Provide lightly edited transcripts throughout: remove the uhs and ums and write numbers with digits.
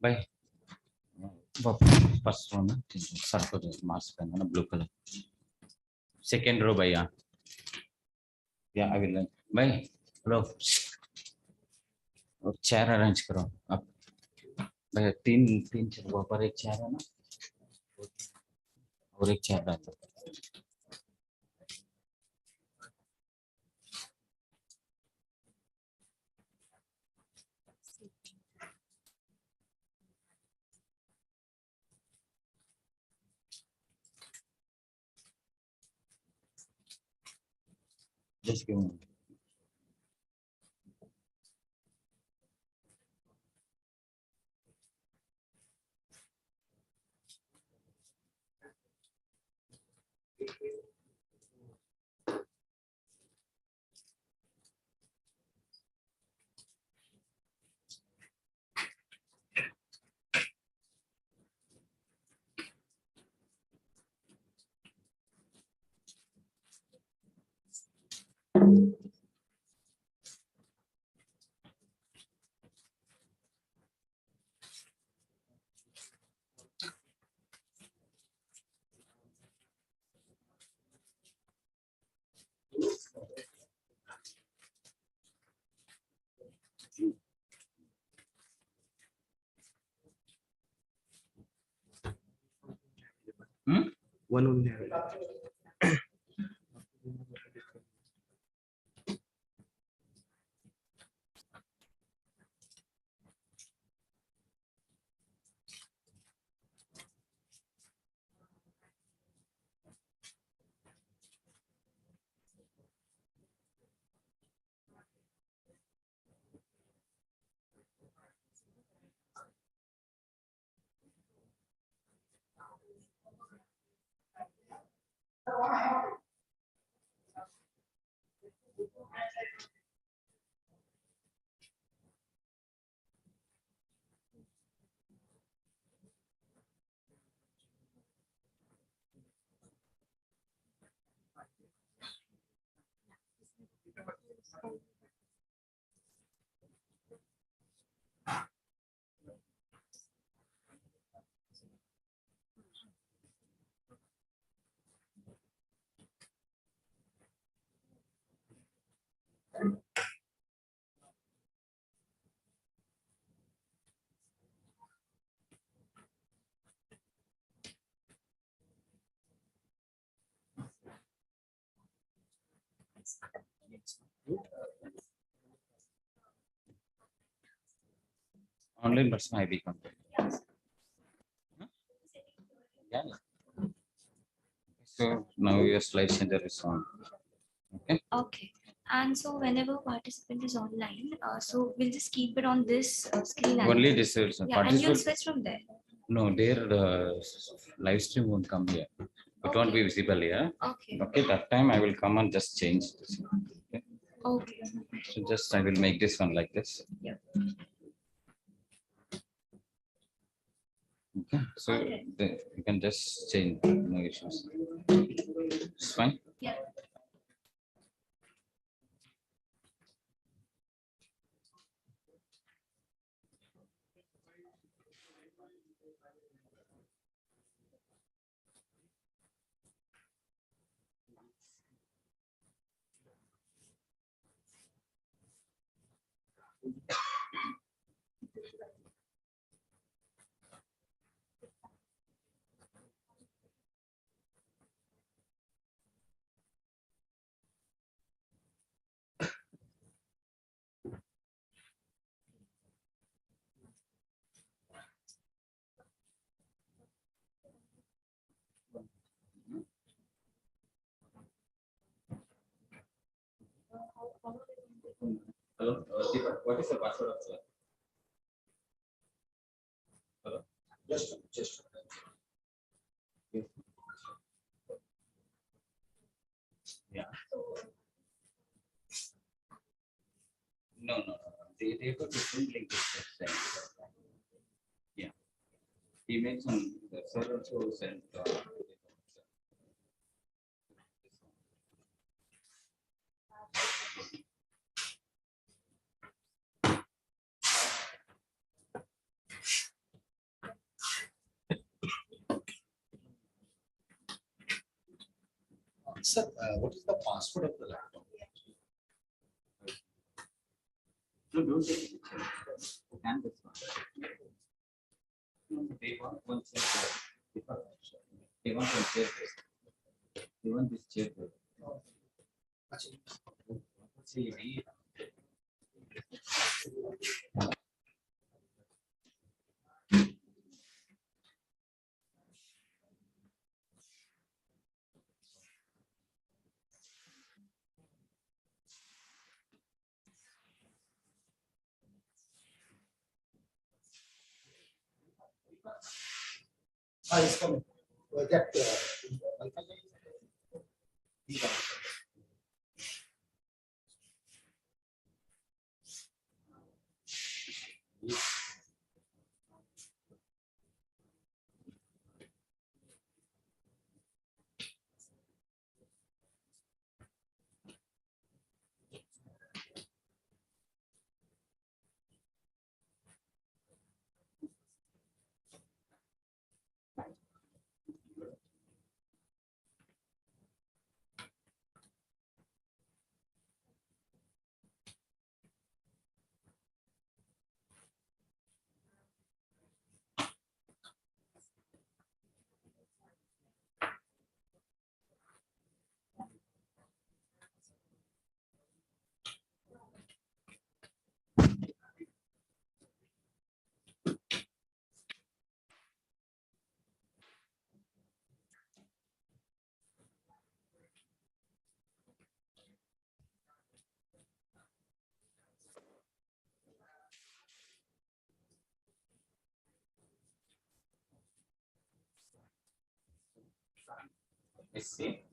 Bye. First one, circle mask pen, blue color. Second row, bhai. Yeah, I will. Bye. Hello. Chair arrange करो. अब भाई तीन chair वहाँ पर एक चेयर है ना और एक चेयर रहता है. Just give me. One only. Online person I become. Yeah. So now your slide center is on. Okay. Okay. And so whenever participant is online, so we'll just keep it on this screen. Only this is Yeah, and you'll switch from there. No, their live stream won't come here. It won't be visible here. Okay. Okay, that time I will come and just change this. Okay. Okay. So just I will make this one like this. Yeah. Okay. So you can just change. No issues. It's fine. Yeah. Hello, what is the password of the? Hello, just. Yeah. No. They got different link. Yeah. Emails on the server also sent. Sir, what is the password of the laptop? No, don't take it. And this one. They want one chair. They want one chair. They want this chair. See, It's coming. That, see.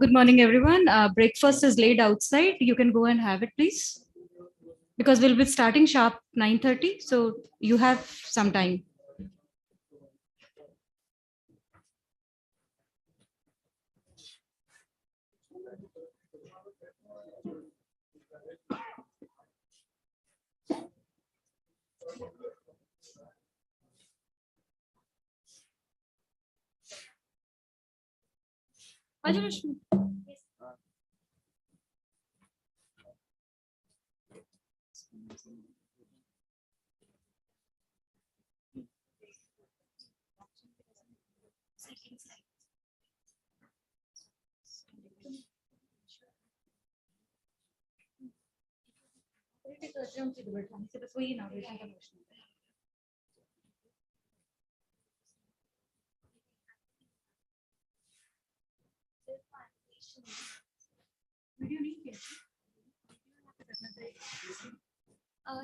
Good morning, everyone. Breakfast is laid outside. You can go and have it, please. Because we'll be starting sharp 9:30, so you have some time. Ajay,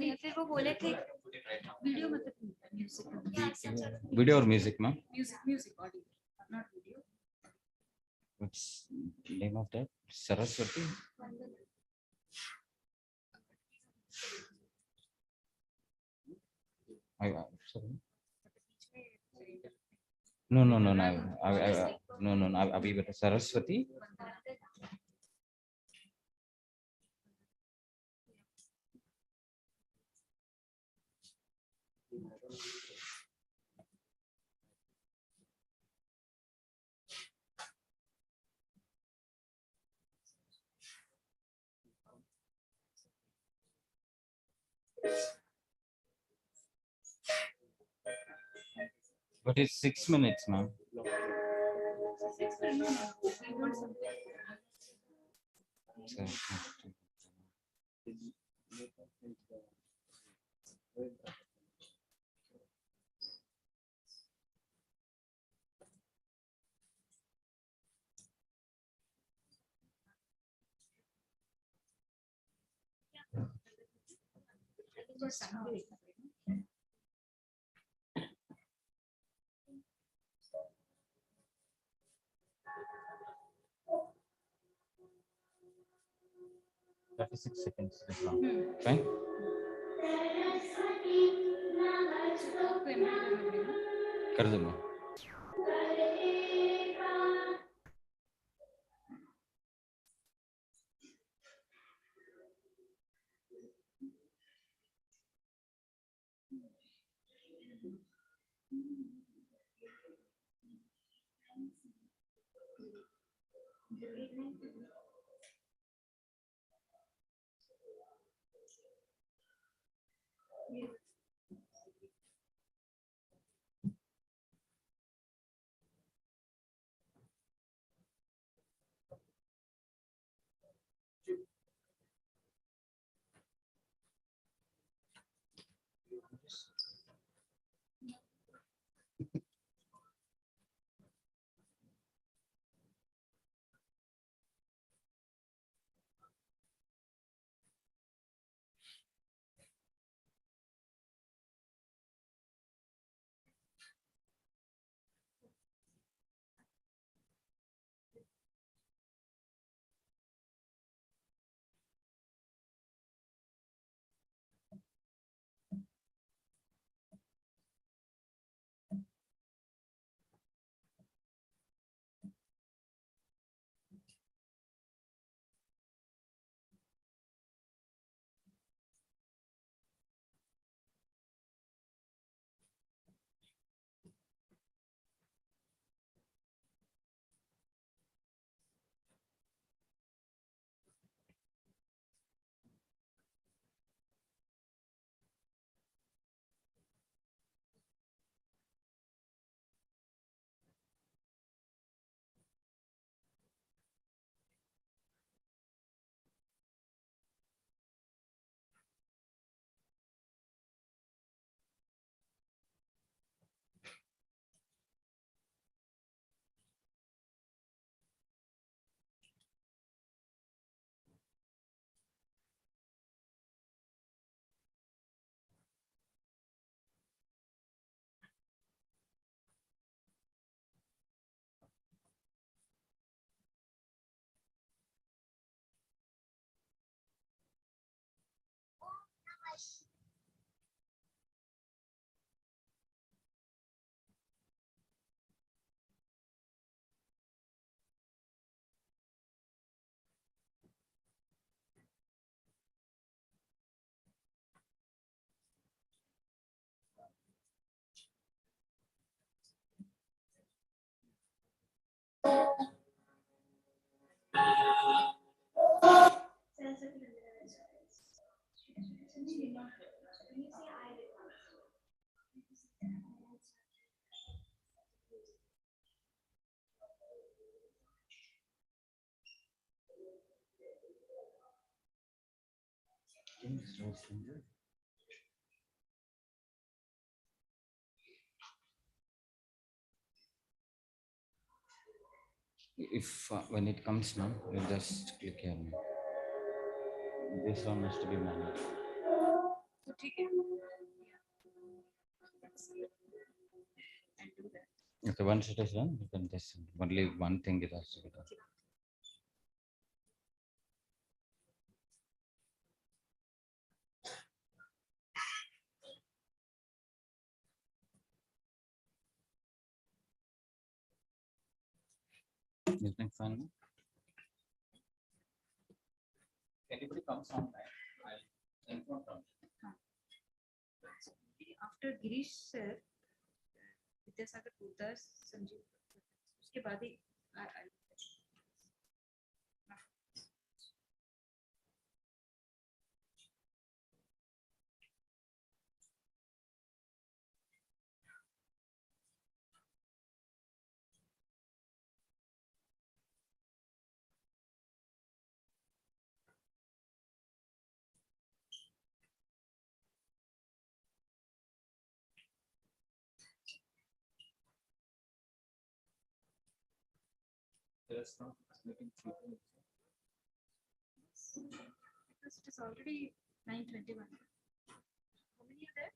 या फिर वो बोले थे video मतलब music या सब सब Video or music, ma'am? Music audio not video What's name of that? Saraswati? Sorry. No, no, no, no. No, no, no. Abhi bata Saraswati. But it's 6 minutes, ma'am. $36 is long. Fine. कर दूंगा. If when it comes now, you just click here. This one has to be managed. तो ठीक है. Okay, once it is done, you can just only one thing it has to be done. Is it fine now? Anybody comes online, I'll inform them. After Girish sir, Vidyasagar Poddar, Sanjeev, उसके बाद ही There's no meeting. because it is already 9:21. How many are there?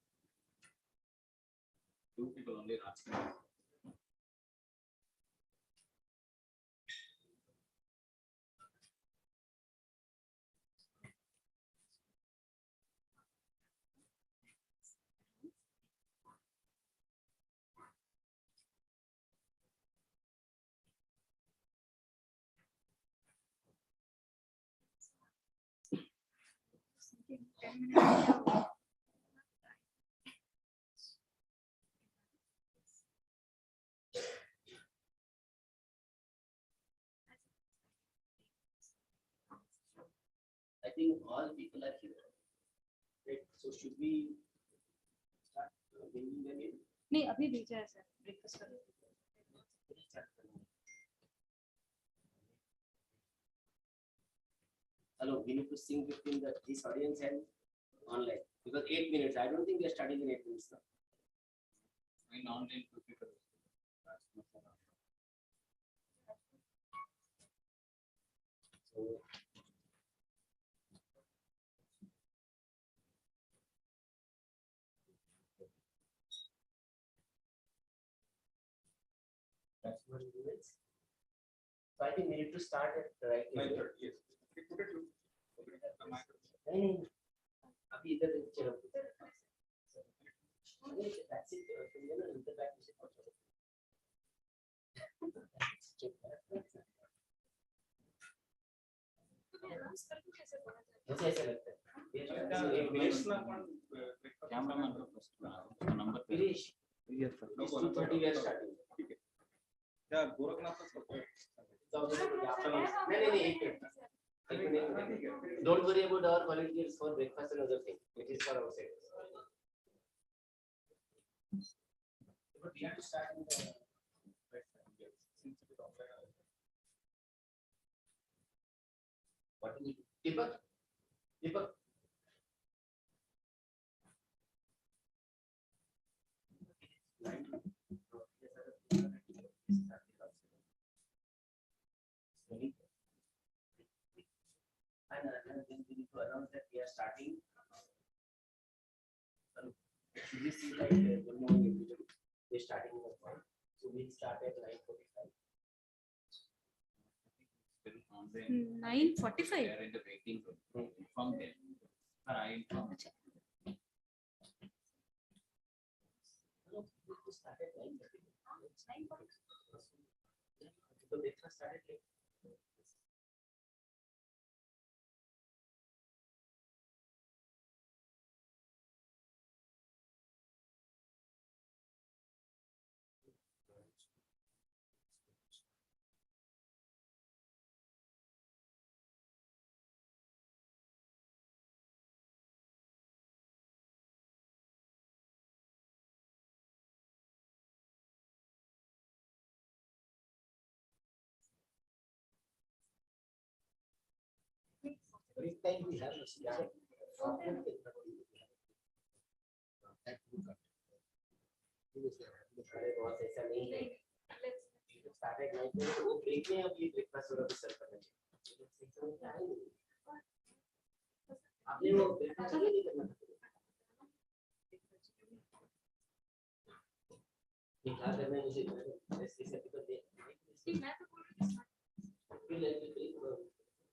2 people only asking. Something 10 minutes. I think all people are here. Right, so should we start bringing them in? नहीं अभी भेजा है sir breakfast का. Hello, we need to sync between this audience and online because 8 minutes. I don't think we are starting in 8 minutes now. In online 2 people. So that's 1 minutes. So I think we need to start at the right time. Yes. नहीं, अभी इधर चलो. नहीं, that's it. तुम ये ना इधर बैठ के पहुंचो. मुझे ऐसा लगता है. Cameraman number Girish, yes sir. 2:30 we are starting. Yeah, Goraknath is okay. नहीं, एक minute. Don't worry about our volunteers for breakfast and other things. It is for outside. But we have to start in the what do we do? Deepak. And then we need to announce that we are starting. Should we see like good morning everybody? We are starting in the point. So we'll start at 9:45. 9:45. They are in the waiting room. Inform them. I inform. No, we have to start at 9:30. It's 9:40. Because breakfast started late. Every time we have a अरे बहुत ऐसा नहीं है started life में वो break में अभी breakfast वाला भी सर्व करना चाहिए आपने वो ब्रेकफास्ट नहीं करना ये क्या करना है मुझे ऐसे से तो दे मैं तो बोल रही हूं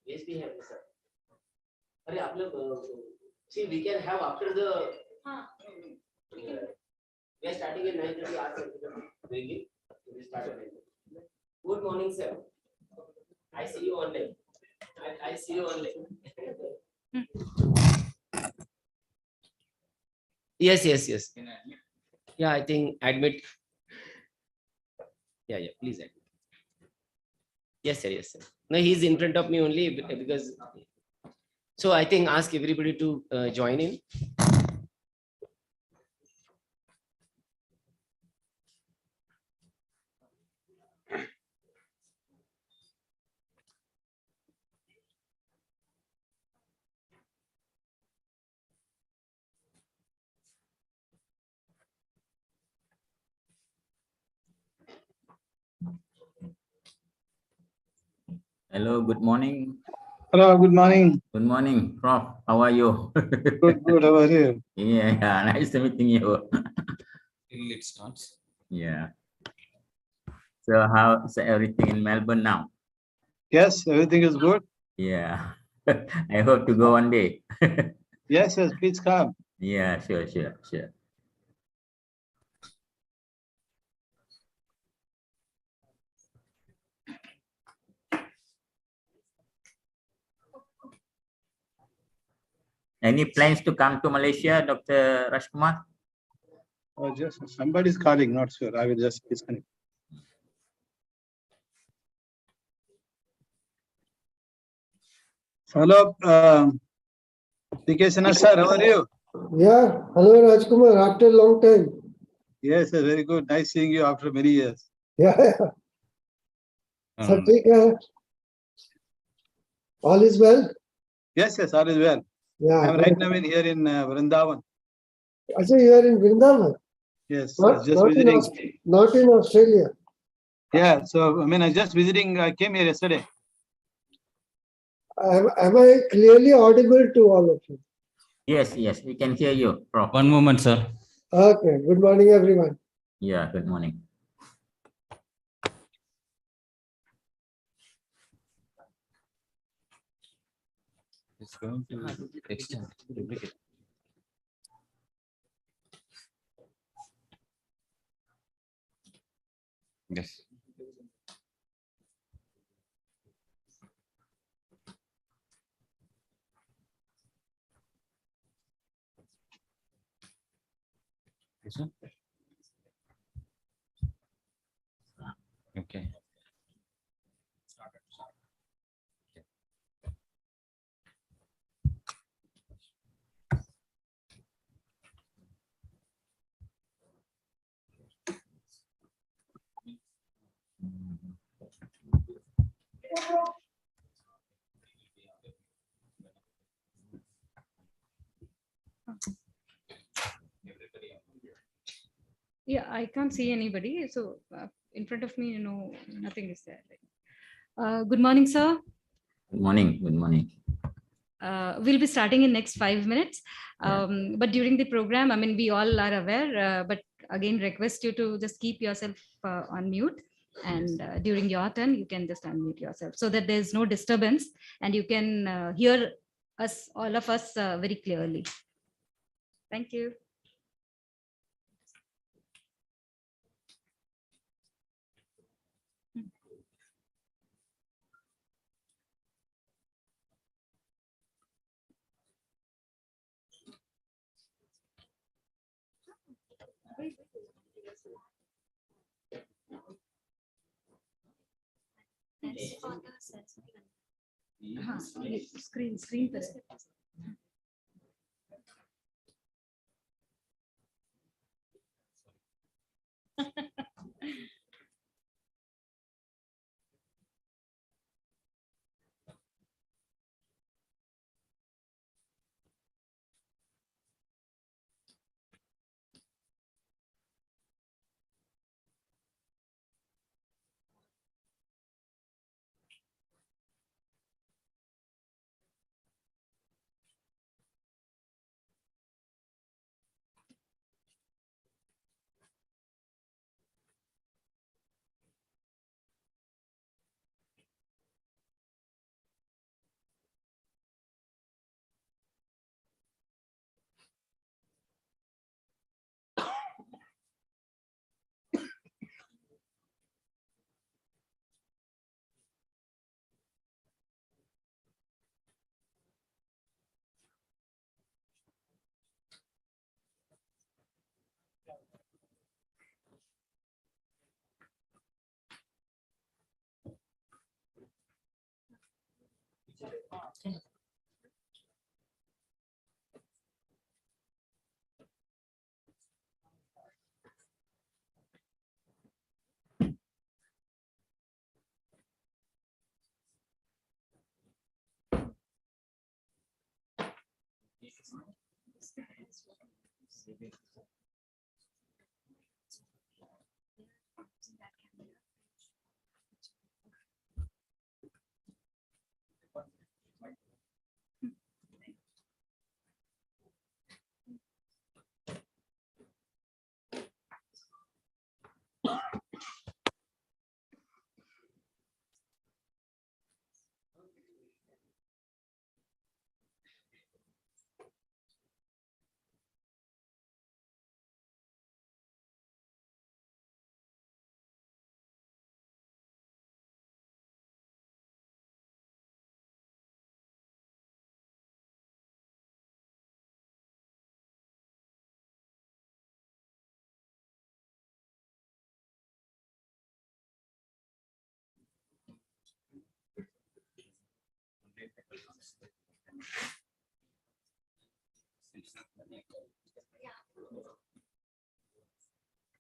yes we have sir अरे आप लोग see we can have after the हां we are starting at 9:30 hours doing it we start at 9:30 good morning sir I see you online I see you online yes yeah I think admit yeah please admit yes sir no he's in front of me only because so I think ask everybody to join in Hello, good morning. Hello, good morning. Good morning, Prof. How are you? Good. How are you? Yeah, nice to meeting you. Till it starts. Yeah. So how's everything in Melbourne now? Yes, everything is good. Yeah. I hope to go one day. Yes, please come. Yeah, sure. Any plans to come to Malaysia, Dr. Rajkumar? Oh, just somebody's calling, not sure. I will just disconnect. Hello, PK Sinha sir, how are you? Yeah, hello Rajkumar, after a long time. Yes, sir, very good. Nice seeing you after many years. Yeah, सब ठीक है? All is well? Yes, all is well. Yeah. I am right now here in Vrindavan. Actually, you are in Vrindavan? Yes, Not, just not visiting. not in Australia. Yeah, so I mean, I just visiting. I came here yesterday. Am I clearly audible to all of you? Yes, we can hear you, Prof. One moment, sir. Okay, good morning, everyone. Yeah, good morning. It's going to extend, duplicate. Yes. This one? Okay. Yeah, I can't see anybody. So in front of me, nothing is there. Good morning, sir. Good morning. We'll be starting in next 5 minutes. Yeah. But during the program, I mean, we all are aware, but again, request you to just keep yourself on mute. And during your turn, you can just unmute yourself so that there's no disturbance and you can hear us, all of us, very clearly. Thank you. That's for the sensitive. हाँ, ये screen पर है।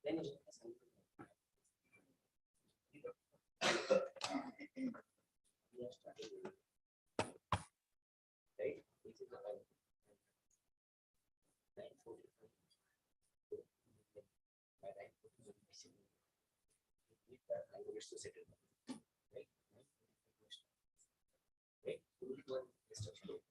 Then we are starting, right? This is the line. 9:45. By 9:45, we need that 9 minutes to settle. Right? Right? Rule one, instruction.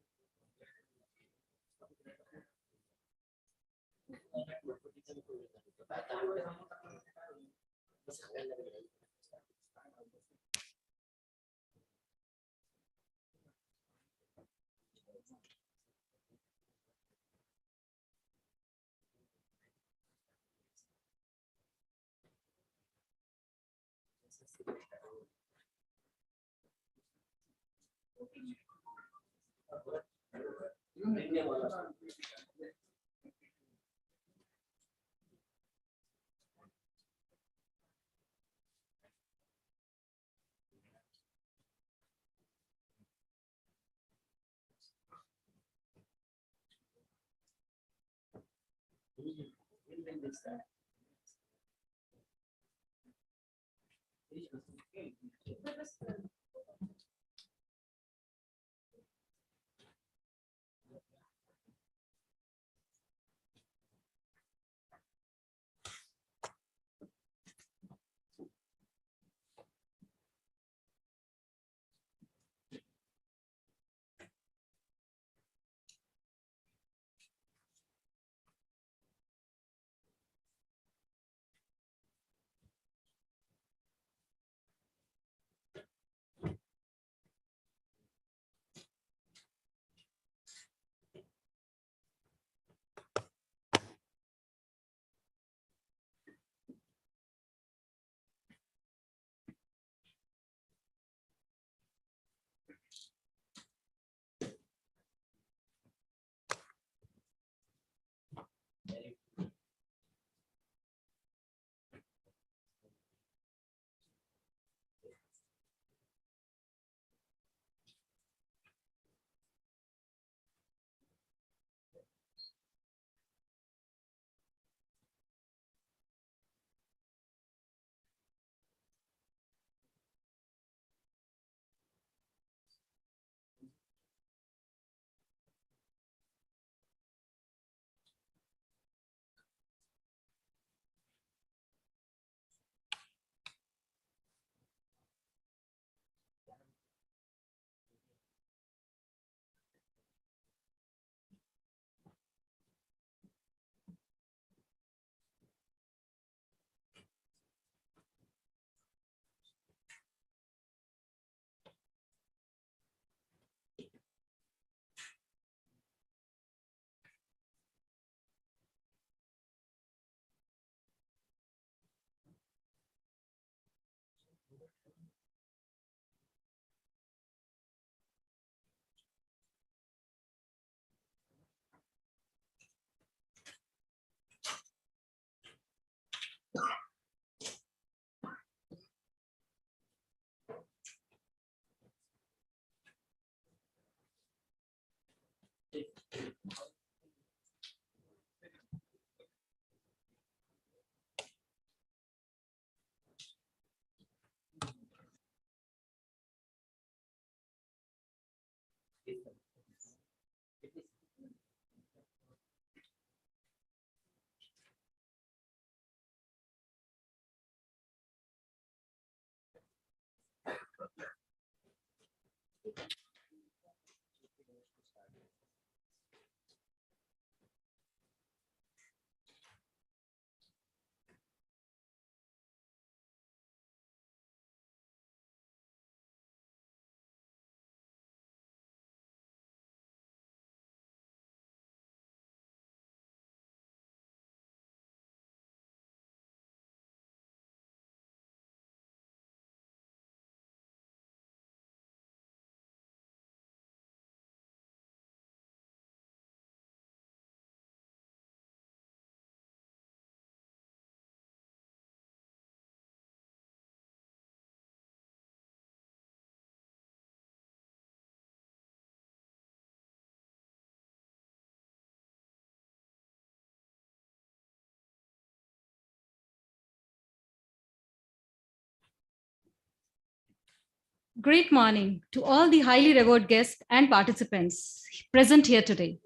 Great morning to all the highly revered guests and participants present here today.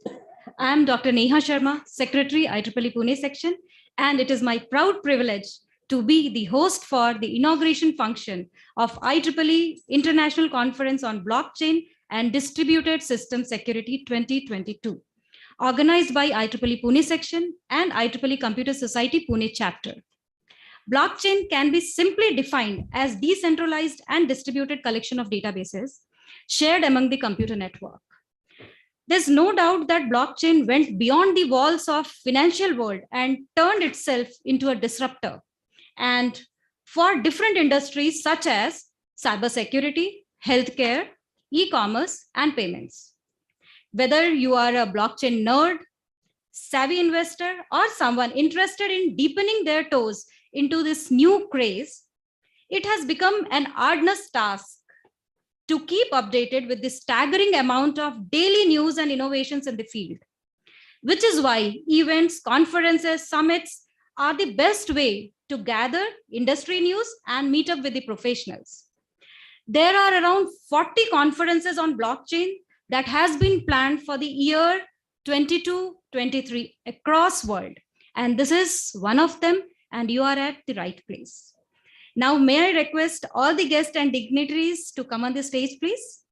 I am Dr. Neha Sharma, Secretary, IEEE Pune Section, and it is my proud privilege to be the host for the inauguration function of IEEE International Conference on Blockchain and Distributed System Security 2022, organized by IEEE Pune Section and IEEE Computer Society Pune Chapter. Blockchain can be simply defined as decentralized and distributed collection of databases shared among the computer network. There's no doubt that blockchain went beyond the walls of financial world and turned itself into a disruptor. And for different industries such as cybersecurity, healthcare, e-commerce, and payments. Whether you are a blockchain nerd, savvy investor, or someone interested in deepening their toes into this new craze, it has become an arduous task to keep updated with the staggering amount of daily news and innovations in the field, which is why events, conferences, summits are the best way to gather industry news and meet up with the professionals. There are around 40 conferences on blockchain that has been planned for the year 22-23 across world. And this is one of them, and you are at the right place. Now, may I request all the guests and dignitaries to come on the stage, please?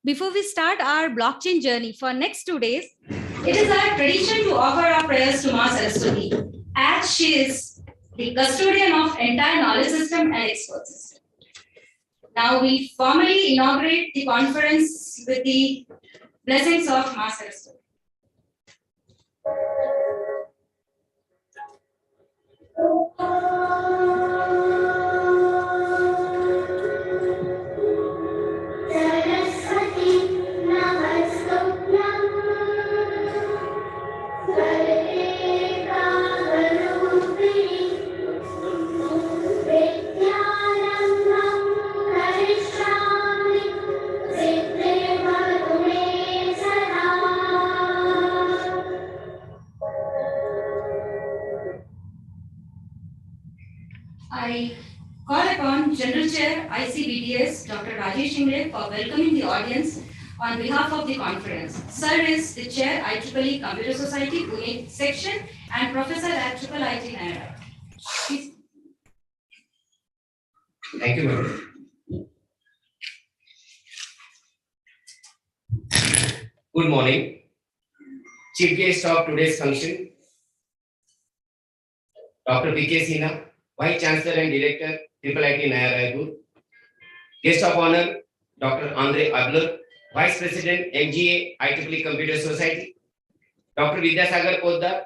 Before we start our blockchain journey for next 2 days, it is our tradition to offer our prayers to Ma Saraswati, as she is the custodian of entire knowledge system and expert system. Now we formally inaugurate the conference with the blessings of Ma Saraswati. I call upon General Chair ICBDS Dr. Rajesh Ingre for welcoming the audience on behalf of the conference. Sir is the Chair IEEE Computer Society Pune Section and Professor at IIIT Naira. Thank you, madam. Good morning. Chief guest of today's function, Dr. B.K. Sinha, Vice Chancellor and Director, IIIT Naira. Guest of honor, Dr. Andre Adler, Vice President, MGA, IEEE Computer Society. Dr. Vidyasagar Poddar,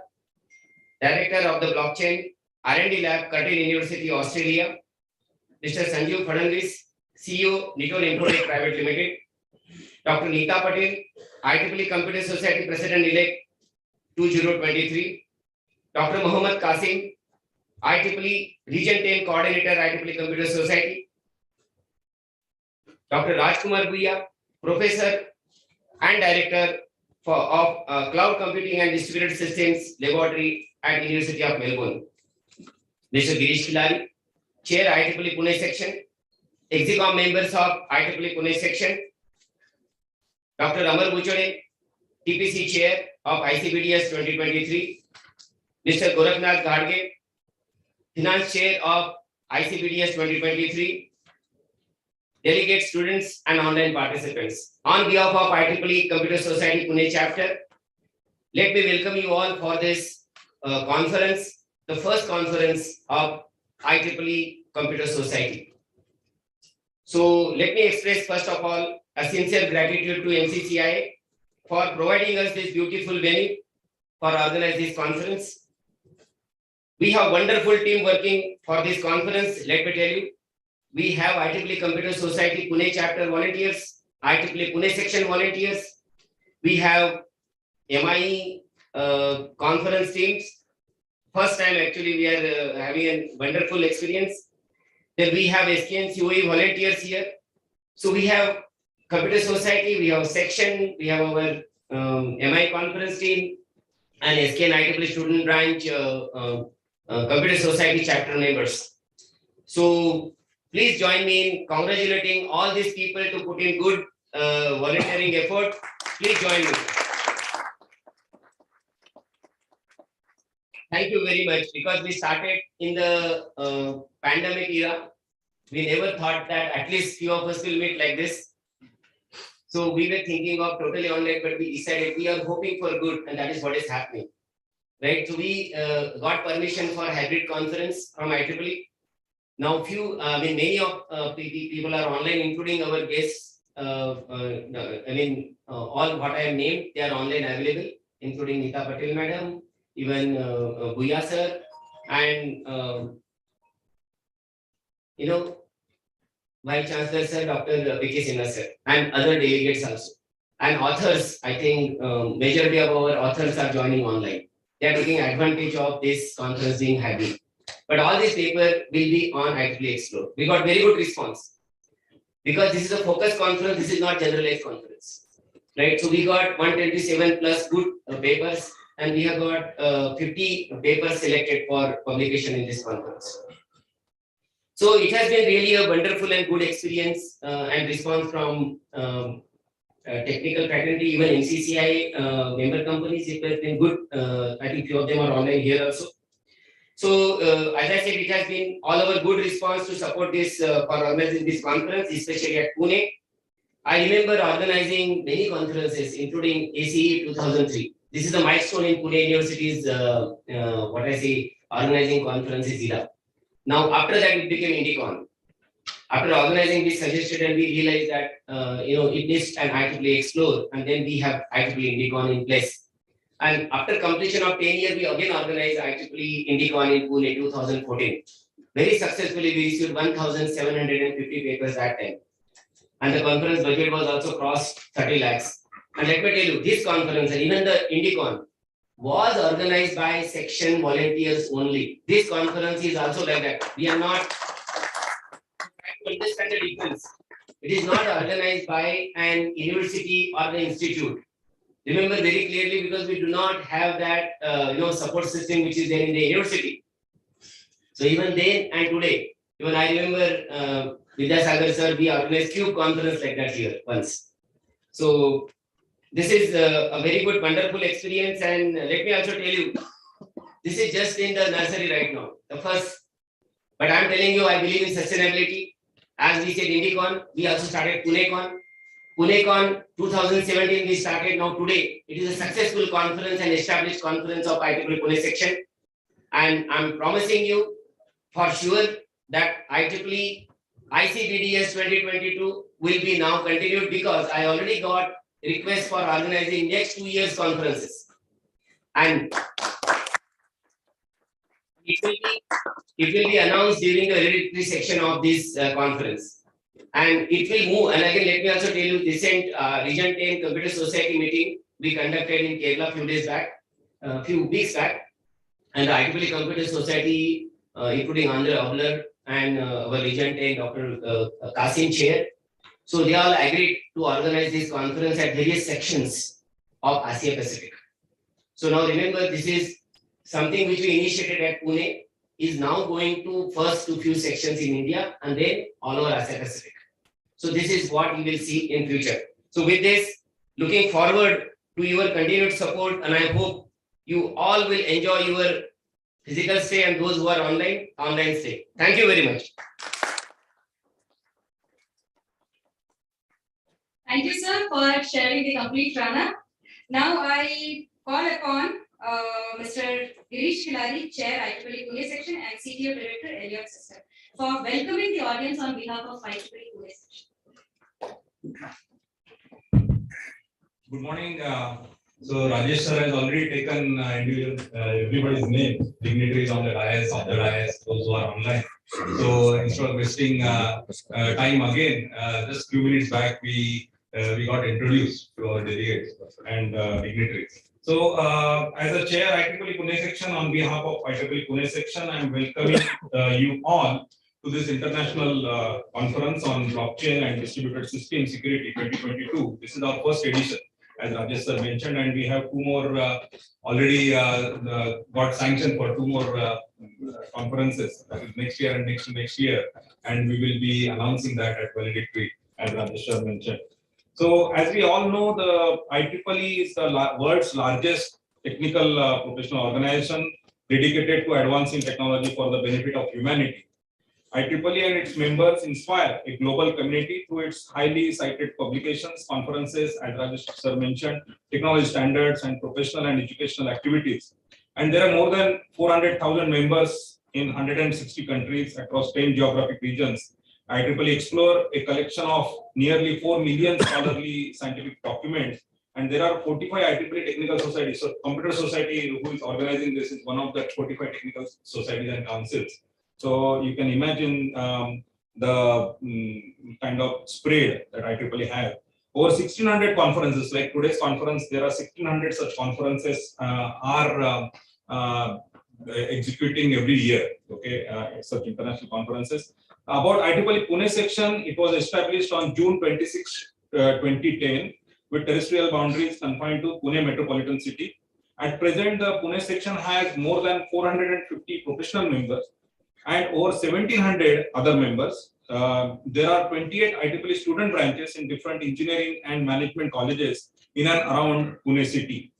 Director of the Blockchain R&D Lab, Curtin University, Australia. Mr. Sanjeev Fadnavis, CEO, Niton Infotech Private Limited. Dr. Neeta Patel, IEEE Computer Society President-elect 2023. Dr. Mohammad Qasim, IEEE Region 10 Coordinator, IEEE Computer Society. Dr. Rajkumar Bhuiya, Professor and Director of Cloud Computing and Distributed Systems Laboratory at University of Melbourne. Mr. Girish Khilari, Chair IEEE Pune Section. Execom members of IEEE Pune Section. Dr. Amar Buchode, TPC Chair of ICBDS 2023. Mr. Gorakhnath Gadge, Finance Chair of ICBDS 2023. Delegate students and online participants. On behalf of IEEE Computer Society Pune chapter, let me welcome you all for this conference, the first conference of IEEE Computer Society. So let me express first of all a sincere gratitude to MCCI for providing us this beautiful venue for organizing this conference. We have wonderful team working for this conference. Let me tell you, we have IEEE Computer Society Pune chapter volunteers, IEEE Pune section volunteers. We have MIE conference teams. First time actually we are having a wonderful experience. Then we have SKN COE volunteers here. So we have Computer Society, we have section, we have our MI conference team, and SKN IEEE student branch Computer Society chapter members. So please join me in congratulating all these people to put in good volunteering effort. Please join me. Thank you very much, because we started in the pandemic era. We never thought that at least few of us will meet like this. So we were thinking of totally online, but we decided we are hoping for good, and that is what is happening. Right? So we got permission for hybrid conference from IEEE. Now many of people are online, including our guests. All what I have named, they are online available, including Nita Patel madam, even Bhuiya sir, and Vice Chancellor sir, Dr. V.K. Sinha sir, and other delegates also. And authors, I think majority of our authors are joining online. They are taking advantage of this conference being hybrid. But all this paper will be on IEEE Explore. We got very good response. Because this is a focus conference, this is not generalized conference. Right? So we got 127 plus good papers, and we have got 50 papers selected for publication in this conference. So it has been really a wonderful and good experience and response from technical fraternity, even MCCI member companies. It has been good. I think few of them are online here also. So as I said, it has been all our good response to support this for organizing this conference, especially at Pune. I remember organizing many conferences, including ACE 2003. This is a milestone in Pune University's organizing conferences era. Now, after that, it became IndieCon. After organizing this suggested, and we realized that it needs an IEEE Explore, and then we have IEEE IndieCon in place. And after completion of 10 years, we again organized IEEE IndieCon in Pune 2014. Very successfully, we issued 1,750 papers that time. And the conference budget was also crossed 30 lakhs. And let me tell you, this conference and even the IndieCon was organized by section volunteers only. This conference is also like that. We are not trying to understand the difference. It is not organized by an university or the institute. Remember very clearly, because we do not have that support system which is there in the university. So even then and today, even I remember Vidyasagar sir, we organized Cube conference like that here once. So this is a very good, wonderful experience. And let me also tell you, this is just in the nursery right now, the first. But I'm telling you, I believe in sustainability. As we said, IndieCon, we also started PuneCon. PuneCon 2017 we started. Now today, it is a successful conference and established conference of IEEE Pune section. And I'm promising you for sure that IEEE ICBDS 2022 will be now continued, because I already got request for organizing next 2 years conferences. And it will be announced during the hereditary section of this conference. And it will move. And again, let me also tell you, recent Region 10 Computer Society meeting we conducted in Kerala few weeks back. And the IEEE Computer Society including Andre Abler and our legend Dr. Kasim Chair. So they all agreed to organize this conference at various sections of Asia Pacific. So now remember, this is something which we initiated at Pune, is now going to first to few sections in India and then all over Asia Pacific. So this is what you will see in future. So with this, looking forward to your continued support, and I hope you all will enjoy your physical stay and those who are online stay. Thank you very much. Thank you, sir, for sharing the complete run-up. Now I call upon Mr. Girish Khilari, Chair, IEEE Pune Section, and CTO Director, Elliott System, for welcoming the audience on behalf of IEEE Pune Section. Good morning. So Rajesh sir has already taken everybody's name, dignitaries on the dais, those who are online. So instead of wasting time again, just few minutes back we got introduced to our delegates and dignitaries. So as a chair, IEEE Pune Section, on behalf of IEEE Pune Section, I am welcoming you all to this international conference on blockchain and distributed system security 2022. This is our first edition, as Rajesh sir mentioned, and we have two more already got sanctioned for two more conferences, that is next year and next year, and we will be announcing that at valedictory, as Rajesh sir mentioned. So as we all know, the IEEE is the world's largest technical professional organization dedicated to advancing technology for the benefit of humanity. IEEE and its members inspire a global community through its highly cited publications, conferences, as Rajesh sir mentioned, technology standards, and professional and educational activities. And there are more than 400,000 members in 160 countries across 10 geographic regions. IEEE explore a collection of nearly 4 million scholarly scientific documents, and there are 45 IEEE technical societies. So Computer Society, who is organizing this, is one of the 45 technical societies and councils. So you can imagine the kind of spread that IEEE have. Over 1,600 conferences, like today's conference, there are 1,600 such conferences are executing every year. Okay, such international conferences. About IEEE Pune Section, it was established on June 26, 2010, with terrestrial boundaries confined to Pune metropolitan city. At present, the Pune Section has more than 450 professional members and over 1,700 other members. There are 28 IEEE student branches in different engineering and management colleges in and around Pune city.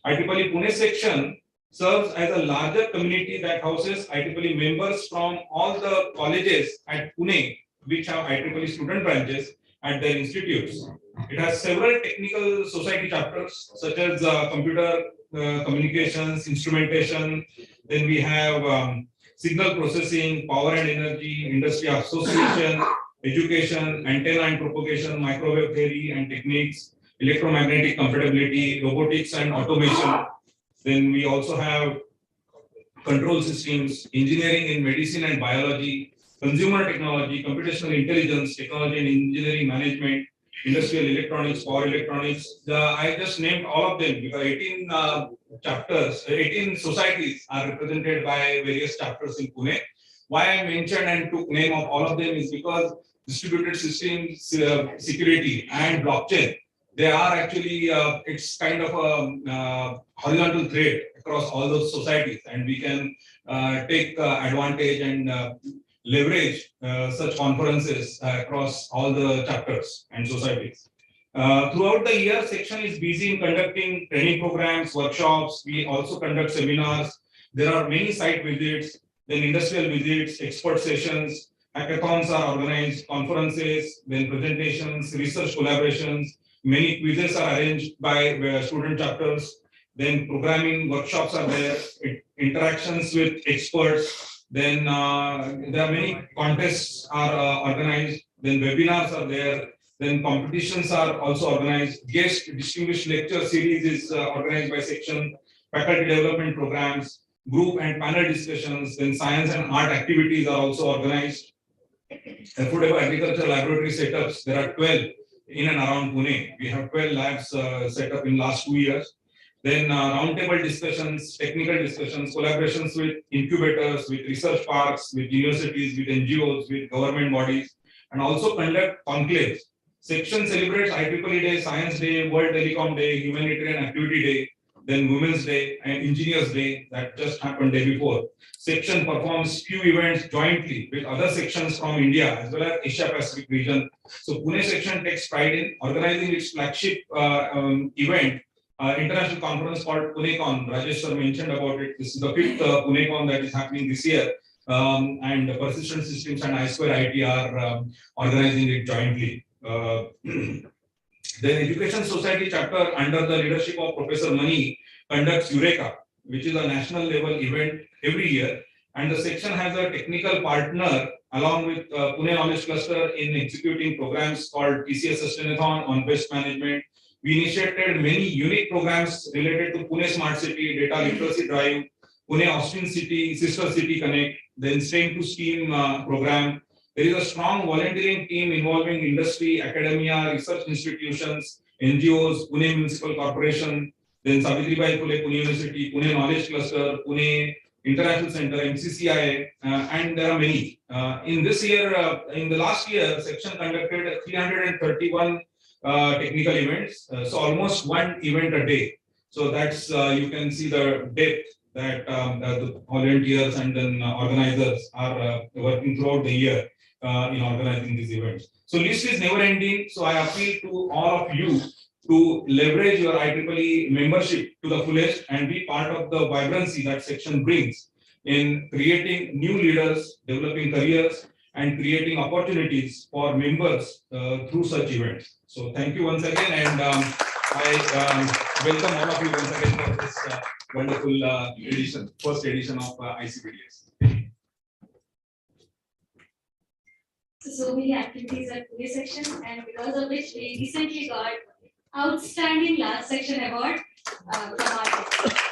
IEEE Pune Section serves as a larger community that houses IEEE members from all the colleges at Pune, which have IEEE student branches at their institutes. It has several technical society chapters, such as computer communications, instrumentation. Then we have signal processing, power and energy, industry association, education, antenna and propagation, microwave theory and techniques, electromagnetic compatibility, robotics and automation. Then we also have control systems, engineering in medicine and biology, consumer technology, computational intelligence, technology and engineering management, industrial electronics, power electronics. I just named all of them because 18 chapters, 18 societies are represented by various chapters in Pune. Why I mentioned and took name of all of them is because distributed systems security and blockchain, they are actually, it's kind of a horizontal thread across all those societies, and we can take advantage and leverage such conferences across all the chapters and societies. Throughout the year, section is busy in conducting training programs, workshops. We also conduct seminars. There are many site visits, then industrial visits, expert sessions, hackathons are organized, conferences, then presentations, research collaborations. Many quizzes are arranged by student chapters. Then programming workshops are there, interactions with experts. Then there are many contests are organized. Then webinars are there. Then competitions are also organized. Guest distinguished lecture series is organized by section. Faculty development programs, group and panel discussions. Then science and art activities are also organized. Affordable agriculture laboratory setups. There are 12 in and around Pune. We have 12 labs set up in last 2 years. Then roundtable discussions, technical discussions, collaborations with incubators, with research parks, with universities, with NGOs, with government bodies, and also conduct conclaves. Section celebrates IEEE Day, Science Day, World Telecom Day, Humanitarian Activity Day, then Women's Day and Engineers Day that just happened day before. Section performs few events jointly with other sections from India as well as Asia Pacific region. So Pune section takes pride in organizing its flagship event, international conference called PuneCon. Rajesh sir mentioned about it. This is the 5th PuneCon that is happening this year. And Persistent Systems and I2IT are organizing it jointly. The Education Society chapter under the leadership of Professor Mani conducts Eureka, which is a national level event every year. And the section has a technical partner along with Pune Knowledge Cluster in executing programs called TCS Sustainathon on waste management. We initiated many unique programs related to Pune Smart City, Data Literacy Drive, Pune Austin City, Sister City Connect, then Stream to Steam program. There is a strong volunteering team involving industry, academia, research institutions, NGOs, Pune Municipal Corporation, then Savitribai Phule Pune University, Pune Knowledge Cluster, Pune International Center, MCCI, and there are many. In this year, in the last year, section conducted 331 technical events, so almost one event a day. So that's you can see the depth that the volunteers and then organizers are working throughout the year in organizing these events. So list is never ending. So I appeal to all of you to leverage your IEEE membership to the fullest and be part of the vibrancy that section brings in creating new leaders, developing careers, and creating opportunities for members through such events. So thank you once again, and I welcome all of you once again for this wonderful edition, first edition of ICBDS. So many activities at Pune section, and because of which we recently got Outstanding Last Section Award from our section.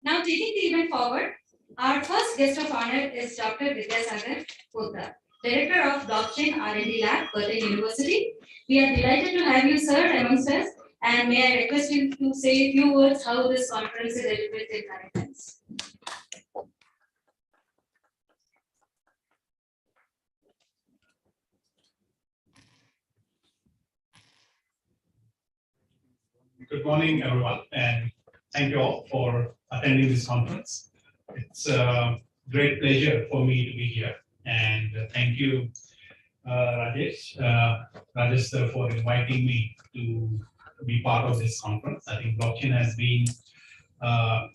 Now taking the event forward, our first guest of honor is Dr. Vidyasagar Poddar, Director of Blockchain R&D Lab, Berlin University. We are delighted to have you, sir, amongst us, and may I request you to say a few words how this conference is celebrated in current times. Good morning, everyone, and thank you all for attending this conference. It's a great pleasure for me to be here, and thank you, Rajesh, sir, for inviting me to be part of this conference. I think blockchain has been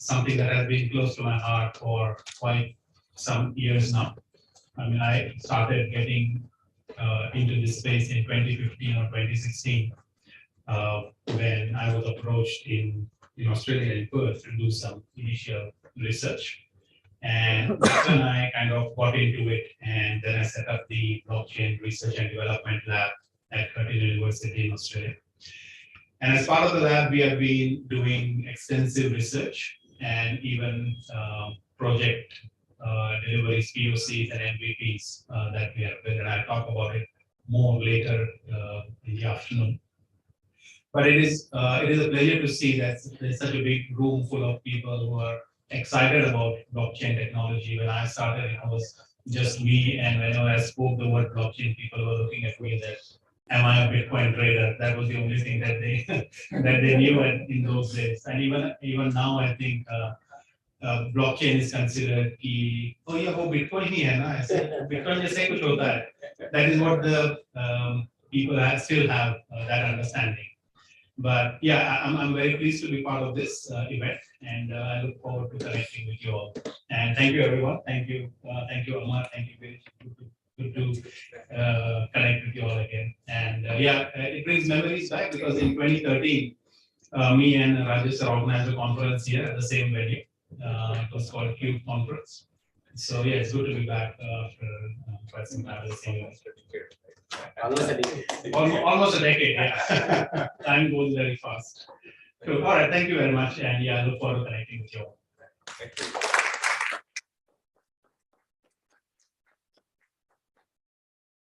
something that has been close to my heart for quite some years now. I mean, I started getting into this space in 2015 or 2016. When I was approached in Australia, in Perth, to do some initial research. And that's when I kind of got into it. And then I set up the Blockchain Research and Development Lab at Curtin University in Australia. And as part of the lab, we have been doing extensive research and even project deliveries, POCs and MVPs that we have built. And I'll talk about it more later in the afternoon. But it is a pleasure to see that there's such a big room full of people who are excited about blockchain technology. When I started, it was just me, and whenever I spoke the word blockchain, people were looking at me that, am I a Bitcoin trader? That was the only thing that they that they knew in those days. And even now, I think blockchain is considered key. Oh yeah, वो Bitcoin ही है ना? ऐसे Bitcoin जैसे कुछ होता है. That is what the people still have that understanding. But yeah, I'm very pleased to be part of this event, and I look forward to connecting with you all. And thank you, everyone. Thank you, Amar. Thank you, Girish. Good to connect with you all again. And yeah, it brings memories back because in 2013, me and Rajesh organized a conference here at the same venue. It was called Cube Conference. So yeah, it's good to be back after quite some time at the same event. Almost a decade. Almost a decade, yeah. Time goes very fast. So, all right, thank you very much. And yeah, I look forward to connecting with you all. Thank you.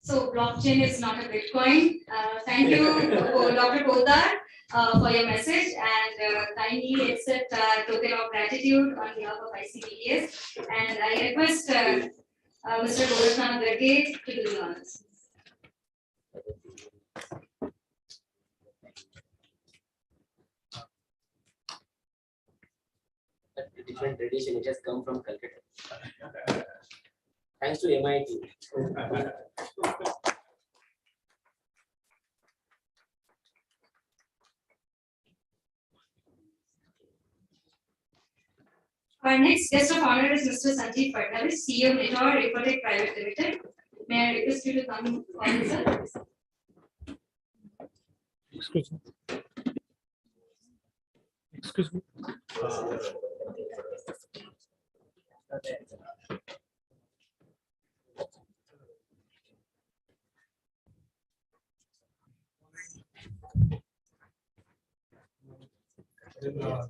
So blockchain is not a Bitcoin. Thank you, Dr. Poddar. for your message and kindly accept token of gratitude on behalf of ICBDS. And I request Mr. Goraknath Garge to do the honors. A different tradition, it has come from Calcutta. Thanks to MIT. Our next guest of honor is Mr. Sanjeev Fadnavis, CEO of Meteor Infotech Private Limited. May I request you to come forward, sir? Excuse me. Excuse me.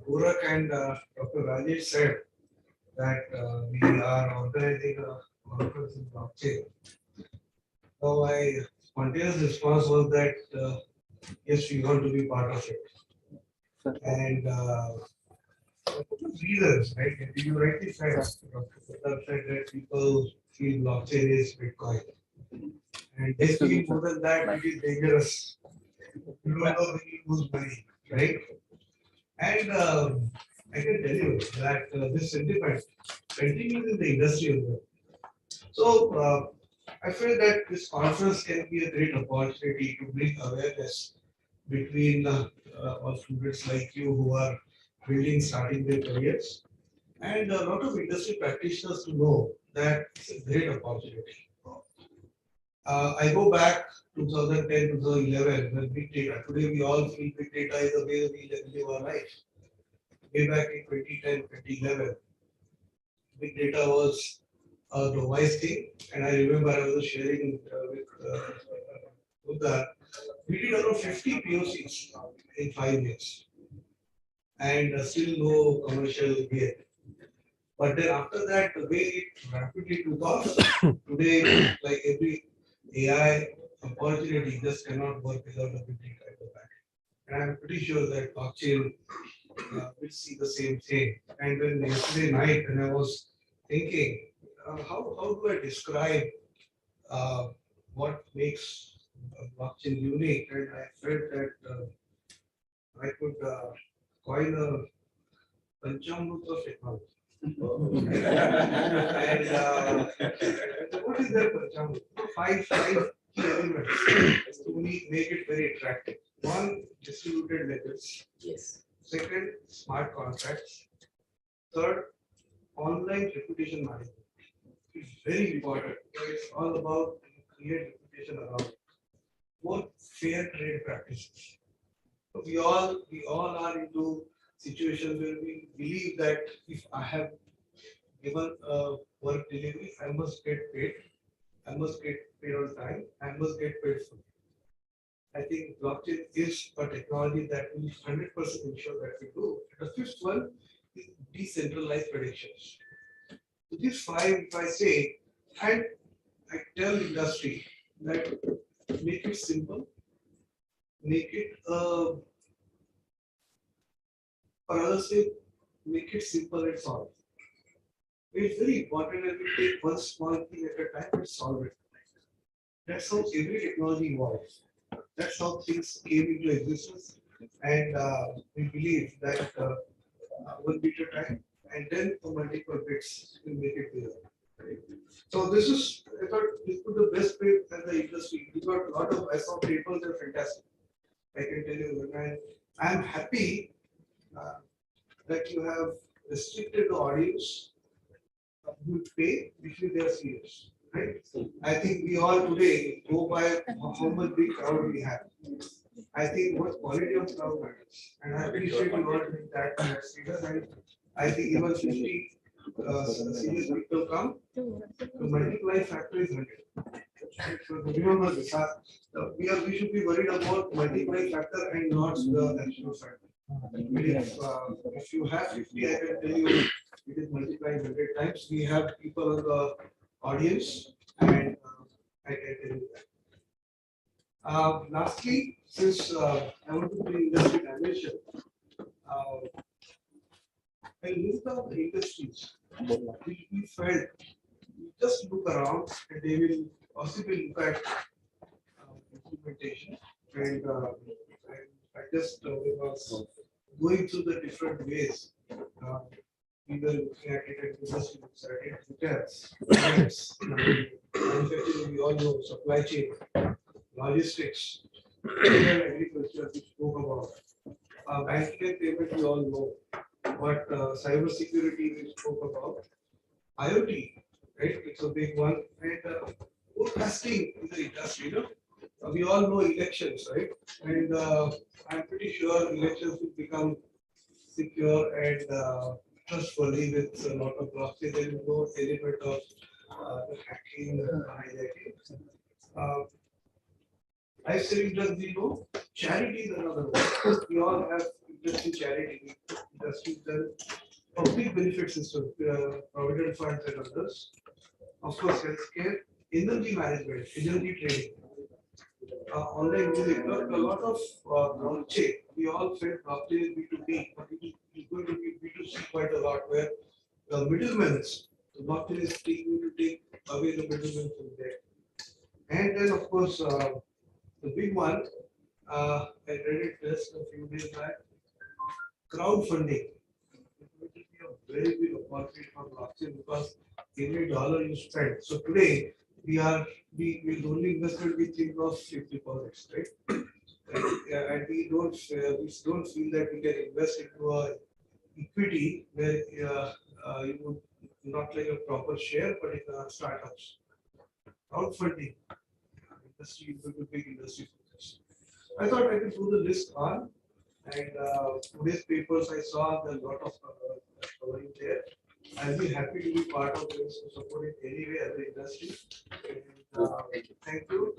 Gorak and Dr. Rajesh said that we are organizing a conference in blockchain. So my spontaneous response was that yes, we want to be part of it. And reasons, right? You rightly said, Dr. Pratap said that people feel blockchain is Bitcoin. And they feel more than that, it is dangerous. You don't know when you lose money, right? And I can tell you that this sentiment continues in the industry as well. So I feel that this conference can be a great opportunity to bring awareness between all students like you who are starting their careers, and a lot of industry practitioners to know that it's a great opportunity. I go back 2010, 2011 when big data. Today we all feel big data is the way we live our life. Way back in 2010, 2011, big data was the wise thing, and I remember I was sharing with that. We did around 50 POCs in 5 years, and still no commercial gain. But then after that, the way it rapidly took off, today, like every AI opportunity just cannot work without a big data at the back. And I'm pretty sure that blockchain will see the same thing. And then yesterday night, when I was thinking, how do I describe what makes blockchain unique? And I felt that I could coin a Panchamrut of technology. And what is that Panchamrut? Five key elements to make it very attractive. One, distributed ledgers. Yes. Second, smart contracts. Third, online reputation management. It's very important. It's all about create reputation around it. Fourth, fair trade practices. So we all are into situations where we believe that if I have given a work delivery, I must get paid. I must get paid on time. I must get paid for it. I think blockchain is a technology that will 100% ensure that we do. The fifth one is decentralized predictions. So these five, if I say, and I tell industry that make it simple, make it or others say, make it simple and solve. It's very important that we take one small thing at a time and solve it. That's how every technology evolves. That's how things came into existence, and we believe that one bit at a time, and then the multiple bits will make it bigger. Right? So this is, I thought this was the best way in the industry. We got a lot of, I saw papers are fantastic. I can tell you, and I'm happy that you have restricted the audience who pay, which they are serious. Right? I think we all today go by how much big crowd we have. I think what quality of crowd matters, and I appreciate you not doing that kind of figures. And I think even 50 serious people come, the multiply factor is 100. Right? So remember this. We should be worried about multiply factor and not the actual factor. If you have 50, I can tell you it is multiplied 100 times. We have people on the audience, and I can tell you Lastly, since I want to be industry dimension, I looked at the industries. We felt, just look around and they will possibly look at implementation. And I just was going through the different ways. We were looking at it at industry side, hotels, manufacturing, we all know, supply chain, logistics, agriculture, we spoke about. Banking and payment, we all know. But cyber security, we spoke about. IoT, right? It's a big one. And forecasting in the industry, we all know elections, right? And I'm pretty sure elections will become secure and trustworthy with a lot of blockchain. There is no element of hacking, hijacking. Life saving drugs, we know. Charity is another one. We all have interest in charity. Industry, public benefit system, provident funds and others. Of course, healthcare, energy management, energy trading. Online music, a lot of blockchain. We all felt blockchain is B2B, but it is going to be B2C quite a lot, where the middlemen, the blockchain is taking to take away the middlemen from there. And then, of course, the big one, I read it just a few days back, crowdfunding. It will be a very big opportunity for blockchain because every dollar you spend. So today, we will only investment we think of fixed deposits, right? And we don't feel that we can invest into a equity where you would not like a proper share, but in startups. Crowdfunding, industry is a big industry for this. I thought I could do the list on, and today's papers I saw a lot of covering there. I'll be happy to be part of this to support it anyway as an industry. And, thank you.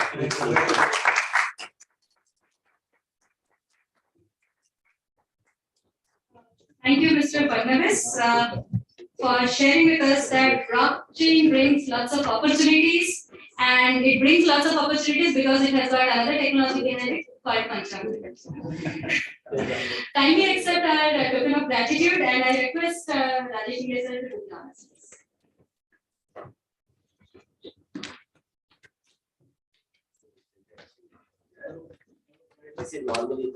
Thank you, Mr. Fadnavis, for sharing with us that blockchain brings lots of opportunities, and it brings lots of opportunities because it has got another technology behind it called Pancham. Kindly accept our token of gratitude, and I request Rajesh Ingle sir to do the honors. This is normally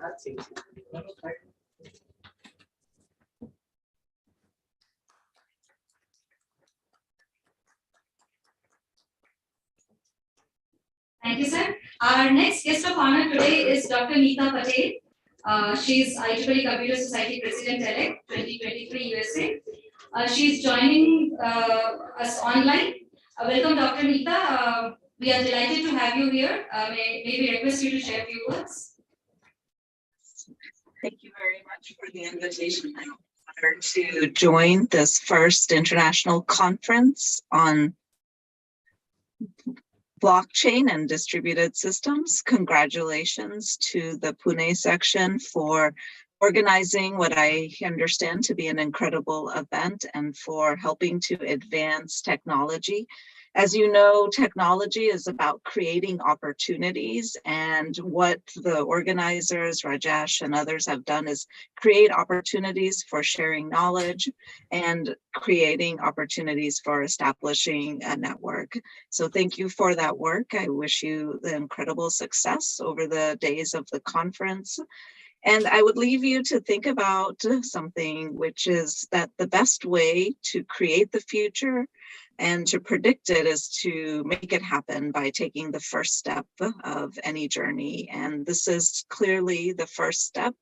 Thank you, sir. Our next guest of honor today is Dr. Neeta Patel. She is IEEE Computer Society President-elect 2023 USA. She is joining us online. Welcome, Dr. Neeta. We are delighted to have you here. May we request you to share a few words? Thank you very much for the invitation. I'm honored to join this first international conference on blockchain and distributed systems. Congratulations to the Pune section for organizing what I understand to be an incredible event and for helping to advance technology. As you know, technology is about creating opportunities, and what the organizers, Rajesh and others, have done is create opportunities for sharing knowledge and creating opportunities for establishing a network. So thank you for that work. I wish you the incredible success over the days of the conference. And I would leave you to think about something, which is that the best way to create the future and to predict it is to make it happen by taking the first step of any journey. And this is clearly the first step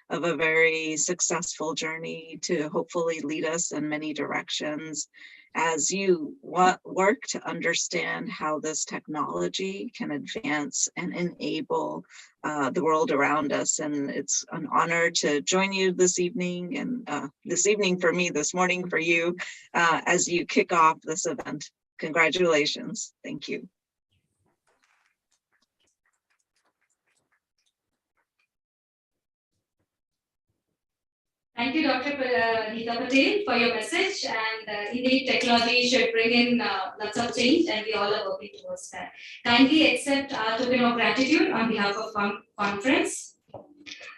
of a very successful journey to hopefully lead us in many directions as you work to understand how this technology can advance and enable the world around us. And it's an honor to join you this evening, and this evening for me, this morning for you, as you kick off this event. Congratulations. Thank you. Thank you, Dr. Neeta Patel, for your message. And indeed, technology should bring in lots of change, and we all are working towards that. Kindly accept our token of gratitude on behalf of conference.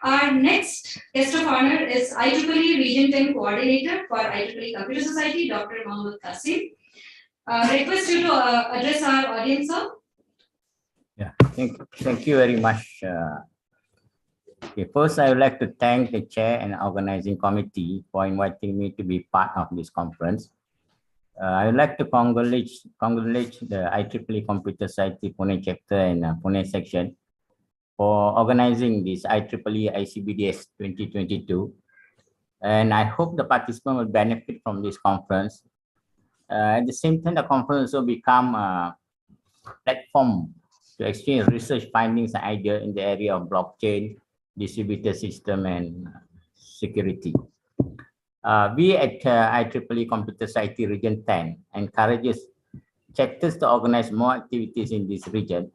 Our next guest of honor is IEEE Region 10 Coordinator for IEEE Computer Society, Dr. Mohammed Qasim. Request you to address our audience, sir. Yeah, thank you very much. Okay, first, I would like to thank the chair and organizing committee for inviting me to be part of this conference. I would like to congratulate the IEEE Computer Society Pune chapter and Pune section for organizing this IEEE ICBDS 2022. And I hope the participants will benefit from this conference. At the same time, the conference will become a platform to exchange research findings and ideas in the area of blockchain, distributed system, and security. We at IEEE Computer Society Region 10 encourages chapters to organize more activities in this region,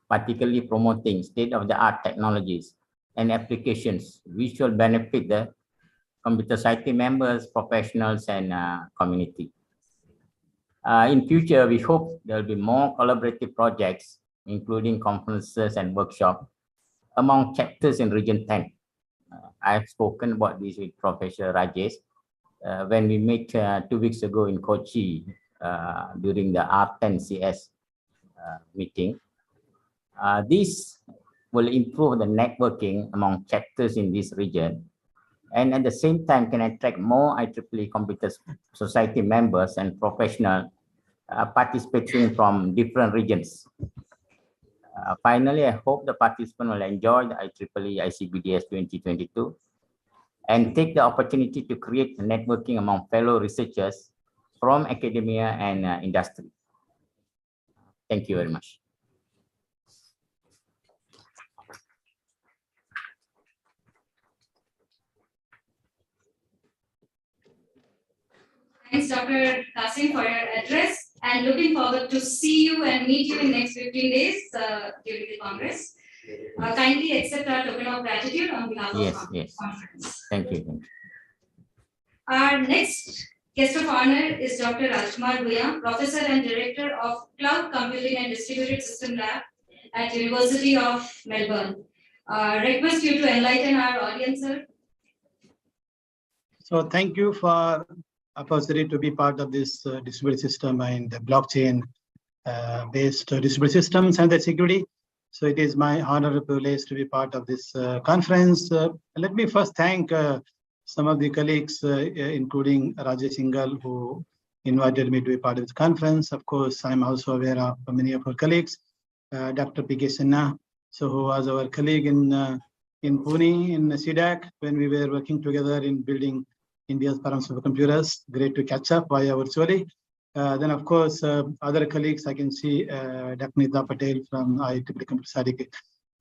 particularly promoting state-of-the-art technologies and applications which will benefit the computer society members, professionals, and community. In future, we hope there will be more collaborative projects, including conferences and workshops among chapters in Region 10. I have spoken about this with Professor Rajesh when we met 2 weeks ago in Kochi during the R10CS meeting. This will improve the networking among chapters in this region, and at the same time can attract more IEEE Computer Society members and professionals participating from different regions. Finally, I hope the participants will enjoy the IEEE ICBDS 2022 and take the opportunity to create networking among fellow researchers from academia and industry. Thank you very much. Thanks, Dr. Qasim, for your address, and looking forward to see you and meet you in next 15 days during the Congress. Kindly accept our token of gratitude on behalf of the conference. Thank you. Our next guest of honor is Dr. Rajkumar Bhuya, Professor and Director of Cloud Computing and Distributed System Lab at University of Melbourne. Request you to enlighten our audience, sir. So thank you for opportunity to be part of this distributed system and the blockchain based distributed systems and the security. So it is my honor and privilege to be part of this conference. Let me first thank some of the colleagues, including Rajesh Singhal, who invited me to be part of this conference. Of course, I'm also aware of many of our colleagues, Dr. P.K. Sinha, so who was our colleague in Pune, in CDAC, when we were working together in building India's Param supercomputers. Great to catch up via virtually. Then, of course, other colleagues, I can see Dr. Neeta Patel from IEEE Computer Society,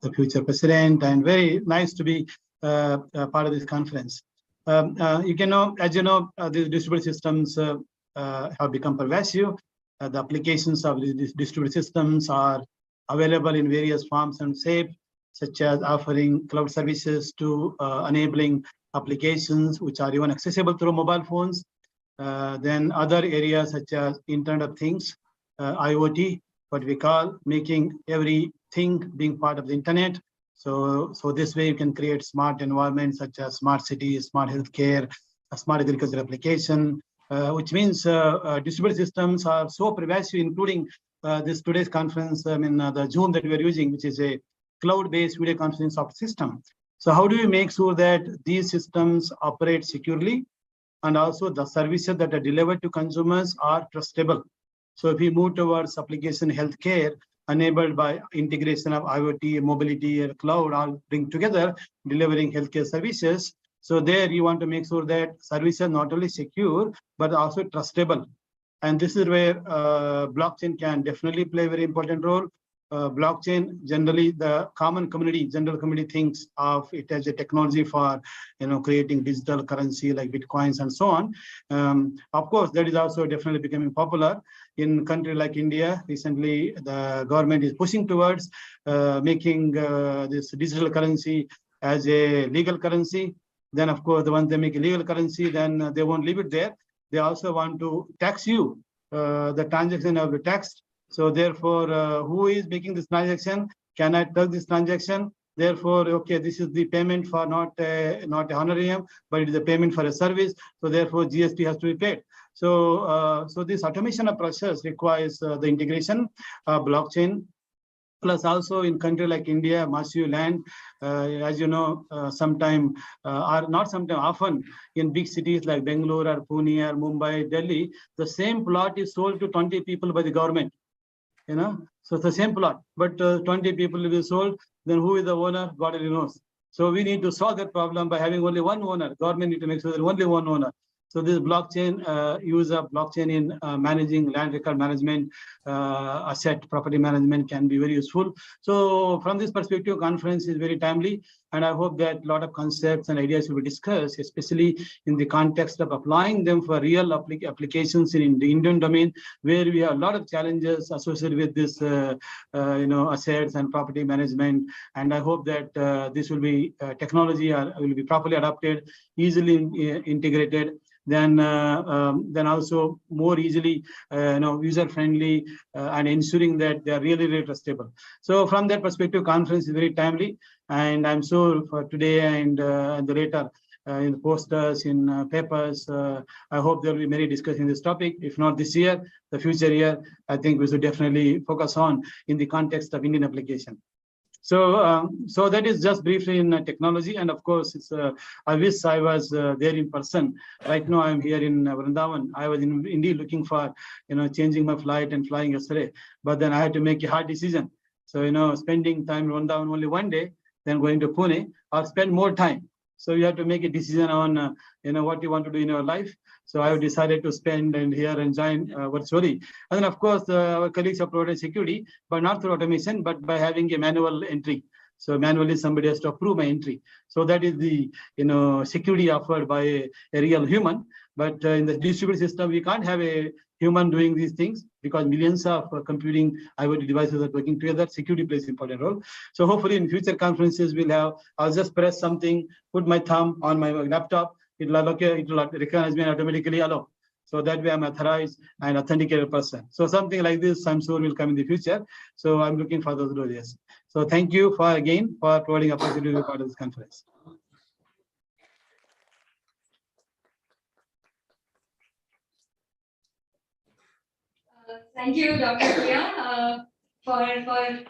the future president, and very nice to be part of this conference. You can know, as you know, these distributed systems have become pervasive. The applications of these distributed systems are available in various forms and shapes, such as offering cloud services to enabling applications which are even accessible through mobile phones. Then other areas such as Internet of Things, IoT, what we call making everything being part of the internet. So this way you can create smart environments such as smart cities, smart healthcare, a smart agriculture application, which means distributed systems are so pervasive, including this today's conference, the Zoom that we are using, which is a cloud-based video conferencing software system. So how do we make sure that these systems operate securely and also the services that are delivered to consumers are trustable? So if we move towards application healthcare enabled by integration of IoT, mobility, and cloud, all bring together delivering healthcare services. So there you want to make sure that services are not only secure, but also trustable. And this is where blockchain can definitely play a very important role. Blockchain, generally the general community thinks of it as a technology for creating digital currency like bitcoins and so on. Of course, that is also definitely becoming popular in a country like India. Recently, the government is pushing towards making this digital currency as a legal currency. then of course, once they make illegal currency, then they won't leave it there. They also want to tax you, the transaction of the tax. So therefore, who is making this transaction? Can I touch this transaction? Therefore, okay, this is the payment for not a honorarium, but it is a payment for a service. So therefore, GST has to be paid. So, so this automation of process requires the integration of blockchain. Plus also in country like India, massive land, as you know, often in big cities like Bangalore or Pune or Mumbai, Delhi, the same plot is sold to 20 people by the government. You know, so it's the same plot, but 20 people will be sold. Then who is the owner? God only knows. So we need to solve that problem by having only one owner. Government need to make sure that only one owner. So this blockchain, use of blockchain in managing land record management, asset property management can be very useful. So from this perspective, conference is very timely, and I hope that a lot of concepts and ideas will be discussed, especially in the context of applying them for real applications in the Indian domain, where we have a lot of challenges associated with this, assets and property management. And I hope that this will be technology will be properly adopted, easily integrated. Then also more easily, user friendly, and ensuring that they are really, really trustable. So from that perspective, conference is very timely, and I'm sure for today and the later in posters, in papers, I hope there will be many discussions in this topic. If not this year, the future year, I think we should definitely focus on in the context of Indian application. So, so that is just briefly in technology, and of course, it's. I wish I was there in person. Right now, I'm here in Vrindavan. I was indeed looking for, changing my flight and flying yesterday, but then I had to make a hard decision. So, spending time in Vrindavan only one day, then going to Pune, or spend more time. So you have to make a decision on, what you want to do in your life. So I have decided to spend and here and join virtually. And then of course, our colleagues have provided security, but not through automation, but by having a manual entry. So manually somebody has to approve my entry. So that is the, security offered by a real human. But in the distributed system, we can't have a human doing these things because millions of computing IoT devices are working together. Security plays an important role. So hopefully in future conferences, I'll just press something, put my thumb on my laptop, it will recognize me and automatically allow. So that way I'm authorized and authenticated person. So something like this, I'm sure will come in the future. So I'm looking for those ideas. So thank you again for providing opportunity to be part of this conference. Thank you, Dr. Priya, for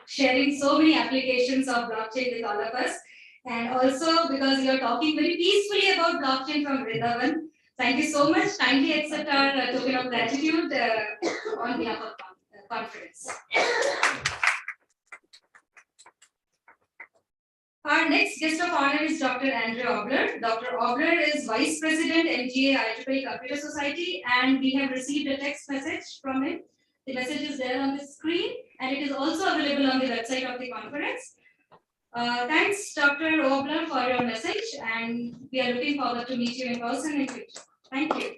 sharing so many applications of blockchain with all of us. And also because you're talking very peacefully about blockchain from Vrindavan. Thank you so much. Kindly accept our token of gratitude on behalf of the conference. Our next guest of honor is Dr. Andrew Obler. Dr. Obler is Vice President, MGA IEEE Computer Society, and we have received a text message from him. The message is there on the screen, and it is also available on the website of the conference. Thanks, Dr. Obler, for your message, and we are looking forward to meet you in person in future. Thank you.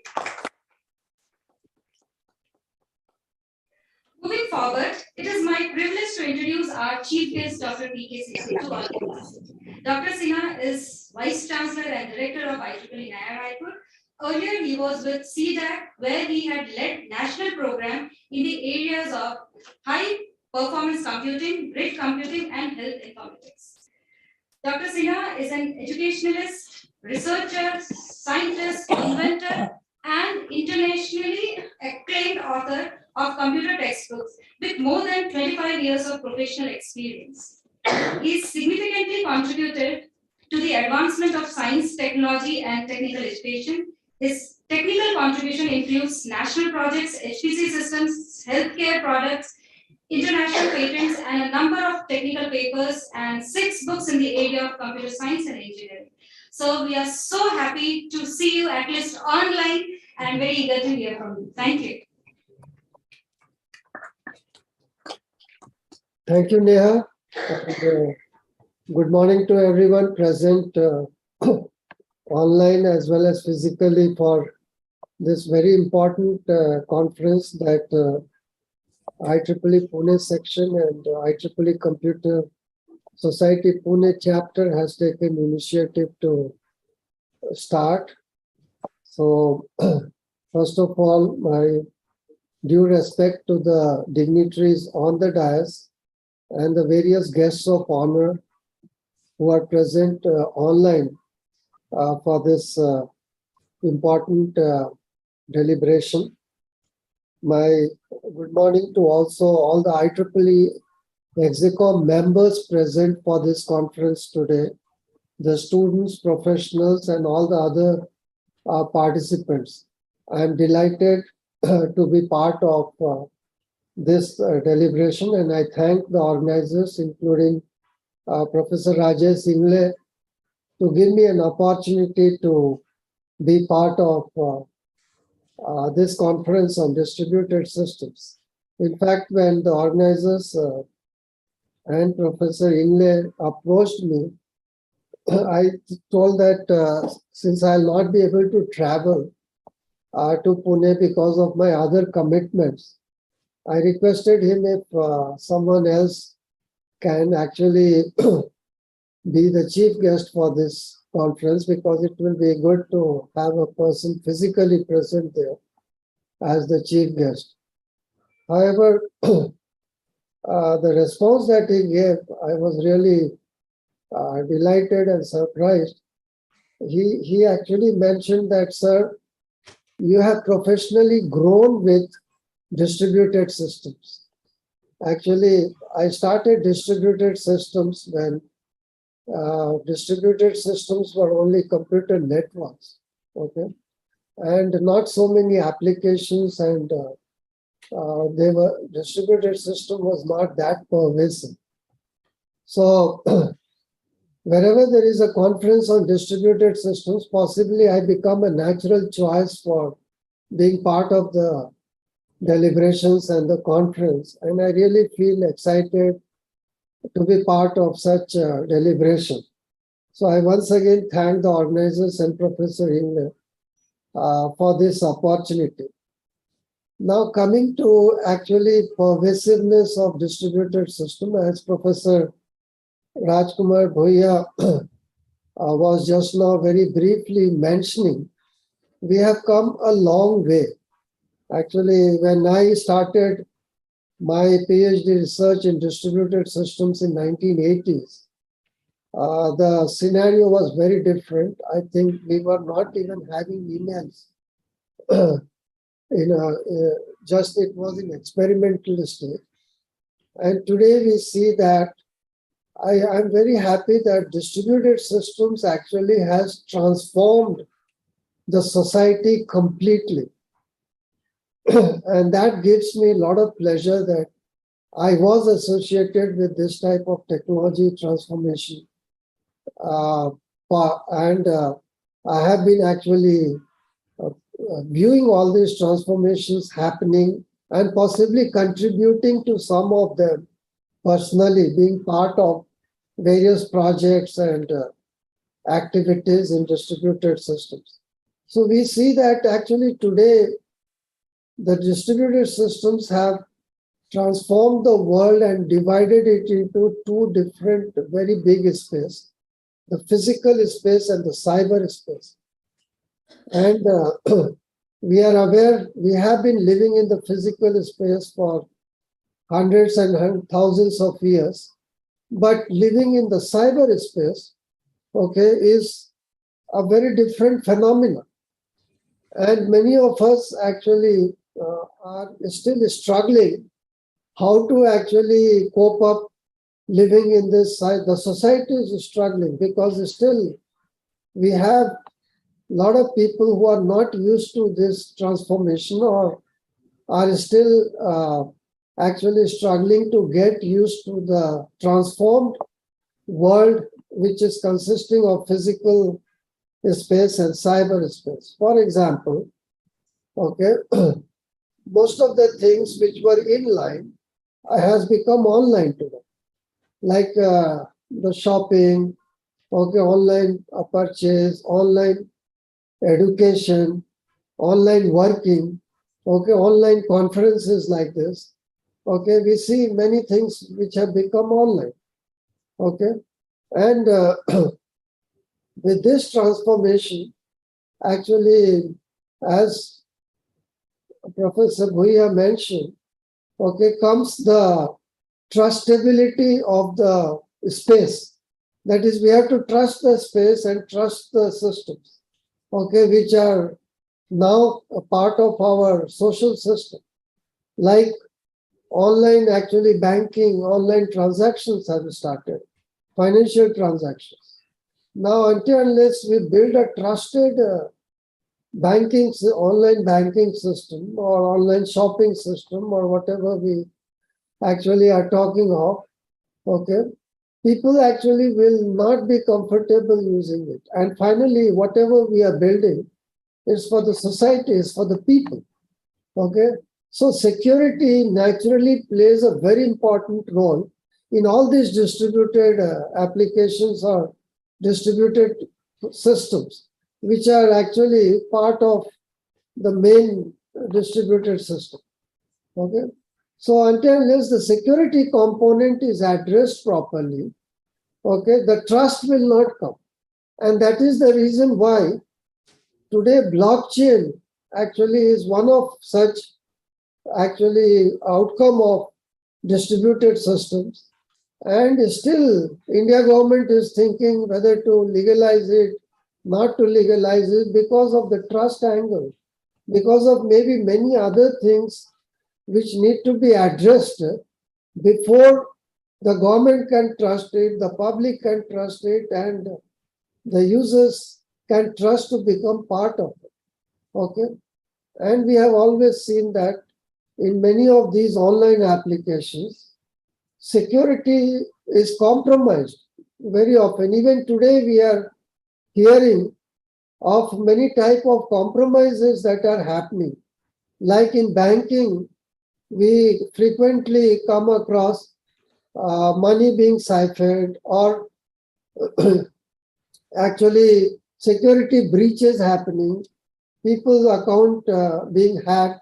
Moving forward, it is my privilege to introduce our chief guest, Dr. P.K. Sinha, to all of us. Dr. Sinha is Vice Chancellor and Director of IEEE NAIA Raipur. Earlier, he was with CDAC, where he had led national program in the areas of high performance computing, grid computing, and health informatics. Dr. Sinha is an educationalist, researcher, scientist, inventor, and internationally acclaimed author of computer textbooks with more than 25 years of professional experience. He significantly contributed to the advancement of science, technology, and technical education. His technical contribution includes national projects, HPC systems, healthcare products, international patents, and a number of technical papers and 6 books in the area of computer science and engineering. So we are so happy to see you at least online and very eager to hear from you. Thank you. Thank you, Neha. Good morning to everyone present online as well as physically for this very important conference that IEEE Pune section and IEEE Computer Society Pune chapter has taken initiative to start. So, first of all, my due respect to the dignitaries on the dais and the various guests of honor who are present online for this important deliberation. My good morning to also all the IEEE Execom members present for this conference today, the students, professionals, and all the other participants. I am delighted to be part of this deliberation, and I thank the organizers, including Professor Rajesh Ingle, to give me an opportunity to be part of this conference on distributed systems. In fact, when the organizers and Professor Ingle approached me, I told that since I'll not be able to travel to Pune because of my other commitments, I requested him if someone else can actually be the chief guest for this conference, because it will be good to have a person physically present there as the chief guest. However, the response that he gave, I was really delighted and surprised. He actually mentioned that, sir, you have professionally grown with distributed systems. Actually, I started distributed systems when distributed systems were only computer networks, okay, and not so many applications, and distributed system was not that pervasive. So wherever there is a conference on distributed systems, possibly I become a natural choice for being part of the deliberations and the conference, and I really feel excited to be part of such a deliberation. So I once again thank the organizers and Professor Ingle for this opportunity. Now coming to actually pervasiveness of distributed system, as Professor Rajkumar Bhuiya was just now very briefly mentioning, we have come a long way. Actually, when I started my PhD research in distributed systems in 1980s, the scenario was very different. I think we were not even having emails. Just it was in experimental stage. And today we see that I'm very happy that distributed systems actually has transformed the society completely. And that gives me a lot of pleasure that I was associated with this type of technology transformation. And I have been actually viewing all these transformations happening and possibly contributing to some of them personally, being part of various projects and activities in distributed systems. So we see that actually today, the distributed systems have transformed the world and divided it into two different, very big spaces, the physical space and the cyber space. And we are aware, we have been living in the physical space for hundreds and thousands of years, but living in the cyberspace, okay, is a very different phenomenon. And many of us actually are still struggling how to actually cope up living in this side. The society is struggling because still we have a lot of people who are not used to this transformation or are still actually struggling to get used to the transformed world, which is consisting of physical space and cyberspace. For example, okay, most of the things which were inline has become online today, like the shopping, okay, online purchase, online education, online working, okay, online conferences like this. Okay, we see many things which have become online. Okay, and with this transformation, actually, as Professor Bhuya mentioned, okay, comes the trustability of the space. That is, we have to trust the space and trust the systems, okay, which are now a part of our social system. Like online, actually banking, online transactions have started, financial transactions. Now, until unless we build a trusted online banking system or online shopping system or whatever we actually are talking of, okay, people actually will not be comfortable using it. And finally, whatever we are building is for the society, is for the people, okay? So security naturally plays a very important role in all these distributed applications or distributed systems, which are actually part of the main distributed system, okay? So until unless the security component is addressed properly, okay, the trust will not come. And that is the reason why today blockchain actually is one of such actually outcome of distributed systems. And still India government is thinking whether to legalize it, not to legalize it because of the trust angle, because of maybe many other things which need to be addressed before the government can trust it, the public can trust it, and the users can trust to become part of it. Okay. And we have always seen that in many of these online applications, security is compromised very often. Even today, we are hearing of many type of compromises that are happening. Like in banking, we frequently come across money being siphoned or actually security breaches happening, people's account being hacked,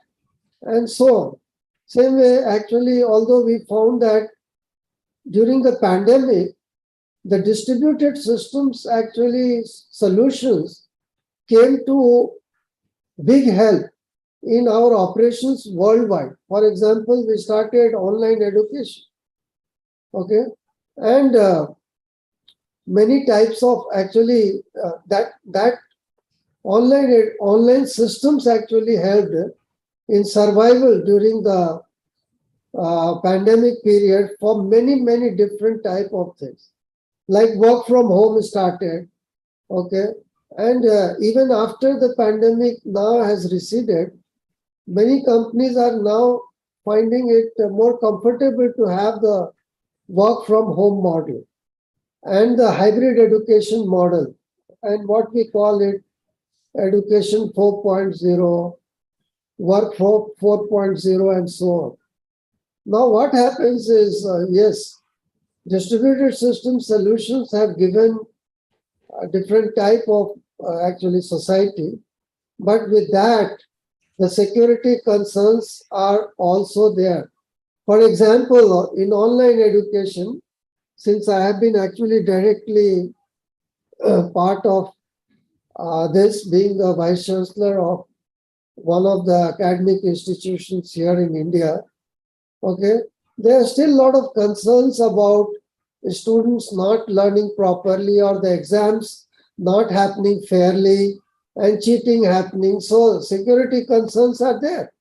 and so on. Same way, actually, although we found that during the pandemic, the distributed systems actually solutions came to big help in our operations worldwide. For example, we started online education, okay, and many types of actually that online systems actually helped in survival during the pandemic period for many different type of things. Like work from home started, okay, and even after the pandemic now has receded, many companies are now finding it more comfortable to have the work from home model and the hybrid education model and what we call it education 4.0, work 4.0, and so on. Now what happens is, yes, distributed system solutions have given a different type of actually society, but with that, the security concerns are also there. For example, in online education, since I have been actually directly part of this, being the Vice Chancellor of one of the academic institutions here in India, okay, there are still a lot of concerns about students not learning properly or the exams not happening fairly and cheating happening. So security concerns are there.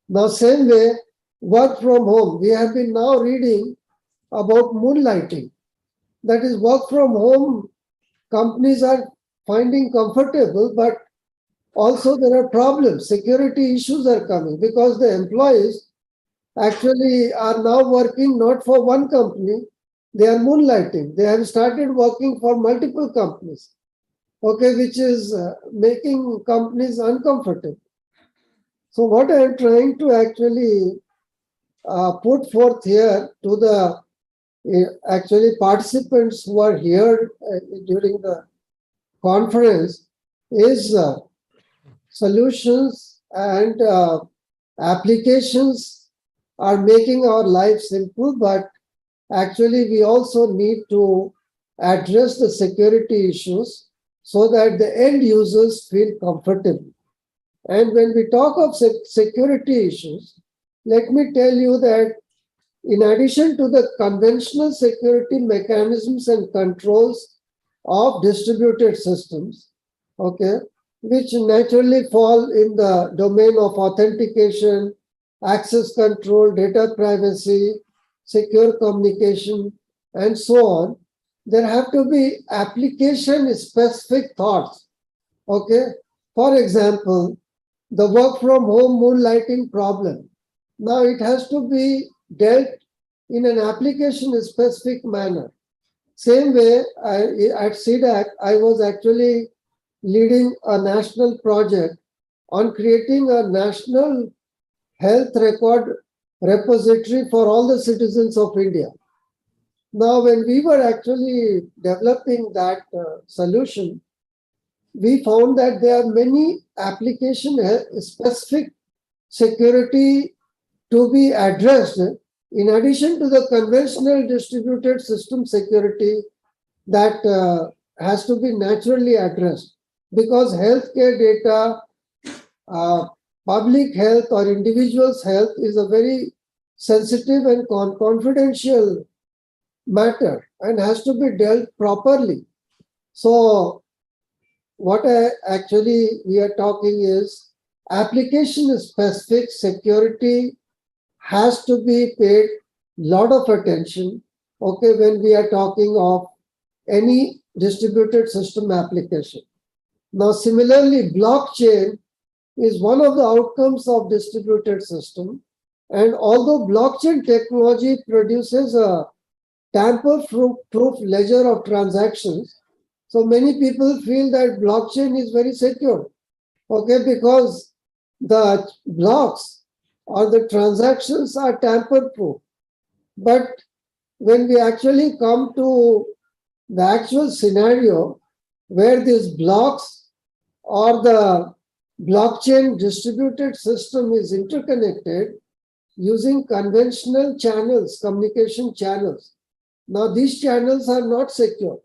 Now, same way, work from home. We have been now reading about moonlighting. That is, work from home companies are finding comfortable, but also there are problems. Security issues are coming because the employees actually are now working not for one company, they are moonlighting. They have started working for multiple companies, okay, which is making companies uncomfortable. So what I am trying to actually put forth here to the actually participants who are here during the conference is solutions and applications are making our life simple, but actually we also need to address the security issues so that the end users feel comfortable. And when we talk of security issues, let me tell you that in addition to the conventional security mechanisms and controls of distributed systems, okay, which naturally fall in the domain of authentication, access control, data privacy, secure communication, and so on, there have to be application-specific thoughts, okay? For example, the work from home moonlighting problem. Now it has to be dealt in an application-specific manner. Same way, at CDAC, I was actually leading a national project on creating a national health record repository for all the citizens of India. Now, when we were actually developing that solution, we found that there are many application-specific security to be addressed in addition to the conventional distributed system security that has to be naturally addressed, because healthcare data, public health or individual's health is a very sensitive and confidential matter and has to be dealt properly. So what we are talking is application-specific security has to be paid lot of attention, okay, when we are talking of any distributed system application. Now, similarly, blockchain is one of the outcomes of distributed system. And although blockchain technology produces a tamper-proof ledger of transactions, so many people feel that blockchain is very secure, okay, because the blocks or the transactions are tamper-proof. But when we actually come to the actual scenario where these blocks or the blockchain distributed system is interconnected using conventional channels, communication channels. Now these channels are not secure,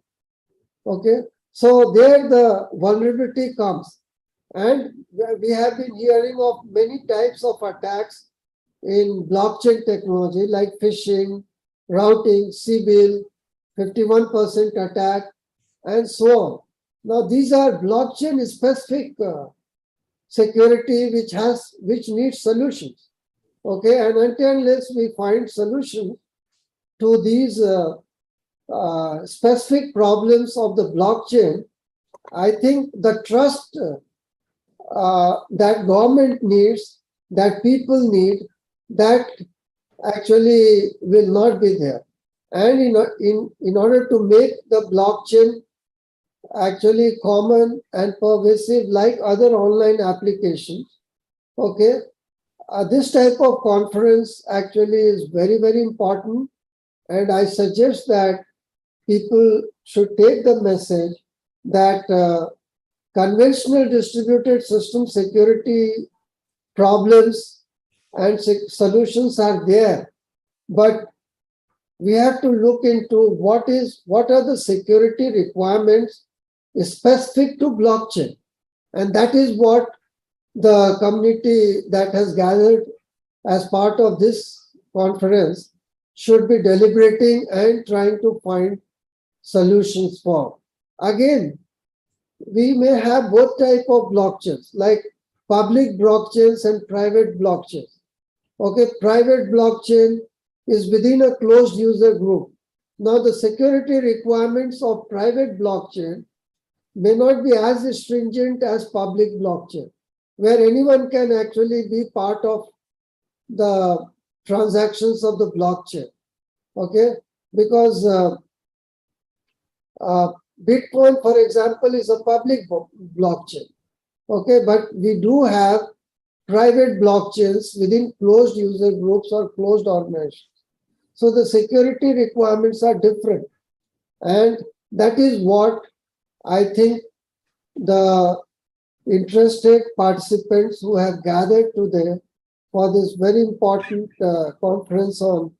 okay? So there the vulnerability comes. And we have been hearing of many types of attacks in blockchain technology like phishing, routing, CBIL, 51% attack, and so on. Now these are blockchain specific security which needs solutions. Okay, and unless we find solutions to these specific problems of the blockchain, I think the trust that government needs, that people need, that actually will not be there. And in order to make the blockchain actually common and pervasive like other online applications, okay, this type of conference actually is very, very important. And I suggest that people should take the message that conventional distributed system security problems and solutions are there, but we have to look into what are the security requirements specific to blockchain. And that is what the community that has gathered as part of this conference should be deliberating and trying to find solutions for. Again, we may have both type of blockchains, like public blockchains and private blockchains. Okay, private blockchain is within a closed user group. Now, the security requirements of private blockchain may not be as stringent as public blockchain, where anyone can actually be part of the transactions of the blockchain. Okay, because Bitcoin, for example, is a public blockchain. Okay, but we do have private blockchains within closed user groups or closed organizations. So the security requirements are different. And that is what I think the interested participants who have gathered today for this very important conference on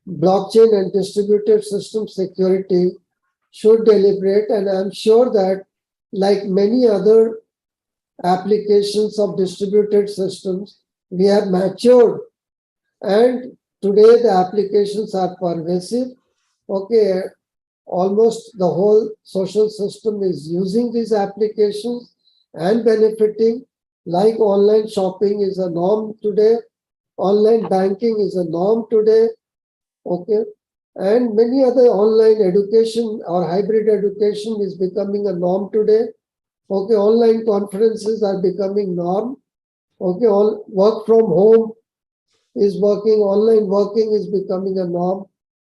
blockchain and distributed system security should deliberate. And I'm sure that like many other applications of distributed systems, we have matured, and today the applications are pervasive. Okay, almost the whole social system is using these applications and benefiting, like online shopping is a norm today, online banking is a norm today, okay, and many other online education or hybrid education is becoming a norm today. Okay, online conferences are becoming norm. Okay, all work from home is working, online working is becoming a norm.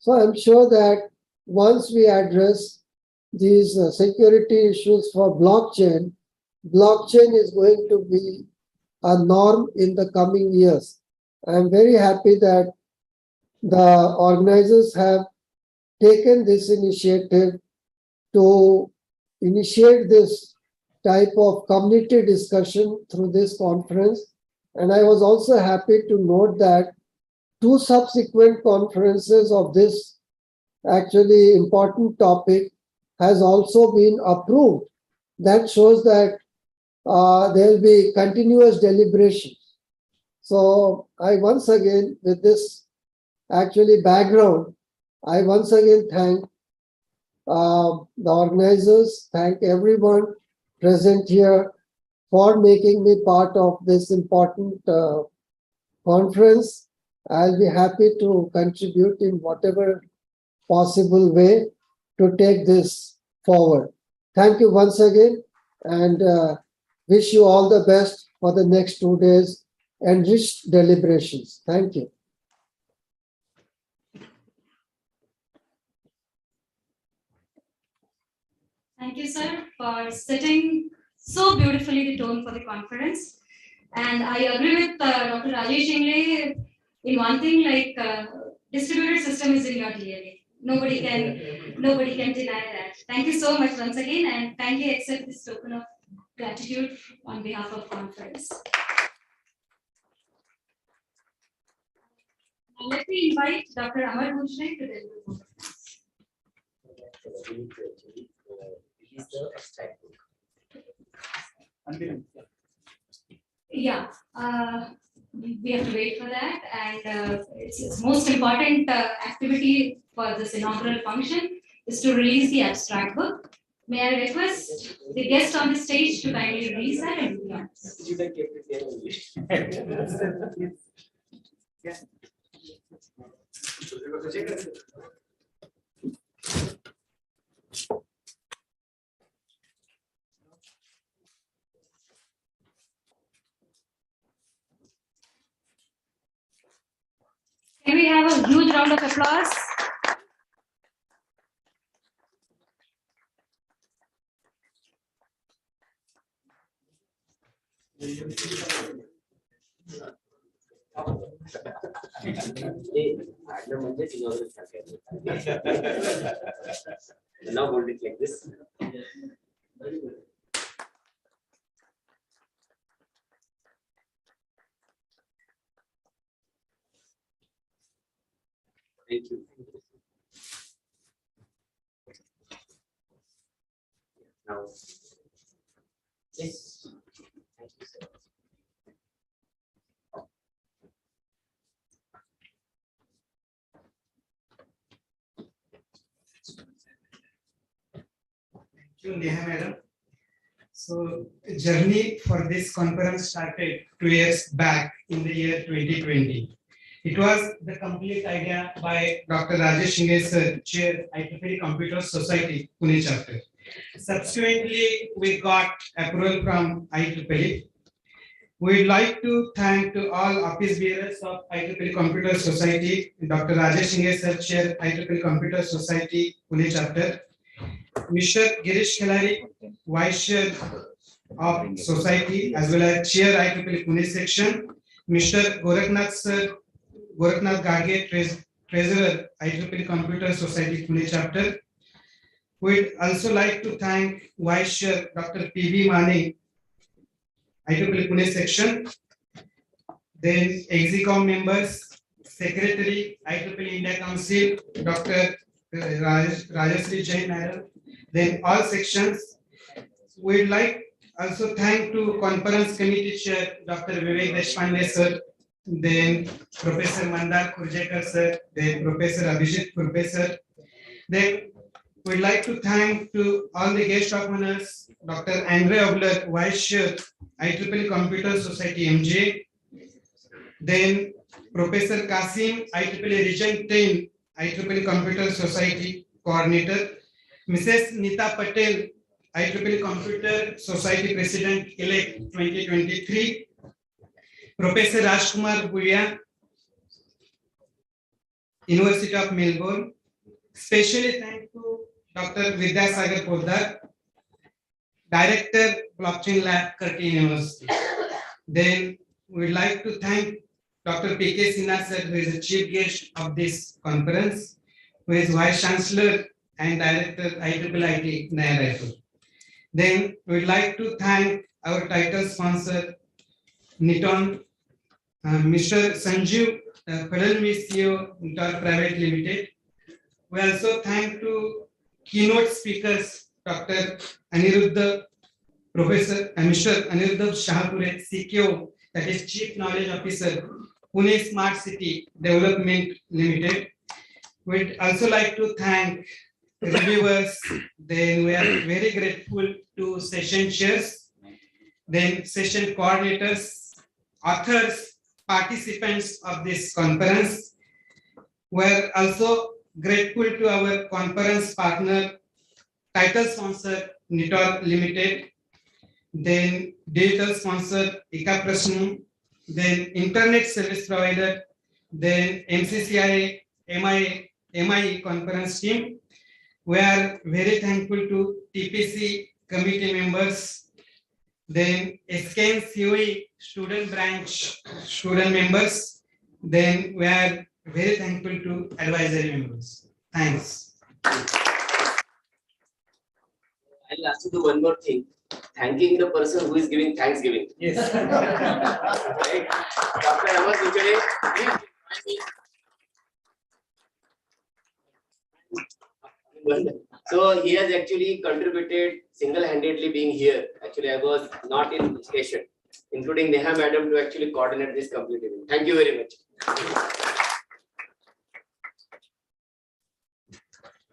So I'm sure that once we address these security issues for blockchain, blockchain is going to be a norm in the coming years. I'm very happy that the organizers have taken this initiative to initiate this type of community discussion through this conference. And I was also happy to note that 2 subsequent conferences of this actually important topic has also been approved. That shows that there will be continuous deliberations. So I once again, with this actually background, I once again thank the organizers, thank everyone present here for making me part of this important conference. I'll be happy to contribute in whatever possible way to take this forward. Thank you once again, and wish you all the best for the next 2 days and rich deliberations. Thank you. Thank you, sir, for setting so beautifully the tone for the conference. And I agree with Dr. Rajesh Ingle in one thing, like distributed system is in your DNA. Nobody can deny that. Thank you so much once again, and kindly accept this token of gratitude on behalf of conference. Now let me invite Dr. Amar Bhushan to deliver. Yeah, we have to wait for that, and it's most important activity for this inaugural function is to release the abstract book. May I request the guest on the stage to kindly release that and be honest. Can we have a huge round of applause? Now hold it like this. Thank you. Now, yes. Thank you, sir. Thank you, Neha madam. So the journey for this conference started 2 years back in the year 2020. It was the complete idea by Dr. Rajesh Ingle sir, Chair, IEEE Computer Society, Pune chapter. Subsequently, we got approval from IEEE. We'd like to thank to all office bearers of IEEE Computer Society, Dr. Rajesh Ingle sir, Chair, IEEE Computer Society, Pune chapter. Mr. Girish Khelari, Vice Chair of Society as well as Chair IEEE Pune section. Mr. Gorakhnath sir, Gorakhnath Gage, Treasurer, IEEE Computer Society, Pune chapter. We'd also like to thank Vice Chair Dr. P.B. Mane, IEEE Pune section. Then Execom members, Secretary, IEEE India Council, Dr. Rajashree Jain Madam. Then all sections, we'd like also thank to conference committee chair, Dr. Vivek Deshpande sir, then Professor Mandar Kurjekar sir, then Professor Abhijit Kurbe sir. Then we'd like to thank to all the guest of honors, Dr. Andre Obler, Vice Chair, IEEE Computer Society MJ. Then Professor Kasim, IEEE Region 10, IEEE Computer Society Coordinator. Mrs. Nita Patel, IEEE Computer Society President-elect 2023. Professor Rajkumar Bhuya, University of Melbourne. Specially thank to Dr. Vidyasagar Poddar, Director, Blockchain Lab, Curtin University. Then we'd like to thank Dr. P.K. Sinha sir, who is the chief guest of this conference, who is Vice Chancellor and Director, IEEE Naya Raipur. Then we'd like to thank our title sponsor, Niton, Mr. Sanjeev Fadalmi, CEO, Niton Private Limited. We also thank to keynote speakers, Dr. Aniruddha, Professor Mr. Aniruddha Shahapure, CKO, that is Chief Knowledge Officer, Pune Smart City Development Limited. We'd also like to thank reviewers. Then we are very grateful to session chairs, then session coordinators, authors, participants of this conference. We are also grateful to our conference partner, title sponsor, Nitor Limited, then digital sponsor, Ika Prasnum, then internet service provider, then MCCI, MIE conference team. We are very thankful to TPC committee members, then SKN COE student branch student members. Then we are very thankful to advisory members. Thanks. I'll ask you to do one more thing. Thanking the person who is giving Thanksgiving. Yes. Right? Dr. Ahmad Kuchade, please join me. So he has actually contributed single-handedly being here. Actually, I was not in station, including Neha Madam, to actually coordinate this complete event. Thank you very much.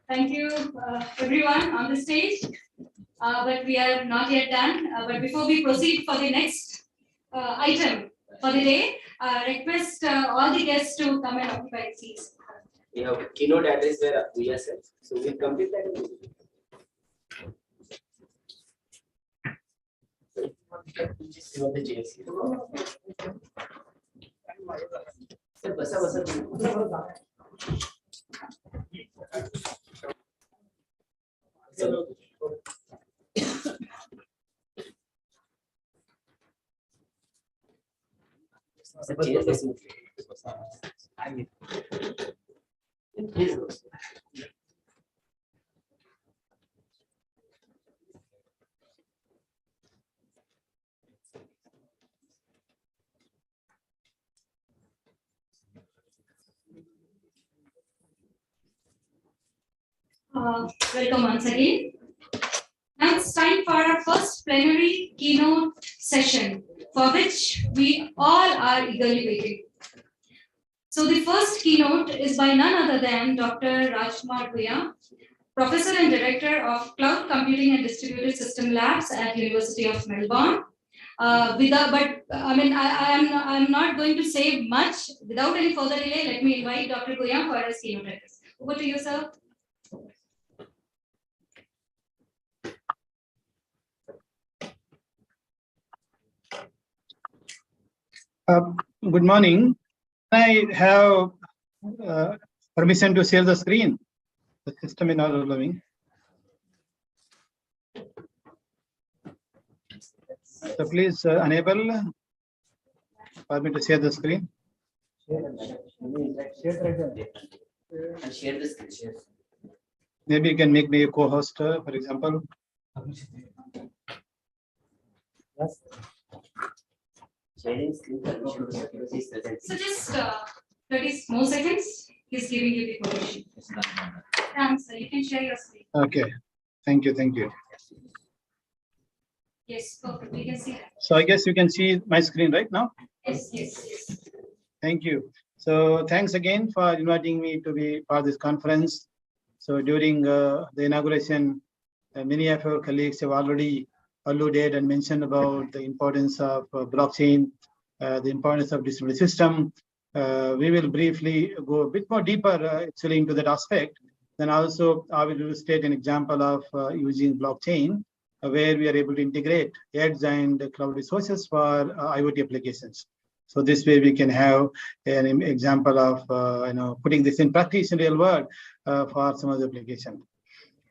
Thank you, everyone on the stage. But we are not yet done. But before we proceed for the next item for the day, request all the guests to come and occupy seats. We have keynote address where we are set. So we'll complete that. Sir, basa. Welcome once again. Now it's time for our first plenary keynote session, for which we all are eagerly waiting. So the first keynote is by none other than Dr. Rajkumar Bhuya, Professor and Director of Cloud Computing and Distributed System Labs at University of Melbourne. I'm not going to say much. Without any further delay, let me invite Dr. Bhuya for his keynote address. Over to you, sir. Good morning. I have permission to share the screen. The system is not allowing. So please enable for me to share the screen. Share the screen. Maybe you can make me a co-host, for example. Sharing screen permission. So just 30 more seconds. He's giving you the permission. Thanks, sir. You can share your screen. Okay. Thank you. Thank you. Yes, perfect. We can see that. So I guess you can see my screen right now. Yes, yes, yes. Thank you. So thanks again for inviting me to be part of this conference. So during the inauguration, many of our colleagues have already alluded and mentioned about the importance of blockchain, the importance of distributed system. We will briefly go a bit more deeper actually into that aspect. Then also I will illustrate an example of using blockchain where we are able to integrate edge and cloud resources for IoT applications. So this way we can have an example of putting this in practice in real world for some of the application.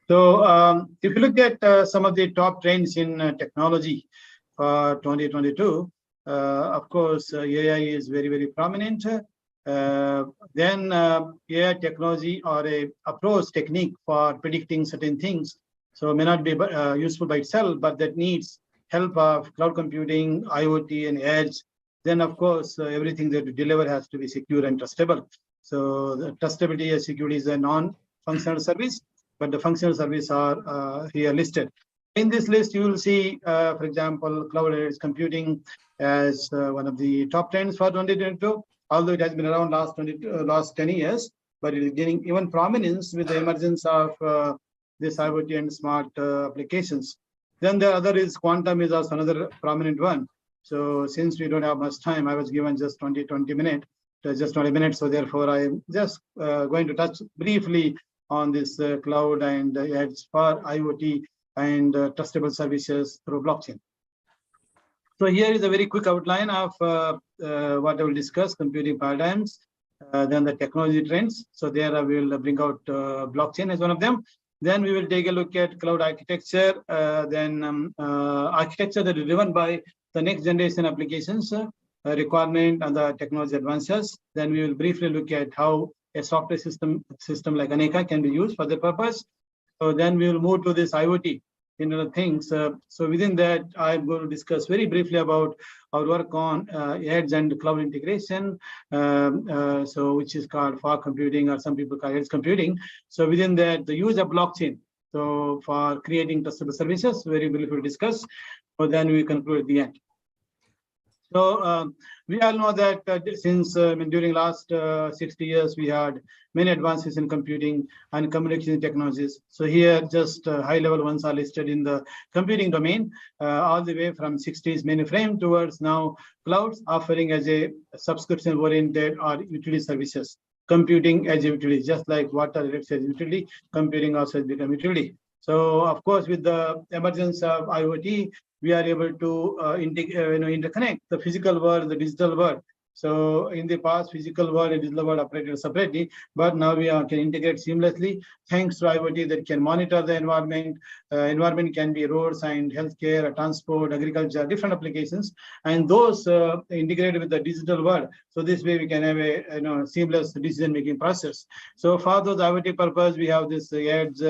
So if you look at some of the top trends in technology for 2022, of course, AI is very, very prominent. Then AI technology or a approach technique for predicting certain things. So may not be useful by itself, but that needs help of cloud computing, IoT, and edge. Then, of course, everything that we deliver has to be secure and trustable. So the trustability and security is a non-functional service, but the functional service are here listed. In this list, you will see, for example, cloud edge computing as one of the top trends for 2022, although it has been around last 10 years, but it is gaining even prominence with the emergence of this IoT and smart applications. Then the other is quantum is also another prominent one. So since we don't have much time, I was given just 20 minutes, just 20 minutes. So therefore, I am just going to touch briefly on this cloud and edge for IoT and trustable services through blockchain. So here is a very quick outline of what I will discuss: computing paradigms, then the technology trends. So there I will bring out blockchain as one of them. Then we will take a look at cloud architecture, then architecture that is driven by the next generation applications requirement and the technology advances. Then we will briefly look at how a software system like Aneka can be used for the purpose. So then we will move to this IoT things. So within that, I'm going to discuss very briefly about our work on edge and cloud integration, so which is called fog computing, or some people call edge computing. So within that, the use of blockchain, so for creating trustable services, very briefly discuss. So then we conclude at the end. So we all know that since during last 60 years, we had many advances in computing and communication technologies. So here just high-level ones are listed in the computing domain, all the way from 60s mainframe towards now clouds offering as a subscription-oriented or utility services. Computing as a utility, just like water as a utility, computing also has become utility. So of course, with the emergence of IoT, we are able to interconnect the physical world and the digital world. So in the past, physical world and digital world operated separately, but now we can integrate seamlessly thanks to IoT that can monitor the environment. Environment can be roads and healthcare, transport, agriculture, different applications, and those integrated with the digital world. So this way we can have a seamless decision-making process. So for those IoT purpose, we have this edge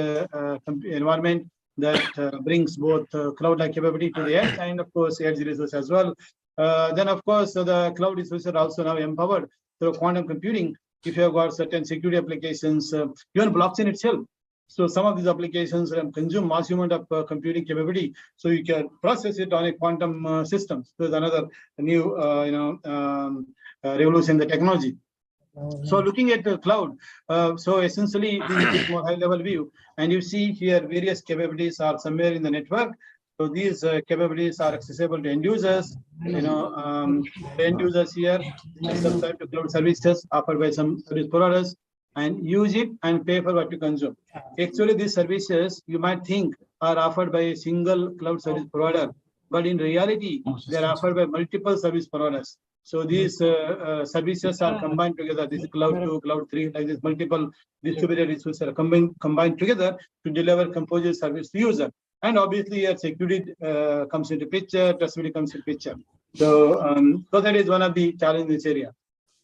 environment that brings both cloud-like capability to the edge and, of course, edge resource as well. Then, of course, the cloud resources are also now empowered through quantum computing. If you have got certain security applications, even blockchain itself. So some of these applications consume massive amount of computing capability, so you can process it on a quantum system. So there's another new, revolution in the technology. So looking at the cloud, so essentially this is more high-level view, and you see here various capabilities are somewhere in the network. So these capabilities are accessible to end users. The end users here subscribe to cloud services offered by some service providers and use it and pay for what you consume. Actually, these services you might think are offered by a single cloud service provider, but in reality, they are offered by multiple service providers. So these services are combined together. This is cloud 2, cloud 3, like this multiple distributed resources are combined together to deliver composite service to user. And obviously, security comes into picture, trustability comes into picture. So, so that is one of the challenges in this area.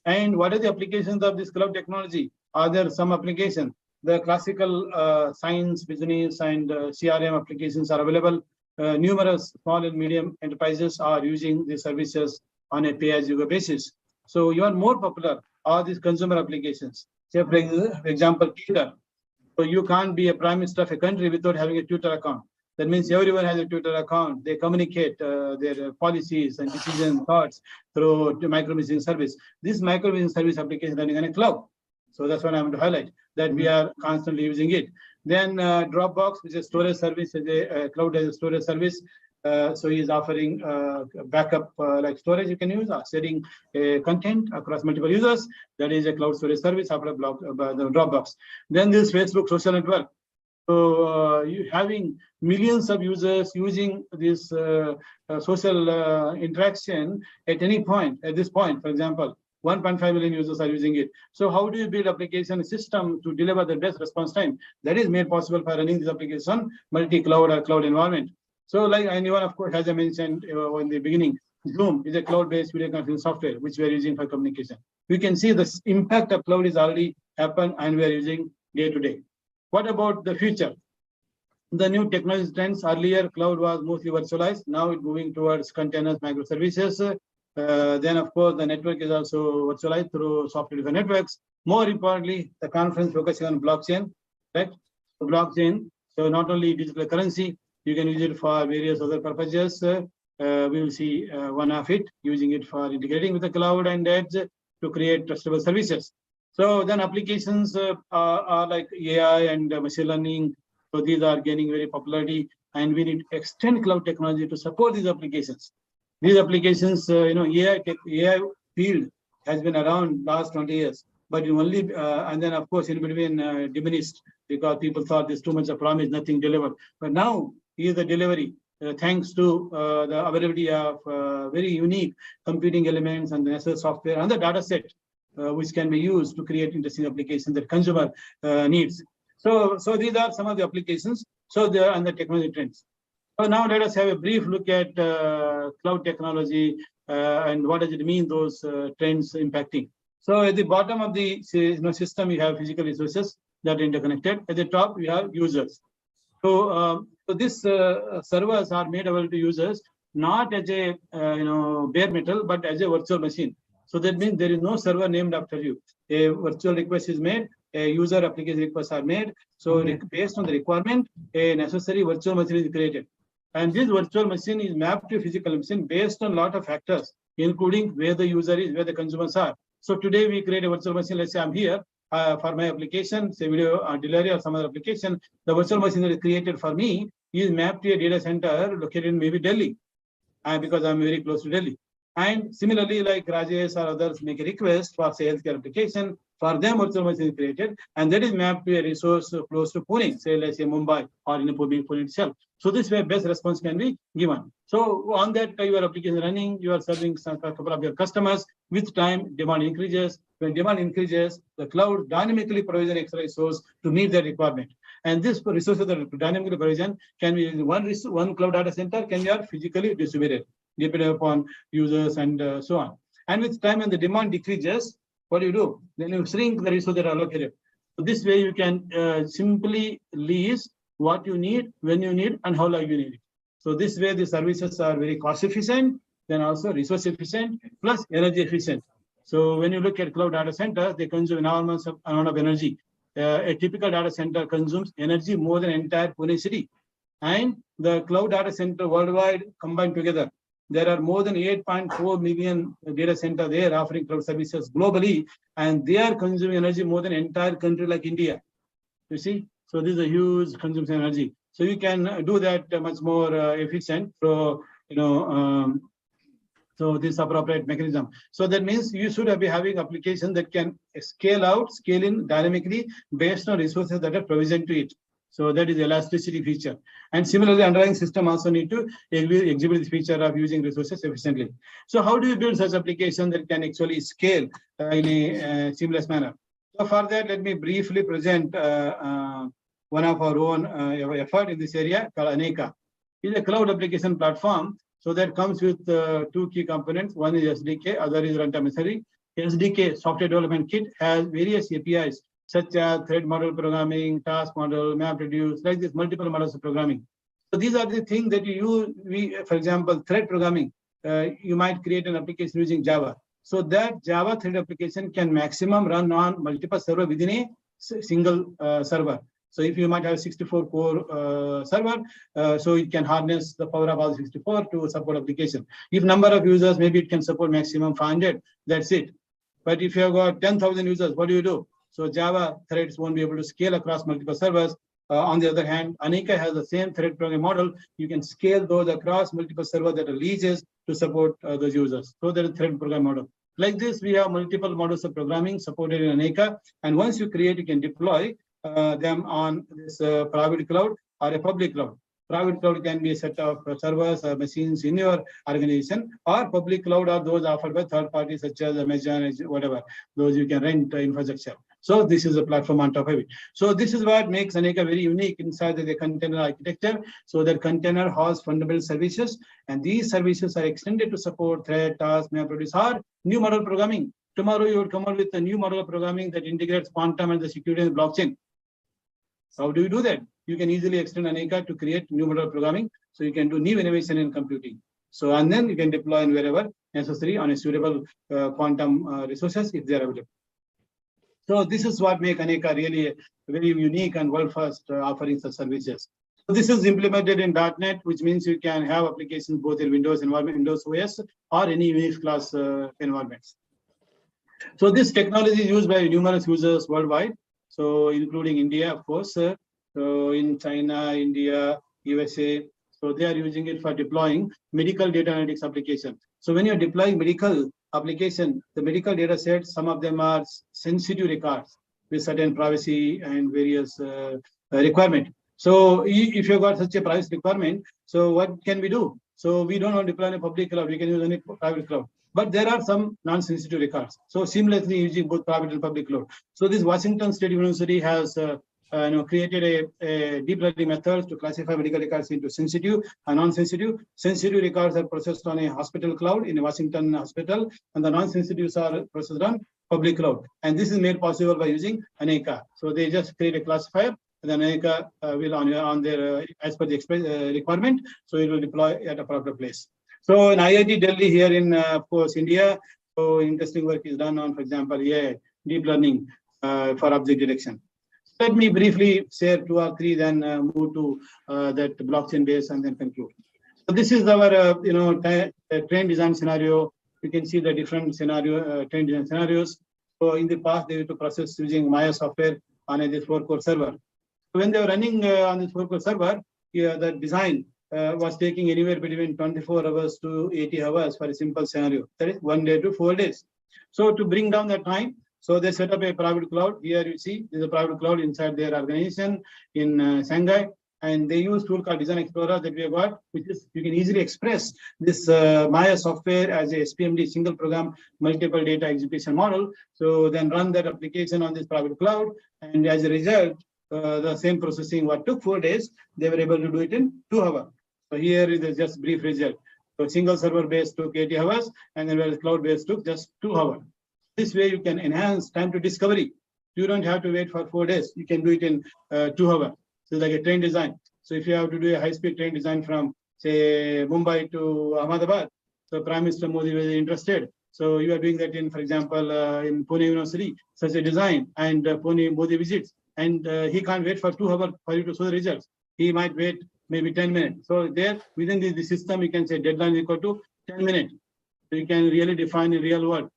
And what are the applications of this cloud technology? Are there some applications? The classical science, business, and CRM applications are available. Numerous small and medium enterprises are using these services on a pay-as-you-go basis. So even more popular are these consumer applications. Say, for example, Twitter. So you can't be a prime minister of a country without having a Twitter account. That means everyone has a Twitter account. They communicate their policies and decision thoughts through micro-messaging service. This micro-messaging service application running on a cloud. So that's what I want to highlight, that we are constantly using it. Then Dropbox, which is a storage service, is a cloud as a storage service. So he is offering backup like storage you can use, sharing content across multiple users. That is a cloud storage service after the Dropbox. Then this Facebook social network. So you having millions of users using this social interaction at any point, at this point, for example, 1.5 million users are using it. So how do you build application system to deliver the best response time? That is made possible by running this application multi-cloud or cloud environment. So like anyone, of course, as I mentioned in the beginning, Zoom is a cloud-based video conferencing software, which we are using for communication. We can see the impact of cloud is already happened and we are using day to day. What about the future? The new technology trends, earlier cloud was mostly virtualized. Now it's moving towards containers, microservices. Then of course, the network is also virtualized through software-defined networks. More importantly, the conference focusing on blockchain, right? So blockchain, so not only digital currency, you can use it for various other purposes. We will see one of it, using it for integrating with the cloud and edge to create trustable services. So then applications are like AI and machine learning. So these are gaining very popularity, and we need to extend cloud technology to support these applications. These applications, AI field has been around last 20 years, but you only, and then of course in between diminished because people thought there's too much of promise, nothing delivered. But now is the delivery, thanks to the availability of very unique computing elements and the necessary software and the data set, which can be used to create interesting applications that consumer needs. So these are some of the applications. So they are on the technology trends. So now let us have a brief look at cloud technology and what does it mean, those trends impacting. So at the bottom of the system, you have physical resources that are interconnected. At the top, we have users. So these servers are made available to users not as a bare metal, but as a virtual machine. So that means there is no server named after you. A virtual request is made, a user application requests are made. So based on the requirement, a necessary virtual machine is created. And this virtual machine is mapped to a physical machine based on a lot of factors, including where the user is, where the consumers are. So today we create a virtual machine. Let's say I'm here for my application, say video delivery or some other application. The virtual machine that is created for me is mapped to a data center located in maybe Delhi, because I'm very close to Delhi. And similarly, like Rajesh or others make a request for say healthcare application, for them virtual machine is created, and that is mapped to a resource close to Pune, say let's say Mumbai or in Pune itself. So this way best response can be given. So on that your application running, you are serving a couple of your customers. With time, demand increases. When demand increases, the cloud dynamically provision extra resource to meet that requirement. And this resources that are dynamically provision can be in one cloud data center, can be physically distributed, depending upon users and so on. And with time, when the demand decreases, what do? Then you shrink the resources that are allocated. So this way you can simply lease what you need, when you need, and how long you need it. So this way the services are very cost efficient, then also resource efficient, plus energy efficient. So when you look at cloud data centers, they consume enormous amount of energy. A typical data center consumes energy more than entire Pune city. And the cloud data center worldwide combined together, there are more than 8.4 million data centers there offering cloud services globally, and they are consuming energy more than entire country like India. You see, so this is a huge consumption of energy. So you can do that much more efficient. So so this appropriate mechanism. So that means you should be having applications that can scale out, scale in dynamically based on resources that are provisioned to it. So that is the elasticity feature. And similarly, underlying system also need to exhibit this feature of using resources efficiently. So how do you build such application that can actually scale in a seamless manner? So for that, let me briefly present one of our own effort in this area called Aneka. It's a cloud application platform. So that comes with two key components. One is SDK, other is runtime SRE. SDK, software development kit, has various APIs such as thread model programming, task model, map reduce, like this multiple models of programming. So these are the things that you use. For example, thread programming, you might create an application using Java. So that Java thread application can maximum run on multiple servers within a single server. So if you might have 64 core server, so it can harness the power of all 64 to support application. If number of users, maybe it can support maximum 500. That's it. But if you have got 10,000 users, what do? So Java threads won't be able to scale across multiple servers. On the other hand, Anika has the same thread programming model. You can scale those across multiple servers that are leases to support those users. So there is thread program model. Like this, we have multiple models of programming supported in Anika. And once you create, you can deploy them on this private cloud or a public cloud. Private cloud can be a set of servers or machines in your organization, or public cloud are those offered by third parties such as Amazon, whatever. Those you can rent infrastructure. So this is a platform on top of it. So this is what makes Anika very unique inside the container architecture. So that container has fundamental services, and these services are extended to support thread, task, MapReduce, or new model programming. Tomorrow you would come up with a new model of programming that integrates quantum and the security and blockchain. How do you do that? You can easily extend Anika to create new model programming. So you can do new innovation in computing. So, and then you can deploy in wherever necessary on a suitable quantum resources if they are available. So this is what makes Anika really a very unique and world-first offerings of services. So this is implemented in .NET, which means you can have applications both in Windows environment, Windows OS, or any Unix class environments. So this technology is used by numerous users worldwide. So including India, of course, so in China, India, USA. So they are using it for deploying medical data analytics application. So when you're deploying medical application, the medical data sets, some of them are sensitive records with certain privacy and various requirement. So if you've got such a privacy requirement, so what can we do? So we don't want to deploy in a public cloud, we can use any private cloud. But there are some non-sensitive records. So seamlessly using both private and public cloud. So this Washington State University has created a deep learning methods to classify medical records into sensitive and non-sensitive. Sensitive records are processed on a hospital cloud in a Washington hospital, and the non-sensitives are processed on public cloud. And this is made possible by using Anika. So they just create a classifier, and then Anika will on their as per the requirement. So it will deploy at a proper place. So in IIT Delhi here in of course India, so interesting work is done on, for example, AI deep learning for object detection. Let me briefly share 2 or 3, then move to that blockchain base and then conclude. So this is our train design scenario. You can see the different scenario train design scenarios. So in the past they used to process using Maya software on this 4-core server. So when they were running on this 4-core server, the design was taking anywhere between 24 hours to 80 hours for a simple scenario. That is 1 day to 4 days. So to bring down the time, so they set up a private cloud. Here you see there's a private cloud inside their organization in Shanghai, and they use tool called Design Explorer that we have got, which is you can easily express this Maya software as a SPMD single program multiple data execution model. So then run that application on this private cloud, and as a result, the same processing what took 4 days, they were able to do it in 2 hours. So here is just brief result. So single server base took 80 hours, and then whereas cloud base took just 2 hours. This way you can enhance time to discovery. You don't have to wait for 4 days. You can do it in 2 hours. So like a train design. So if you have to do a high-speed train design from, say, Mumbai to Ahmedabad, so Prime Minister Modi was interested. So you are doing that in, for example, in Pune University, such a design, and Pune Modi visits. And he can't wait for 2 hours for you to show the results. He might wait maybe 10 minutes. So there, within the system, you can say deadline is equal to 10 minutes. So you can really define a real world.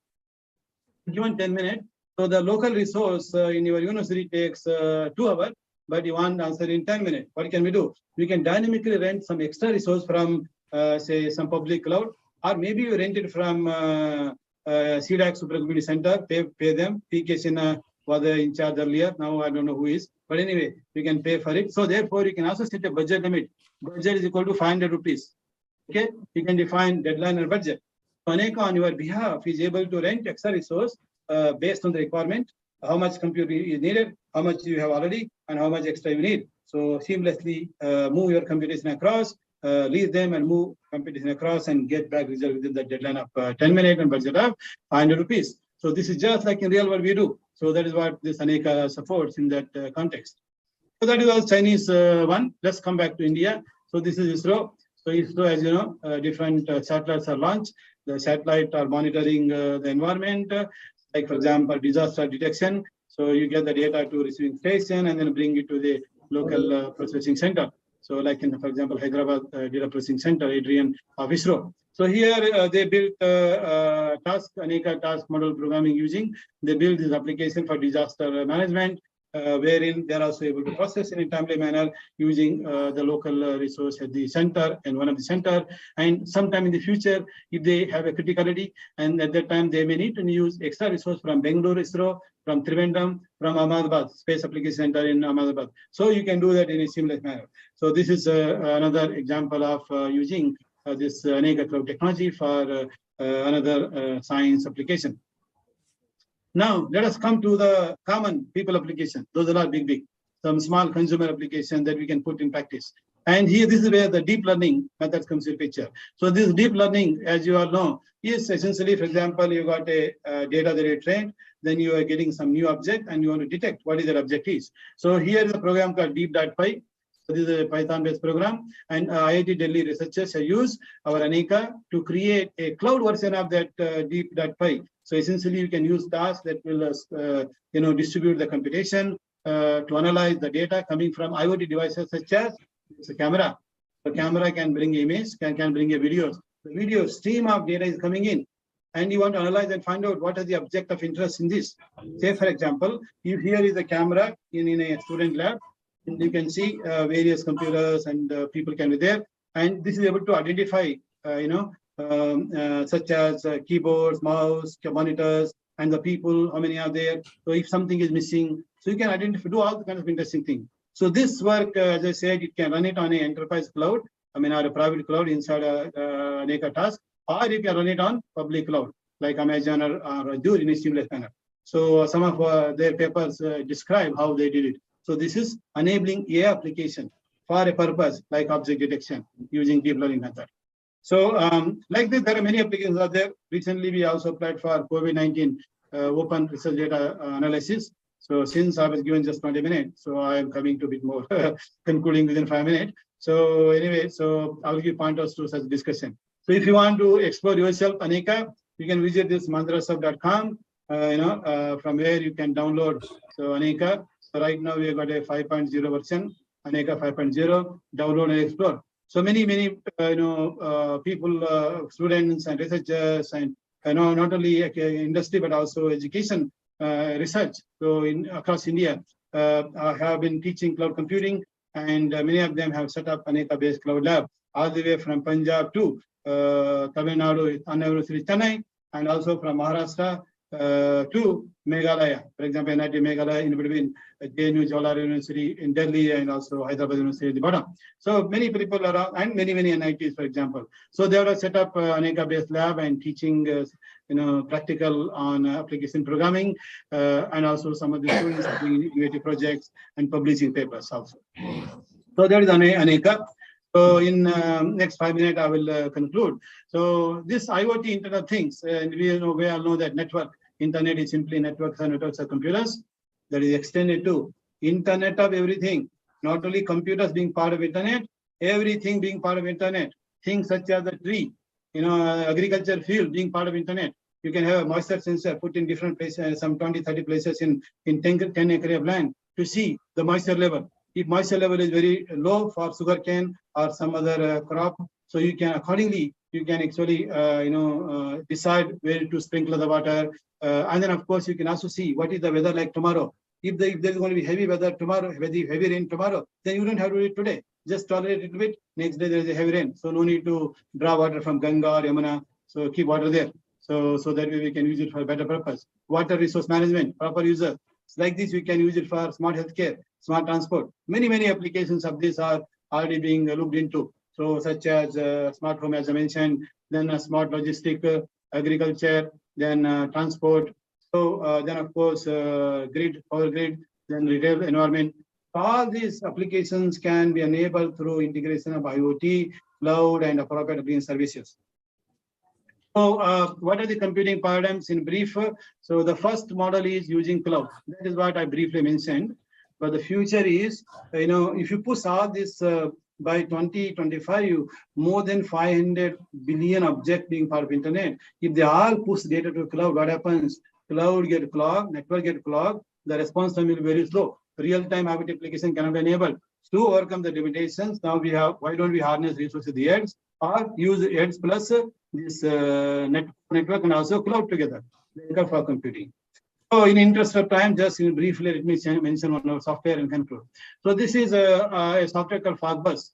Given 10 minutes, so the local resource in your university takes 2 hours, but you want answer in 10 minutes. What can we do? We can dynamically rent some extra resource from, say, some public cloud, or maybe you rent it from CDAC Supercomputing Center, pay them. PK Sinha was in charge earlier. Now I don't know who is, but anyway, we can pay for it. So therefore, you can also set a budget limit. Budget is equal to 500 rupees. Okay, you can define deadline and budget. Anika on your behalf is able to rent extra resource based on the requirement, how much compute is needed, how much you have already, and how much extra you need. So seamlessly move your computation across, leave them and move computation across and get back result within the deadline of 10 minutes and budget of 500 rupees. So this is just like in real world we do. So that is what this Anika supports in that context. So that was Chinese one. Let's come back to India. So this is ISRO. So ISRO, as you know, different satellites are launched. The satellites are monitoring the environment, like for example, disaster detection. So you get the data to receiving station and then bring it to the local processing center. So like in, for example, Hyderabad Data Processing Center, Adrian of ISRO. So here they built task, Aneka task model programming using, they built this application for disaster management, wherein they're also able to process in a timely manner using the local resource at the center and one of the center. And sometime in the future, if they have a criticality, and at that time they may need to use extra resource from Bangalore ISRO, from Trivandrum, from Ahmedabad, Space Application Center in Ahmedabad. So you can do that in a seamless manner. So this is another example of using this Aneka cloud technology for another science application. Now, let us come to the common people application. Those are not big. Some small consumer application that we can put in practice. And here, this is where the deep learning methods comes in picture. So this deep learning, as you all know, is essentially, for example, you got a data that you trained, then you are getting some new object and you want to detect what is that object is. So here is a program called deep.py. So this is a Python-based program, and IIT Delhi researchers have used our Aneka to create a cloud version of that deep.py. So essentially, you can use tasks that will, distribute the computation to analyze the data coming from IoT devices such as it's a camera. The camera can bring image, can bring a video. The video stream of data is coming in, and you want to analyze and find out what is the object of interest in this. Say, for example, if here is a camera in a student lab, and you can see various computers and people can be there, and this is able to identify, such as keyboards, mouse, monitors, and the people, how many are there. So if something is missing, so you can identify, do all the kind of interesting things. So this work, as I said, it can run it on an enterprise cloud, or a private cloud inside Aneka task, or you can run it on public cloud, like Amazon or Azure in a seamless manner. So some of their papers describe how they did it. So this is enabling AI application for a purpose like object detection using deep learning method. So like this, there are many applications out there. Recently, we also applied for COVID-19 open research data analysis. So since I was given just 20 minutes, so I am coming to a bit more, concluding within 5 minutes. So anyway, so I'll give pointers to such discussion. So if you want to explore yourself, Aneka, you can visit this mandrasub.com, from where you can download so Aneka. So right now we have got a 5.0 version, Aneka 5.0, download and explore. So many people, students and researchers, and not only industry but also education research. So across India, have been teaching cloud computing, and many of them have set up Aneka-based cloud lab all the way from Punjab to Tamil Nadu, Anna University, Chennai, and also from Maharashtra to Meghalaya. For example, NIT Meghalaya in between JNU Jawaharlal University in Delhi and also Hyderabad University at the bottom. So many people around, and many NITs, for example. So they have set up Aneka-based lab and teaching, practical on application programming, and also some of the students are doing innovative projects and publishing papers also. So that is Aneka. So in next 5 minutes, I will conclude. So this IoT Internet of Things, and we all know that network, Internet is simply networks and networks of computers. That is extended to Internet of everything, not only computers being part of Internet, everything being part of Internet. Things such as the tree, agriculture field being part of Internet. You can have a moisture sensor put in different places, some 20, 30 places in 10 acre of land to see the moisture level. If moisture level is very low for sugarcane or some other crop, so you can accordingly, you can actually, decide where to sprinkle the water. And then of course, you can also see what is the weather like tomorrow. If there is going to be heavy weather tomorrow, heavy rain tomorrow, then you don't have to do it today. Just tolerate it a bit. Next day there is a heavy rain. So no need to draw water from Ganga or Yamuna. So keep water there. So that way we can use it for a better purpose. Water resource management, proper user. Like this, we can use it for smart healthcare, smart transport. Many applications of this are already being looked into. So such as smart home, as I mentioned, then smart logistic, agriculture, then transport. So then of course, grid, power grid, then retail environment. All these applications can be enabled through integration of IoT, cloud, and appropriate application services. So what are the computing paradigms in brief? So the first model is using cloud. That is what I briefly mentioned. But the future is, if you push all this by 2025, more than 500 billion objects being part of internet. If they all push data to cloud, what happens? Cloud get clogged, network get clogged, the response time will be very slow. Real-time IoT application cannot be enabled. To overcome the limitations, now we have, why don't we harness resources of the edge or use the edge plus this network and also cloud together for computing. So in interest of time, just briefly, let me mention one of software and conclude. So this is a software called FogBus.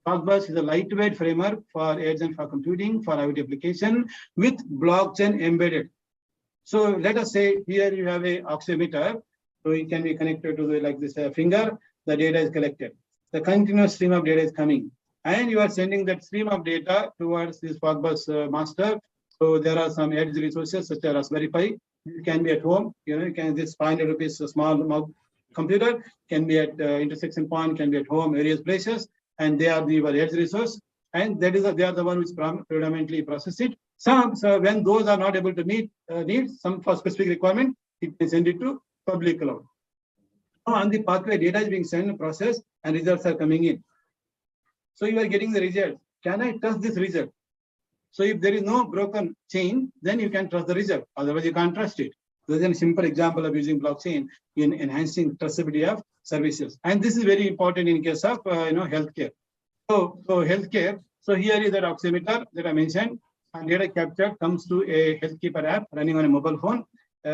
FogBus is a lightweight framework for edge and for computing for IoT application with blockchain embedded. So let us say here you have a oximeter, so it can be connected to the, like this finger. The data is collected. The continuous stream of data is coming, and you are sending that stream of data towards this FogBus master. So there are some edge resources such as Raspberry Pi. You can be at home. You can this 500 rupees small computer can be at intersection point, can be at home, various places, and they are the edge resource. And that is they are the one which predominantly process it. So when those are not able to meet needs, some for specific requirement, it can send it to public cloud. On the pathway, data is being sent, processed, and results are coming in. So you are getting the result. Can I trust this result? So if there is no broken chain, then you can trust the result. Otherwise, you can't trust it. This is a simple example of using blockchain in enhancing traceability of services. And this is very important in case of healthcare. So healthcare. So here is that oximeter that I mentioned, and data capture comes to a healthkeeper app running on a mobile phone.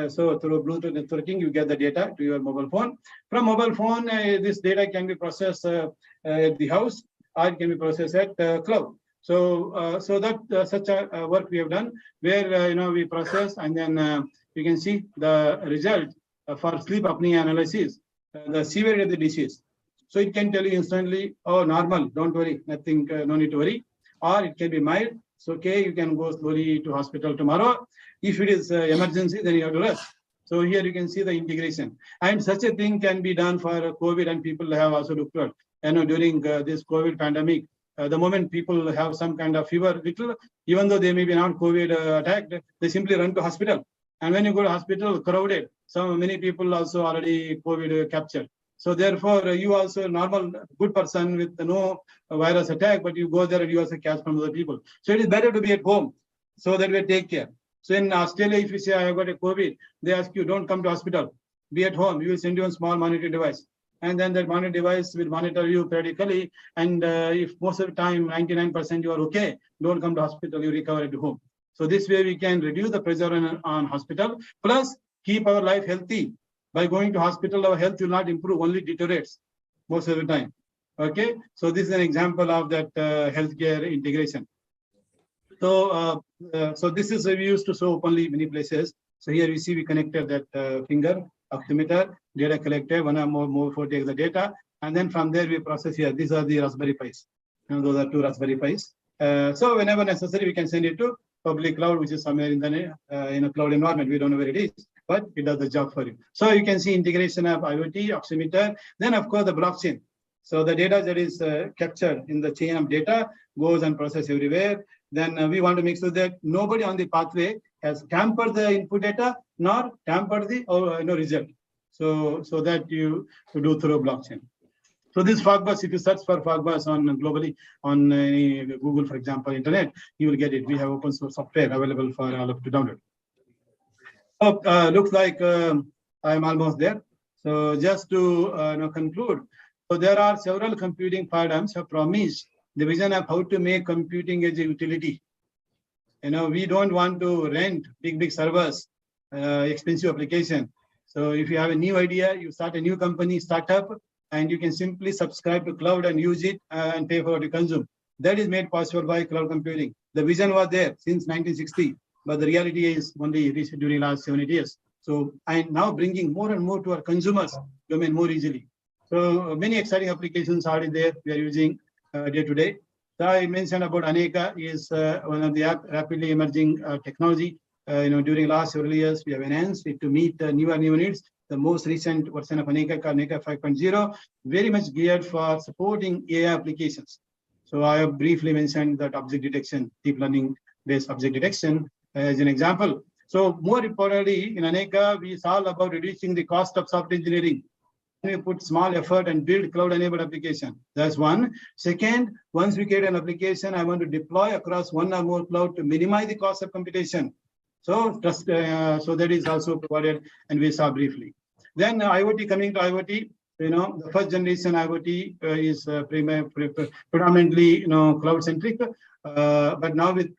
So through Bluetooth networking, you get the data to your mobile phone. From mobile phone, this data can be processed at the house, or it can be processed at cloud. So that such a work we have done, where we process, and then you can see the result for sleep apnea analysis, the severity of the disease. So it can tell you instantly, oh, normal, don't worry, nothing, no need to worry. Or it can be mild, it's okay, you can go slowly to hospital tomorrow. If it is emergency, then you have to rush. So here you can see the integration. And such a thing can be done for COVID, and people have also looked at, during this COVID pandemic, the moment people have some kind of fever, little, even though they may be not COVID attacked, they simply run to hospital. And when you go to hospital, crowded, many people also already COVID captured. So therefore, you also normal, good person with no virus attack, but you go there and you also catch from other people. So it is better to be at home, so that we take care. So in Australia, if you say I have got a COVID, they ask you don't come to hospital, be at home. We will send you a small monitoring device, and then that monitoring device will monitor you periodically. And if most of the time, 99% you are okay, don't come to hospital, you recover at home. So this way we can reduce the pressure on hospital, plus keep our life healthy. By going to hospital, our health will not improve, only deteriorates most of the time. Okay, so this is an example of that healthcare integration. So, so this is we used to show openly many places. So here we see we connected that finger oximeter, data collected, one or more for take the data, and then from there we process here. These are the Raspberry Pis. Those are 2 Raspberry Pis. So whenever necessary, we can send it to public cloud, which is somewhere in the cloud environment. We don't know where it is, but it does the job for you. So you can see integration of IoT, oximeter, then of course the blockchain. So the data that is captured in the chain of data goes and processed everywhere. Then we want to make sure that nobody on the pathway has tampered the input data nor tampered the result. So that you do through blockchain. So this FogBus, if you search for FogBus on globally on Google, for example, internet, you will get it. We have open source software available for all of to download. So looks like I'm almost there. So just to conclude, so there are several computing paradigms have promised the vision of how to make computing as a utility. We don't want to rent big servers, expensive application. So if you have a new idea, you start a new company, startup, and you can simply subscribe to cloud and use it and pay for what you consume. That is made possible by cloud computing. The vision was there since 1960, but the reality is only reached during last 7 8 years. So I'm now bringing more and more to our consumers domain more easily. So many exciting applications are there we are using day to day. So I mentioned about Aneka is one of the rapidly emerging technology. During last several years, we have enhanced it to meet newer needs. The most recent version of Aneka, called Aneka 5.0, very much geared for supporting AI applications. So I have briefly mentioned that object detection, deep learning based object detection as an example. So more importantly, in Aneka, we saw about reducing the cost of software engineering. We put small effort and build cloud-enabled application. That's one. Second, once we create an application, I want to deploy across one or more cloud to minimize the cost of computation. So that is also provided, and we saw briefly. Then IoT, coming to IoT, the first generation IoT is predominantly, cloud centric. But now with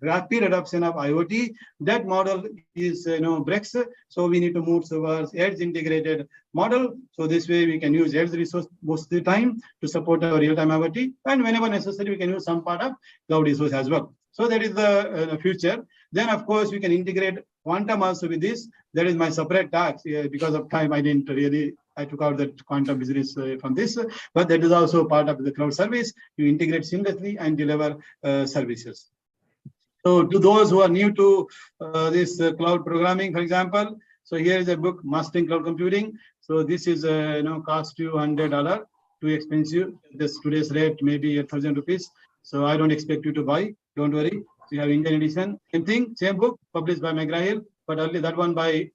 rapid adoption of IoT, that model is, breaks. So we need to move towards edge integrated model. So this way we can use edge resource most of the time to support our real-time IoT. And whenever necessary, we can use some part of cloud resource as well. So that is the future. Then, of course, we can integrate quantum also with this. That is my separate task. Because of time, I didn't really, I took out that quantum business from this, but that is also part of the cloud service. You integrate seamlessly and deliver services. So to those who are new to this cloud programming, for example, so here is a book, Mastering Cloud Computing. So this is, cost you $100, too expensive. This today's rate maybe 1,000 rupees. So I don't expect you to buy. Don't worry. So you have Indian edition. Same thing, same book, published by McGraw-Hill, but early that one by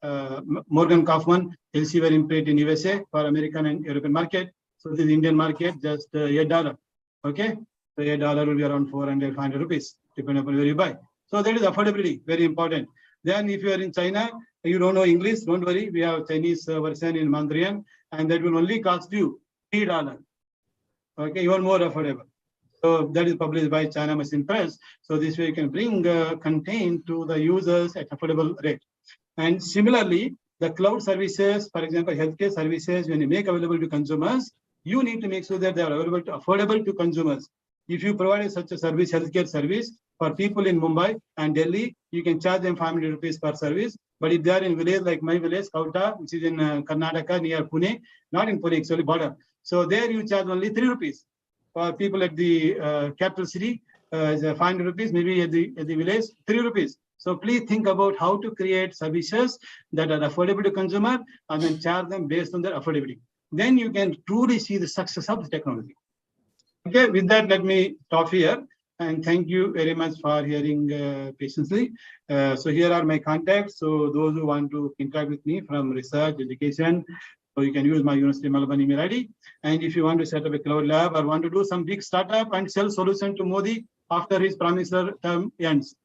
Morgan Kaufman, Elsevier imprint in USA for American and European market. So this Indian market, just $8. Okay. So $8 will be around 400, 500 rupees, depending upon where you buy. So that is affordability, very important. Then if you are in China, you don't know English, don't worry. We have Chinese version in Mandarin, and that will only cost you $3. Okay, even more affordable. So that is published by China Machine Press. So this way you can bring content to the users at affordable rate. And similarly, the cloud services, for example, healthcare services, when you make available to consumers, you need to make sure that they are available to affordable to consumers. If you provide such a service, healthcare service for people in Mumbai and Delhi, you can charge them 500 rupees per service. But if they are in village like my village, Kauta, which is in Karnataka near Pune, not in Pune, actually border. So there you charge only 3 rupees. For people at the capital city, 500 rupees, maybe at the village, 3 rupees. So please think about how to create services that are affordable to consumer and then charge them based on their affordability. Then you can truly see the success of the technology. Okay, with that, let me stop here. And thank you very much for hearing patiently. So here are my contacts. So those who want to interact with me from research, education, so you can use my University Melbourne email ID. And if you want to set up a cloud lab or want to do some big startup and sell solution to Modi after his promisor term ends,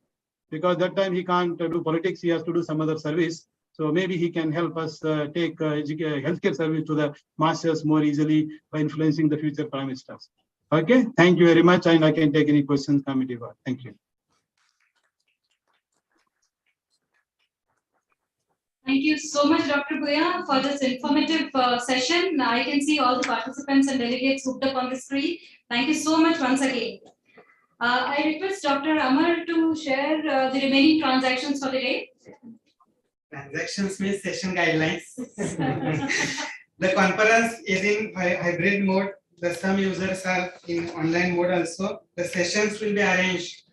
because that time he can't do politics, he has to do some other service. So maybe he can help us take healthcare service to the masses more easily by influencing the future prime ministers. Okay, thank you very much, and I can take any questions committee. Thank you. Thank you so much, Dr. Bhuya, for this informative session. I can see all the participants and delegates hooked up on the screen. Thank you so much once again. I request Dr. Amar to share the remaining transactions for the day. Transactions means session guidelines. The conference is in hybrid mode. Some users are in online mode also. The sessions will be arranged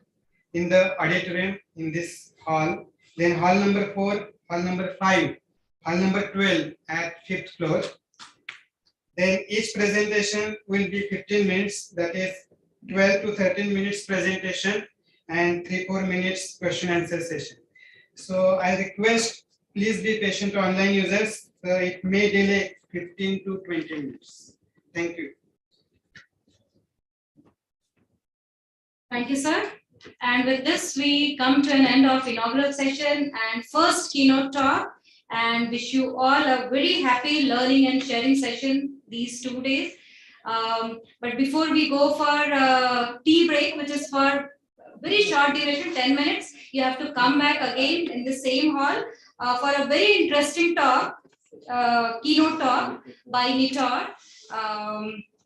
in the auditorium in this hall. Then hall number 4, hall number 5, hall number 12 at 5th floor. Then each presentation will be 15 minutes, that is 12 to 13 minutes presentation and 3-4 minutes question answer session. So I request, please be patient to online users. It may delay 15 to 20 minutes. Thank you. Thank you, sir. And with this, we come to an end of inaugural session and first keynote talk, and wish you all a very happy learning and sharing session these 2 days. But before we go for tea break, which is for very short duration, 10 minutes, you have to come back again in the same hall for a very interesting talk, keynote talk by Nitor.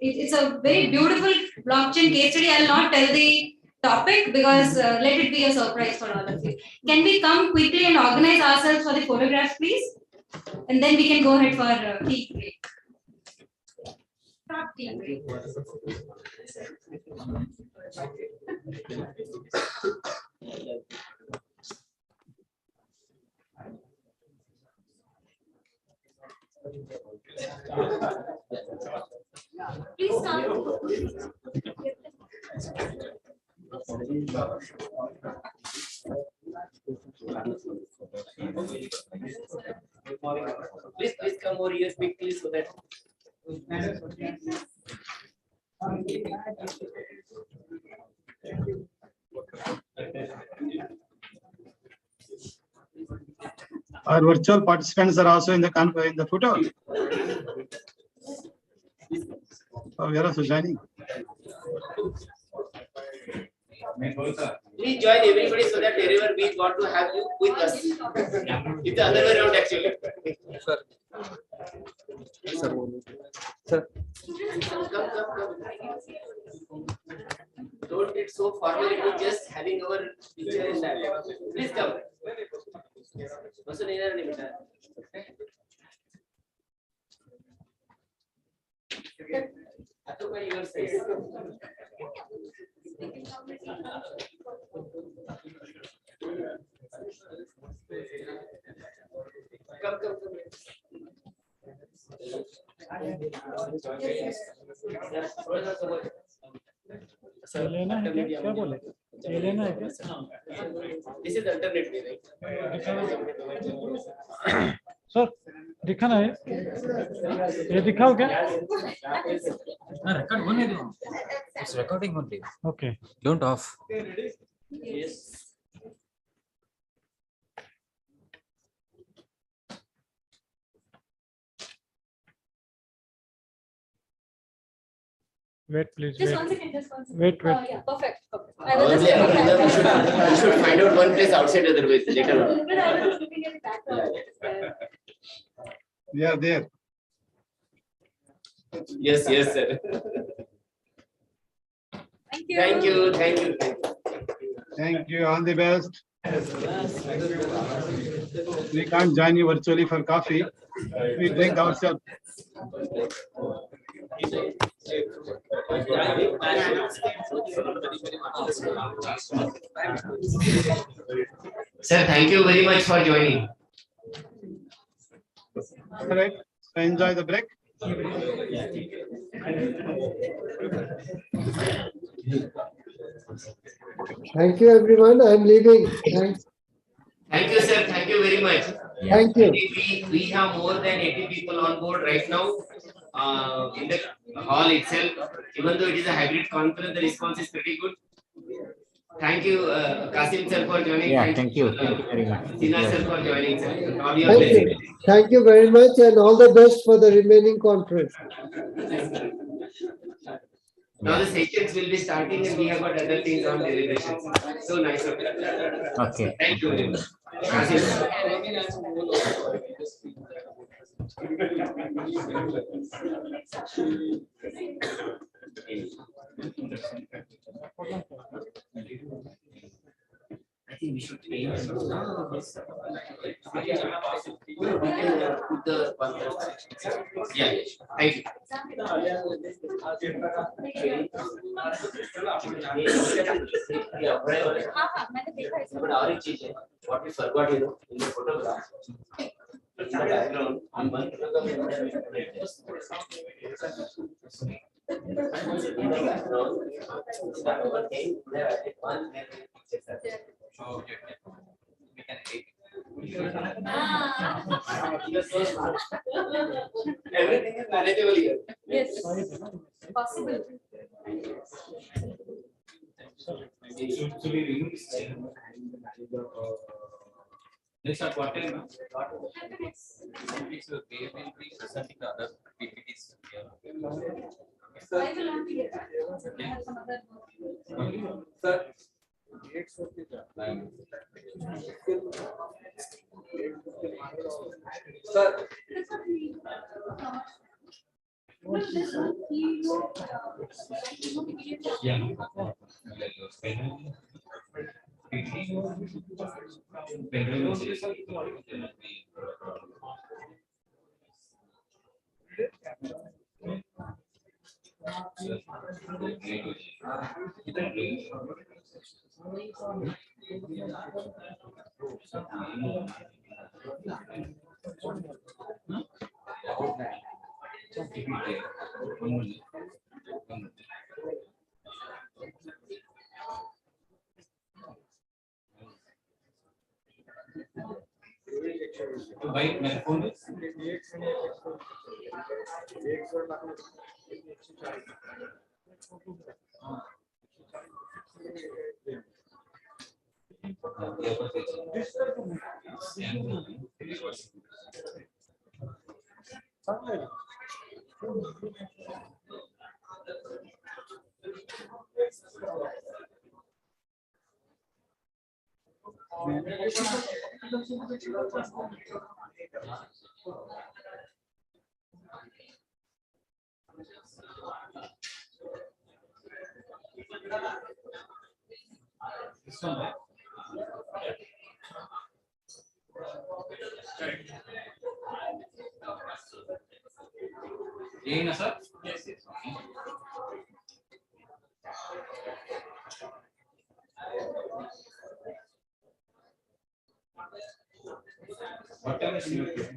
It's a very beautiful blockchain case study. I'll not tell the topic because let it be a surprise for all of you. Can we come quickly and organize ourselves for the photographs, please? And then we can go ahead for tea break. Start tea break. Please start. Please come over here quickly so that. Our virtual participants are also in the photo. Oh, we are also joining. Please join everybody so that wherever we got to have you with us. It's the other way around actually. Sir. Sir. Come. Don't get so formal into just having our picture in that. Please come. Your face. Come. लेना है क्या बोले ये लेना है क्या This is alternate way, right? Sir दिखाना है ये दिखाओ क्या record only. It's recording only. Okay. Don't off. Yes. Wait, please. Just Wait. 1 second, just 1 second. Wait. Yeah, perfect. I was We just should find out one place outside otherwise later on. But I was looking at the background. We are there. Yes, sir. Thank you. Thank you. Thank you. All the best. We can't join you virtually for coffee. We drink ourselves. Sir, thank you very much for joining. All right. So enjoy the break. Thank you, everyone. I'm leaving. Thanks. Thank you, sir. Thank you very much. Thank you. We have more than 80 people on board right now in the hall itself. Even though it is a hybrid conference, the response is pretty good. Thank you, Kasim sir, for joining. Yeah, thank you very much. Sina sir for joining, sir. God your Thank blessing. you. Thank you very much, and all the best for the remaining conference. Now the sessions will be starting and we have got other things on deliberations. So nice of you. Okay. Thank you very much. Kasim sir. I think we should aim at this. Yeah. Thank you. But और एक चीज है, what we forgot, in the photograph, in the background, on one photograph, in the background, that one thing, there are one picture. Okay. We can take. You're so smart. Everything is manageable here. Yes. Possible. So we remove this. Next at what time? So they will be presenting the other PPTs here. I will not be here. I have some other work. Sir. Sir. Yeah. To buy my phone. This one, right? Sir? Yes, yes. What time is it?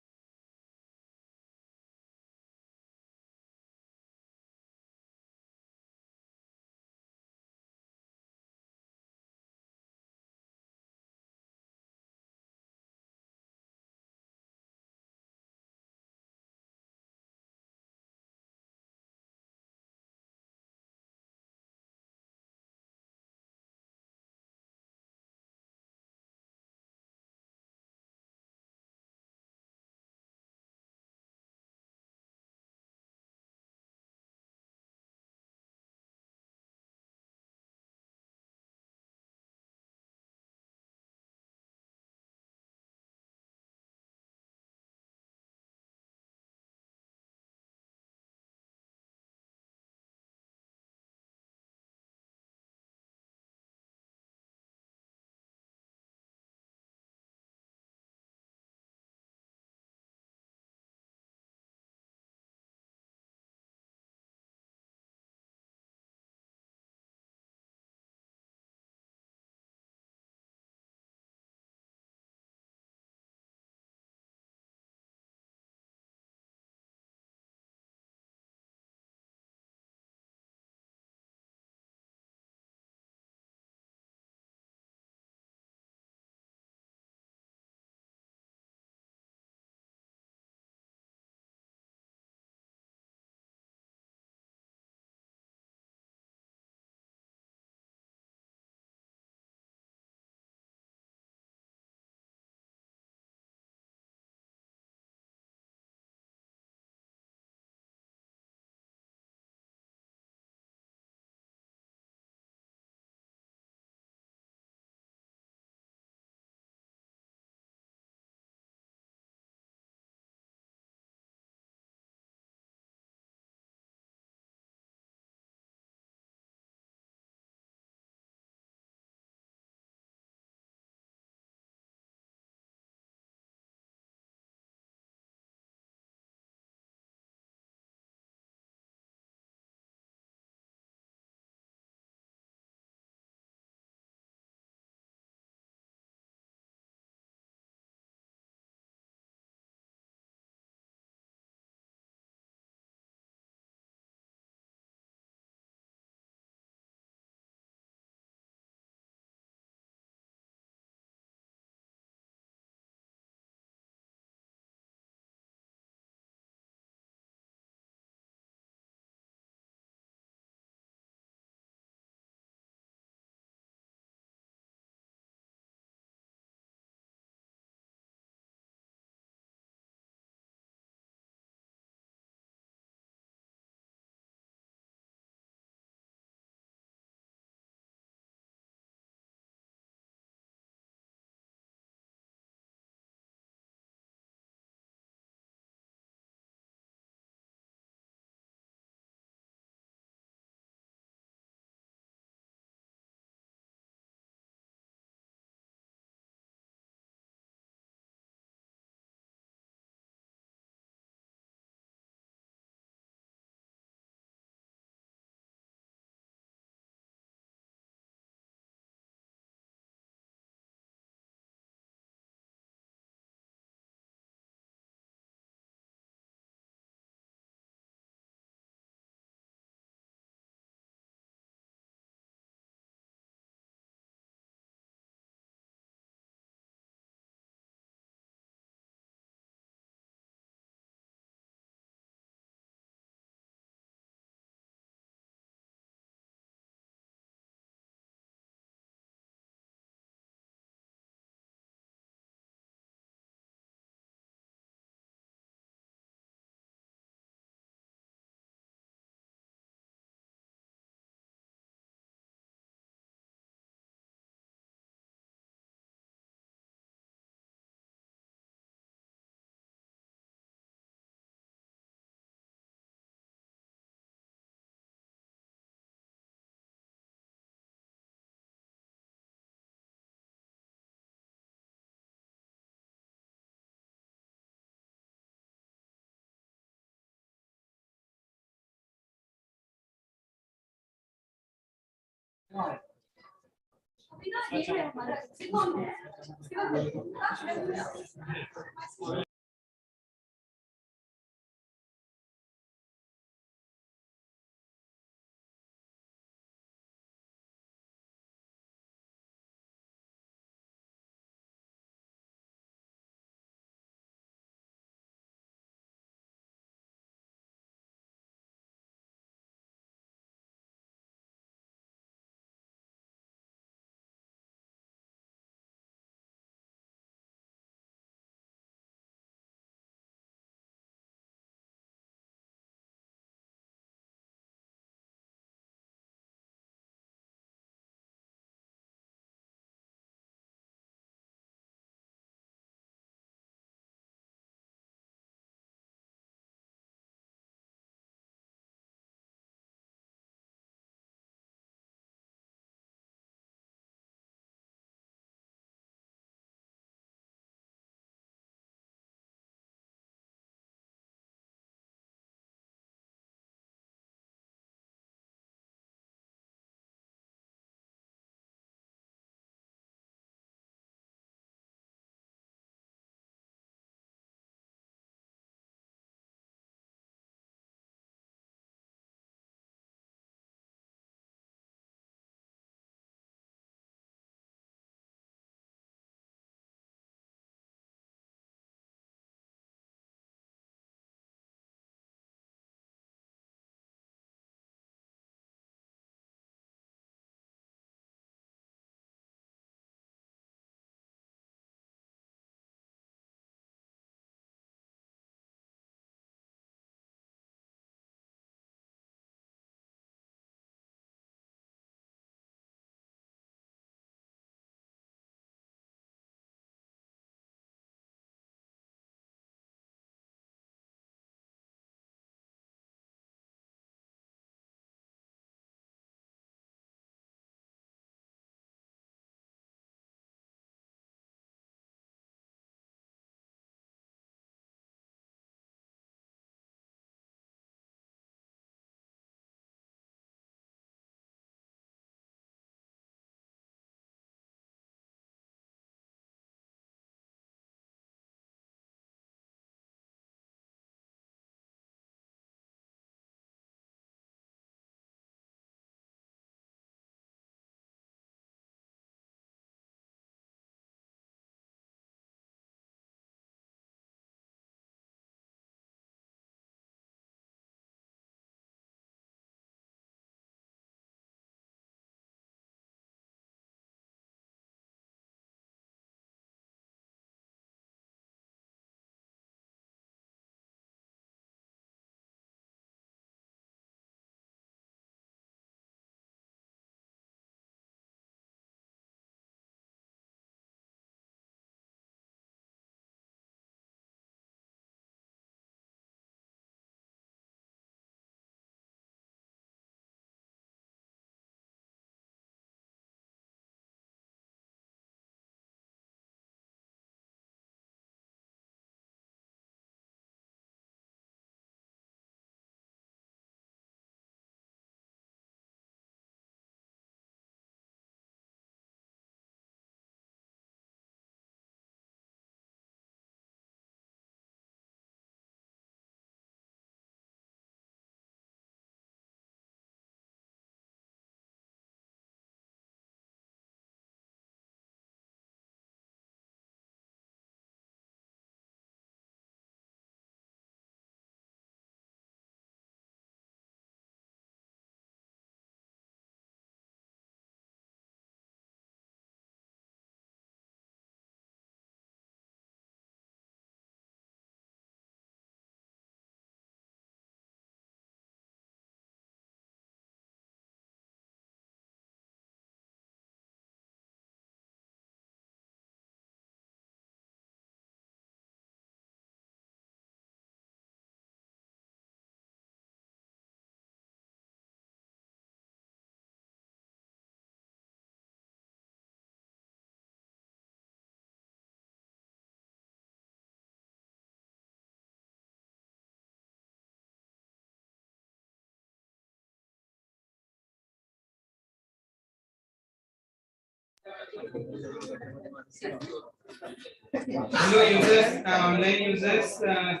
Hello users, online users, and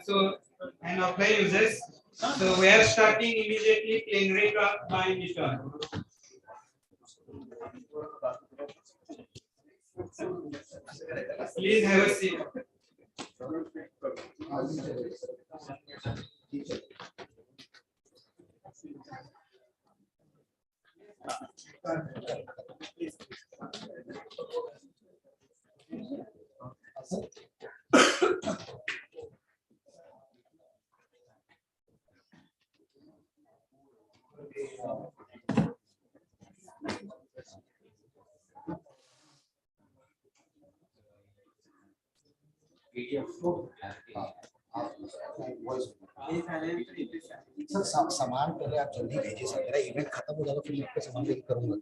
offline users. So we are starting immediately plenary class by Nishant. Please have a seat. Sir सामान पहले आप जल्दी भेजिए sir, मेरा event खत्म हो जाएगा फिर मैं आपको सामान लेके करूंगा।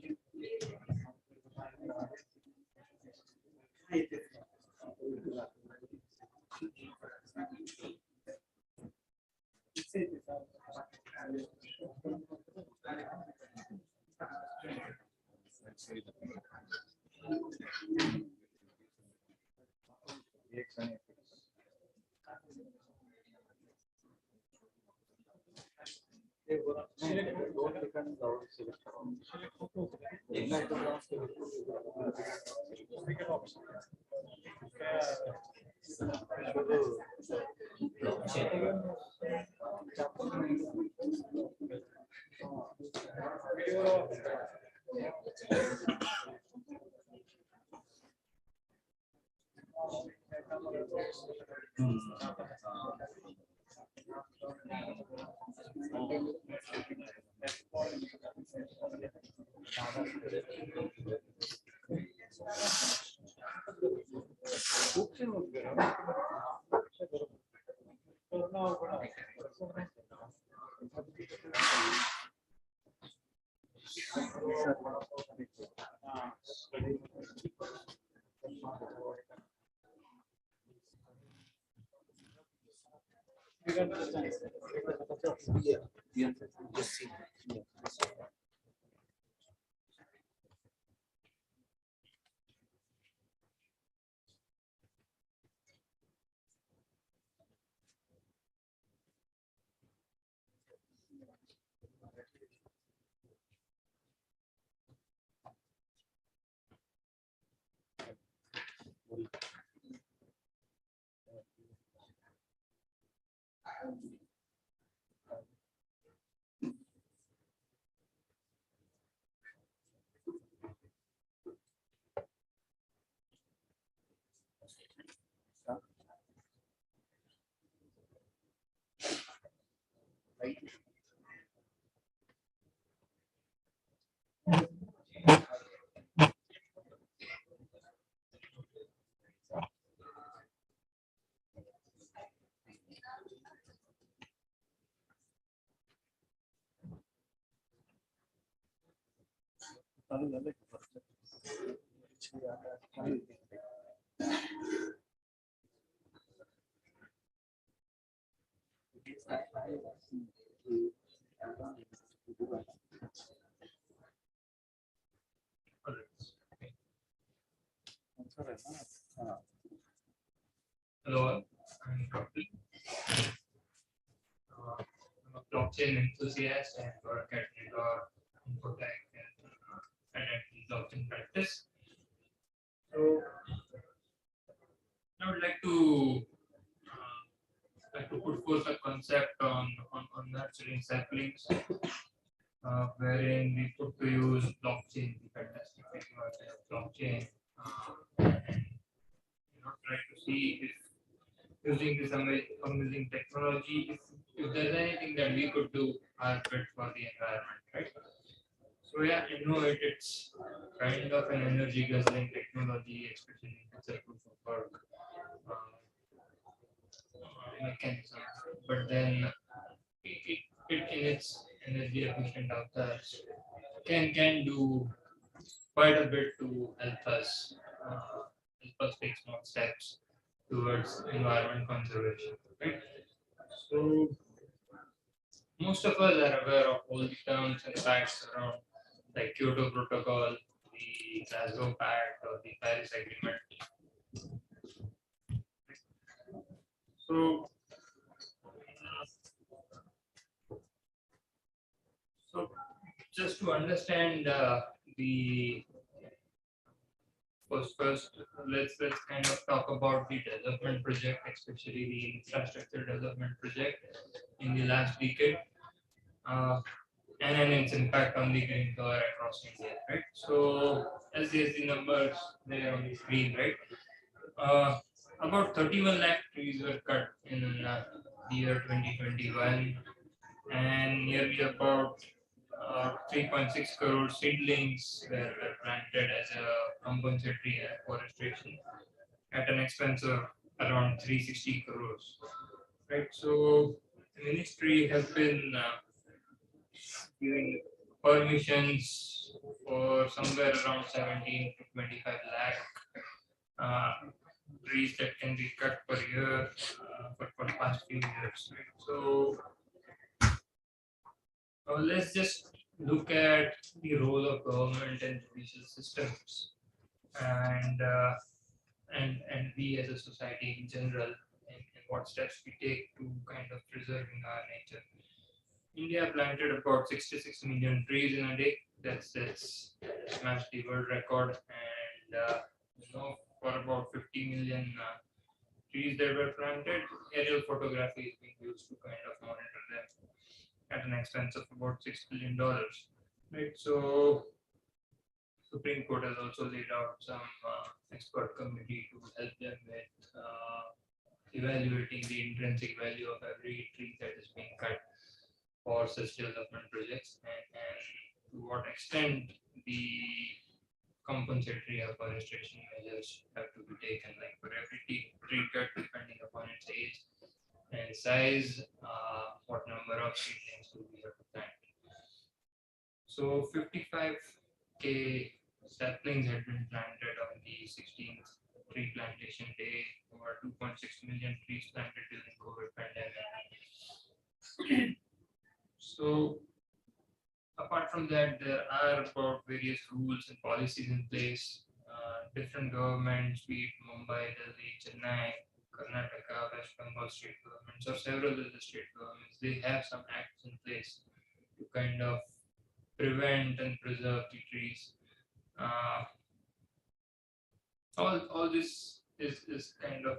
Hello, I'm Kapil. I'm a blockchain enthusiast and work at Infotech and at blockchain practice. So I would like to put forth a concept on nurturing saplings, wherein we put to use blockchain, the fantastic technology of blockchain, and try to see if using this amazing technology, if there's anything that we could do are good for the environment, right? So yeah, I know it's kind of an energy guzzling technology, especially in the proof of work mechanism. But then it in its energy efficient outputs can do quite a bit to help us take small steps towards environment conservation, right? So most of us are aware of all the terms and facts around like Kyoto Protocol, the the Glasgow Pact or the Paris Agreement. So, just to understand the first, let's kind of talk about the development project, especially the infrastructure development project in the last decade, and then its impact on the green cover across India, right? So, as there's the numbers there on the screen, right? About 31 lakh trees were cut in the year 2021, and nearly about 3.6 crore seedlings were planted as a compensatory afforestation at an expense of around 360 crores. Right. So the ministry has been giving permissions for somewhere around 17 to 25 lakh trees that can be cut per year for the past few years. Right? So let's just look at the role of government and judicial systems, and we as a society in general, and what steps we take to kind of preserving our nature. India planted about 66 million trees in a day. That's smashed the world record, and for about 50 million trees that were planted, aerial photography is being used to kind of monitor them at an expense of about $6 billion. Right. So Supreme Court has also laid out some expert committee to help them with evaluating the intrinsic value of every tree that is being cut for such development projects, and to what extent the compensatory afforestation measures have to be taken, like for every tree cut, depending upon its age and size, what number of seedlings do we have to plant. So 55K saplings had been planted on the 16th tree plantation day, over 2.6 million trees planted during COVID pandemic. So apart from that, there are about various rules and policies in place. Different governments, be it Mumbai, Delhi, Chennai, Karnataka, West Bengal state governments, or several other state governments, they have some acts in place to kind of prevent and preserve the trees. All this is kind of,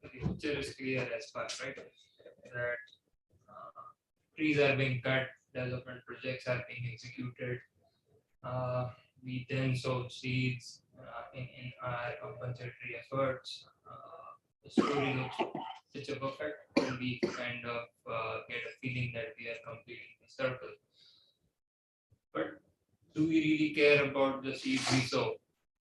the picture is clear as far, right? That trees are being cut, development projects are being executed. We then sow seeds in our compensatory efforts. The story looks such a perfect when we kind of get a feeling that we are completing the circle. But do we really care about the seeds we sow?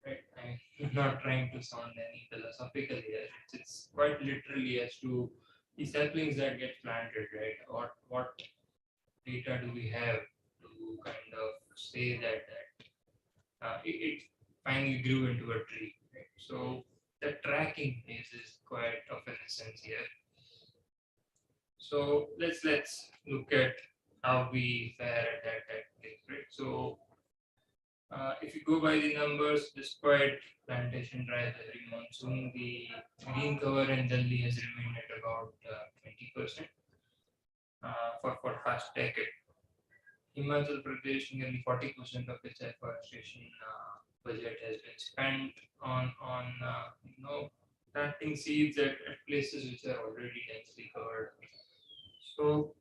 Right? I'm not trying to sound any philosophical here. It's quite literally as to the saplings that get planted, right? Or what data do we have to kind of say that it finally grew into a tree? Right? So the tracking is quite of an essence here. So let's look at how we fare at that place, right? So if you go by the numbers, despite plantation drives every monsoon, the green cover in Delhi has remained at about 20% for past decade. Himachal Pradesh, nearly 40% of its afforestation budget has been spent on planting seeds at places which are already densely covered. So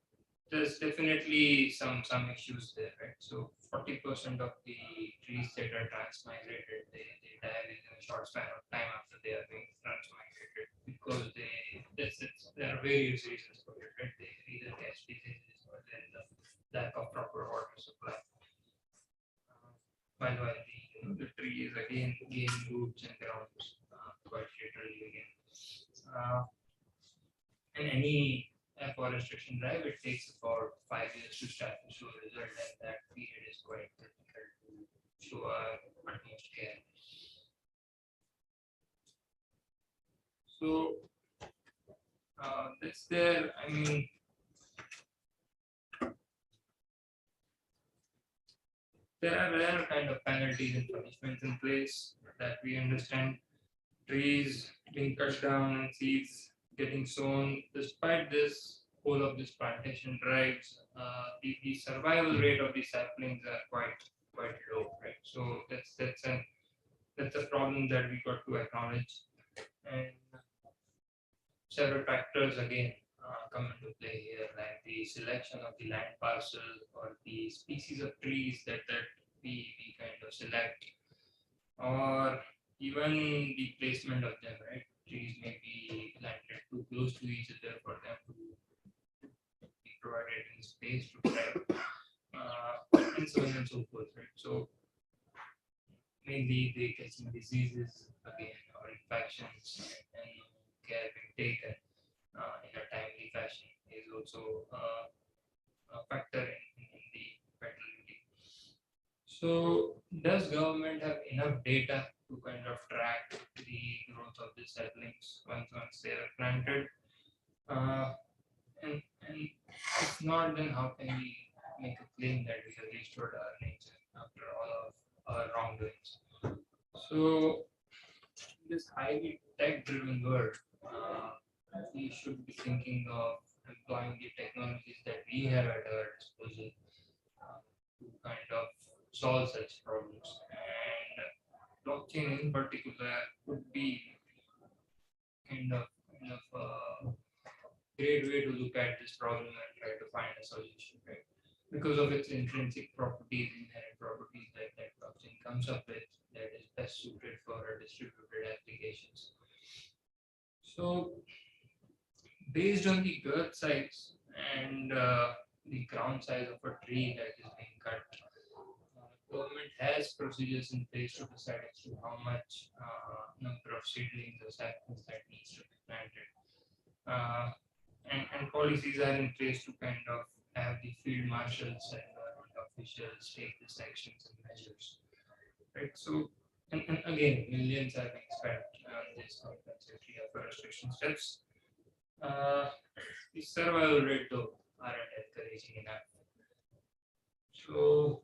there's definitely some issues there, right? So 40% of the trees that are transmigrated, they die within a short span of time after they are being transmigrated, because there are various reasons for it, right? They either catch diseases or there is a lack of proper water supply. While the tree is again gaining roots and grounds quite literally again. And any afforestation drive, it takes about 5 years to start to show result, and that period is quite critical to show our utmost care. So that's there. I mean, there are kind of penalties and punishments in place that we understand. Trees being cut down and seeds getting sown. Despite this, whole of this plantation drives, the survival rate of the saplings are quite low, right? So that's a problem that we got to acknowledge, and several factors again come into play here, like the selection of the land parcel or the species of trees that we kind of select, or even the placement of them, right? Trees may be planted too close to each other for them to be provided in space to thrive, and so on and so forth, right? So mainly they catching diseases again or infections, and care being taken in a timely fashion is also a factor in the fertility. So does government have enough data to kind of track the growth of the saplings once they are planted? And if not, then how can we make a claim that we have restored our nature after all of our wrongdoings? So this highly tech-driven world, we should be thinking of employing the technologies that we have at our disposal to kind of solve such problems. And blockchain in particular would be kind of a great way to look at this problem and try to find a solution, right? Because of its intrinsic properties, inherent properties that blockchain comes up with, that is best suited for distributed applications. So based on the girth size and the ground size of a tree that is being cut, government has procedures in place to decide as to how much number of seedlings or saplings that needs to be planted. And policies are in place to kind of have the field marshals and government officials take these actions and measures, right? So, and again, millions are being spent on these compensatory afforestation steps. The survival rate though aren't encouraging enough. So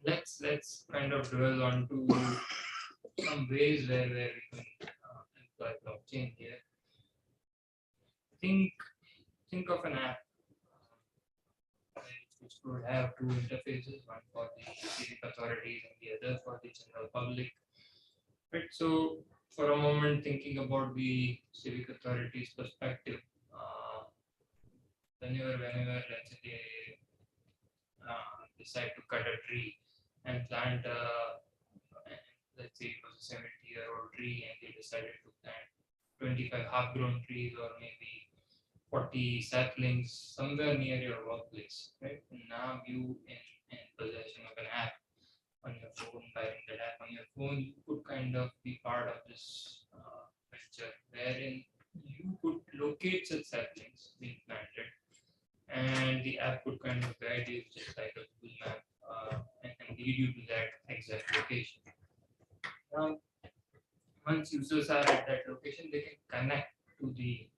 let's kind of dwell on to some ways where we can employ blockchain here. Think of an app which would have two interfaces, one for the civic authorities and the other for the general public. Right. So for a moment, thinking about the civic authorities' perspective, whenever let's say they decide to cut a tree and plant, let's say it was a 70-year-old tree, and they decided to plant 25 half-grown trees or maybe 40 saplings somewhere near your workplace, right? Now you in possession of an app on your phone, by that app on your phone, you could kind of be part of this venture wherein you could locate such saplings being planted, and the app could kind of guide you just like a Google map and lead you to that exact location. Now, once users are at that location, they can connect to the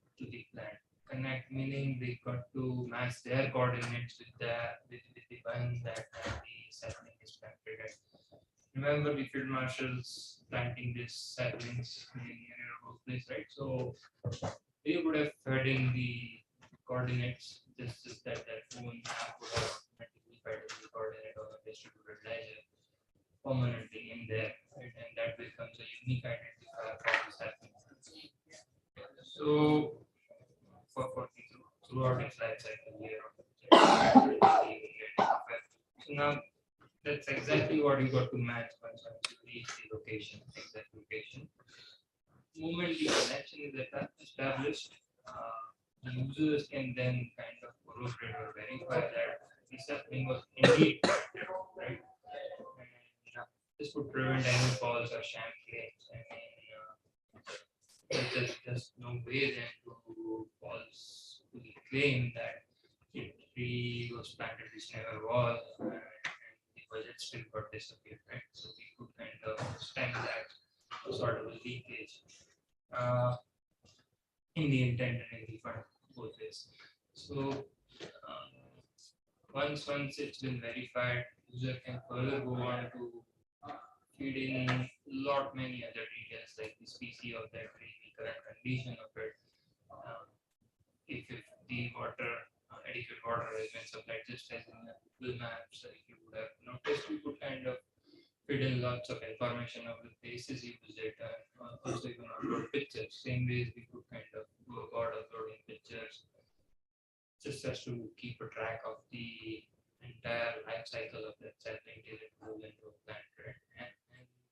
plant. Connect meaning they got to match their coordinates with the one that the sapling is planted at. Remember the field marshals planting these saplings near your workplace, right? So they would have fed in the coordinates, just that phone app would have automatically fed in the coordinate on a distributed ledger permanently in there, right? And that becomes a unique identifier for the sapling. So throughout its life cycle here. So now that's exactly what you got to match once you reach the location, exact location. The moment the connection is established, the users can then kind of corroborate or verify that the sapling was indeed planted, right? And this would prevent any false or sham claims. I mean, there's no way then to false to claim that the tree was planted which never was, and the budget still got disappeared, right? So we could kind of stem that sort of a leakage in the intent and in the fund, both ways. So once it's been verified, user can further go on to feed in many other details like the species of that tree, the current condition of it, if the water, adequate water has been supplied, just as in the Google Maps, if you would have noticed, we could kind of feed in lots of information of the places you visit, and also you can upload pictures. Same ways we could kind of go about uploading pictures, just as to keep a track of the entire life cycle of that sapling till it moves into a plant, right? And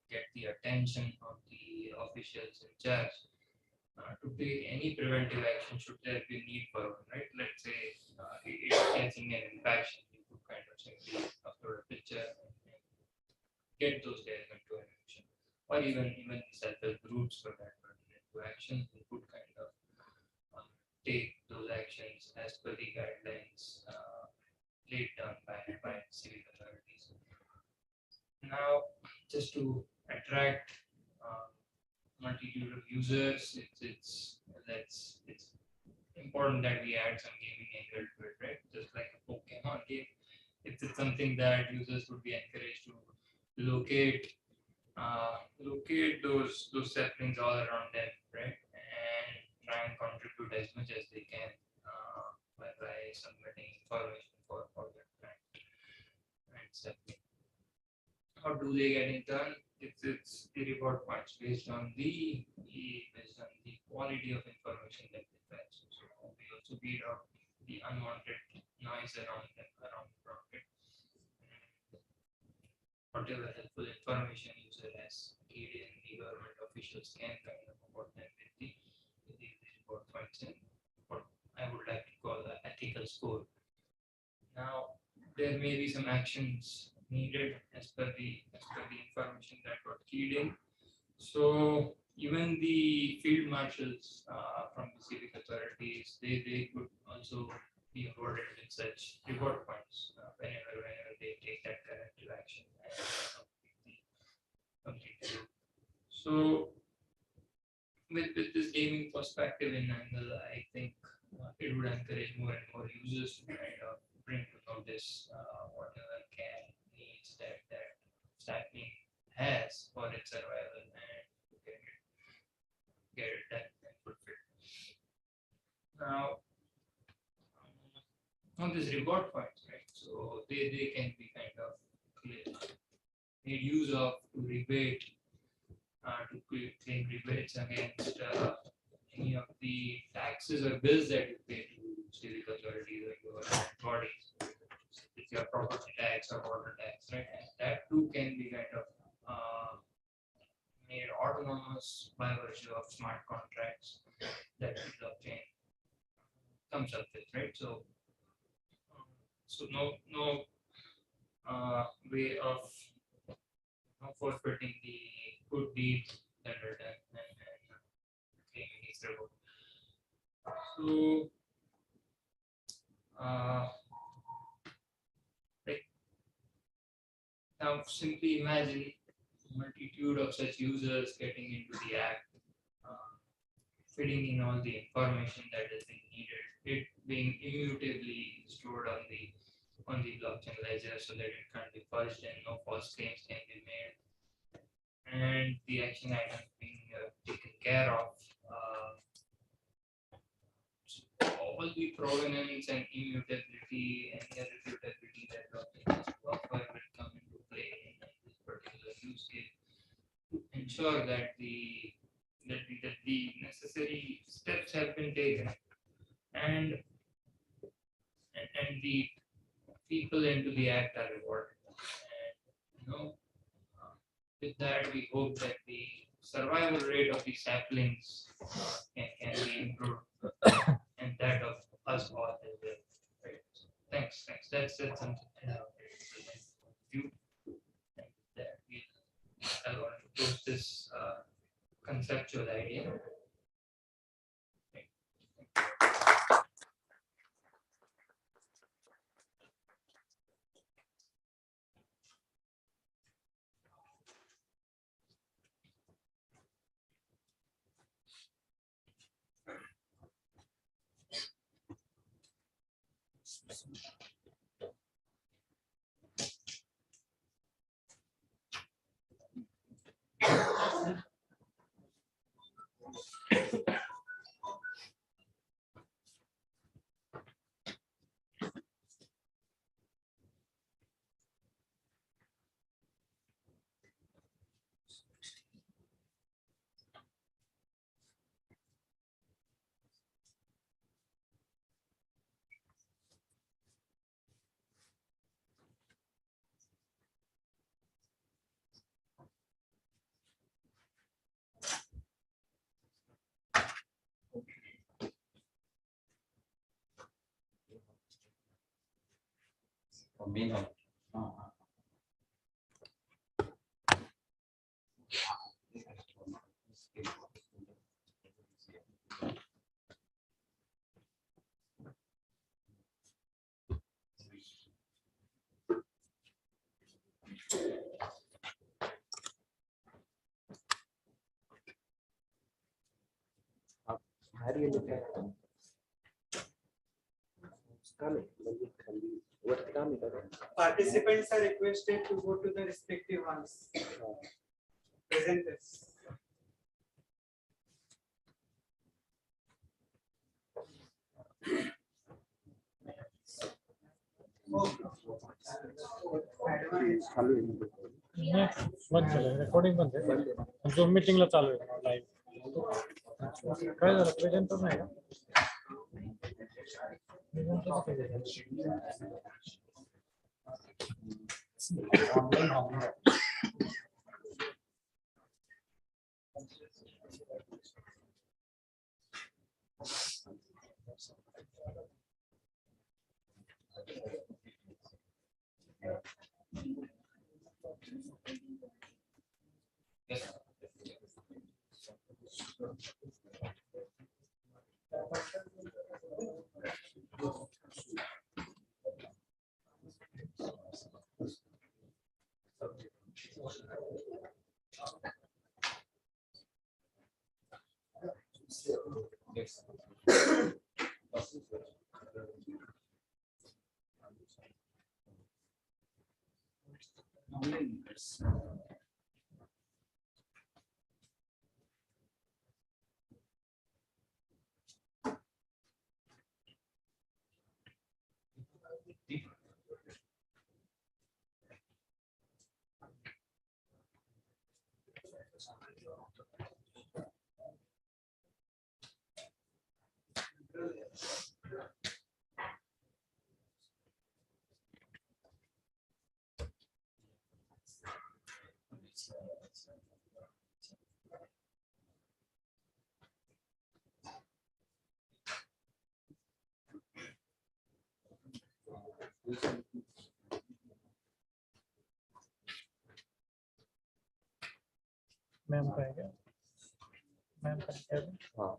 get the attention of the officials in charge to take any preventive action should there be need for one, right? Let's say it's catching an infection, you could kind of simply upload a picture and get those guys into an action, or even self-help groups for that into action, you could kind of take those actions as per the guidelines laid down by civic authorities. Now, just to attract multitude of users, it's important that we add some gaming angle to it, right? Just like a Pokemon game, it's something that users would be encouraged to locate those saplings all around them, right? And try and contribute as much as they can by submitting information for their plant sapling. How do they get in turn? It's the reward points based on the quality of information that they fetch. So we also beat out the unwanted noise around it. Whatever helpful information user has keyed in, the government officials can kind of report them with the report points and what I would like to call the ethical score. Now there may be some actions needed as per the information that got keyed in. So even the field marshals from the civic authorities, they could also be awarded with such reward points whenever they take that corrective action. So with this gaming perspective in angle, I think it would encourage more and more users to kind of bring to know this whatever care needs that sapling has for its survival and get it done and fulfilled. Now, on this reward points, right? So they can be kind of made use of to rebate, to claim rebates against any of the taxes or bills that you pay to civic authorities or government bodies. It's your property tax or water tax, right? And that too can be kind of made autonomous by virtue of smart contracts that the blockchain comes up with, right? So no way of forfeiting the good deeds that are done and claiming these reward. So now simply imagine a multitude of such users getting into the act, feeding in all the information that is being needed, it being immutably stored on the blockchain ledger so that it can't be fudged and no false claims can be made, and the action items being taken care of. All the provenance and immutability and irrefutability that blockchain has to offer will come into play in this particular use case to ensure that the necessary steps have been taken and the people into the act are rewarded. And, with that, we hope that the survival rate of the saplings can be improved and that of us all as well. Right. So, thanks. That's something you. That I want to post this conceptual idea. main hall. How do you look at it? Participants are requested to go to the respective ones. Presenters. बंद झालं recording बंद आहे झूम मीटिंगला चालू आहे live काय झालं प्रेझेंटर नाही का मैम का है क्या मैम का है हाँ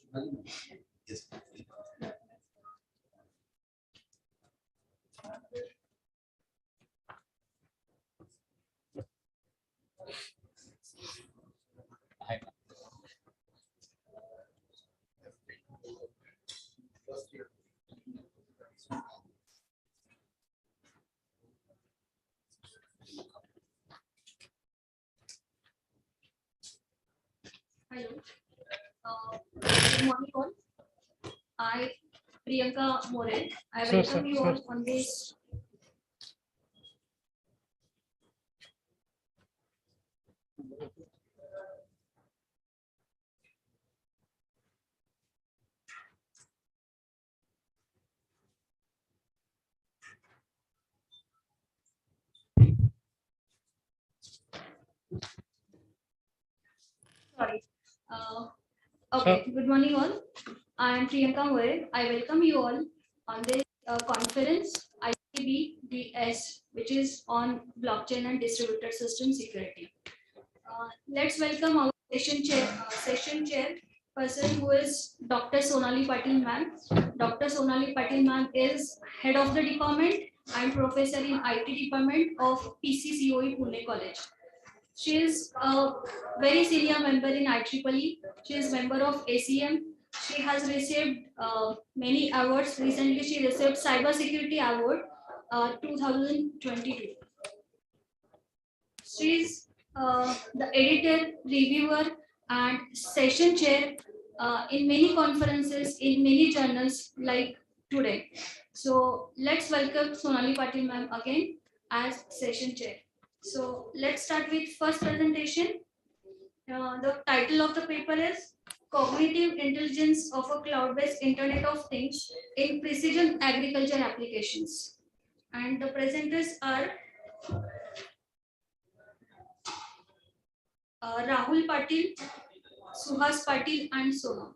Yes. Yes. Hello. Good morning all. I, Priyanka More, I welcome you all on this. Sorry. Okay, good morning all. I am Priyanka More. I welcome you all on this conference ICBDS, which is on blockchain and distributed system security. Let's welcome our session chair person who is Dr. Sonali Patil ma'am. Dr. Sonali Patil ma'am is head of the department and professor in IT department of PCCOE Pune College. She is a very senior member in IEEE. She is member of ACM. She has received many awards. Recently, she received Cyber Security Award 2022. She is the editor, reviewer, and session chair in many conferences, in many journals like today. So let's welcome Sonali Patil ma'am again as session chair. So let's start with first presentation. The title of the paper is Cognitive Intelligence of a Cloud-Based Internet of Things in Precision Agriculture Applications. And the presenters are Rahul Patil, Suhas Patil, and Sonam.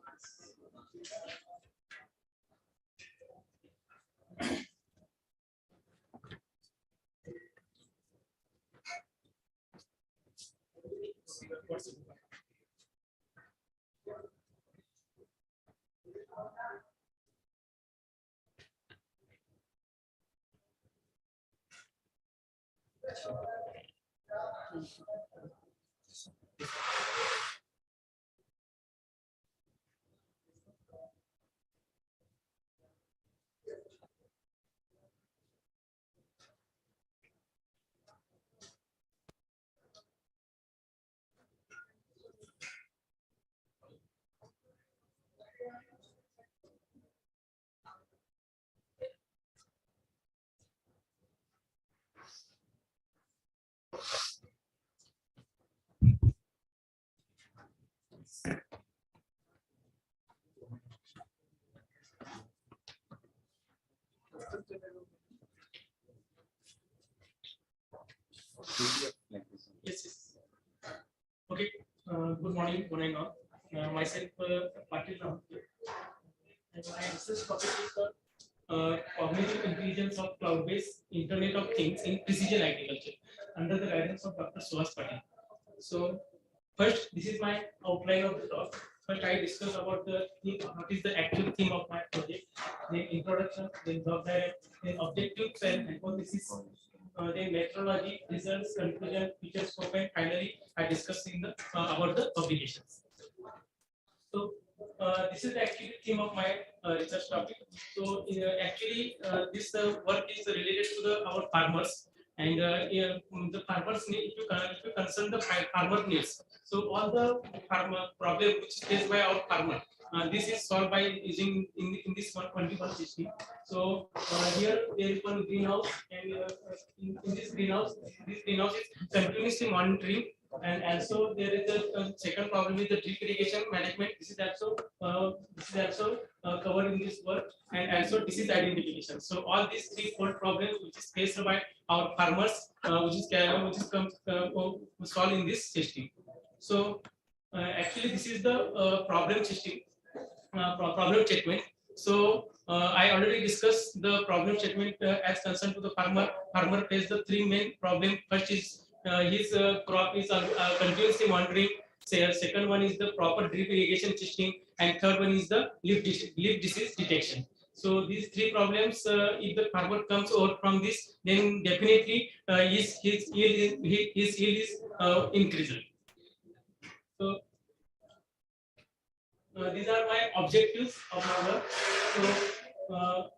Yes. Okay. Good morning all. Myself, Patil Rahul, and my research topic is the cognitive intelligence of cloud-based Internet of Things in precision agriculture under the guidance of Dr. Suhas Patil. So, first, this is my outline of the talk. First, I discuss about the theme, what is the actual theme of my project, then introduction, then job diagram, then objectives and hypothesis, then methodology, results, conclusion, feature scope, and finally, I discuss in the about the publications. So, this is the actual theme of my research topic. So, actually, this work is related to our farmers. And the farmers need to concern the farmer needs. So all the farmer problem which is faced by our farmer, this is solved by using in this 121 system. So here there is one greenhouse, and in this greenhouse is continuously monitoring. And also there is a second problem with the drip irrigation management. This is also covered in this work, and also disease identification. So all these three-fold problems which is faced by our farmers, which is solved in this system. So actually this is the problem system, problem statement. So I already discussed the problem statement as concerned to the farmer. Farmer faces the three main problems. First is his crop is continuously monitoring. Second one is the proper drip irrigation system, and third one is the leaf disease detection. So these three problems, if the farmer comes over from this, then definitely his yield is increased. So these are my objectives of my work. So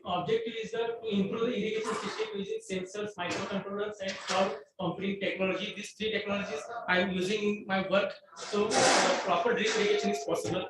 objective is to improve the irrigation system using sensors, microcontrollers, and cloud computing technology. These three technologies I am using in my work. So proper drip irrigation is possible.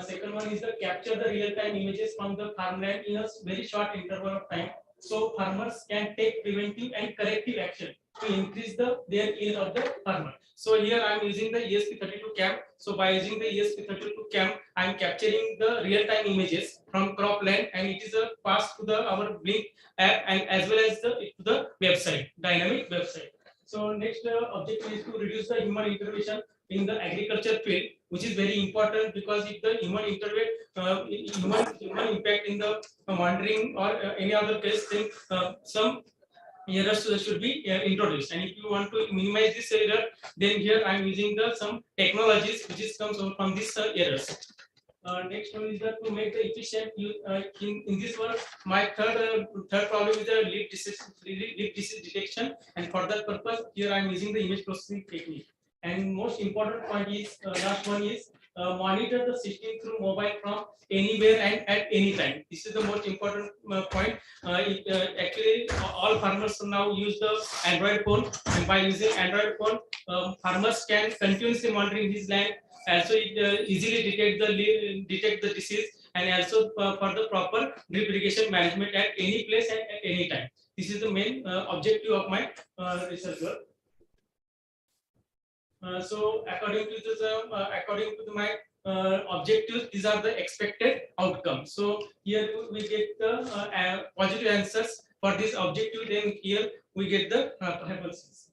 Second one is to capture the real-time images from the farmland in a very short interval of time, so farmers can take preventive and corrective action to increase their yield of the farmer. So here I am using the ESP32 cam. So by using the ESP32 cam, I am capturing the real-time images from cropland, and it is passed to our Blink app and as well as to the website, dynamic website. So next objective is to reduce the human intervention in the agriculture field, which is very important, because if the human human impact in the monitoring or any other case, then some errors should be introduced. And if you want to minimize this error, then here I am using some technologies which is comes from these errors. Next one is that to make the efficient use in this work. My third problem is the leaf disease detection, and for that purpose, here I am using the image processing technique. And most important point is last one is monitor the system through mobile from anywhere and at any time. This is the most important point. Actually, all farmers now use the Android phone, and by using Android phone, farmers can continuously monitoring his land. Also, it easily detect the disease, and also for the proper drip irrigation management at any place and at any time. This is the main objective of my research work. So according to my objectives, these are the expected outcomes. So here we get the positive answers for this objective. Then here we get the hypothesis.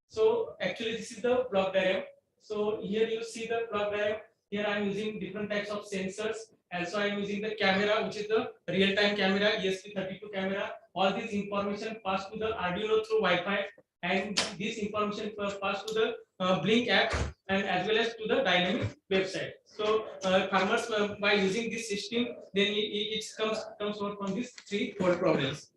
So actually, this is the block diagram. So here you see the block diagram. Here I am using different types of sensors. Also, I am using the camera, which is the real-time camera, ESP32 camera. All this information passed to the Arduino through Wi-Fi, and this information passed to the Blink app, and as well as to the dynamic website. So farmers by using this system, then it comes out from these three core problems.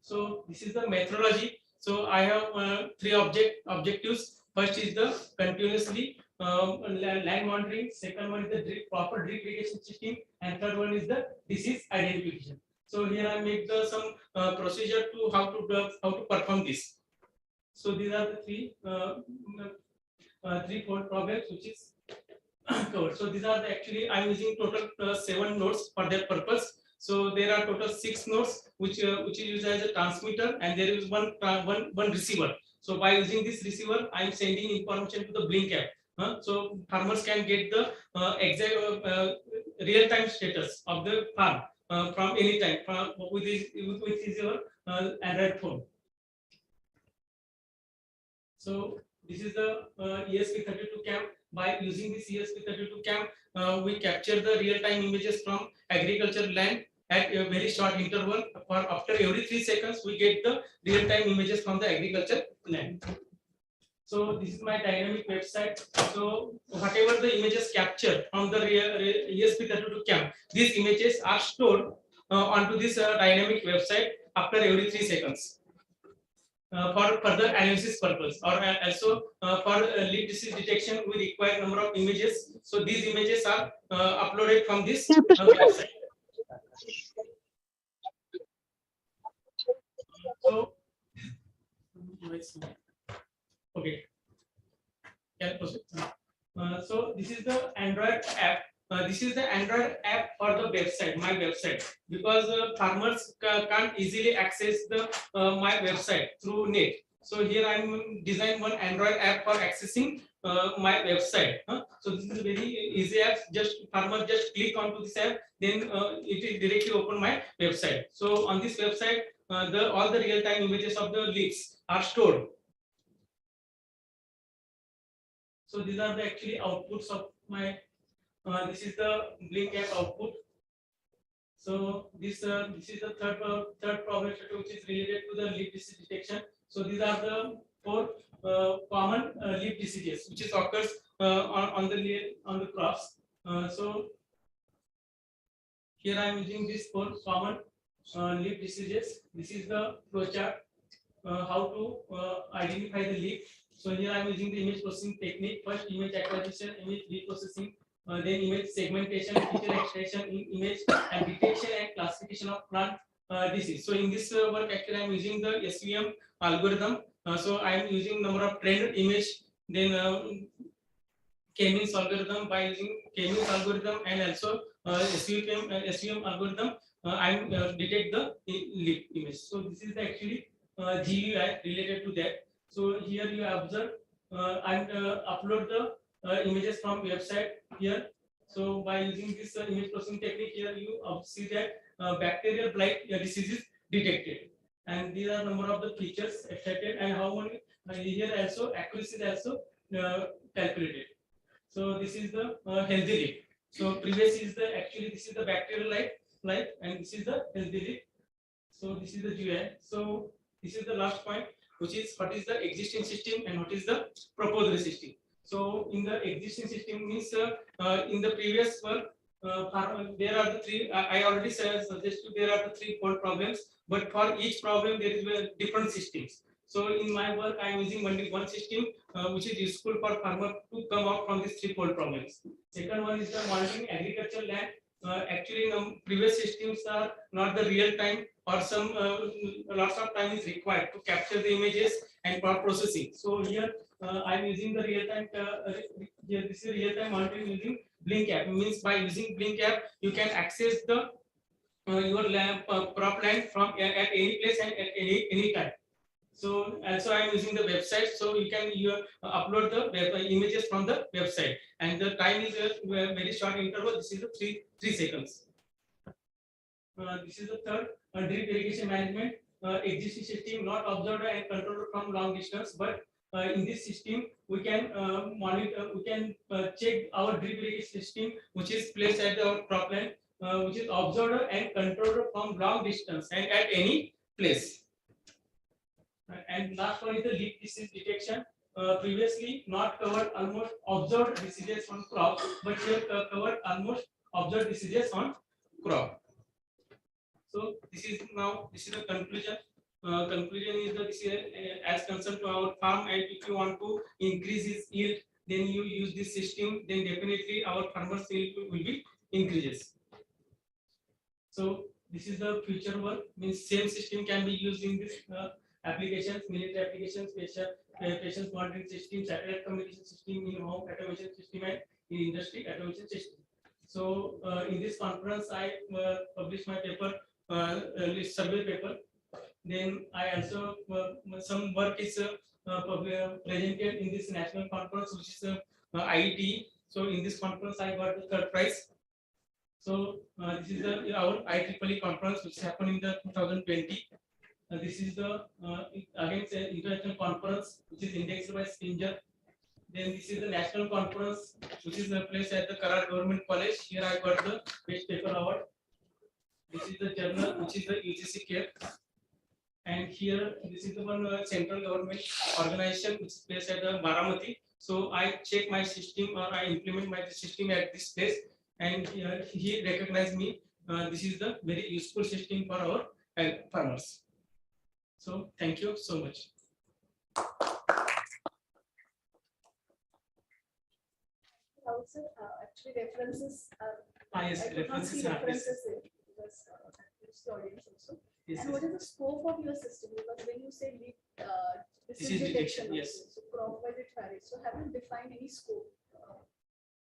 So this is the methodology. So I have three objectives. First is the continuously land monitoring. Second one is the proper drip irrigation system, and third one is the disease identification. So here I make some procedure to how to perform this. So these are the three problems which is covered. So these are actually I'm using total 7 nodes for that purpose. So there are total 6 nodes which is used as a transmitter, and there is one receiver. So by using this receiver, I am sending information to the Blink app. So farmers can get the exact real-time status of the farm from any time with your Android phone. So this is the ESP32 cam. By using this ESP32 cam, we capture the real-time images from agricultural land at a very short interval. For after every 3 seconds, we get the real-time images from the agricultural land. So this is my dynamic website. So whatever the images captured from the ESP32 cam, these images are stored onto this dynamic website after every 3 seconds. For further analysis purpose, or also for leaf disease detection, we require number of images. So these images are uploaded from this website. So, okay. So this is the Android app. This is the Android app for the website, my website, because farmers can't easily access the my website through net. So here I'm designing one Android app for accessing my website. So this is a very easy app. Just farmer just click onto this app, then it will directly open my website. So on this website, all the real-time images of the leaves are stored. So these are the actually outputs of my. This is the Blink app output. So this is the third problem which is related to the leaf disease detection. So these are the 4 common leaf diseases which is occurs on the crops. So here I am using these 4 common leaf diseases. This is the flowchart how to identify the leaf. So here I am using the image processing technique. First, image acquisition, image reprocessing, then image segmentation, feature extraction in image, and detection and classification of plant disease. So in this work, actually, I am using the SVM algorithm. So I am using number of trained image, then K-means algorithm. By using K-means algorithm and also SVM algorithm, I am detect the leaf image. So this is the actually GUI related to that. So here you observe and upload the images from website here. So by using this image processing technique here, you see that bacterial blight disease is detected, and these are number of the features extracted and how many here also accuracy is also calculated. So this is the healthy leaf. So previous is the actually this is the bacterial life and this is the healthy leaf. So this is the GUI. So this is the last point, which is what is the existing system and what is the proposed system. So in the existing system means in the previous work there are the 3. I already suggested there are the 3 core problems, but for each problem there is different systems. So in my work I am using only one system which is useful for farmer to come out from these threefold problems. Second one is the monitoring agricultural land. Actually, previous systems are not the real time, or some lots of time is required to capture the images and for processing. So here I'm using the real time. Here this is real time monitoring using Blink app. Means by using Blink app, you can access the your land, crop land from at any place and at any time. So also I am using the website, so you can upload the images from the website, and the time is a very short interval. This is the 3 seconds. This is the third drip irrigation management. Existing system not observed and controlled from long distance, but in this system we can monitor, we can check our drip irrigation system, which is placed at our cropland, which is observed and controlled from long distance and at any place. And last one is the leaf disease detection. Previously not covered almost observed diseases on crop, but here covered almost observed diseases on crop. So this is the conclusion. Conclusion is that this is as concerned to our farm, and if you want to increase its yield, then you use this system, then definitely our farmers yield will be increases. So this is the future one. Means same system can be used in this applications, military applications, patient monitoring system, satellite communication system, in home automation system, and in industry automation system. So in this conference, I published my paper, survey paper. Then I also some work is presented in this national conference, which is IEEE. So in this conference, I got the 3rd prize. So this is our IEEE conference, which happened in the 2020. This is the again international conference, which is indexed by Stinger. Then this is the national conference, which is placed at the Karar Government College. Here I got the best paper award. This is the journal, which is the UGC Care. And here this is the one central government organization, which is placed at the Baramati. So I check my system, or I implement my system at this place, and he recognized me. This is the very useful system for our farmers. So thank you so much. Also, actually, references are. Yes, I could not see references in this audience also. Yes, and what is the scope of your system? Because when you say leak, this is detection, yes. also, so crop wise it varies. So have you defined any scope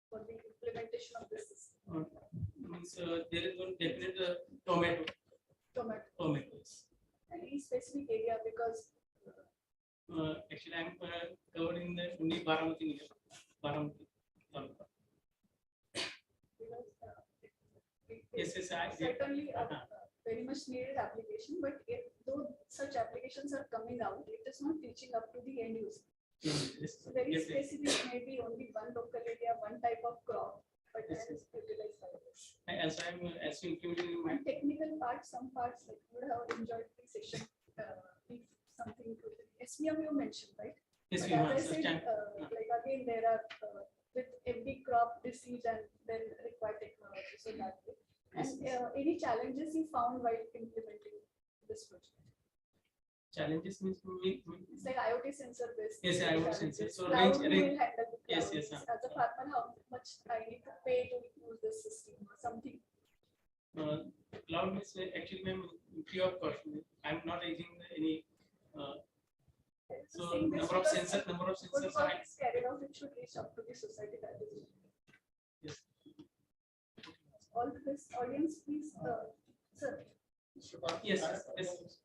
for the implementation of this system? Means there is one definite tomato. Tomatoes. Any specific area, because Actually, I'm covering the only Baramati here. Baramati. Yes, I certainly very much needed application, but though such applications are coming out, it is not reaching up to the end user. So very specific, maybe only one local area, one type of crop, but that is utilized by this. As I'm as including my technical part, some parts like would have enjoyed the session. If something to SVM you mentioned, right? Yes, but as I said, like again there are with every crop disease and then required technology, so that way. And any challenges you found while implementing this project? Challenges means it's like IoT sensor based. Yes, IoT sensor. So cloud will handle the yes, cloud. yes. As a farmer, how much I need to pay to use this system or something? Cloud means actually free of cost. I'm not using any. So number of sensors. Is carried out, it should reach up to the society. That is. Yes. All this audience, please, sir. Yes,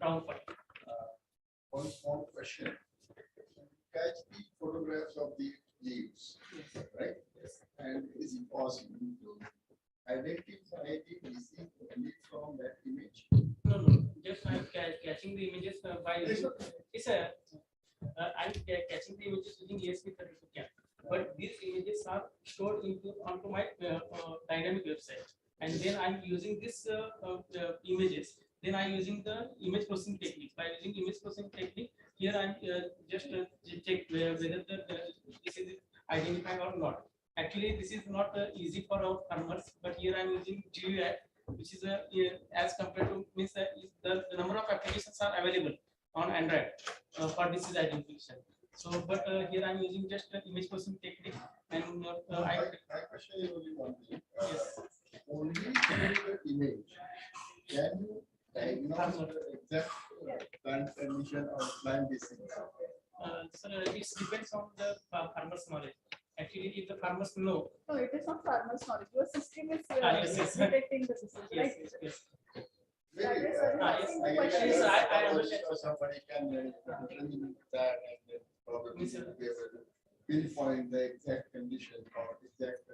round 5. One small question. Catch the photographs of the leaves, right? Yes. And it is impossible to identify the disease only from that image. No. Just I'm catching the images by using. I'm catching the images using ESP32 CAM. But these images are stored onto my dynamic website, and then I'm using this images. Then I'm using the image processing technique. By using image processing technique, here I'm just check whether this is identified or not. Actually, this is not easy for our farmers, but here I'm using GUI, which is as compared to means the number of applications are available on Android for disease identification. So, but here I'm using just an image processing technique, and My question is only one thing. Yes. Only the image. Can you diagnose the exact plant condition or plant disease? So it depends on the farmer's knowledge. Actually, if the farmers know. No, it is not farmer's knowledge. Your system is Yes, yes. detecting the disease, Yes, right? yes, yes. That is asking the I question. guess I understand. somebody can determine that and then probably be able to pinpoint the exact condition or exact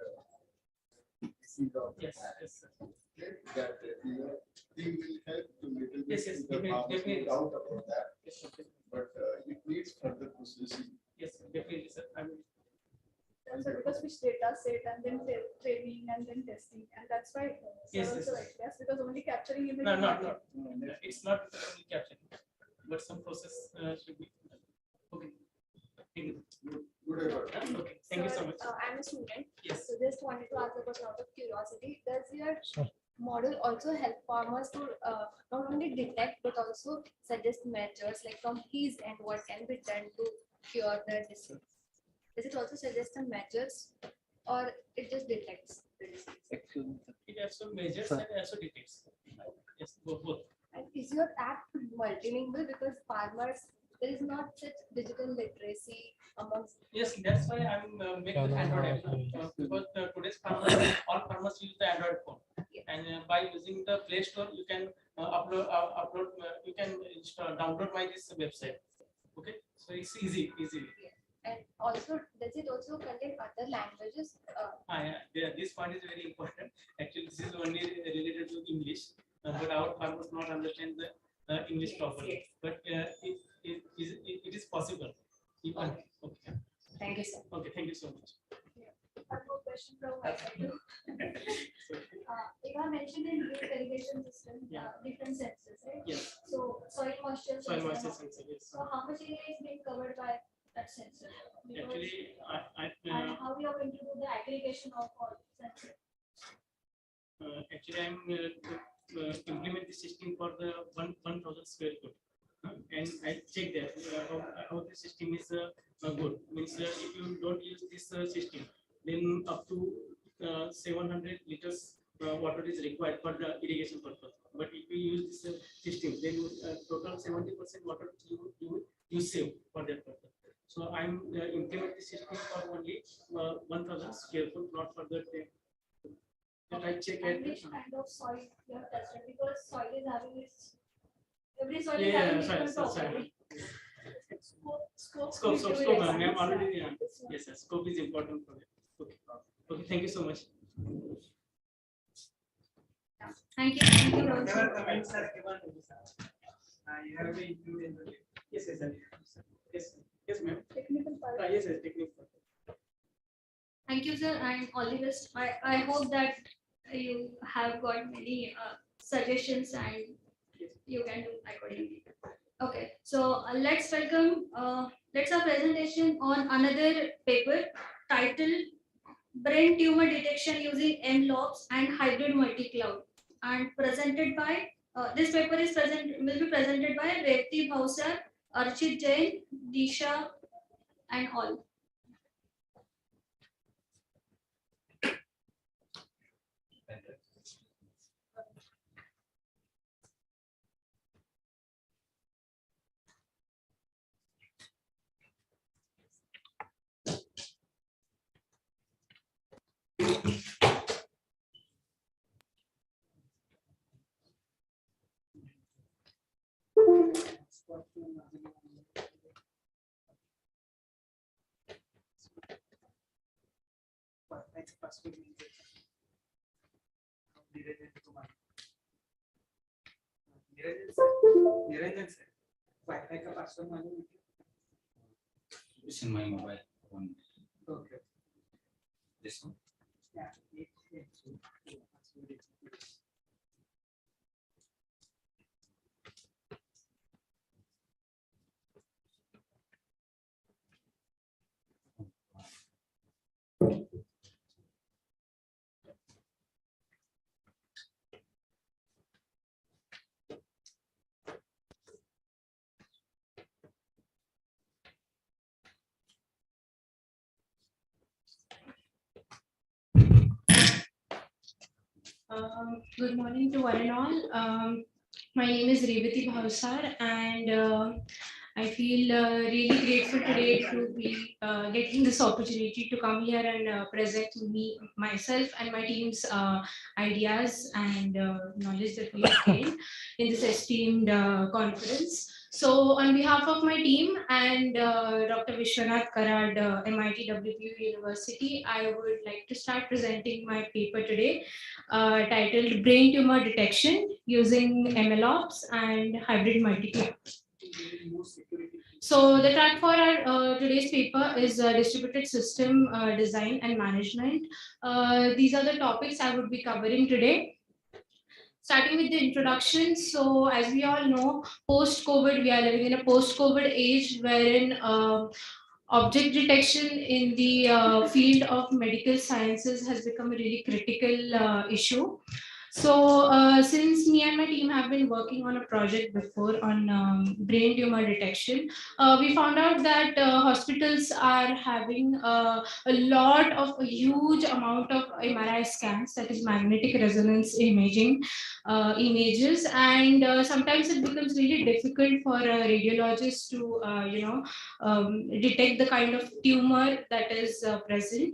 disease of the Yes, plant. yes, sir. Okay, that your thing will help to little bit Yes, yes, to the farmers, definitely. no doubt about that. Yes, okay. But it needs further processing. Yes, definitely, sir. I will. So because which data set and then training and then testing, and that's why. Yes, sir yes, also yes. like, yes, because only capturing image. No, is not, not not. It's not only capturing, but some process should be. Okay. Thank you. Okay. Thank you so much. I'm a student. Yes. So just wanted to ask about out of curiosity, does your model also help farmers to not only detect but also suggest measures like from his end what can be done to cure the disease? Does it also suggest some measures or it just detects the disease? It also measures and also detects. Yes, both. And is your app multilingual because farmers, there is not such digital literacy amongst. Yes, that's why I'm making the Android app because today's farmers, all farmers use the Android phone, and by using the Play Store, you can upload. You can download my this website. Okay, so it's easy. And also, does it also contain other languages? This point is very important. Actually, this is only related to English, but our farmers not understand the English properly. But it is possible. Okay. Thank you, sir. Okay, thank you so much. One more question from my side. You have mentioned in drip irrigation system different sensors, right? Yes. So soil moisture sensor, yes. So how much area is being covered by that sensor? Because, Actually, and how you are going to do the aggregation of all sensors? Actually, I'm implement the system for the 1,000 square foot. And I check that how the system is good. Means if you don't use this system, then up to 700 liters water is required for the irrigation purpose. But if you use this system, then total 70% water you save for that purpose. So I'm implement the system for only 1,000 square foot, not for the. That I check And it. which kind of soil you have tested? Because soil is having its every soil is Yeah, having sorry, different sorry. property. Scope. Scope. I'm already. Yes, scope is important for it. Okay. Thank you so much. Thank you. Thank you, Rahul. Whatever comments are given, you have to include in the. Yes, sir. Yes, ma'am. Technical part. Yes, technical part. Thank you, sir, and all the best. I hope that you have got many suggestions and you can do accordingly. Okay, so let's welcome, let's have presentation on another paper titled Brain Tumor Detection Using MLOPS and Hybrid Multi-Cloud, and presented by, this paper will be presented by Revati Bhausar, Archit Jain, Disha, and all. Niranjan sir, Wi-Fi का password मालूम है? It's in my mobile phone. Okay. This one. Yeah. Good morning to one and all. My name is Revati Bhavsar, and I feel really grateful today to be getting this opportunity to come here and present myself and my team's ideas and knowledge that we have gained in this esteemed conference. So on behalf of my team and Dr. Vishwanath Karad, MIT WPU University, I would like to start presenting my paper today titled Brain Tumor Detection Using MLOps and Hybrid Multi-Cloud. So the track for our today's paper is distributed system design and management. These are the topics I would be covering today. Starting with the introduction. So as we all know, post-COVID, we are living in a post-COVID age wherein object detection in the field of medical sciences has become a really critical issue. So since me and my team have been working on a project before on brain tumor detection, we found out that hospitals are having a huge amount of MRI scans, that is magnetic resonance imaging images, and sometimes it becomes really difficult for radiologists to detect the kind of tumor that is present.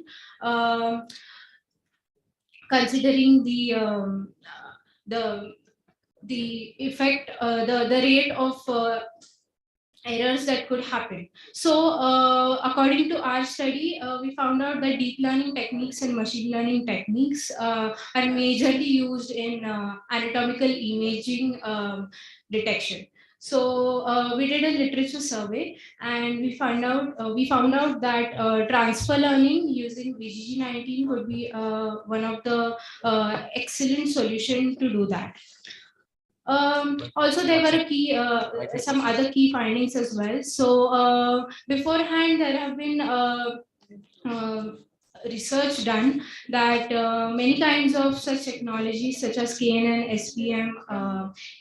Considering the effect, the rate of errors that could happen. So according to our study, we found out that deep learning techniques and machine learning techniques are majorly used in anatomical imaging detection. So we did a literature survey, and we found out that transfer learning using VGG19 could be one of the excellent solution to do that. Also, there were some other key findings as well. So beforehand, there have been research done that many kinds of such technologies such as KNN, SPM,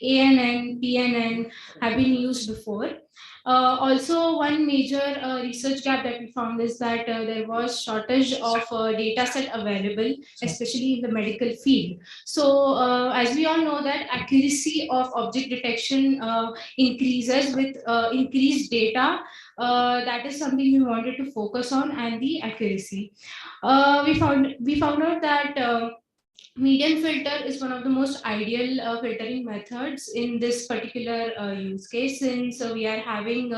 ANN, PNN have been used before. Also, one major research gap that we found is that there was shortage of data set available, especially in the medical field. So as we all know that accuracy of object detection increases with increased data. That is something we wanted to focus on, and the accuracy. We found out that median filter is one of the most ideal filtering methods in this particular use case, since we are having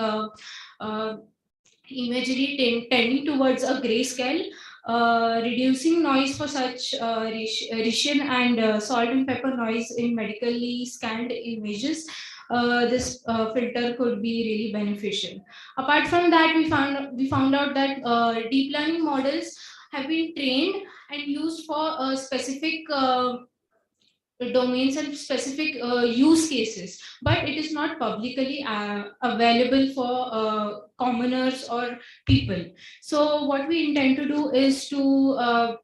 imagery tending towards a grayscale, reducing noise for such Rician and salt and pepper noise in medically scanned images. This filter could be really beneficial. Apart from that, we found out that deep learning models have been trained and used for specific domains and specific use cases, but it is not publicly available for commoners or people. So what we intend to do is to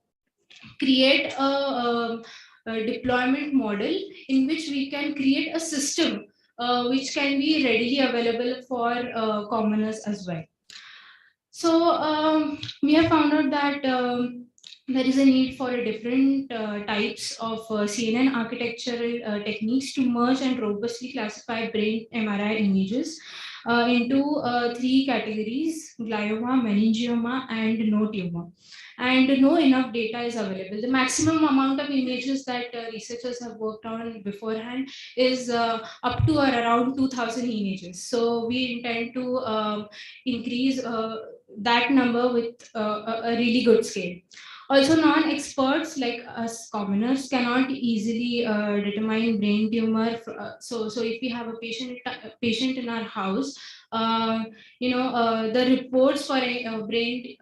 create a deployment model in which we can create a system which can be readily available for commoners as well. So we have found out that there is a need for different types of CNN architectural techniques to merge and robustly classify brain MRI images into three categories: glioma, meningioma, and no tumor. And no enough data is available. The maximum amount of images that researchers have worked on beforehand is up to or around 2,000 images. So we intend to increase that number with a really good scale. Also, non-experts like us commoners cannot easily determine brain tumor. So if we have a patient in our house, the reports for a brain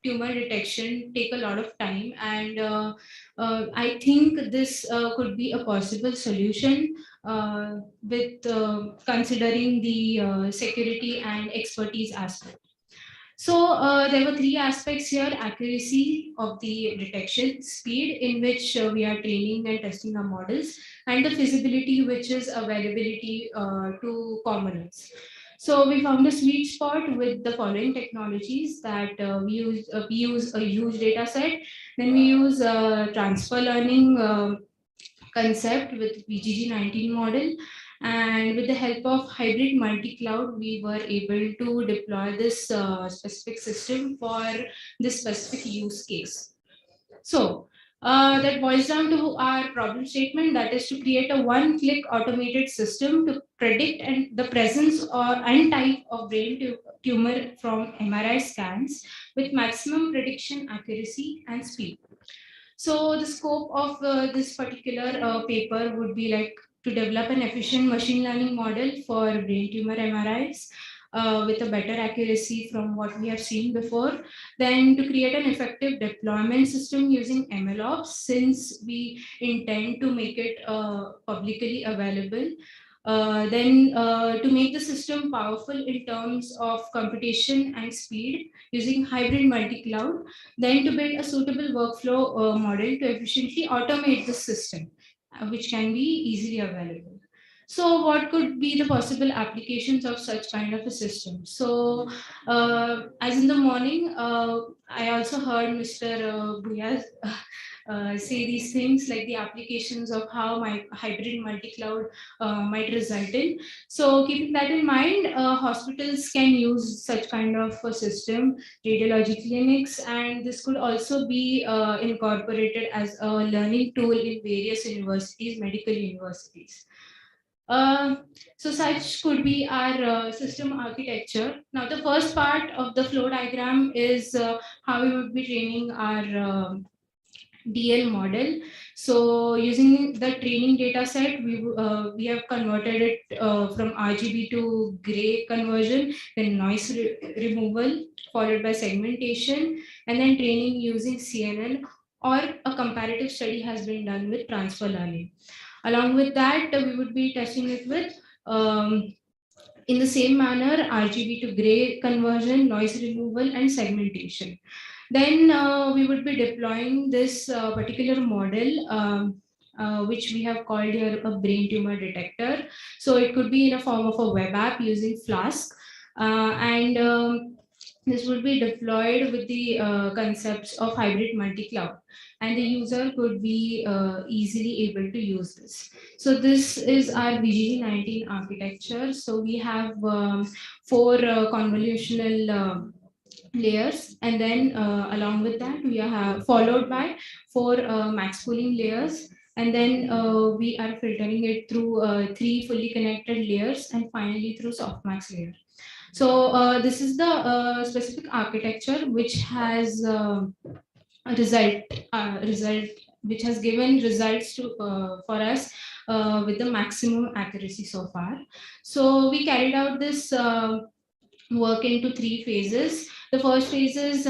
tumor detection take a lot of time, and I think this could be a possible solution with considering the security and expertise aspect. So there were three aspects here: accuracy of the detection, speed in which we are training and testing our models, and the feasibility, which is availability to commoners. So we found a sweet spot with the following technologies that we use a huge data set. Then we use transfer learning concept with VGG19 model. And with the help of hybrid multi-cloud, we were able to deploy this specific system for this specific use case. So that boils down to our problem statement, that is to create a one-click automated system to predict the presence and type of brain tumor from MRI scans with maximum prediction accuracy and speed. So the scope of this particular paper would be like to develop an efficient machine learning model for brain tumor MRIs with a better accuracy from what we have seen before. Then to create an effective deployment system using MLOps, since we intend to make it publicly available. Then to make the system powerful in terms of computation and speed using hybrid multi-cloud, then to build a suitable workflow model to efficiently automate the system, which can be easily available. So what could be the possible applications of such kind of a system? So as in the morning, I also heard Mr. Bhuya say these things like the applications of how my hybrid multi-cloud might result in. So keeping that in mind, hospitals can use such kind of a system, radiology clinics, and this could also be incorporated as a learning tool in various universities, medical universities. So such could be our system architecture. Now the first part of the flow diagram is how we would be training our DL model. So using the training data set, we have converted it from RGB to gray conversion, then noise removal, followed by segmentation, and then training using CNN, or a comparative study has been done with transfer learning. Along with that, we would be testing it with in the same manner, RGB to gray conversion, noise removal, and segmentation. Then we would be deploying this particular model, which we have called here a brain tumor detector. So it could be in a form of a web app using Flask. This would be deployed with the concepts of hybrid multi-cloud, and the user could be easily able to use this. So this is our VGG19 architecture. So we have 4 convolutional layers, and then along with that we are followed by 4 max pooling layers, and then we are filtering it through 3 fully connected layers, and finally through softmax layer. So this is the specific architecture which has a result which has given results to for us with the maximum accuracy so far. So we carried out this work into 3 phases. The first phases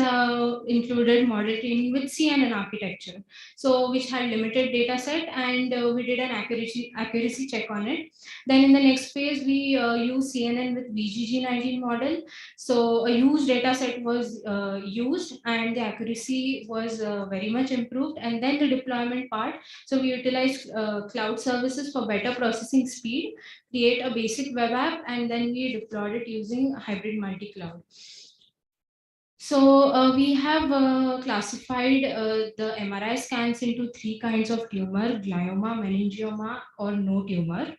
included model training with CNN architecture, so which had limited data set, and we did an accuracy check on it. Then in the next phase, we used CNN with VGG19 model. So a huge data set was used, and the accuracy was very much improved. And then the deployment part, so we utilized cloud services for better processing speed, create a basic web app, and then we deployed it using hybrid multi-cloud. So we have classified the MRI scans into 3 kinds of tumor: glioma, meningioma, or no tumor.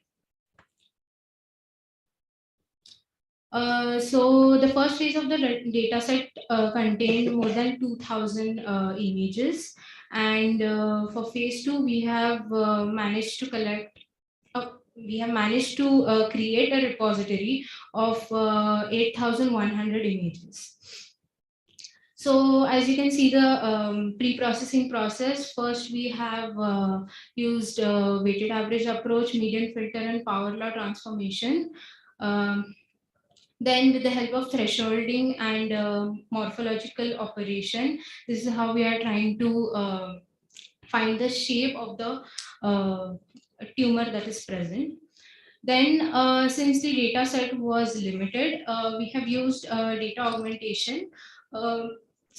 So the first phase of the data set contained more than 2,000 images, and for phase 2 we have managed to collect create a repository of 8,100 images. So as you can see the pre-processing process, first we have used weighted average approach, median filter, and power law transformation. Then with the help of thresholding and morphological operation, this is how we are trying to find the shape of the tumor that is present. Then since the data set was limited, we have used data augmentation.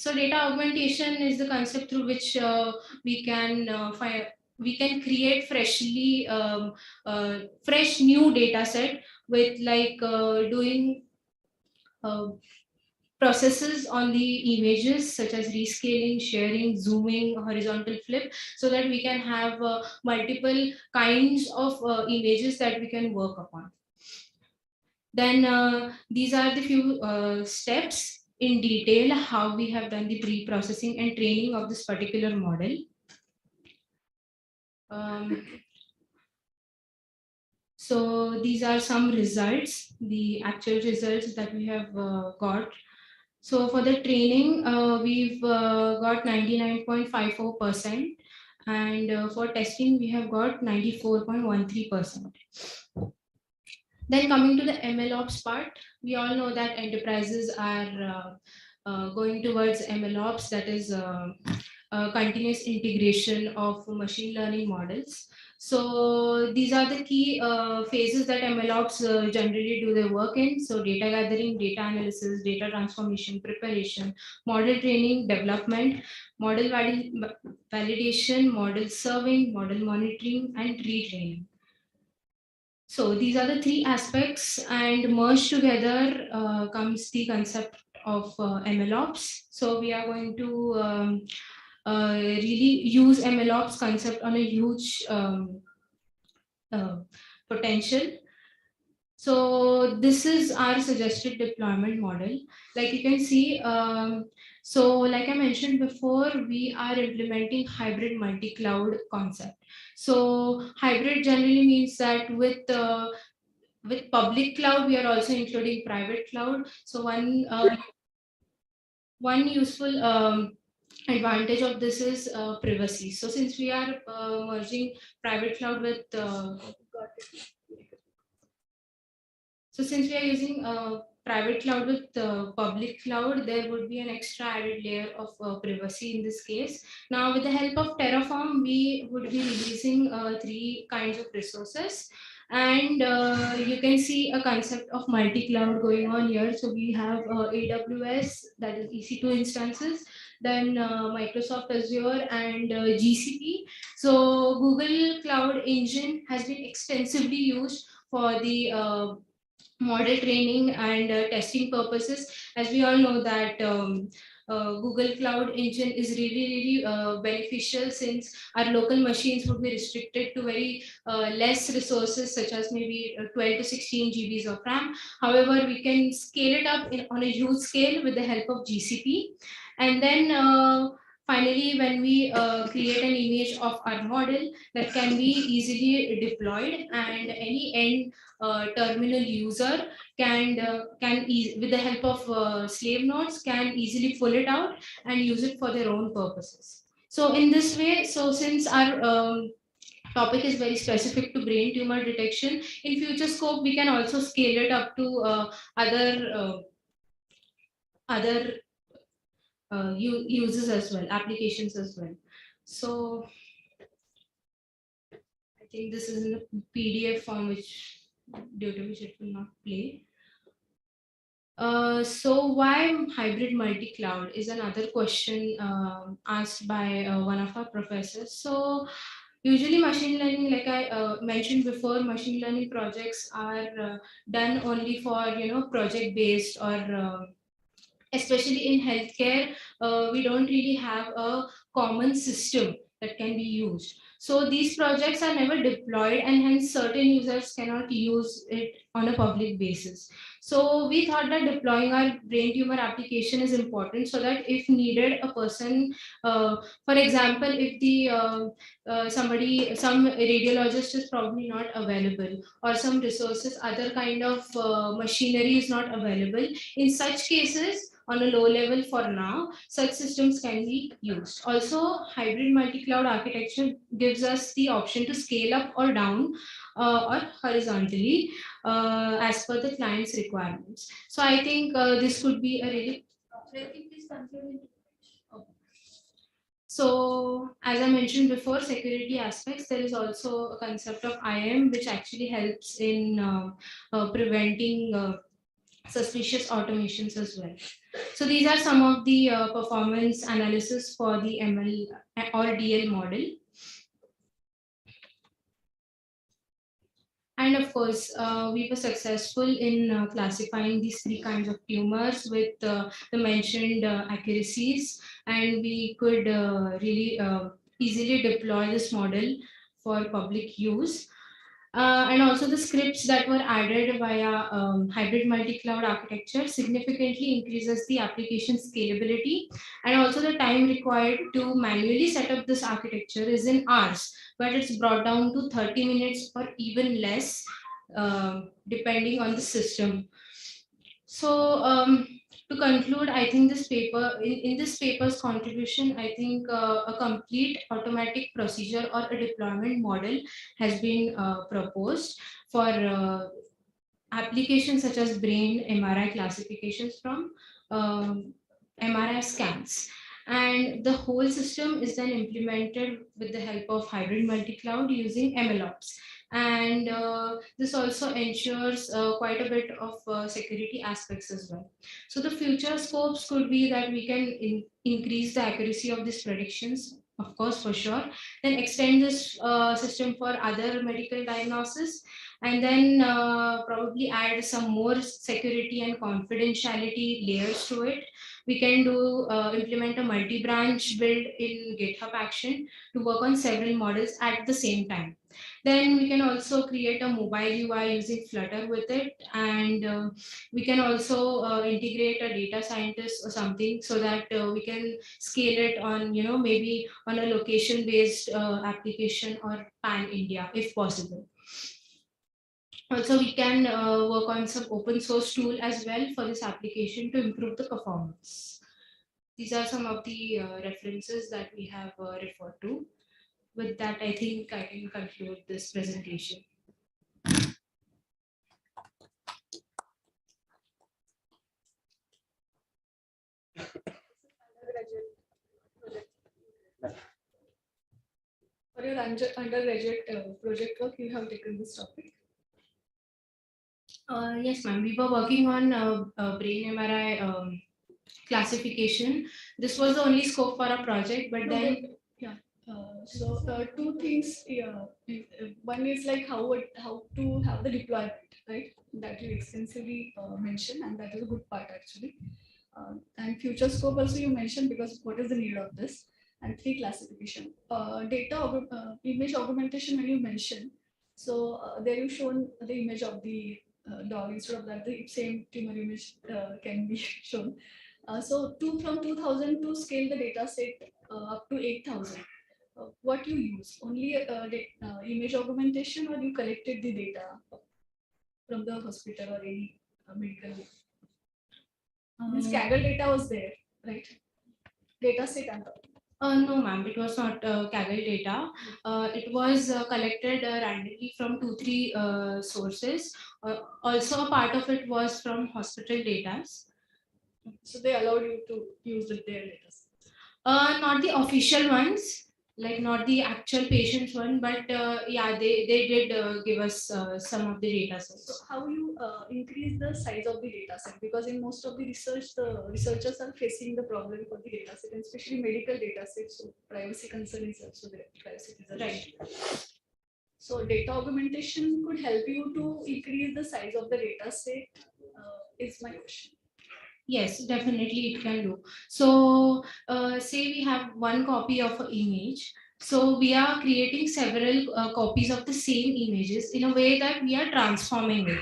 So data augmentation is the concept through which we can create freshly fresh new data set with like doing processes on the images such as rescaling, sharing, zooming, horizontal flip, so that we can have multiple kinds of images that we can work upon. Then these are the few steps in detail how we have done the pre-processing and training of this particular model. So these are some results, the actual results that we have got. So for the training, we've got 99.54%, and for testing, we have got 94.13%. Then coming to the MLOps part, we all know that enterprises are going towards MLOps, that is continuous integration of machine learning models. So these are the key phases that MLOps generally do their work in. So data gathering, data analysis, data transformation, preparation, model training, development, model validation, model serving, model monitoring, and retraining. So these are the three aspects, and merged together comes the concept of MLOps. So we are going to really use MLOps concept on a huge potential. So this is our suggested deployment model. Like you can see, so like I mentioned before, we are implementing hybrid multi-cloud concept. So hybrid generally means that with public cloud, we are also including private cloud. So one useful advantage of this is privacy. So since we are merging private cloud with so since we are using private cloud with public cloud, there would be an extra added layer of privacy in this case. Now, with the help of Terraform, we would be releasing three kinds of resources. And you can see a concept of multi-cloud going on here. So we have AWS, that is EC2 instances, then Microsoft Azure and GCP. So Google Cloud Engine has been extensively used for the model training and testing purposes. As we all know that Google Cloud Engine is really beneficial, since our local machines would be restricted to very less resources, such as maybe 12 to 16 GBs of RAM. However, we can scale it up on a huge scale with the help of GCP. And then finally, when we create an image of our model, that can be easily deployed, and any end terminal user can with the help of slave nodes, can easily pull it out and use it for their own purposes. So in this way, so since our topic is very specific to brain tumor detection, in future scope we can also scale it up to other uses as well, applications as well. So I think this is in the PDF form, due to which it will not play. So why hybrid multi-cloud is another question asked by one of our professors. So usually machine learning, like I mentioned before, machine learning projects are done only for project based, or especially in healthcare, we don't really have a common system that can be used. So these projects are never deployed, and hence certain users cannot use it on a public basis. So we thought that deploying our brain tumor application is important, so that if needed, a person, for example, if the some radiologist is probably not available, or some resources, other kind of machinery is not available, in such cases, on a low level for now, such systems can be used. Also, hybrid multi-cloud architecture gives us the option to scale up or down or horizontally as per the client's requirements. So I think this could be a really... So as I mentioned before, security aspects, there is also a concept of IAM, which actually helps in preventing suspicious automations as well. So these are some of the performance analysis for the ML or DL model. And of course, we were successful in classifying these three kinds of tumors with the mentioned accuracies, and we could really easily deploy this model for public use. And also the scripts that were added via hybrid multi-cloud architecture significantly increases the application scalability, and also the time required to manually set up this architecture is in hours, but it's brought down to 30 minutes or even less, depending on the system. So to conclude, I think this paper, in this paper's contribution, I think a complete automatic procedure or a deployment model has been proposed for applications such as brain MRI classifications from MRI scans. And the whole system is then implemented with the help of hybrid multi-cloud using MLOps. And this also ensures quite a bit of security aspects as well. So the future scopes could be that we can increase the accuracy of these predictions, of course, for sure, then extend this system for other medical diagnosis, and then probably add some more security and confidentiality layers to it. We can do implement a multi-branch build in GitHub Action to work on several models at the same time. Then we can also create a mobile UI using Flutter with it, and we can also integrate a data scientist or something so that we can scale it on, maybe on a location-based application or pan-India if possible. Also, we can work on some open source tool as well for this application to improve the performance. These are some of the references that we have referred to. With that, I think I can conclude this presentation. For your undergraduate project work, you have taken this topic. Yes, ma'am. We were working on brain MRI classification. This was the only scope for a project, but then yeah. So two things. Yeah. One is like how to have the deployment, right? That you extensively mentioned, and that is a good part actually. And future scope also you mentioned, because what is the need of this? And three, classification. Image augmentation when you mentioned. So there you shown the image of the dog. Instead of that, the same tumor image can be shown. So from 2000 to scale the data set up to 8000. What you use? Only image augmentation, or you collected the data from the hospital or any medical? This Kaggle data was there, right? Data set and no, ma'am, it was not Kaggle data. It was collected randomly from 2-3 sources. Also, a part of it was from hospital data. So they allowed you to use their data? Not the official ones, like not the actual patients one, but yeah, they did give us some of the data sets. So how you increase the size of the data set? Because in most of the research, the researchers are facing the problem for the data set, and especially medical data sets. So privacy concern is also there. Privacy is a right. So data augmentation could help you to increase the size of the data set. Is my question. Yes, definitely it can do. So say we have one copy of an image. So we are creating several copies of the same images in a way that we are transforming it.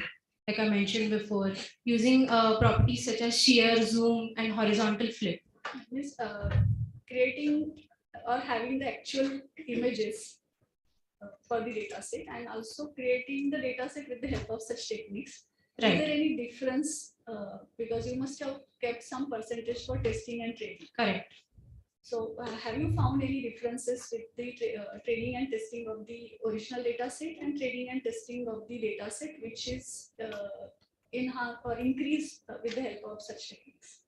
Like I mentioned before, using properties such as shear, zoom, and horizontal flip. Means creating or having the actual images for the data set, and also creating the data set with the help of such techniques. Right. Is there any difference? Because you must have kept some percentage for testing and training. Correct. So have you found any differences with the training and testing of the original data set and training and testing of the data set, which is enhanced or increased with the help of such techniques?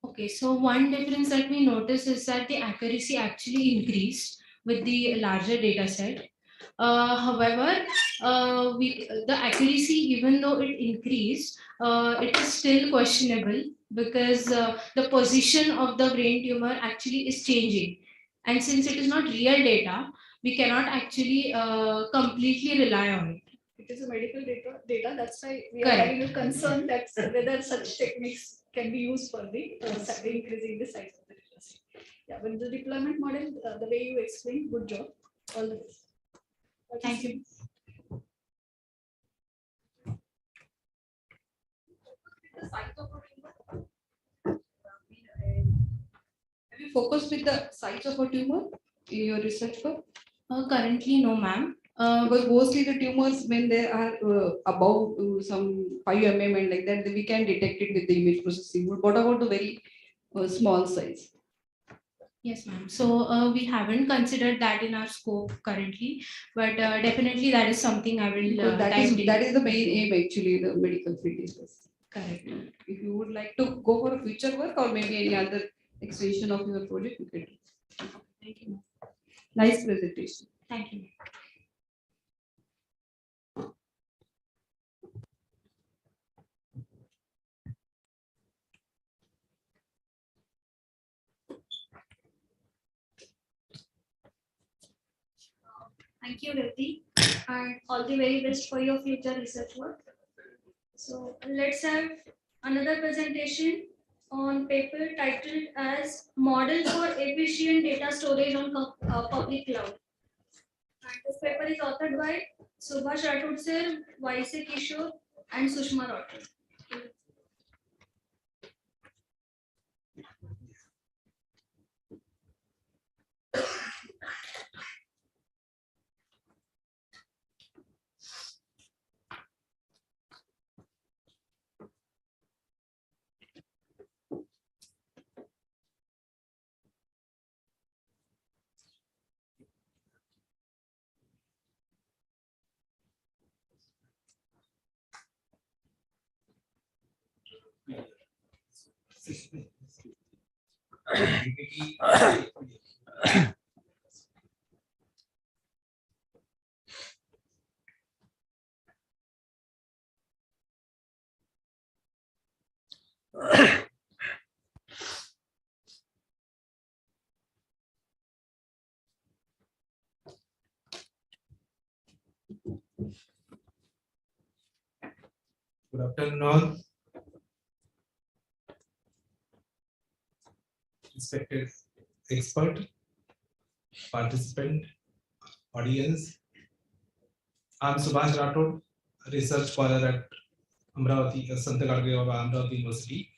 Okay, so one difference that we notice is that the accuracy actually increased with the larger data set. However, the accuracy, even though it increased, it is still questionable, because the position of the brain tumor actually is changing. And since it is not real data, we cannot actually completely rely on it. It is a medical data. That's why we are Correct. having a concern that whether such techniques can be used for the increasing the size of the literacy. Yeah, but the deployment model, the way you explained, good job. All the best. Thank you. Have you focused with the size of a tumor in your research work? Currently, no, ma'am. Because mostly the tumors, when they are above some 5 mm and like that, then we can detect it with the image processing. But what about the very small size? Yes, ma'am. So we haven't considered that in our scope currently, but definitely that is something I will Because that dive is deep. the main aim actually, the medical field is this. Correct. If you would like to go for a future work or maybe any other extension of your project, you can do. Thank you. Nice presentation. Thank you. Thank you, Revati, and all the very best for your future research work. So let's have another presentation on paper titled as Model for Efficient Data Storage on Public Cloud. And this paper is authored by Subhash Rathod sir, Y.C. Kishore, and Sushma Rathod. Good afternoon, all. Respected expert, participant, audience. I'm Subhash Rathod, research scholar at Amravati, Sant Gadgil Amravati University.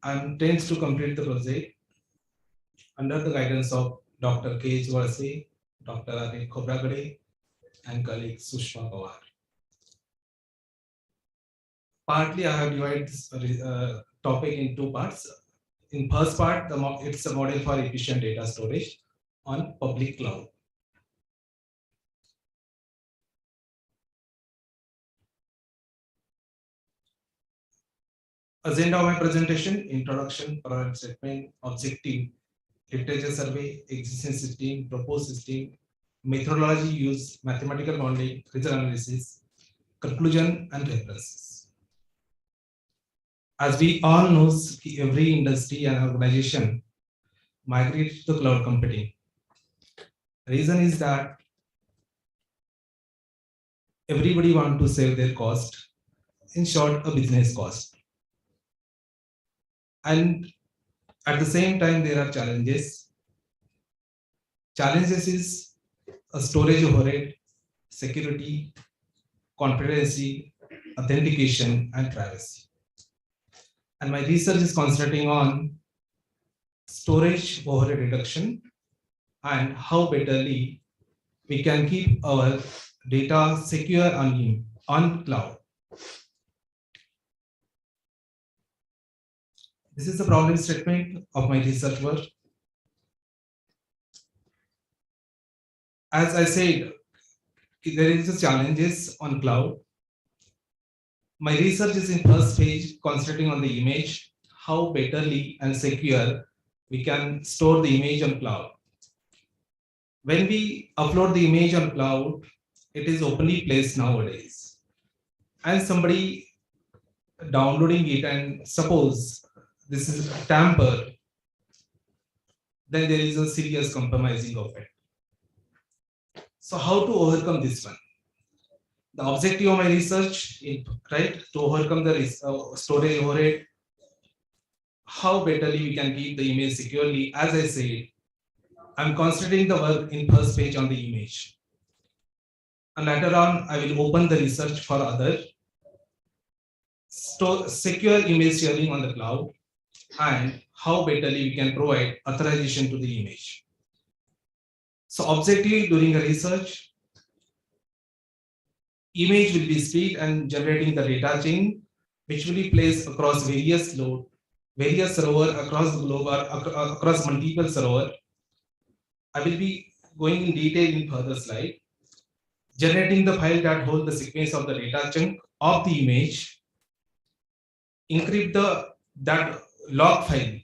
I'm tense to complete the project under the guidance of Dr. K. Varse, Dr. Anil Khobragade, and colleague Sushma Pawar. Partly, I have divided this topic in two parts. In first part, it's a model for efficient data storage on public cloud. Agenda of my presentation: introduction, product statement, objective, literature survey, existing system, proposed system, methodology use, mathematical modeling, result analysis, conclusion, and references. As we all know, every industry and organization migrate to cloud computing. Reason is that everybody want to save their cost, in short, a business cost. And at the same time, there are challenges. Challenges is a storage overhead, security, confidentiality, authentication, and privacy. And my research is concentrating on storage overhead reduction and how betterly we can keep our data secure on cloud. This is the problem statement of my research work. As I said, there is challenges on cloud. My research is in first page, concentrating on the image, how betterly and secure we can store the image on cloud. When we upload the image on cloud, it is openly placed nowadays. And somebody downloading it, and suppose this is tamper, then there is a serious compromising of it. So how to overcome this one? The objective of my research is to overcome the storage overhead. How betterly we can keep the image securely. As I said, I'm concentrating the work in first page on the image. And later on, I will open the research for other secure image sharing on the cloud and how betterly we can provide authorization to the image. So objective during the research, image will be split and generating the data chain, which will be placed across various load, various server across the globe or across multiple server. I will be going in detail in further slide. Generating the file that hold the sequence of the data chunk of the image, encrypt that log file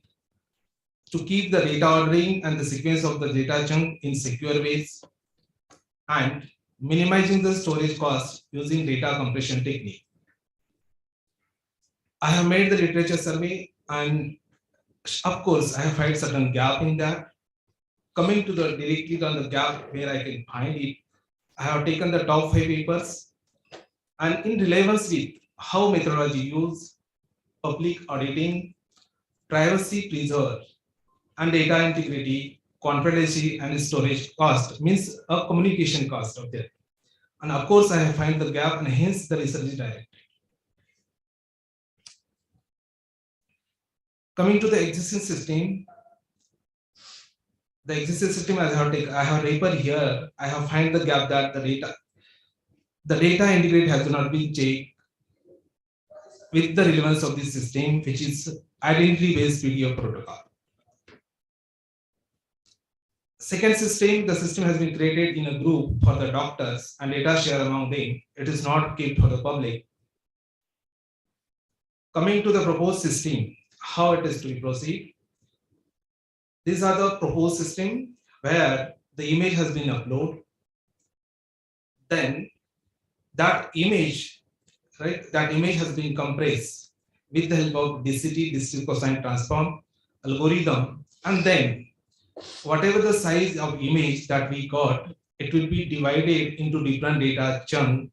to keep the data ordering and the sequence of the data chunk in secure ways, and minimizing the storage cost using data compression technique. I have made the literature survey, and of course I have found certain gap in that. Coming to the directly on the gap where I can find it, I have taken the top 5 papers, and in relevance with how methodology used, public auditing, privacy preserve, and data integrity, confidentiality, and storage cost means a communication cost of that. And of course, I have found the gap, and hence the research is directed. Coming to the existing system, the existing system as I have paper here, I have found the gap that the data integrity has not been checked with the relevance of this system, which is identity-based PDF protocol. Second system, the system has been created in a group for the doctors and data share among them. It is not kept for the public. Coming to the proposed system, how it is to be proceed. These are the proposed system where the image has been uploaded. Then that image, that image has been compressed with the help of DCT, digital cosine transform algorithm, and then whatever the size of image that we got, it will be divided into different data chunk,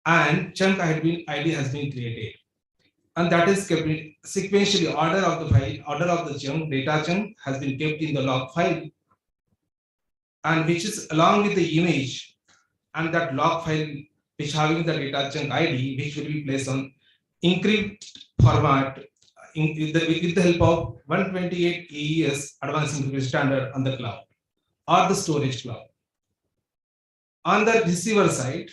and chunk ID has been created, and that is kept sequentially. Order of the file, order of the chunk, data chunk has been kept in the log file, and which is along with the image, and that log file which having the data chunk ID, which will be placed on encrypt format with the help of 128 AES advanced encryption standard on the cloud or the storage cloud. On the receiver side,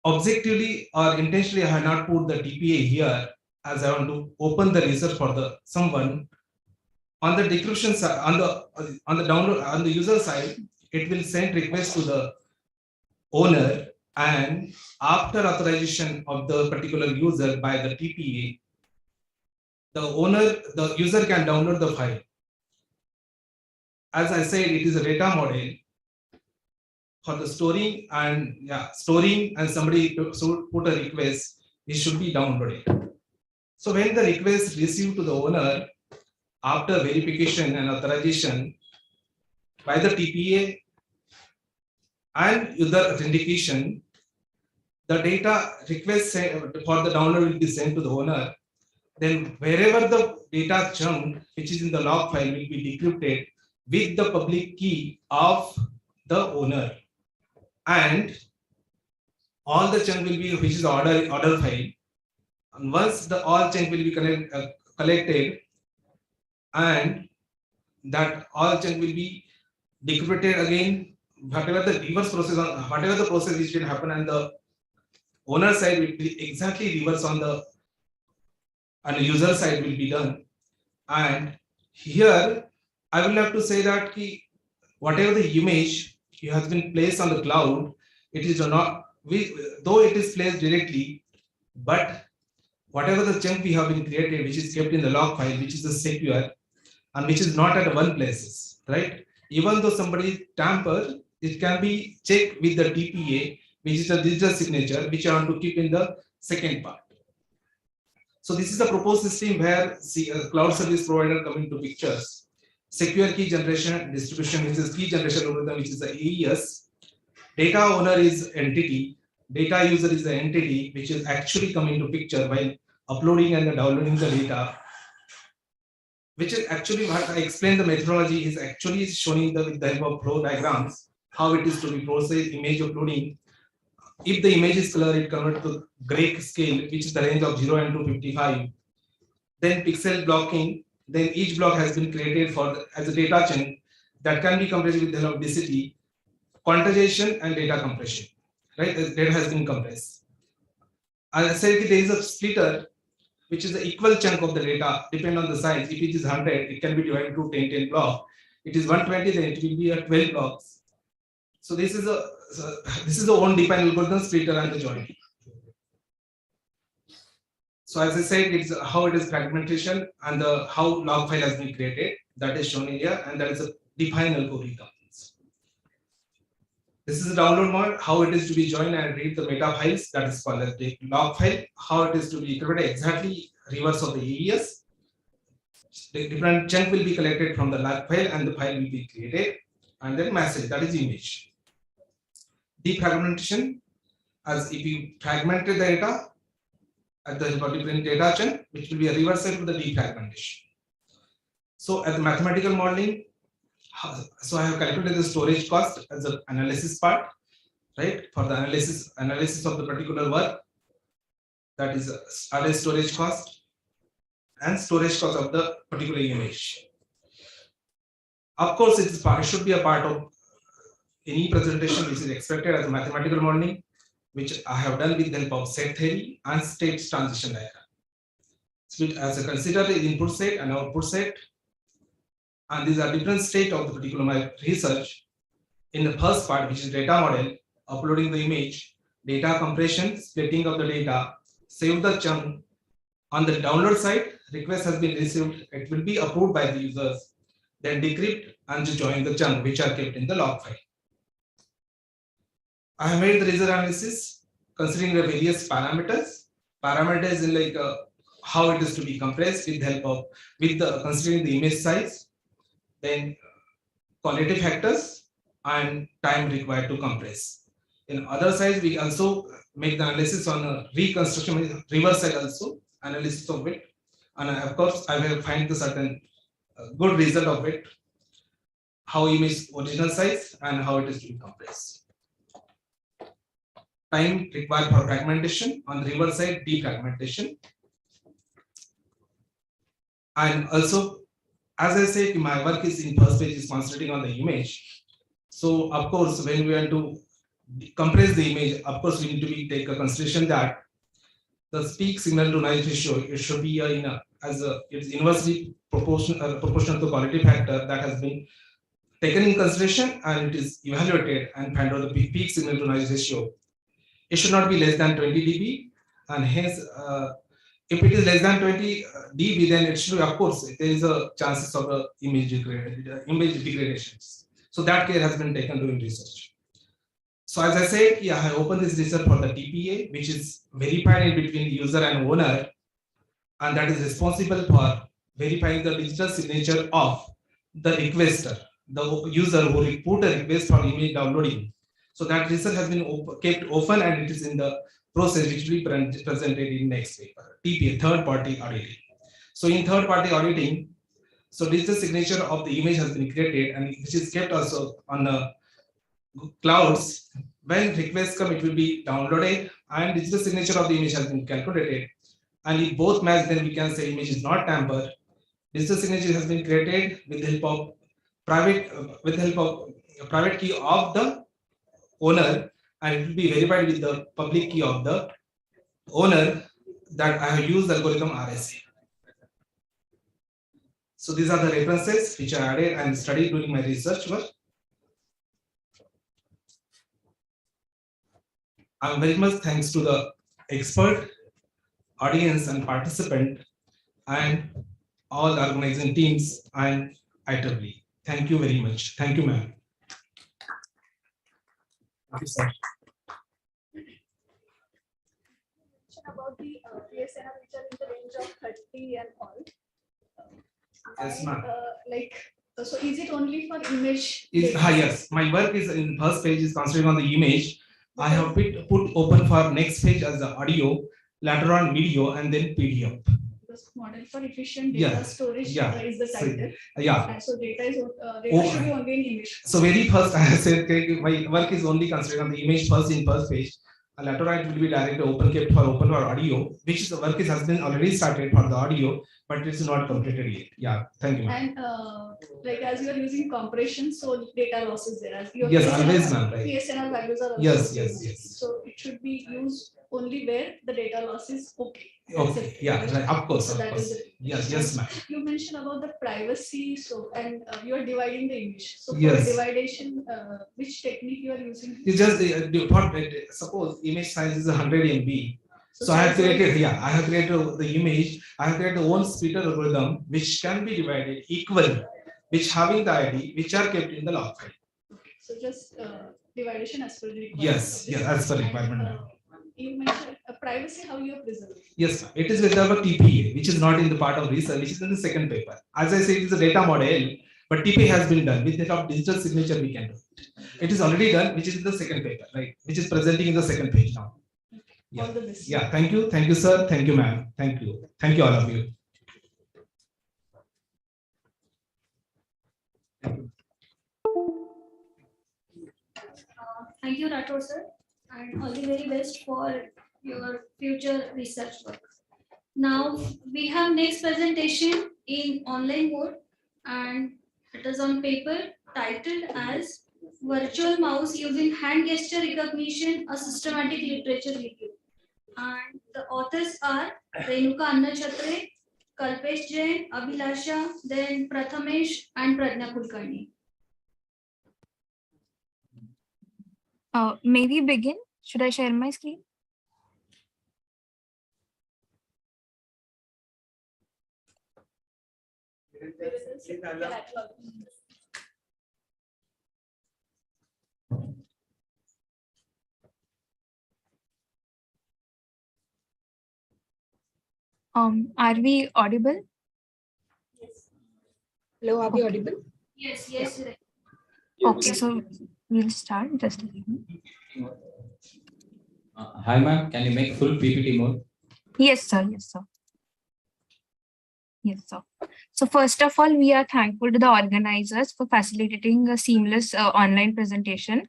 objectively or intentionally, I have not put the TPA here as I want to open the research for the someone. On the decryption side, on the download, on the user side, it will send request to the owner, and after authorization of the particular user by the TPA, the user can download the file. As I said, it is a data model for the storing, and somebody put a request, it should be downloaded. So when the request received to the owner after verification and authorization by the TPA and user authentication, the data request for the download will be sent to the owner. Then wherever the data chunk which is in the log file will be decrypted with the public key of the owner, and all the chunk will be, which is the order file, and once the all chunk will be collected, and that all chunk will be decrypted again, whatever the reverse process, whatever the process which will happen on the owner side will be exactly reverse on the user side will be done. And here I will have to say that whatever the image has been placed on the cloud, it is not, though it is placed directly, but whatever the chunk we have been created, which is kept in the log file, which is a secure and which is not at one places, right? Even though somebody tamper, it can be checked with the TPA, which is a digital signature, which I want to keep in the second part. So this is the proposed system where cloud service provider coming to pictures. secure key generation and distribution, which is key generation algorithm, which is the AES. Data owner is entity, data user is the entity which is actually coming to picture while uploading and downloading the data, which is actually what I explained. The methodology is actually showing with the help of flow diagrams how it is to be processed. Image uploading. If the image is color, it converts to gray scale, which is the range of 0 and 255. Then pixel blocking. Then each block has been created as a data chunk that can be compressed with the help of density, quantization, and data compression. Right, the data has been compressed. As I said, there is a splitter, which is the equal chunk of the data, depending on the size. If it is 100, it can be divided to 10 blocks. It is 120, then it will be a 12 blocks. So this is the one defined algorithm, splitter and the join. So as I said, it's how it is fragmentation and how log file has been created. That is shown here, and that is a defined algorithm. This is the download mode, how it is to be joined and read the meta files, that is called as the log file, how it is to be created exactly reverse of the AES. The different chunk will be collected from the log file and the file will be created, and then message, that is image. Defragmentation, as if you fragmented the data at the different data chunk, which will be a reversal to the defragmentation. So at the mathematical modeling, so I have calculated the storage cost as an analysis part, right? For the analysis of the particular work, that is array storage cost and storage cost of the particular image. Of course, it should be a part of any presentation which is expected as a mathematical modeling, which I have done with the help of set theory and state transition diagram. So as a consider the input set and output set, and these are different state of the particular research. In the first part, which is data model, uploading the image, data compression, splitting of the data, save the chunk. On the download side, request has been received, it will be approved by the users, then decrypt and join the chunk which are kept in the log file. I have made the result analysis considering the various parameters. Parameters in like how it is to be compressed with help of considering the image size, then qualitative factors and time required to compress. In other side, we also make the analysis on a reconstruction, reversal also analysis of it, and of course I will find the certain good result of it, how image original size and how it is to be compressed. Time required for fragmentation, on the reverse side defragmentation, and also as I said, my work is in first page is concentrating on the image. So of course, when we want to compress the image, of course we need to take a consideration that the peak signal to noise ratio, it should be it's inversely proportional to quality factor that has been taken in consideration, and it is evaluated and find out the peak signal to noise ratio. It should not be less than 20 dB, and hence if it is less than 20 dB, then it should, of course, there is a chances of image degradations. So that care has been taken during research. So as I said, yeah, I opened this research for the TPA, which is verified in between the user and owner, and that is responsible for verifying the digital signature of the requester, the user who put a request for image downloading. So that research has been kept open, and it is in the process which will be presented in next paper. TPA, third party auditing. So in third party auditing, so digital signature of the image has been created, and which is kept also on the clouds. When requests come, it will be downloaded, and digital signature of the image has been calculated. And if both match, then we can say image is not tampered. Digital signature has been created with the help of private key of the owner, and it will be verified with the public key of the owner, that I have used the algorithm RSA. So these are the references which I added and studied during my research work. I'm very much thanks to the expert, audience and participant, and all organizing teams and IEEE. Thank you very much. Thank you, ma'am. Thank you, sir. About the PSNR which are in the range of 30 and all. Yes, ma'am. Like So is it only for image? Yes, my work is in first page is concentrating on the image. I have put open for next page as the audio, later on video, and then PDF. This model for efficient data storage is the title. So data should be only in image. So very first I said okay, my work is only concentrating on the image first in first page. Later on it will be directly open for audio, which the work has been already started for the audio, but it is not completed yet. Yeah, thank you. And like as you are using compression, so data loss is there. As your Yes, always, ma'am, right. PSNR values are also Yes. So it should be used only where the data loss is okay. Okay, yeah, right, of course, So of that course. is it. Yes, ma'am. You mentioned about the privacy, so and you are dividing the image. So for Yes. dividation, which technique you are using? It's just suppose image size is 100 MB. So I have size created, I have created the image. I have created one splitter algorithm which can be divided equally, which having the ID, which are kept in the log file. So just dividation as per the requirement. Yes, as per requirement. You mentioned privacy, how you are preserving. Yes, ma'am. It is with our TPA, which is not in the part of research, which is in the second paper. As I said, it is a data model, but TPA has been done. With the help of digital signature, we can do it. It is already done, which is in the second paper, right? Which is presenting in the second page now. All the best. Yeah, thank you, sir. Thank you, ma'am. Thank you, all of you. Thank you, Rathore sir, and all the very best for your future research work. Now we have next presentation in online mode, and it is on paper titled as Virtual Mouse Using Hand Gesture Recognition, a Systematic Literature Review. And the authors are Renuka Annachatre, Kalpesh Jain, Abhilasha, then Prathamesh and Pradnya Kulkarni. May we begin? Should I share my screen? Are we audible? Yes. Hello, are we audible? Yes, yes. Okay, so we'll start just a second. Hi, ma'am. Can you make full PPT mode? Yes, sir. Yes, sir. Yes, sir. So first of all, we are thankful to the organizers for facilitating a seamless online presentation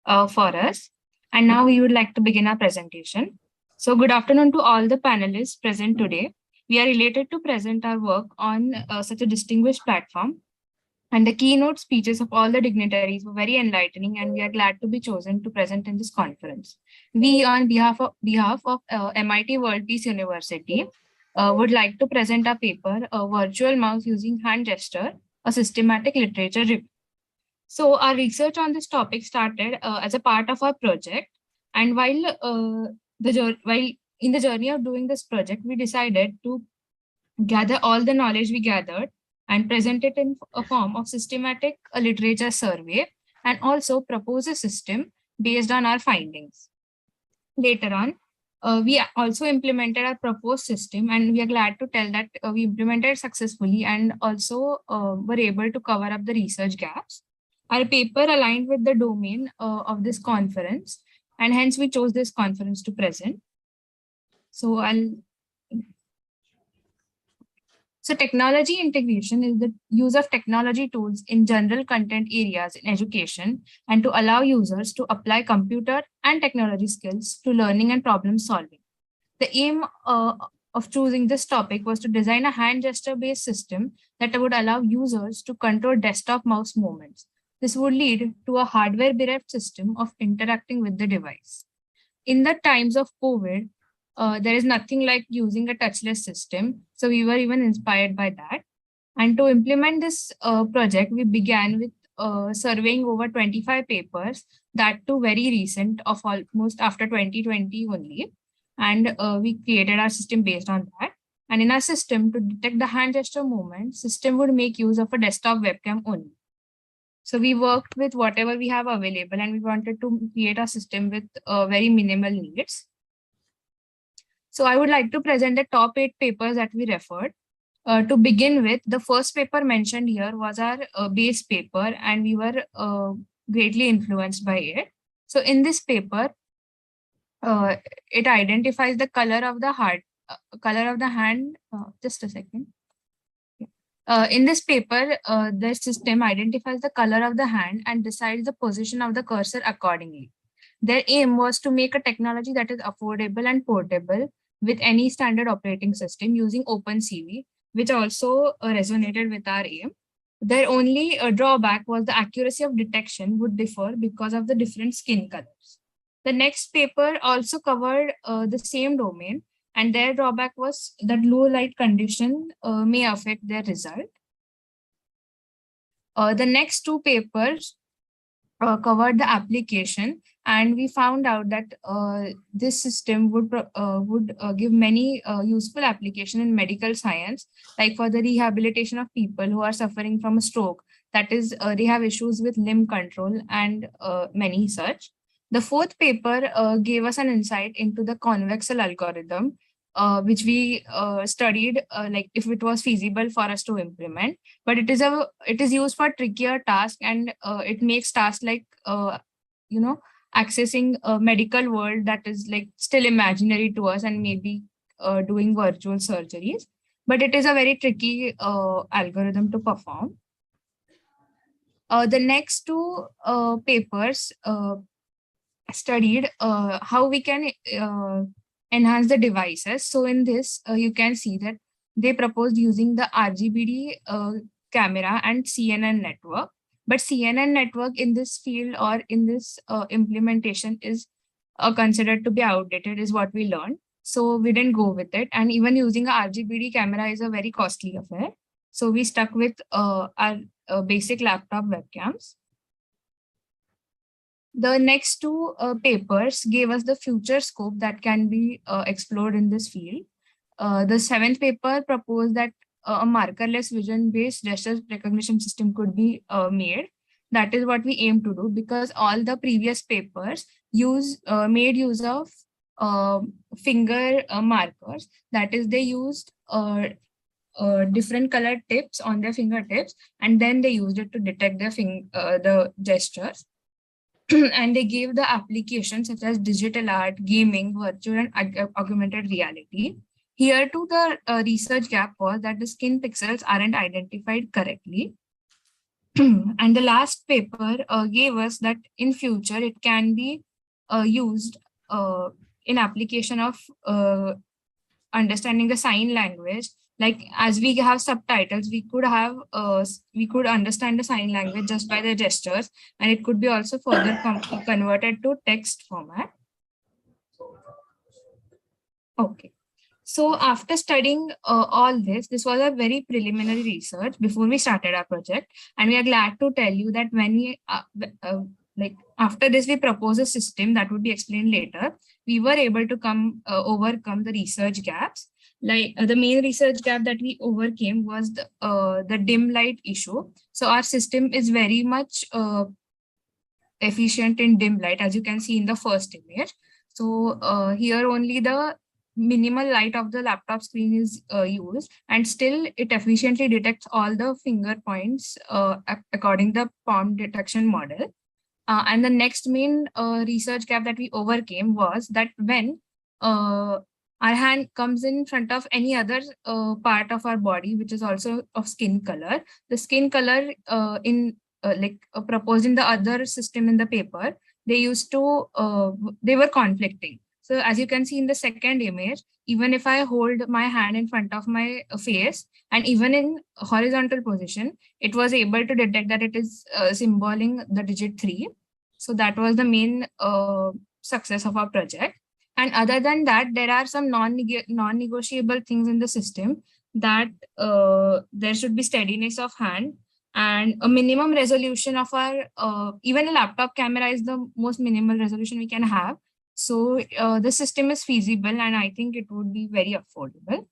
for us. And now we would like to begin our presentation. So good afternoon to all the panelists present today. We are elated to present our work on such a distinguished platform. And the keynote speeches of all the dignitaries were very enlightening, and we are glad to be chosen to present in this conference. We, on behalf of MIT World Peace University, would like to present a paper, a virtual mouse using hand gesture, a systematic literature review. So our research on this topic started as a part of our project, and while in the journey of doing this project, we decided to gather all the knowledge we gathered and present it in a form of systematic literature survey, and also propose a system based on our findings. Later on, we also implemented our proposed system, and we are glad to tell that we implemented successfully and also were able to cover up the research gaps. Our paper aligned with the domain of this conference, and hence we chose this conference to present. So technology integration is the use of technology tools in general content areas in education, and to allow users to apply computer and technology skills to learning and problem solving. The aim of choosing this topic was to design a hand gesture based system that would allow users to control desktop mouse movements. This would lead to a hardware bereft system of interacting with the device. In the times of COVID, there is nothing like using a touchless system. So we were even inspired by that. And to implement this project, we began with surveying over 25 papers, that too very recent, of almost after 2020 only. And we created our system based on that. And in our system, to detect the hand gesture movement, system would make use of a desktop webcam only. So we worked with whatever we have available, and we wanted to create a system with very minimal needs. So I would like to present the top 8 papers that we referred. To begin with, the first paper mentioned here was our base paper, and we were greatly influenced by it. So in this paper, it identifies the color of the hand. Just a second. In this paper, the system identifies the color of the hand and decides the position of the cursor accordingly. Their aim was to make a technology that is affordable and portable with any standard operating system using OpenCV, which also resonated with our aim. Their only drawback was the accuracy of detection would differ because of the different skin colors. The next paper also covered the same domain, and their drawback was that low light condition may affect their result. The next two papers covered the application, and we found out that this system would give many useful application in medical science, like for the rehabilitation of people who are suffering from a stroke, that is, they have issues with limb control and many such. The fourth paper gave us an insight into the convexal algorithm, which we studied, like if it was feasible for us to implement. But it is used for trickier tasks, and it makes tasks like accessing a medical world that is like still imaginary to us, and maybe doing virtual surgeries. But it is a very tricky algorithm to perform. The next two papers studied how we can enhance the devices. So in this, you can see that they proposed using the RGBD camera and CNN network. But CNN network in this field or in this implementation is considered to be outdated, is what we learned. So we didn't go with it. And even using a RGBD camera is a very costly affair. So we stuck with our basic laptop webcams. The next two papers gave us the future scope that can be explored in this field. The seventh paper proposed that a markerless vision-based gesture recognition system could be made. That is what we aim to do, because all the previous papers made use of finger markers. That is, they used different colored tips on their fingertips, and then they used it to detect the gestures. And they gave the applications such as digital art, gaming, virtual and augmented reality. Here too, the research gap was that the skin pixels aren't identified correctly. And the last paper gave us that in future it can be used in application of understanding the sign language. Like as we have subtitles, we could understand the sign language just by the gestures, and it could be also further converted to text format. Okay. So after studying all this was a very preliminary research before we started our project, and we are glad to tell you that when we after this we propose a system that would be explained later. We were able to overcome the research gaps. Like the main research gap that we overcame was the dim light issue. So our system is very much efficient in dim light, as you can see in the first image. So here only the minimal light of the laptop screen is used, and still it efficiently detects all the finger points according to the palm detection model. And the next main research gap that we overcame was that when our hand comes in front of any other part of our body, which is also of skin color, the skin color proposed in the other system in the paper, they were conflicting. So as you can see in the second image, even if I hold my hand in front of my face and even in horizontal position, it was able to detect that it is symboling the digit 3. So that was the main success of our project. And other than that, there are some non-negotiable things in the system, that there should be steadiness of hand and a minimum resolution of our, even a laptop camera is the most minimal resolution we can have. So the system is feasible, and I think it would be very affordable.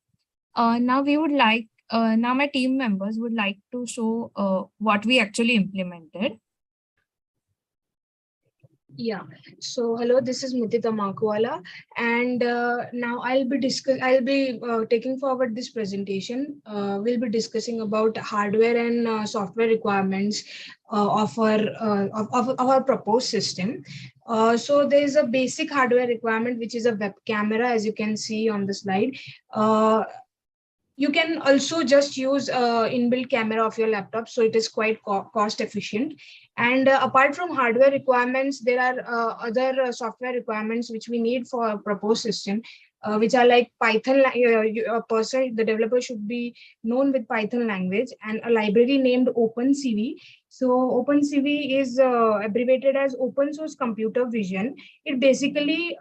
Now my team members would like to show what we actually implemented. Yeah. So hello, this is Mudita Makwala, and now I'll be taking forward this presentation. We'll be discussing about hardware and software requirements of our proposed system. So there is a basic hardware requirement, which is a web camera, as you can see on the slide. You can also just use inbuilt camera of your laptop, so it is quite cost efficient. And apart from hardware requirements, there are other software requirements which we need for a proposed system, which are like Python. A person, the developer should be known with Python language, and a library named OpenCV. So OpenCV is abbreviated as Open Source Computer Vision. It basically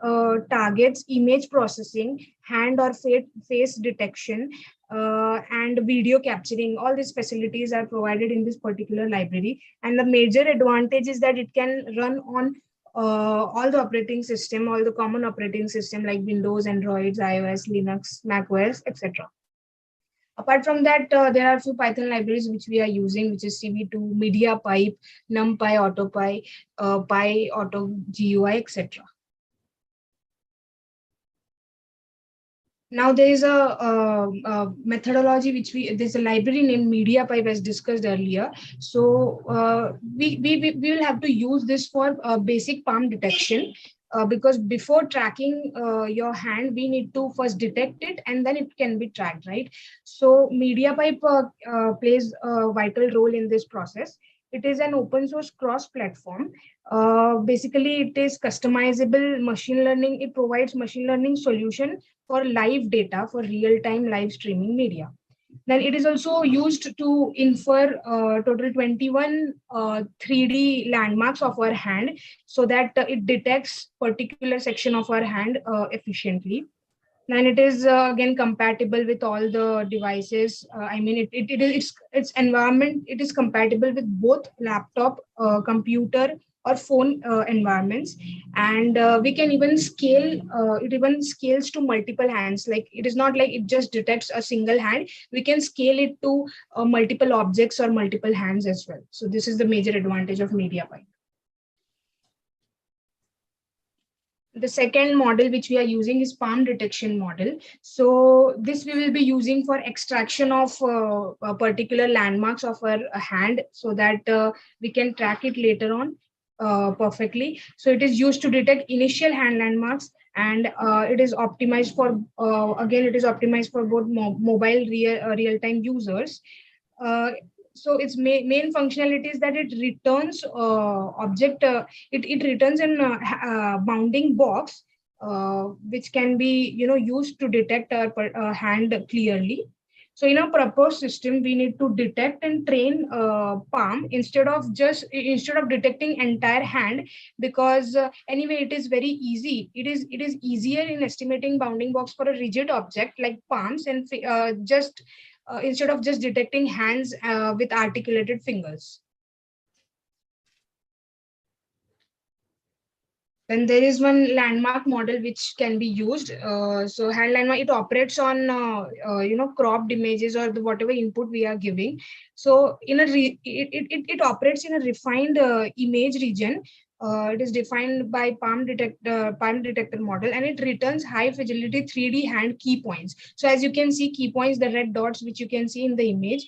targets image processing, hand or face detection, and video capturing. All these facilities are provided in this particular library. And the major advantage is that it can run on all the operating system, all the common operating system like Windows, Androids, iOS, Linux, macOS, etc. Apart from that, there are a few Python libraries which we are using, which is CV2, MediaPipe, NumPy, AutoPy, PyAutoGUI, etc. Now there is a methodology which there's a library named MediaPipe as discussed earlier. So we will have to use this for basic palm detection. Because before tracking your hand, we need to first detect it and then it can be tracked, right? So MediaPipe plays a vital role in this process. It is an open source cross platform. Basically, it is customizable machine learning. It provides machine learning solution for live data for real-time live streaming media. Then it is also used to infer total 21 3D landmarks of our hand, so that it detects particular section of our hand efficiently. Then it is again compatible with all the devices. I mean, its environment. It is compatible with both laptop, computer, or phone environments, and we can even scale. It even scales to multiple hands. Like, it is not like it just detects a single hand. We can scale it to multiple objects or multiple hands as well. So this is the major advantage of MediaPipe. The second model which we are using is palm detection model. So this we will be using for extraction of particular landmarks of our hand, so that we can track it later on perfectly. So it is used to detect initial hand landmarks, and it is optimized for again, it is optimized for both mobile real-time users. So its main functionality is that it returns it returns in bounding box, which can be used to detect a hand clearly. So in a proposed system, we need to detect and train palm instead of detecting entire hand, because anyway it is very easy. It is easier in estimating bounding box for a rigid object like palms, and just instead of just detecting hands with articulated fingers. Then there is one landmark model which can be used. So hand landmark, it operates on cropped images or whatever input we are giving. So it operates in a refined image region. It is defined by palm detector model, and it returns high fidelity 3D hand key points. So as you can see, key points, the red dots which you can see in the image,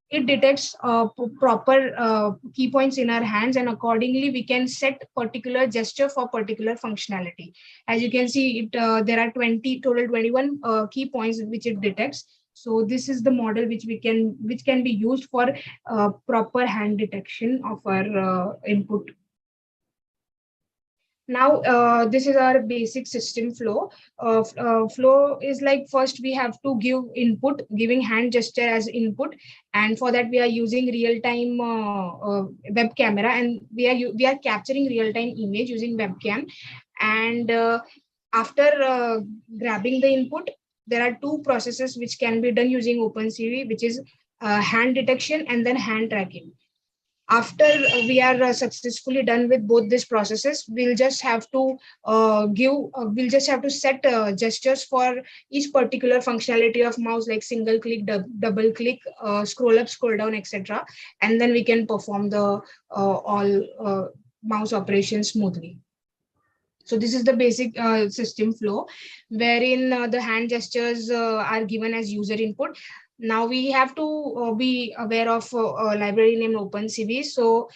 it detects proper key points in our hands, and accordingly we can set particular gesture for particular functionality. As you can see, there are 21 key points which it detects. So this is the model which can be used for proper hand detection of our input. Now, this is our basic system flow. Flow is like, first we have to give input, giving hand gesture as input, and for that we are using real-time web camera, and we are capturing real-time image using webcam. And after grabbing the input, there are two processes which can be done using OpenCV, which is hand detection and then hand tracking. After we are successfully done with both these processes, we'll just have to set gestures for each particular functionality of mouse, like single click, double click, scroll up, scroll down, etc. And then we can perform the all mouse operations smoothly. So this is the basic system flow, wherein the hand gestures are given as user input. Now we have to be aware of a library named OpenCV. So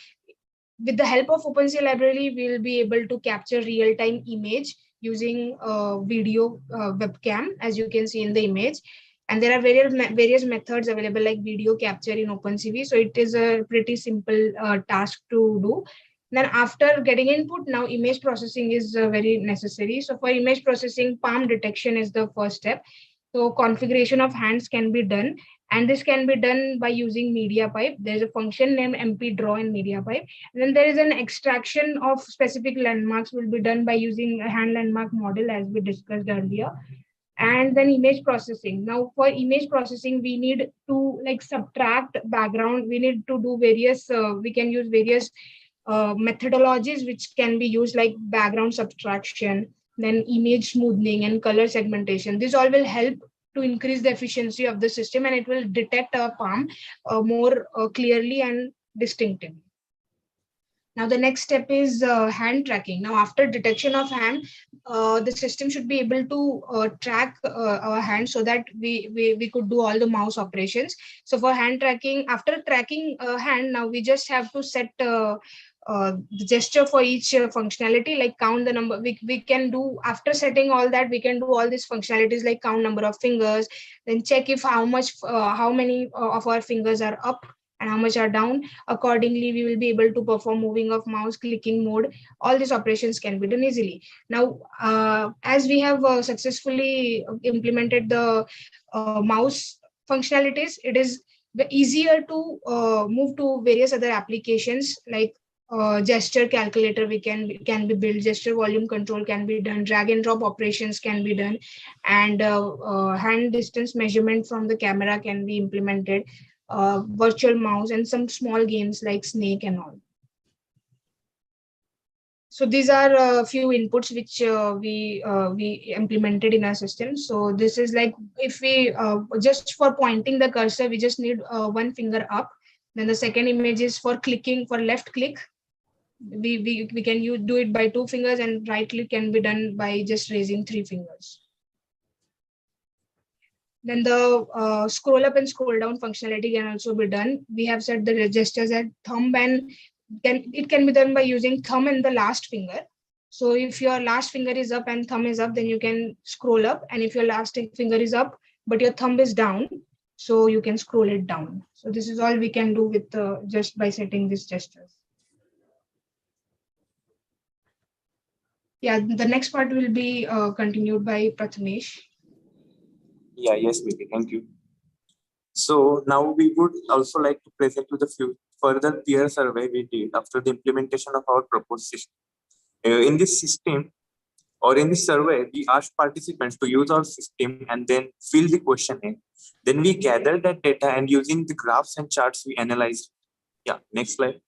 with the help of OpenCV library, we will be able to capture real-time image using video webcam, as you can see in the image. And there are various methods available like video capture in OpenCV. So it is a pretty simple task to do. Then after getting input, now image processing is very necessary. So for image processing, palm detection is the first step. So configuration of hands can be done, and this can be done by using media pipe. There's a function named MP draw in media pipe. And then there is an extraction of specific landmarks will be done by using a hand landmark model, as we discussed earlier. And then image processing. Now for image processing, we need to like subtract background. We need to do various, we can use various methodologies which can be used like background subtraction, then image smoothing and color segmentation. This all will help to increase the efficiency of the system, and it will detect our palm more clearly and distinctively. Now the next step is hand tracking. Now after detection of hand, the system should be able to track our hand so that we could do all the mouse operations. So for hand tracking, after tracking hand, now we just have to set the gesture for each functionality, like count the number. We can do, after setting all that, we can do all these functionalities like count number of fingers, then check if how many of our fingers are up and how much are down. Accordingly, we will be able to perform moving of mouse, clicking mode. All these operations can be done easily. Now, as we have successfully implemented the mouse functionalities, it is easier to move to various other applications like gesture calculator can be built, gesture volume control can be done, drag and drop operations can be done, and hand distance measurement from the camera can be implemented, virtual mouse, and some small games like snake and all. So these are a few inputs which we implemented in our system. So this is like, if we just for pointing the cursor, we just need one finger up. Then the second image is for clicking, for left click. We can do it by 2 fingers, and right click can be done by just raising 3 fingers. Then the scroll up and scroll down functionality can also be done. We have set the gestures at thumb, and it can be done by using thumb and the last finger. So if your last finger is up and thumb is up, then you can scroll up. And if your last finger is up, but your thumb is down, so you can scroll it down. So this is all we can do with just by setting these gestures. Yeah, the next part will be continued by Prathamesh. Yeah, yes, Vicky, thank you. So now we would also like to present you the few further peer survey we did after the implementation of our proposed system. In this system, or in this survey, we asked participants to use our system and then fill the questionnaire. Then we gathered that data, and using the graphs and charts, we analyzed. Yeah, next slide.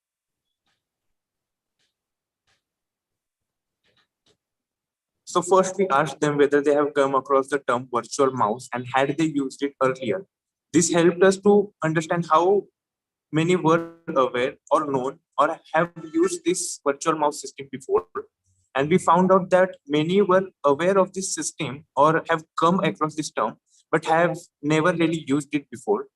So first we asked them whether they have come across the term virtual mouse and had they used it earlier. This helped us to understand how many were aware or known or have used this virtual mouse system before. And we found out that many were aware of this system or have come across this term, but have never really used it before.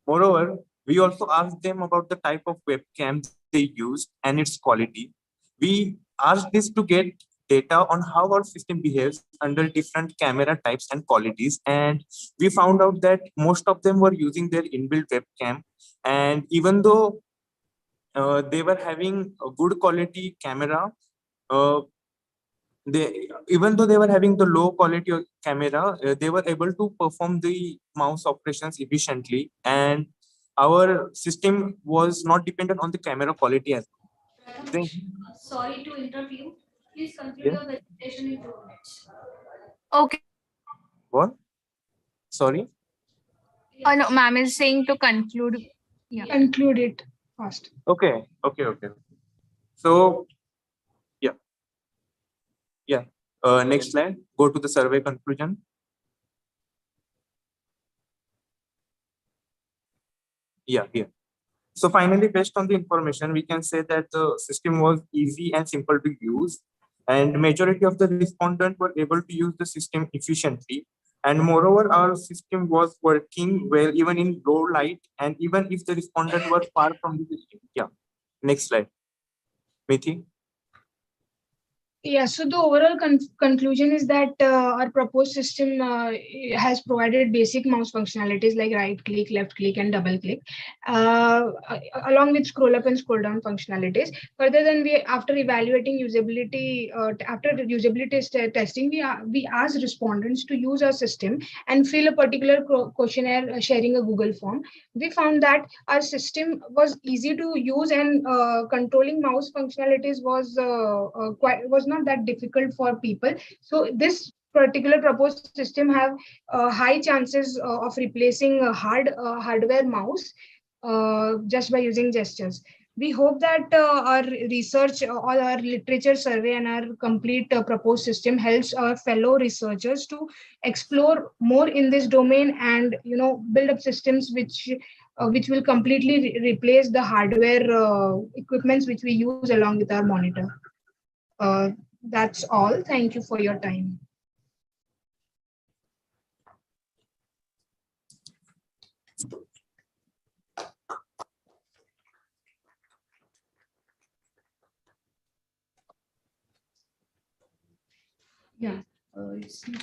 Moreover, we also asked them about the type of webcam they used and its quality. We asked this to get data on how our system behaves under different camera types and qualities, and we found out that most of them were using their inbuilt webcam, and even though they were having a good quality camera, even though they were having the low quality of camera, they were able to perform the mouse operations efficiently, and our system was not dependent on the camera quality as well. Sorry to interrupt you. Please conclude Yeah. your presentation in 2 minutes. Okay. What? Sorry? Oh, no, ma'am is saying to conclude. Yeah. Conclude it fast. Okay. So, yeah. Next slide. Go to the survey conclusion. Yeah, here. So finally, based on the information, we can say that the system was easy and simple to use, and majority of the respondents were able to use the system efficiently. And moreover, our system was working well even in low light, and even if the respondent were far from the system. Yeah. Next slide. Mithi. Yeah, so the overall conclusion is that our proposed system has provided basic mouse functionalities like right click, left click, and double click, along with scroll up and scroll down functionalities. Further than after evaluating usability, after the usability testing, we asked respondents to use our system and fill a particular questionnaire sharing a Google form. We found that our system was easy to use, and controlling mouse functionalities was not that difficult for people. So this particular proposed system have high chances of replacing a hardware mouse just by using gestures. We hope that our research, all our literature survey, and our complete proposed system helps our fellow researchers to explore more in this domain and build up systems which will completely replace the hardware equipments which we use along with our monitor. That's all. Thank you for your time. Yeah,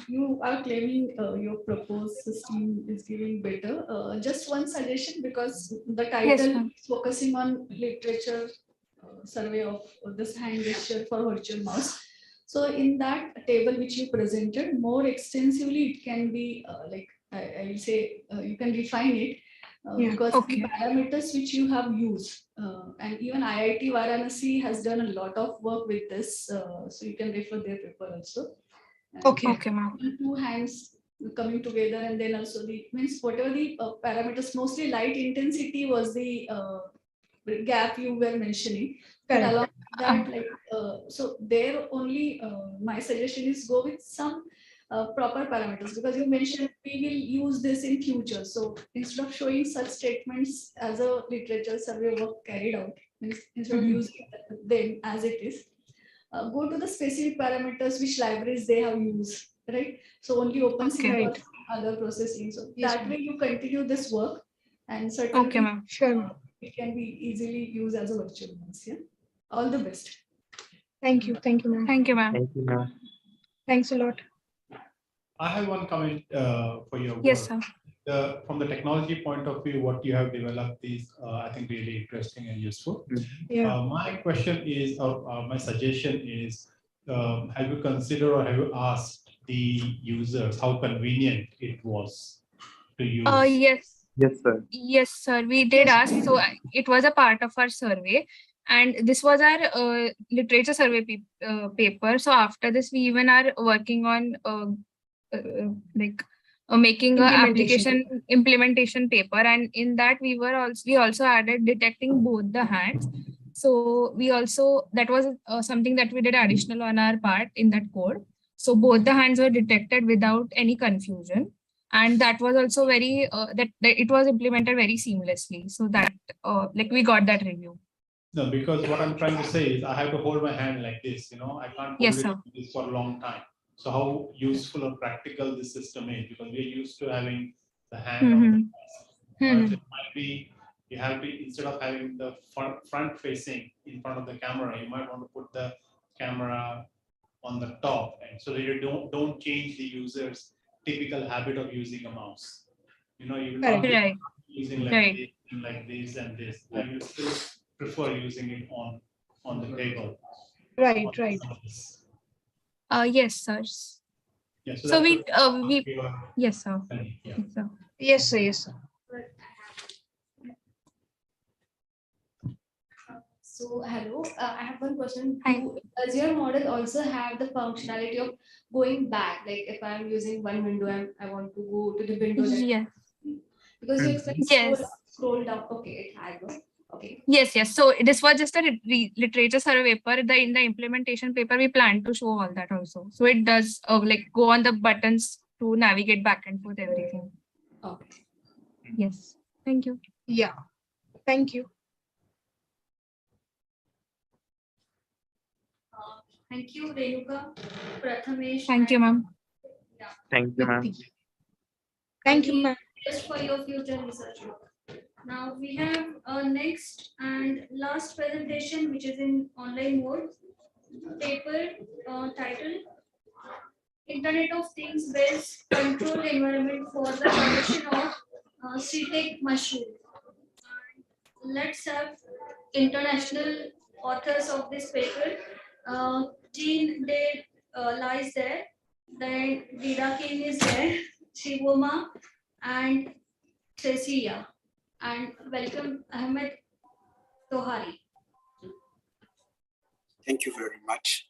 you are claiming your proposed system is giving better. Just one suggestion, because the title is focusing on literature survey of this hand gesture for virtual mouse. So in that table which you presented, more extensively it can be I will say you can refine it because the parameters which you have used and even IIT Varanasi has done a lot of work with this, so you can refer their paper also. Okay, ma'am. Two hands coming together, and then also the means whatever the parameters, mostly light intensity was the gap you were mentioning. But along with that, so there only my suggestion is go with some proper parameters, because you mentioned we will use this in future. So instead of showing such statements as a literature survey work carried out, instead of using them as it is, go to the specific parameters which libraries they have used, right? So only OpenCV other processing. So that way you continue this work, and certainly okay, ma'am. Sure. It can be easily used as a virtual mouse. Yeah. All the best. Thank you. Thank you, ma'am. Thank you, ma'am. Thank you, ma'am. Thanks a lot. I have one comment for your work. Yes, sir. From the technology point of view, what you have developed is, I think, really interesting and useful. Yeah. My question is, my suggestion is, have you considered or have you asked the users how convenient it was to use? Yes. Yes, sir. Yes, sir. We did ask. So it was a part of our survey, and this was our literature survey paper. So after this, we even are working on making a application implementation paper, and in that we also added detecting both the hands. So we also, that was something that we did additional on our part in that code. So both the hands were detected without any confusion, and that was also very that it was implemented very seamlessly. So that we got that review. No, because what I'm trying to say is I have to hold my hand like this, I can't hold it like this for a long time. So how useful or practical this system is, because we're used to having the hand on the desk. So it might be, you have to, instead of having the front facing in front of the camera, you might want to put the camera on the top, and so that you don't change the user's typical habit of using a mouse. You will not be using like this and this. I will still prefer using it on the table. Right. Yes, sir. Yeah, so we yes, sir. Yeah. Yes, sir. Yes, sir. So hello, I have one question. Does your model also have the functionality of going back? Like if I'm using one window and I want to go to the window. Yes. Because you explained scroll down. Okay, it had one. Okay. Yes. So this was just a literature survey paper. In the implementation paper, we plan to show all that also. So it does go on the buttons to navigate back and forth everything. Okay. Yes. Thank you. Yeah. Thank you. Thank you, Renuka, Prathamesh. Thank you, ma'am. Thank you, ma'am. Thank you, ma'am. Just for your future research work. Now we have a next and last presentation, which is in online mode. Paper titled Internet of Things Based Control Environment for the Production of CTEC Mushroom. Let's have international authors of this paper. Jean De lies there. Then Dida King is there. Shivoma and Cecilia. And welcome Ahmed Tohari. Thank you very much.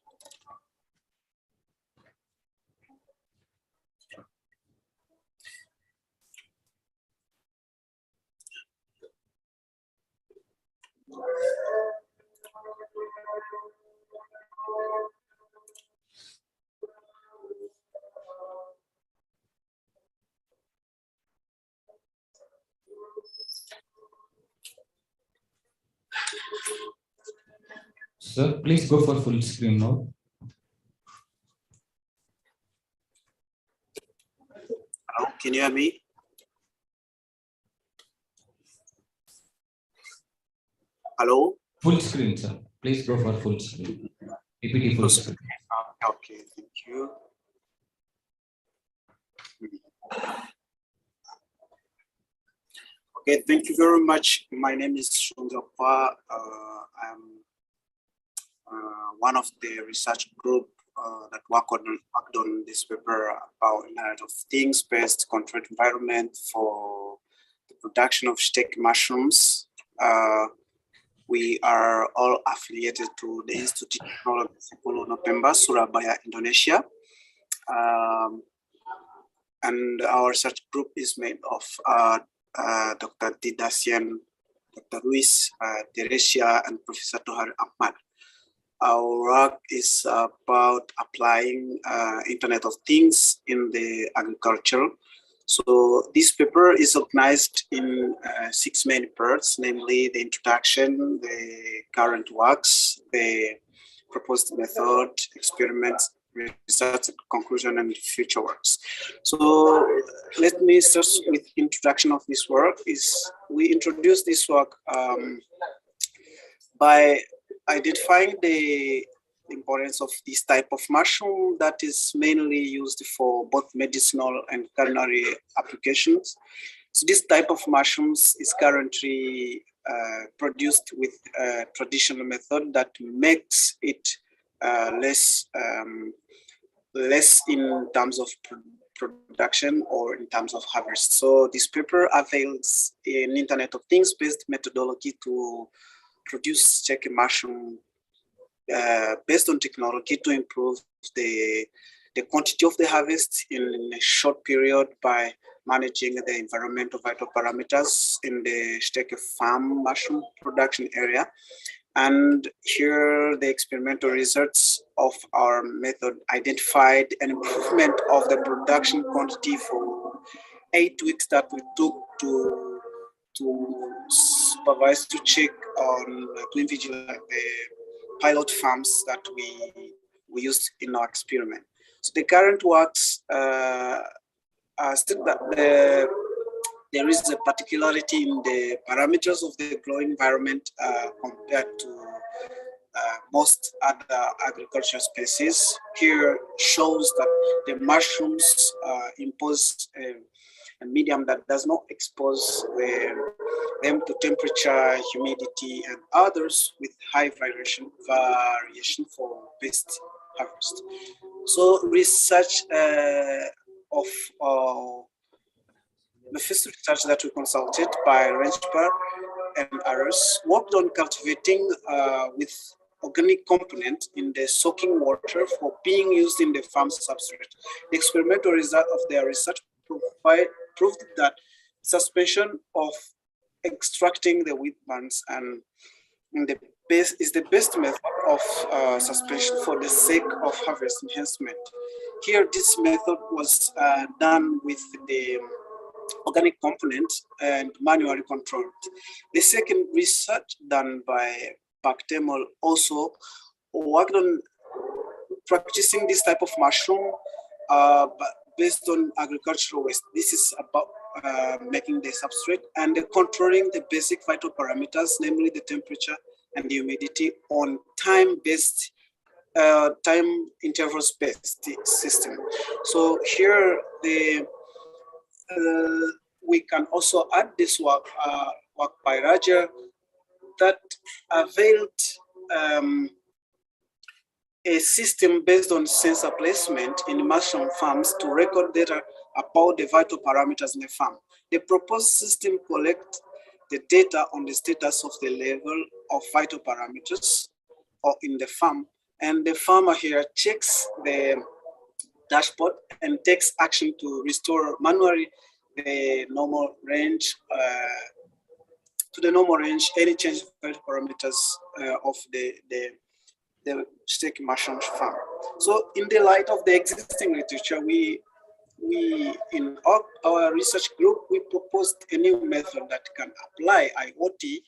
Sir, please go for full screen now. Hello, can you hear me? Hello? Full screen, sir. Please go for full screen. PPT full screen. Okay, thank you. Okay, thank you very much. My name is Moolgaokar. I'm one of the research group that worked on this paper about Internet of Things based controlled environment for the production of steak mushrooms. We are all affiliated to the Institute of Technology November, Surabaya, Indonesia. And our research group is made of Dr. Didasian, Dr. Luis, Teresia, and Professor Tohari Ahmad. Our work is about applying Internet of Things in the agriculture. So this paper is organized in 6 main parts, namely the introduction, the current works, the proposed method, experiments, research, conclusion, and future works. So let me start with introduction of this work. We introduced this work by identifying the importance of this type of mushroom that is mainly used for both medicinal and culinary applications. So this type of mushrooms is currently produced with a traditional method that makes it less in terms of production or in terms of harvest. So this paper avails an Internet of Things based methodology to produce steak mushroom based on technology to improve the quantity of the harvest in a short period by managing the environmental vital parameters in the steak farm mushroom production area. And here the experimental results of our method identified an improvement of the production quantity for 8 weeks that we took to supervise, to check on, to invigilate the pilot farms that we used in our experiment. So the current works still that there is a particularity in the parameters of the growing environment compared to most other agricultural species. Here shows that the mushrooms impose a medium that does not expose them to temperature, humidity, and others with high variation for best harvest. So research of the first research that we consulted by Rangeper and others worked on cultivating with organic component in the soaking water for being used in the farm substrate. The experimental result of their research proved that suspension of extracting the wheat bands and is the best method of suspension for the sake of harvest enhancement. Here, this method was done with the organic component and manually controlled. The second research done by Baktemol also worked on practicing this type of mushroom but based on agricultural waste. This is about making the substrate and controlling the basic vital parameters, namely the temperature and the humidity on time-based, time intervals-based system. So here we can also add this work by Raja that availed a system based on sensor placement in mushroom farms to record data about the vital parameters in the farm. The proposed system collects the data on the status of the level of vital parameters or in the farm, and the farmer here checks the dashboard and takes action to restore manually the normal range any change in parameters of the steak mushroom farm. So in the light of the existing literature, we in our research group, we proposed a new method that can apply IoT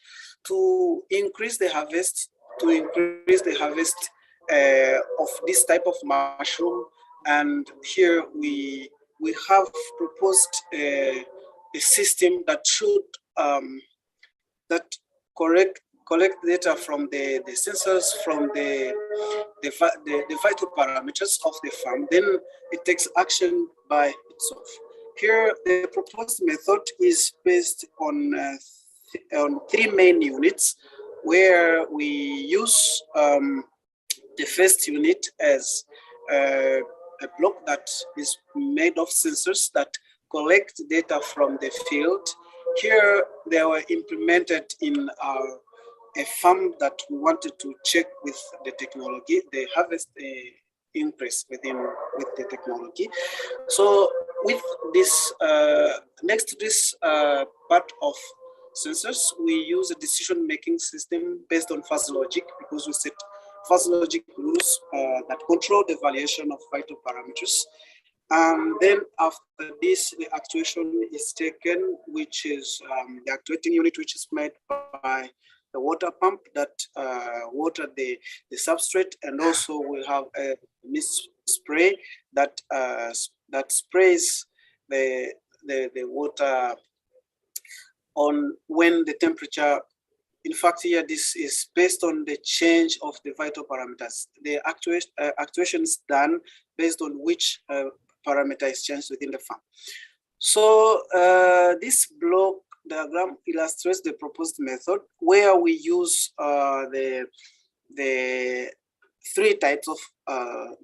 to increase the harvest, of this type of mushroom. And here we have proposed a system that should that collect data from the sensors, from the vital parameters of the farm, then it takes action by itself. Here, the proposed method is based on three main units, where we use the first unit as a block that is made of sensors that collect data from the field. Here, they were implemented in a farm that we wanted to check with the technology, the harvest increase with the technology. So with this, next to this part of sensors, we use a decision-making system based on fuzzy logic, because we set fuzzy logic rules that control the variation of vital parameters. And then after this, the actuation is taken, which is the actuating unit, which is made by the water pump that water the substrate, and also we have a mist spray that sprays the water on when the temperature. In fact, here this is based on the change of the vital parameters. The actuation is done based on which parameter is changed within the farm. So this block diagram illustrates the proposed method, where we use the three types of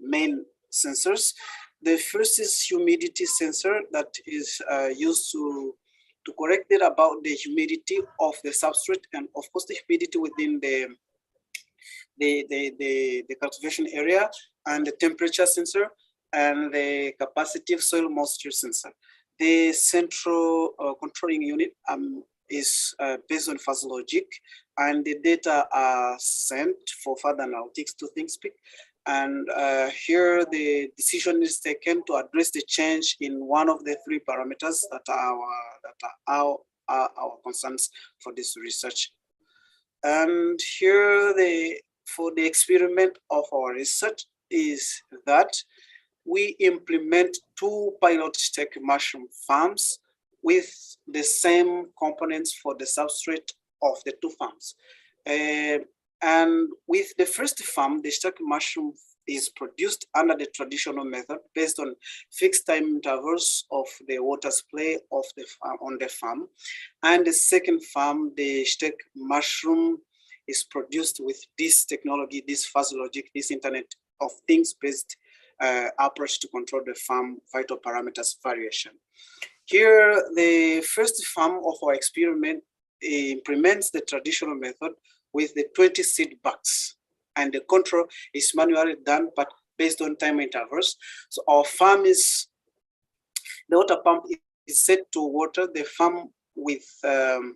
main sensors. The first is humidity sensor that is used to correct it about the humidity of the substrate, and of course the humidity within the cultivation area, and the temperature sensor, and the capacitive soil moisture sensor. The central controlling unit is based on fuzzy logic, and the data are sent for further analytics to ThinkSpeak. And here the decision is taken to address the change in one of the three parameters that are our concerns for this research. And here for the experiment of our research is that we implement 2 pilot steak mushroom farms with the same components for the substrate of the 2 farms. And with the first farm, the steak mushroom is produced under the traditional method based on fixed time intervals of the water supply of the farm, on the farm. And the second farm, the steak mushroom is produced with this technology, this fuzzy logic, this Internet of Things based approach to control the farm vital parameters variation. Here, the first farm of our experiment implements the traditional method with the 20 seed bags, and the control is manually done, but based on time intervals. So our farm is, the water pump is set to water the farm with 10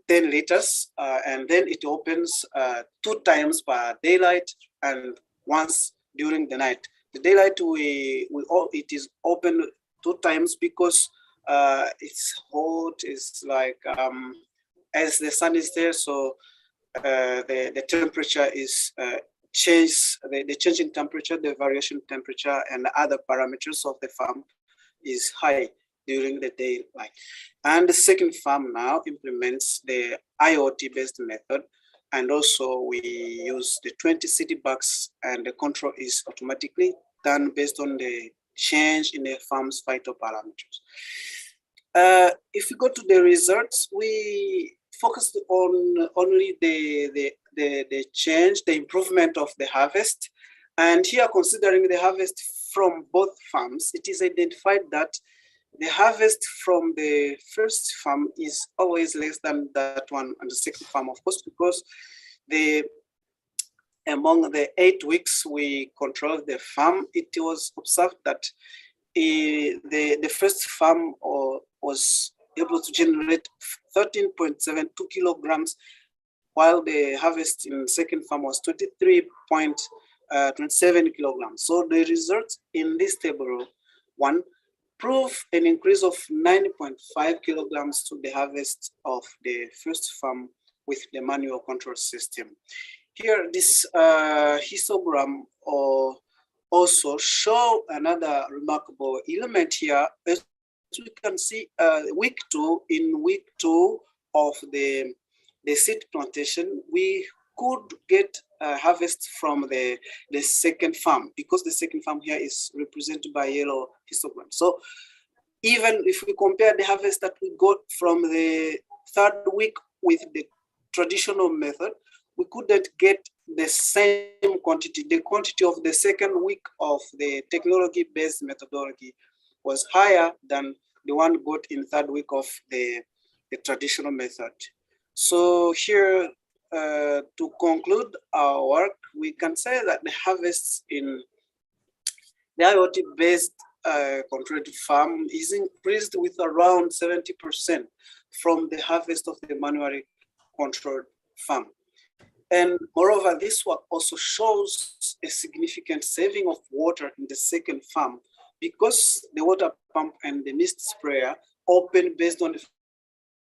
liters, and then it opens 2 times per daylight and once during the night. The daylight it is open 2 times because it's hot. It's like as the sun is there, so the temperature is the change in temperature, the variation in temperature, and other parameters of the farm is high during the daylight. And the second farm now implements the IoT-based method, and also we use the 20 city bucks, and the control is automatically done based on the change in the farm's phytoparameters. If we go to the results, we focused on only the change, the improvement of the harvest. And here, considering the harvest from both farms, it is identified that the harvest from the first farm is always less than that one on the second farm, of course, because among the 8 weeks we controlled the farm, it was observed that the first farm was able to generate 13.72 kilograms, while the harvest in second farm was 23.27 kilograms. So the results in this table 1 prove an increase of 9.5 kilograms to the harvest of the first farm with the manual control system. Here, this histogram also show another remarkable element here. As we can see, in week two of the seed plantation, we could get a harvest from the second farm, because the second farm here is represented by yellow histogram. So even if we compare the harvest that we got from the third week with the traditional method, we couldn't get the same quantity. The quantity of the second week of the technology-based methodology was higher than the one got in third week of the traditional method. So here, to conclude our work, we can say that the harvests in the IoT-based controlled farm is increased with around 70% from the harvest of the manually controlled farm. And moreover, this work also shows a significant saving of water in the second farm, because the water pump and the mist sprayer open based on the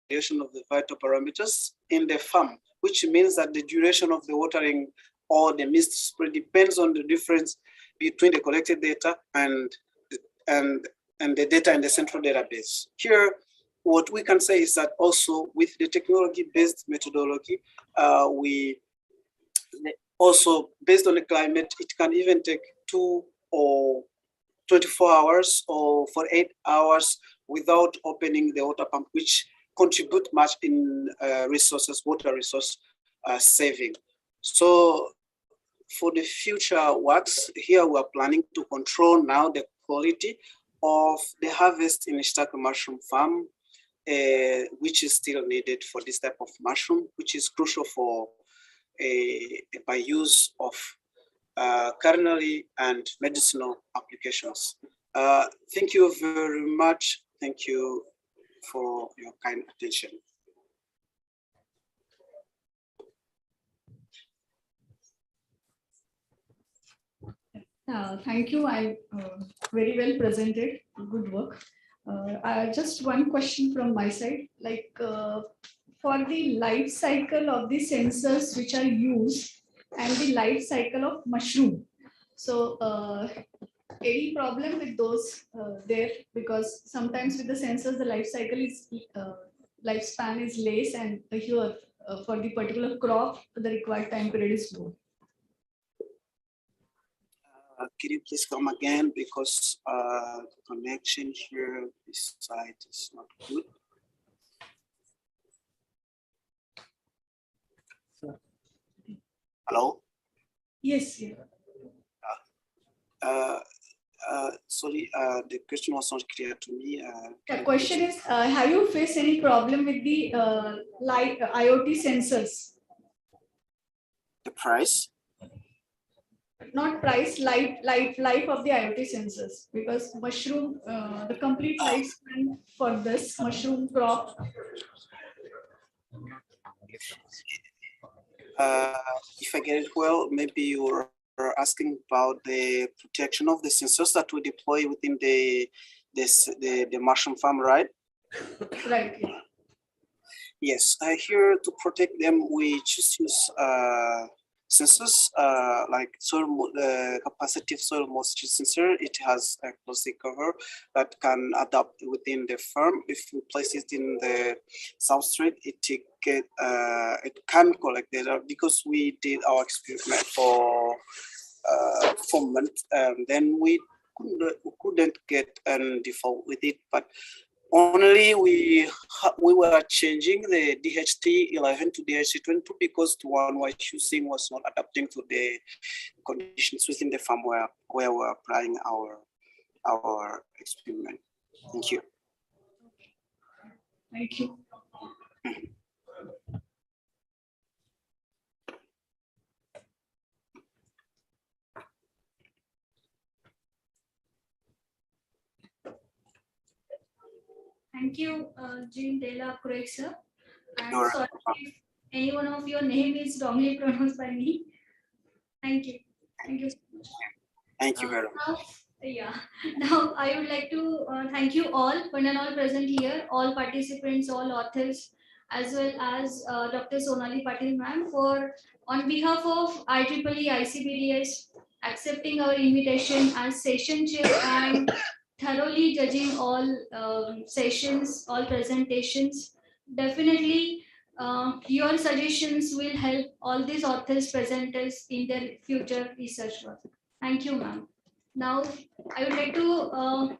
variation of the vital parameters in the farm, which means that the duration of the watering or the mist spray depends on the difference between the collected data and the data in the central database. Here, what we can say is that also with the technology-based methodology, we also, based on the climate, it can even take 2 or 24 hours or for 8 hours without opening the water pump, which contribute much in water resource saving. So for the future works, here we are planning to control now the quality of the harvest in Ishtaka mushroom farm, which is still needed for this type of mushroom, which is crucial for by use of culinary and medicinal applications. Thank you very much. Thank you for your kind attention. Thank you. I very well presented. Good work. Just one question from my side. Like for the life cycle of the sensors which are used and the life cycle of mushroom. So any problem with those there? Because sometimes with the sensors, the life cycle is lifespan is less, and here for the particular crop, the required time period is low. Can you please come again, because the connection here, this side is not good. Hello? Yes. Yeah. Sorry, the question was not clear to me. The question is, have you faced any problem with the IoT sensors? The price? Not price, life of the IoT sensors, because mushroom, the complete lifespan for this mushroom crop. If I get it well, maybe you're asking about the protection of the sensors that we deploy within the mushroom farm, right? Right. Yes, here to protect them, we just use sensors like capacitive soil moisture sensor. It has a closely cover that can adapt within the farm. If you place it in the substrate, it can collect data. Because we did our experiment for months, then we couldn't get a default with it, but only we were changing the DHT11 to DHT22 because the one we're choosing was not adapting to the conditions within the farm where we're applying our experiment. Thank you. Thank you. Thank you, Jean de la Croix, sir. I'm sorry if any one of your name is wrongly pronounced by me. Thank you. Thank you so much. Thank you very much. Yeah. Now I would like to thank you all, one and all present here, all participants, all authors, as well as Dr. Sonali Patil ma'am, for on behalf of IEEE ICBDS accepting our invitation as session chair and thoroughly judging all sessions, all presentations. Definitely, your suggestions will help all these authors, presenters in their future research work. Thank you, ma'am. Now, I would like to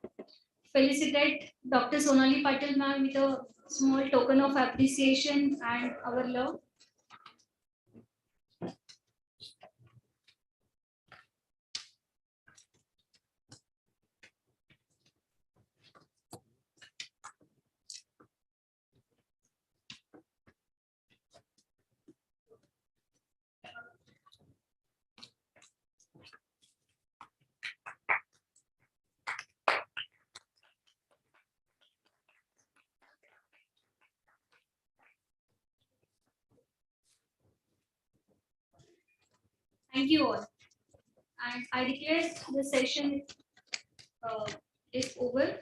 felicitate Dr. Sonali Patil ma'am with a small token of appreciation and our love. Thank you all. And I declare the session is over.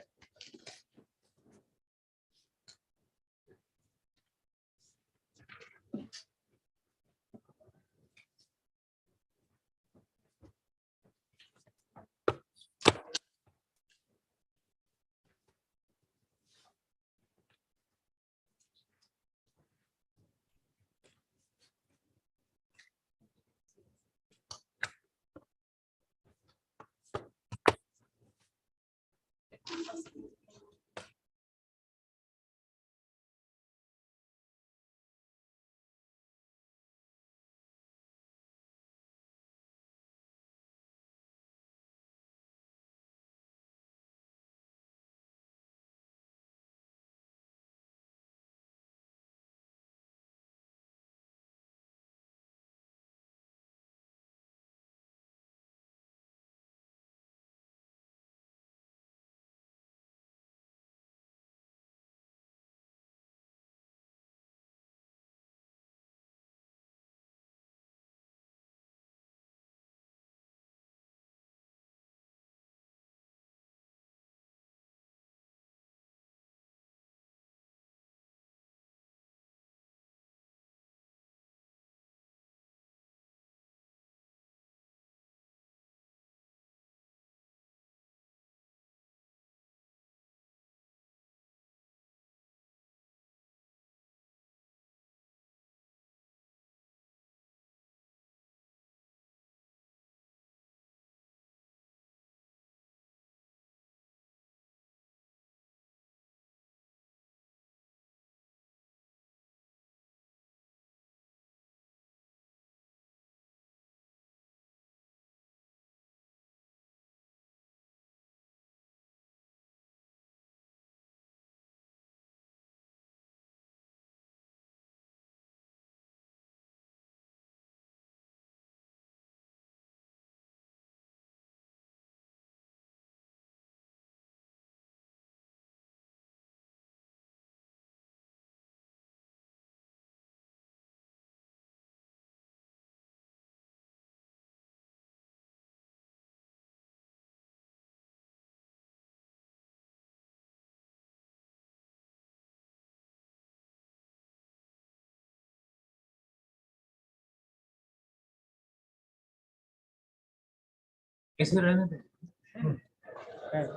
इसमें रहने दे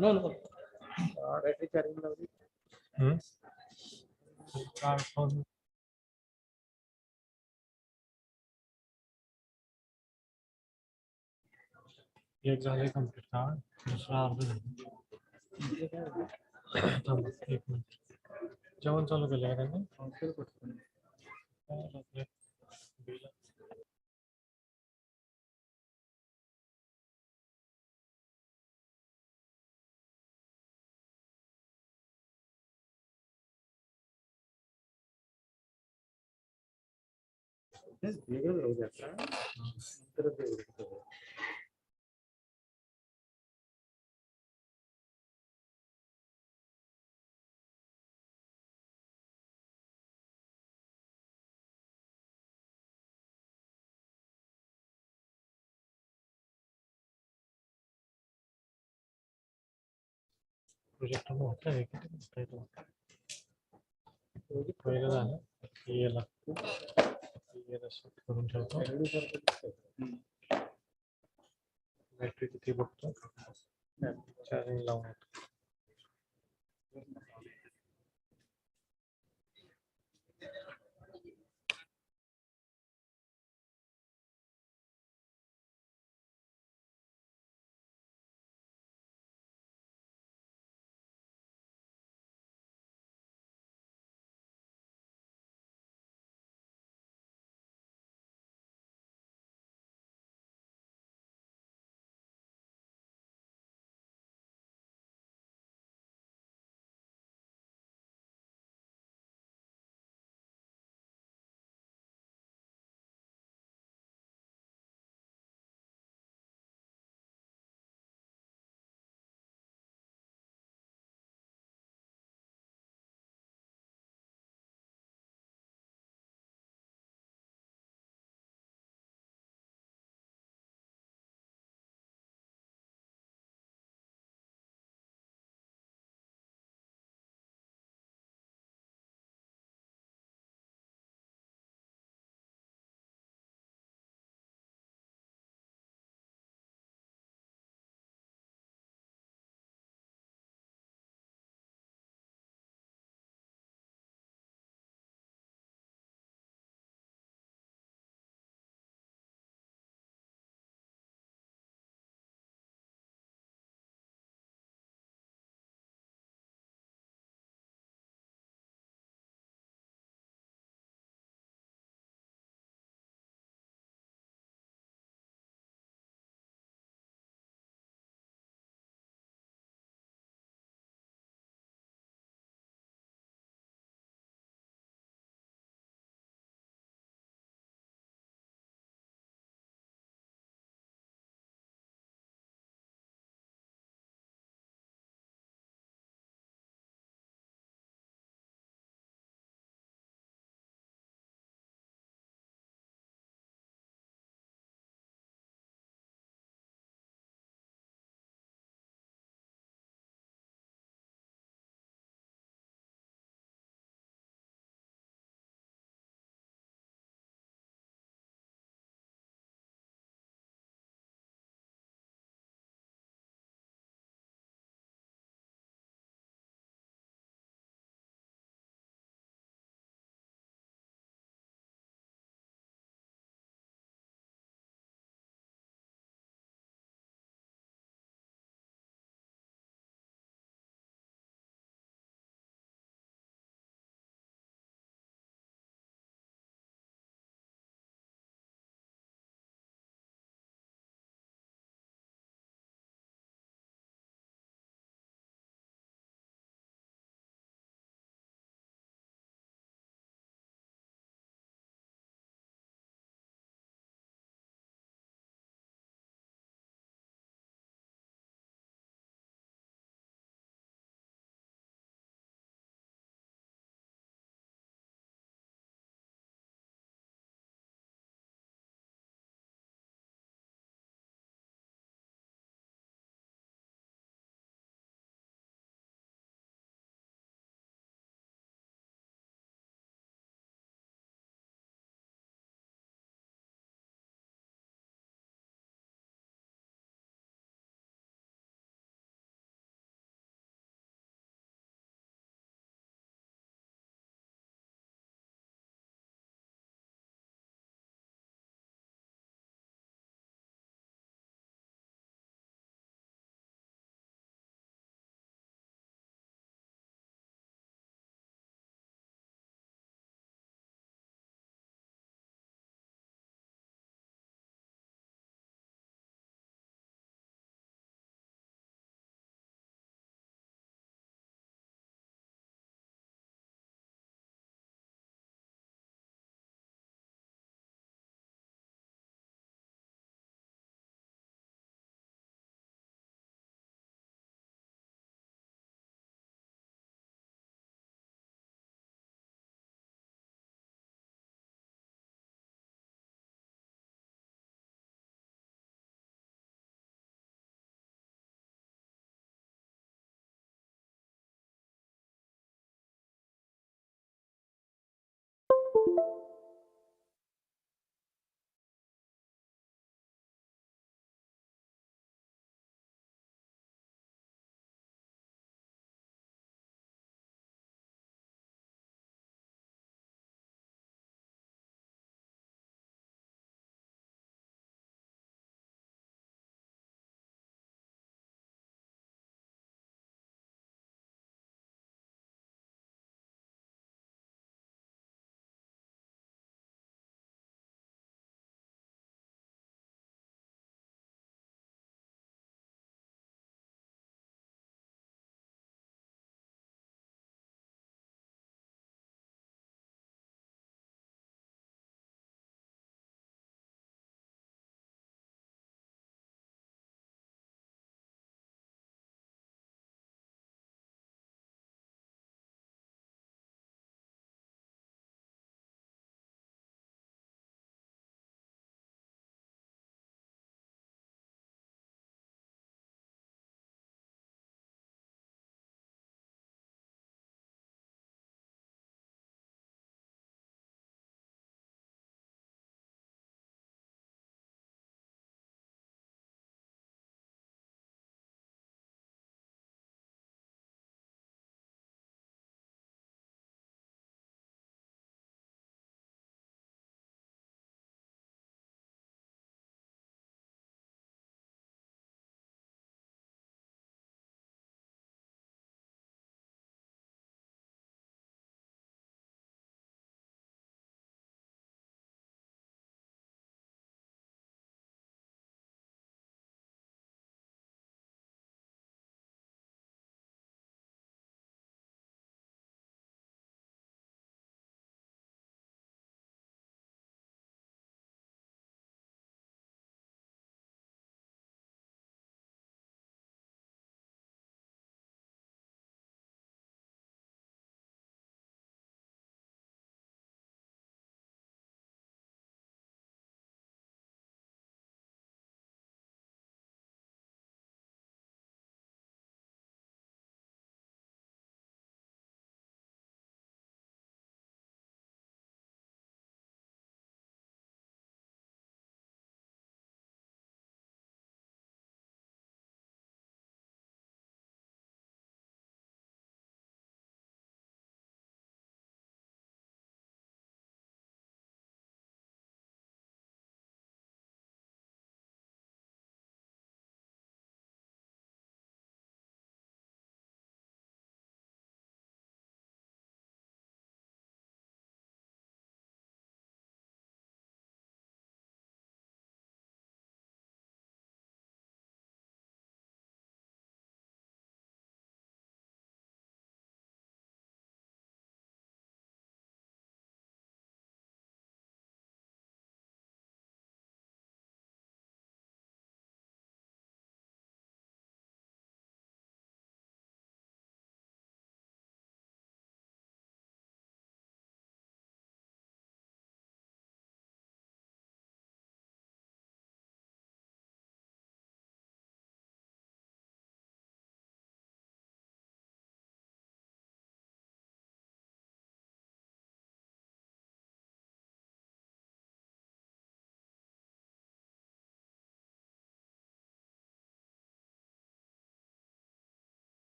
no no battery charging लगी एक झाले complete था दूसरा अर्ध थांब एक मिनिट जेवण चालू केलं का त्यांनी वेगळं राहू द्या का नंतरच वेगळं प्रोजेक्ट होता है किती पहिलं झालं याला शूट करून ठेवतो बॅटरी किती बघतो चार्जिंग लावून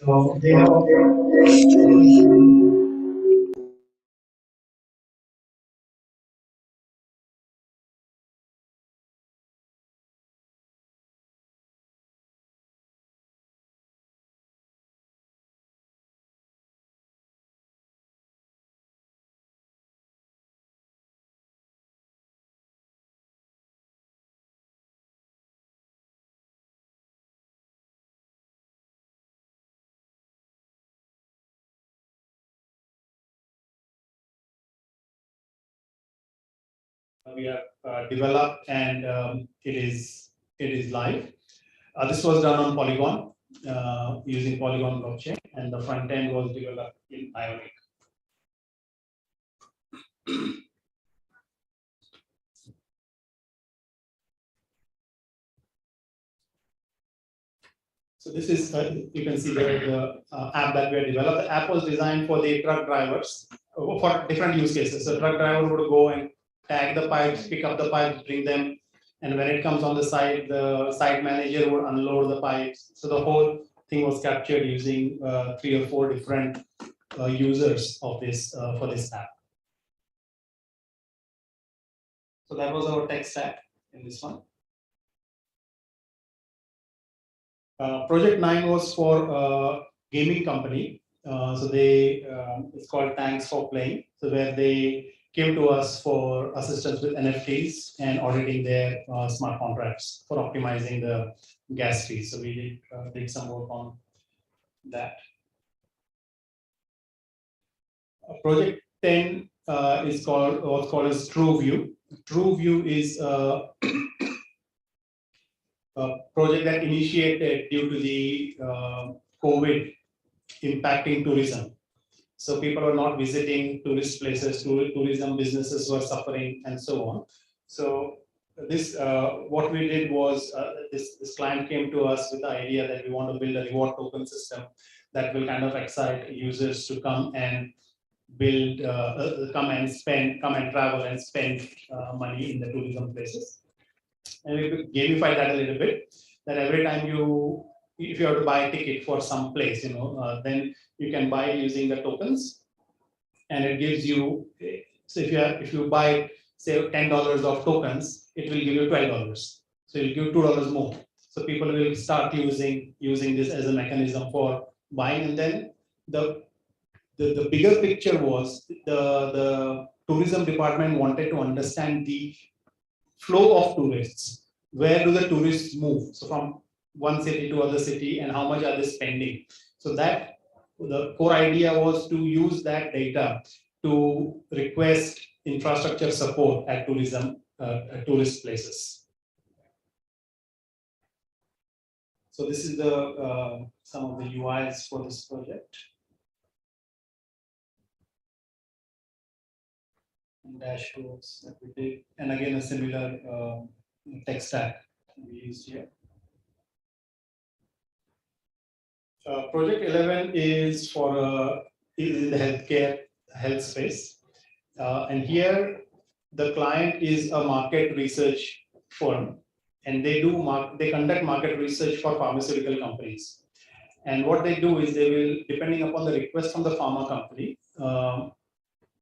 So they have we have developed, and it is live. This was done on Polygon using Polygon blockchain, and the front end was developed in Ionic. So this is, you can see the app that we have developed. The app was designed for the truck drivers for different use cases. So truck driver would go and tag the pipes, pick up the pipes, bring them, and when it comes on the site manager would unload the pipes. So the whole thing was captured using 3 or 4 different users of this for this app. So that was our tech stack in this one. Project 9 was for a gaming company. So they it's called Thanks for Playing. So where they came to us for assistance with NFTs and auditing their smart contracts for optimizing the gas fees. So we did some work on that. Project 10 is what's called as TrueView. TrueView is a project that initiated due to the COVID impacting tourism. So people are not visiting tourist places, tourism businesses were suffering, and so on. So this, what we did was, this client came to us with the idea that we want to build a reward token system that will kind of excite users to come and build, come and travel and spend money in the tourism places. And we gamify that a little bit, that every time if you have to buy a ticket for some place, then you can buy using the tokens, and it gives you, so if you buy say $10 of tokens, it will give you $12. So you'll give $2 more. So people will start using this as a mechanism for buying. And then the bigger picture was the tourism department wanted to understand the flow of tourists. Where do the tourists move? So from one city to other city, and how much are they spending? So that the core idea was to use that data to request infrastructure support at tourist places. So this is the some of the UIs for this project. And dashboards that we did, and again a similar tech stack we used here. Project 11 is for is in the health space, and here the client is a market research firm, and they conduct market research for pharmaceutical companies. And what they do is they will, depending upon the request from the pharma company,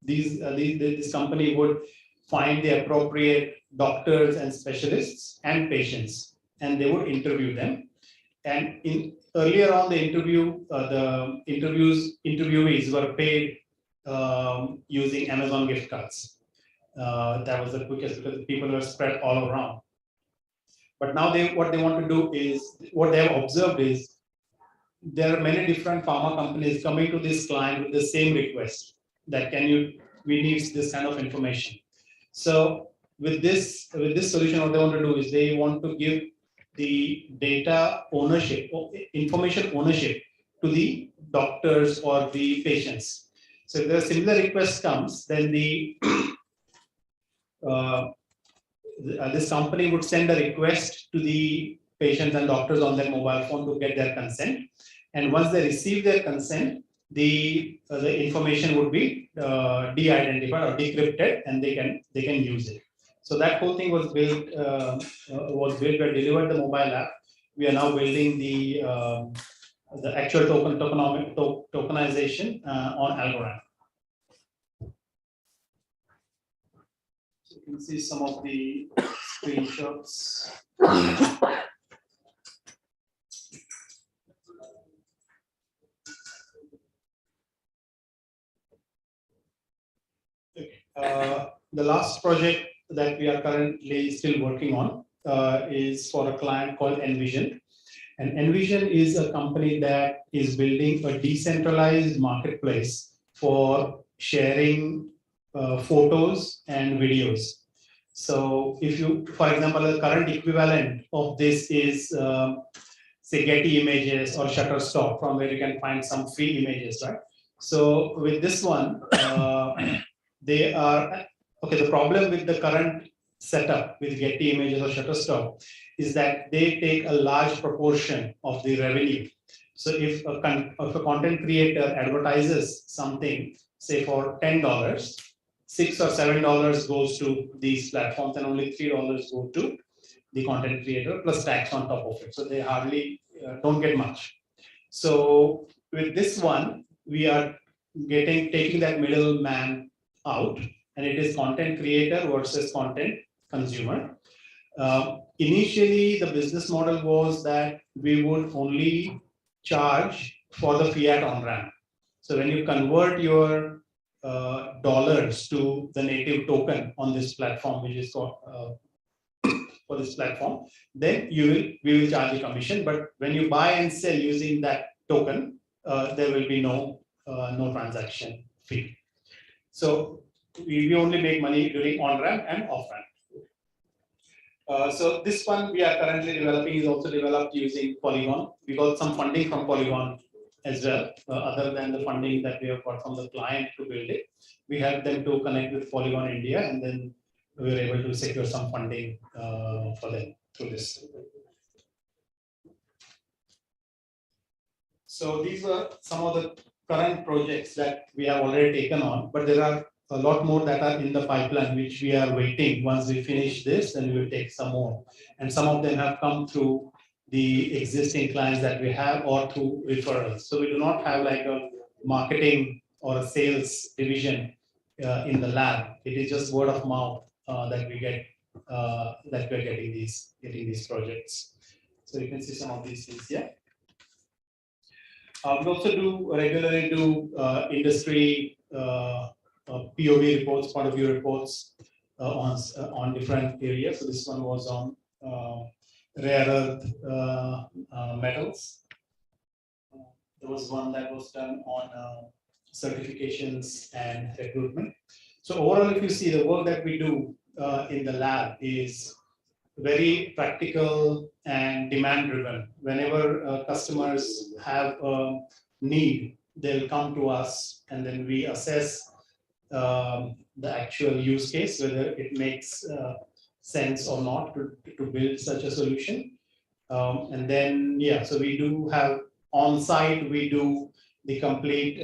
this company would find the appropriate doctors and specialists and patients, and they would interview them. And earlier on the interviewees were paid using Amazon gift cards. That was the quickest because people were spread all around. But now what they want to do is, what they have observed is, there are many different pharma companies coming to this client with the same request, that we need this kind of information. So with this solution, what they want to do is they want to give the data ownership, or information ownership, to the doctors or the patients. So if a similar request comes, then this company would send a request to the patients and doctors on their mobile phone to get their consent. And once they receive their consent, the information would be de-identified or decrypted, and they can use it. So that whole thing was built. We delivered the mobile app. We are now building the the actual tokenization on Algorand. So you can see some of the screenshots. The last project that we are currently still working on is for a client called Envision. And Envision is a company that is building a decentralized marketplace for sharing photos and videos. So if you, for example, the current equivalent of this is say Getty Images or Shutterstock, from where you can find some free images, right? So with this one, they are, okay, the problem with the current setup with Getty Images or Shutterstock is that they take a large proportion of the revenue. So if a content creator advertises something, say for $10, $6 or $7 goes to these platforms and only $3 go to the content creator plus tax on top of it. So they hardly don't get much. So with this one, we are taking that middleman out, and it is content creator versus content consumer. Initially, the business model was that we would only charge for the fiat on-ramp. So when you convert your dollars to the native token on this platform, which is for this platform, then we will charge a commission. But when you buy and sell using that token, there will be no transaction fee. So we only make money during on-ramp and off-ramp. So this one we are currently developing is also developed using Polygon. We got some funding from Polygon as well, other than the funding that we have got from the client to build it. We helped them to connect with Polygon India, and then we were able to secure some funding for them through this. So these were some of the current projects that we have already taken on, but there are a lot more that are in the pipeline, which we are waiting. Once we finish this, then we will take some more. And some of them have come through the existing clients that we have or through referrals. So we do not have like a marketing or a sales division in the lab. It is just word of mouth that we get, that we're getting these projects. So you can see some of these things here. We also regularly do industry POV reports, point of view reports on different areas. So this one was on rare earth metals. There was one that was done on certifications and recruitment. So overall, if you see the work that we do in the lab is very practical and demand driven. Whenever customers have a need, they'll come to us, and then we assess the actual use case, whether it makes sense or not to build such a solution. And then, yeah, so we do have on-site, we do the complete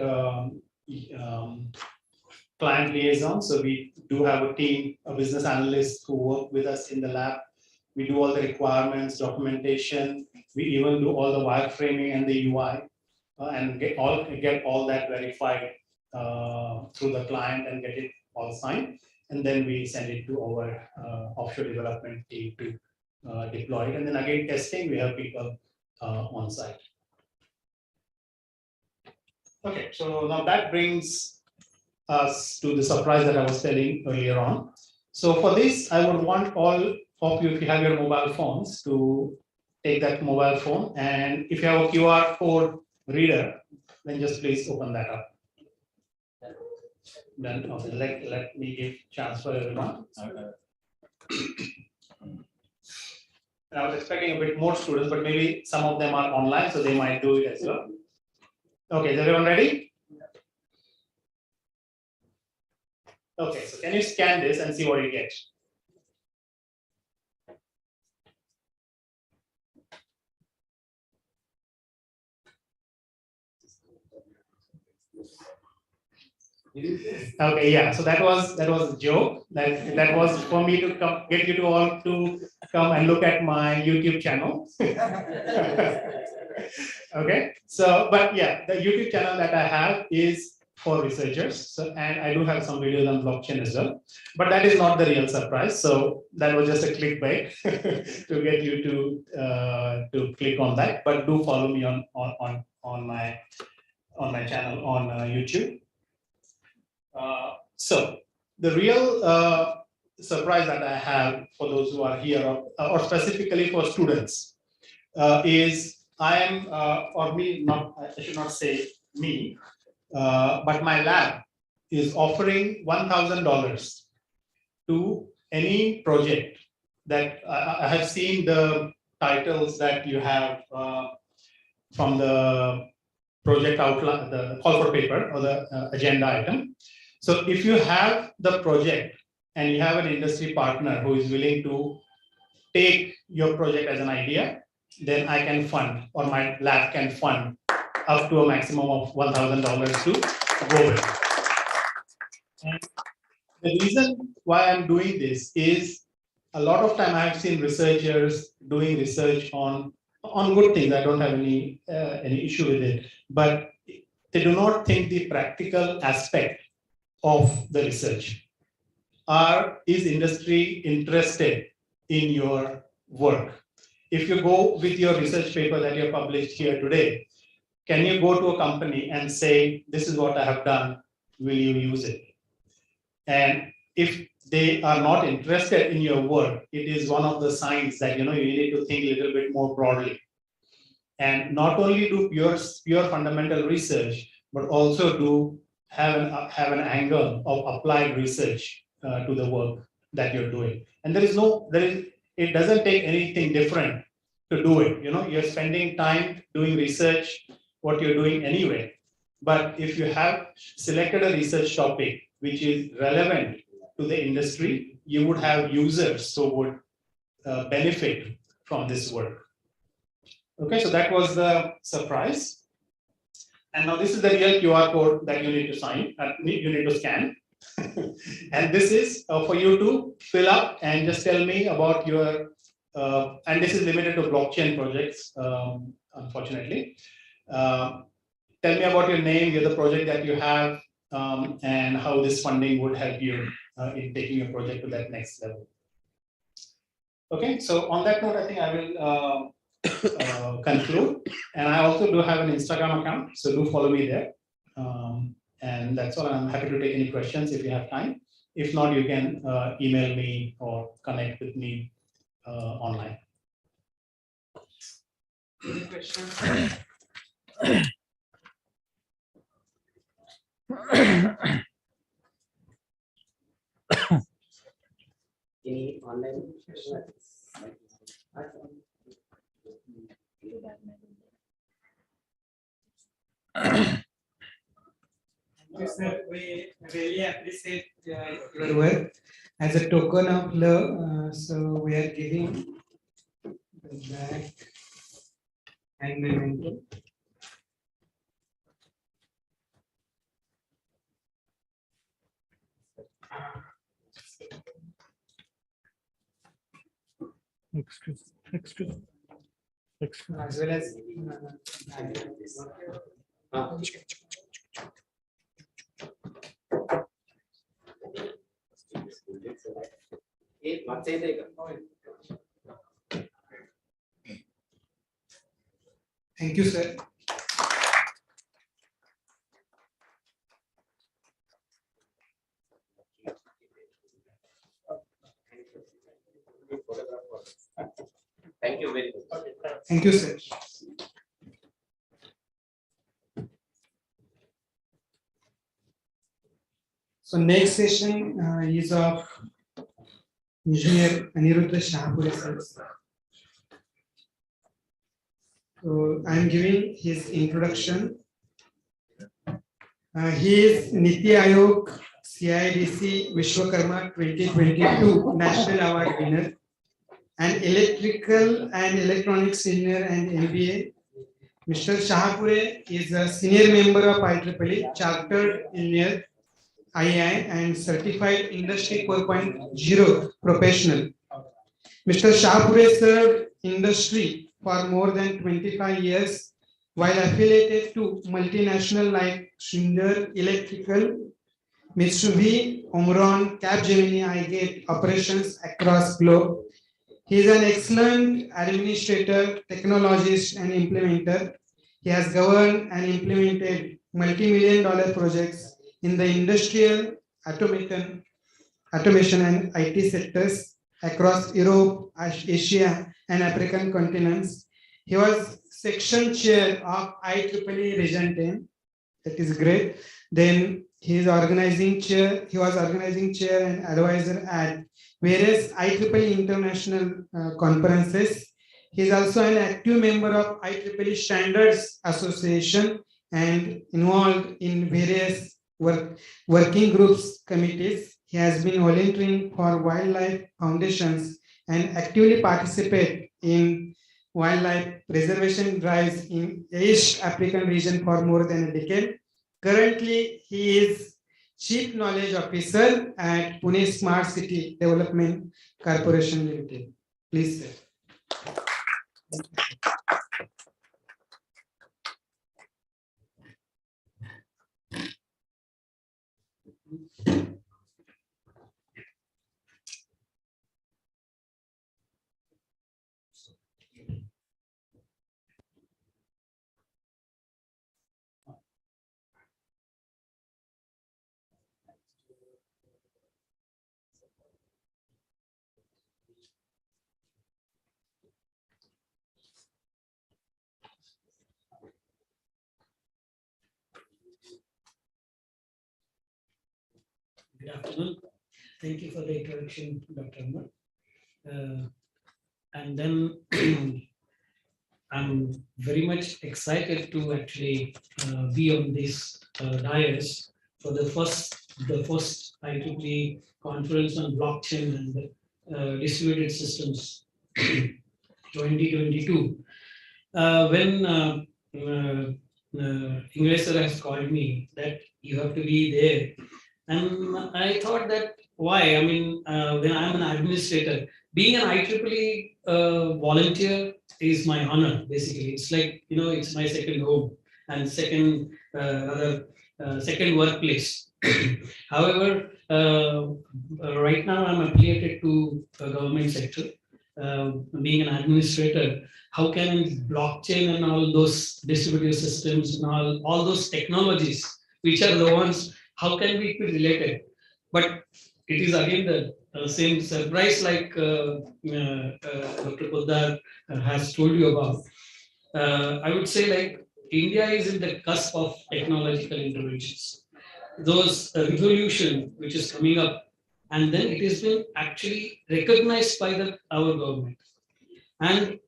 client liaison. So we do have a team, a business analyst who work with us in the lab. We do all the requirements, documentation. We even do all the wireframing and the UI, and get all that verified through the client and get it all signed. And then we send it to our offshore development team to deploy it. And then again, testing, we have people on site. Okay, so now that brings us to the surprise that I was telling earlier on. So for this, I would want all of you, if you have your mobile phones, to take that mobile phone. And if you have a QR code reader, then just please open that up. Then okay, let me give chance for everyone. And I was expecting a bit more students, but maybe some of them are online, so they might do it as well. Okay, is everyone ready? Okay, so can you scan this and see what you get? Okay, yeah. So that was a joke. That was for me to come get you to all to come and look at my YouTube channel. Okay. So, but yeah, the YouTube channel that I have is for researchers. So, and I do have some videos on blockchain as well. But that is not the real surprise. So that was just a clickbait to get you to click on that. But do follow me on my channel on YouTube. So the real surprise that I have for those who are here, or specifically for students, is I am, or me, not I should not say me, but my lab is offering $1,000 to any project that I have seen the titles that you have from the project outline, the call for paper or the agenda item. So if you have the project and you have an industry partner who is willing to take your project as an idea, then I can fund, or my lab can fund up to a maximum of $1,000 to go with. And the reason why I'm doing this is a lot of time I've seen researchers doing research on good things. I don't have any issue with it, but they do not think the practical aspect of the research. Is industry interested in your work? If you go with your research paper that you published here today, can you go to a company and say, this is what I have done, will you use it? And if they are not interested in your work, it is one of the signs that you need to think a little bit more broadly. And not only do pure fundamental research, but also do have an angle of applied research to the work that you're doing. And it doesn't take anything different to do it. You're spending time doing research, what you're doing anyway. But if you have selected a research topic which is relevant to the industry, you would have users who would benefit from this work. Okay, so that was the surprise. And now this is the real QR code that you need to you need to scan. And this is for you to fill up and just tell me about your, and this is limited to blockchain projects, unfortunately. Tell me about your name, the project that you have, and how this funding would help you in taking your project to that next level. Okay, so on that note, I think I will conclude. And I also do have an Instagram account, so do follow me there. And that's all. I'm happy to take any questions if you have time. If not, you can email me or connect with me online. Any questions? Any online questions? Sir, we really appreciate your work. As a token of love, so we are giving the bag and memento. Excuse. As well as thank you, sir. Thank you very much. Thank you, sir. So next session is of Engineer Aniruddha Shahapuri sir. So I am giving his introduction. He is Niti Aayog CIDC Vishwakarma 2022 National Award winner, an electrical and electronics engineer and MBA. Mr. Shahapure is a senior member of IEEE, chartered engineer, II and certified Industry 4.0 professional. Mr. Shahpure served industry for more than 25 years while affiliated to multinational like Schindler Electrical, Mitsubishi, Omron, Capgemini, iGate operations across globe. He is an excellent administrator, technologist, and implementer. He has governed and implemented multi-million-dollar projects in the industrial, automation and IT sectors across Europe, Asia, and African continents. He was section chair of IEEE Region 10. That is great. Then he was organizing chair and advisor at various IEEE international conferences. He is also an active member of IEEE Standards Association and involved in various working groups, committees. He has been volunteering for wildlife foundations and actively participate in wildlife preservation drives in East African region for more than a decade. Currently, he is Chief Knowledge Officer at Pune Smart City Development Corporation Limited. Please, sir. Good afternoon. Thank you for the introduction, Dr. Amar. And then I'm very much excited to actually be on this dais for the first IEEE conference on blockchain and distributed systems 2022. When English sir has called me that you have to be there, and I thought that why? I mean, when I'm an administrator, being an IEEE volunteer is my honor. Basically, it's like it's my second home and second second workplace. However, right now I'm affiliated to a government sector. Being an administrator, how can blockchain and all those distributed systems and all those technologies, which are the ones, how can we be related? But it is again the same surprise like Dr. Poddar has told you about. I would say like India is in the cusp of technological interventions. Those revolution which is coming up, and then it has been actually recognized by our government. And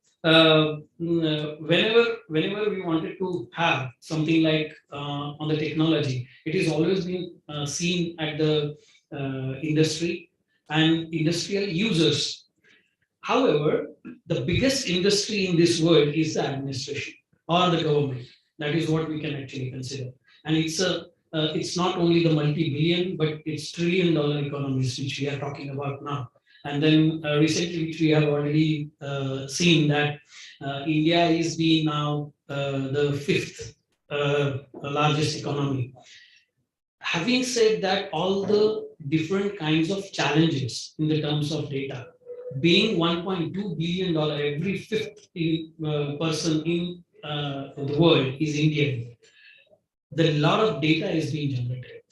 whenever we wanted to have something like on the technology, it is always been seen at the industry and industrial users. However, the biggest industry in this world is the administration or the government. That is what we can actually consider. And it's not only the multi-billion, but it's trillion-dollar economies which we are talking about now. And then recently, which we have already seen that India is being now the fifth largest economy. Having said that, all the different kinds of challenges in the terms of data, being $1.2 billion, every fifth person in the world is Indian. The lot of data is being generated.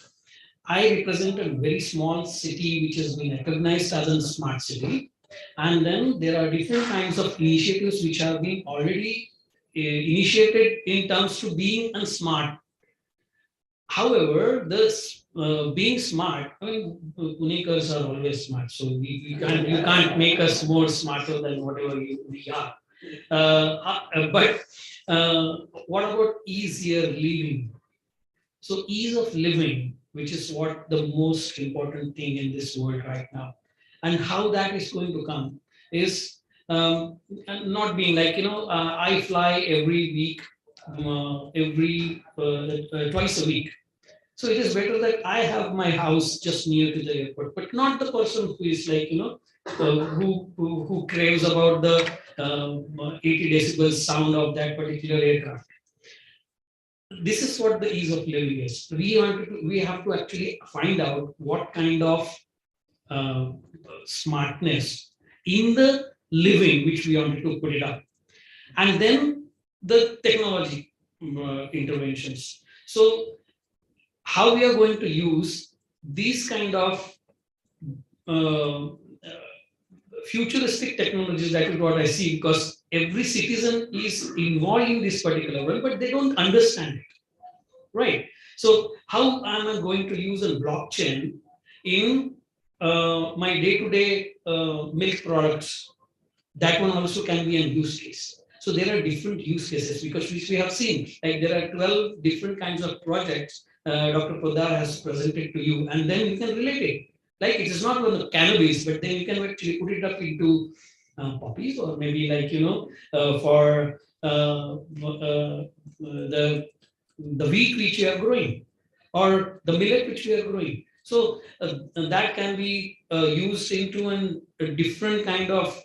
I represent a very small city which has been recognized as a smart city. And then there are different kinds of initiatives which have been already initiated in terms to being smart. However, this being smart, I mean, Punekars are always smart, so you can't make us more smarter than whatever we are. But what about easier living? So ease of living, which is what the most important thing in this world right now, and how that is going to come is not being like I fly every week, twice a week. So it is better that I have my house just near to the airport, but not the person who is like, who craves about the 80 decibels sound of that particular aircraft. This is what the ease of living is. We have to actually find out what kind of smartness in the living which we wanted to put it up, and then the technology interventions. So how we are going to use these kind of uh, futuristic technologies, that is what I see, because every citizen is involved in this particular one, but they don't understand it, right? So how am I going to use a blockchain in my day-to-day milk products? That one also can be a use case. So there are different use cases, because which we have seen, like there are 12 different kinds of projects Dr. Podar has presented to you, and then you can relate it. Like it is not on the cannabis, but then you can actually put it up into poppies, or maybe like, for the wheat which we are growing, or the millet which we are growing. So that can be used into a different kind of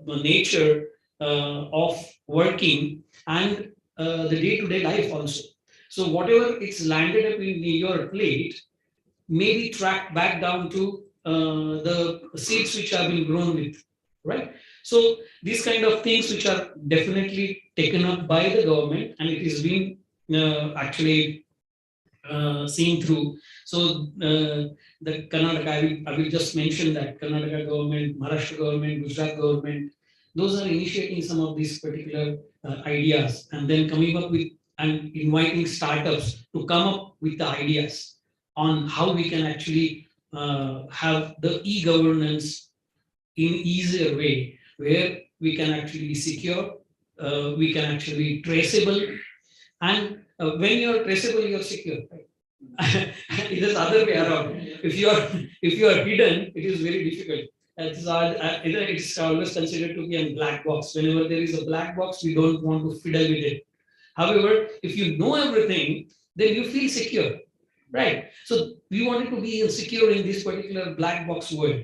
nature of working, and the day-to-day life also. So whatever it's landed up in your plate may be tracked back down to the seeds which have been grown with, right? So these kind of things which are definitely taken up by the government, and it is being actually seen through. So the Karnataka, I will just mention that Karnataka government, Maharashtra government, Gujarat government, those are initiating some of these particular ideas, and then coming up with and inviting startups to come up with the ideas on how we can actually have the e-governance in easier way, where we can actually be secure, we can actually be traceable, and when you're traceable, you're secure. It is other way around. If you are hidden, it is very difficult. It's always considered to be a black box. Whenever there is a black box, we don't want to fiddle with it. However, if you know everything, then you feel secure, right? So we wanted to be secure in this particular black box world.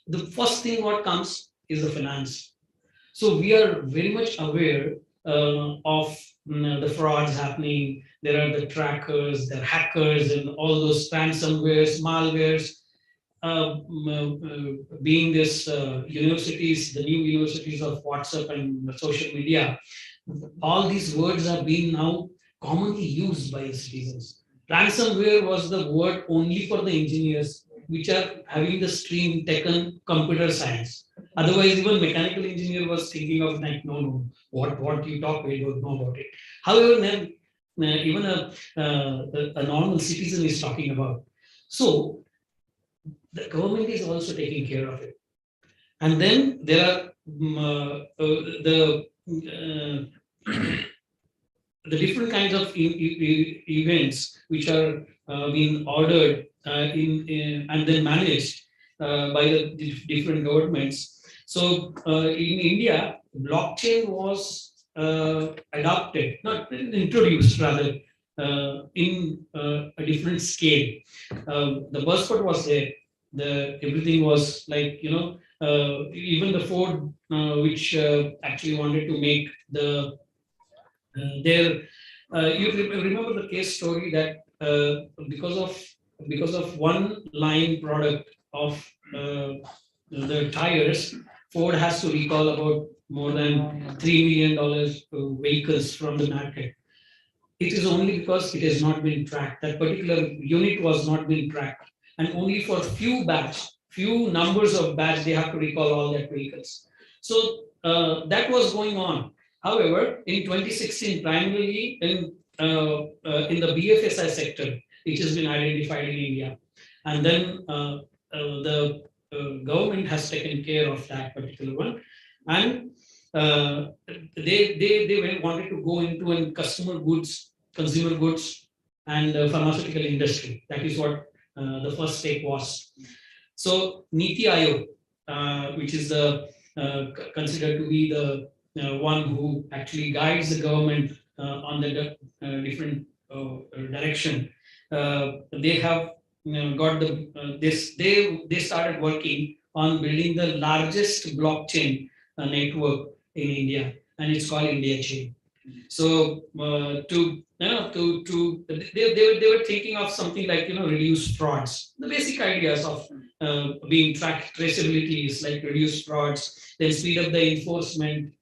The first thing what comes is the finance. So we are very much aware of the frauds happening. There are the trackers, the hackers, and all those ransomwares, malwares. Being this universities, the new universities of WhatsApp and social media, all these words are being now commonly used by citizens. Ransomware was the word only for the engineers, which are having the stream taken computer science. Otherwise, even mechanical engineer was thinking of like, no, what you talk, we don't know about it. However, then even a normal citizen is talking about. So the government is also taking care of it. And then there are the different kinds of events which are being ordered and then managed by the different governments. So in India, blockchain was adopted, not introduced rather, in a different scale. The passport was there. Everything was like, even the Ford, which actually wanted to make their you remember the case story that because of one line product of the tires, Ford has to recall about more than $3 million vehicles from the market. It is only because it has not been tracked. That particular unit was not being tracked, and only for few numbers of batch, they have to recall all that vehicles. So that was going on. However, in 2016, primarily in the BFSI sector, it has been identified in India, and then the government has taken care of that particular one, and they wanted to go into a consumer goods, and pharmaceutical industry. That is what the first step was. So Niti Aayog, which is the considered to be the one who actually guides the government on the different direction. they have got the they started working on building the largest blockchain network in India, and it's called India Chain. So they were thinking of something like reduce frauds. The basic ideas of being traceability is like reduce frauds, then speed up the enforcement,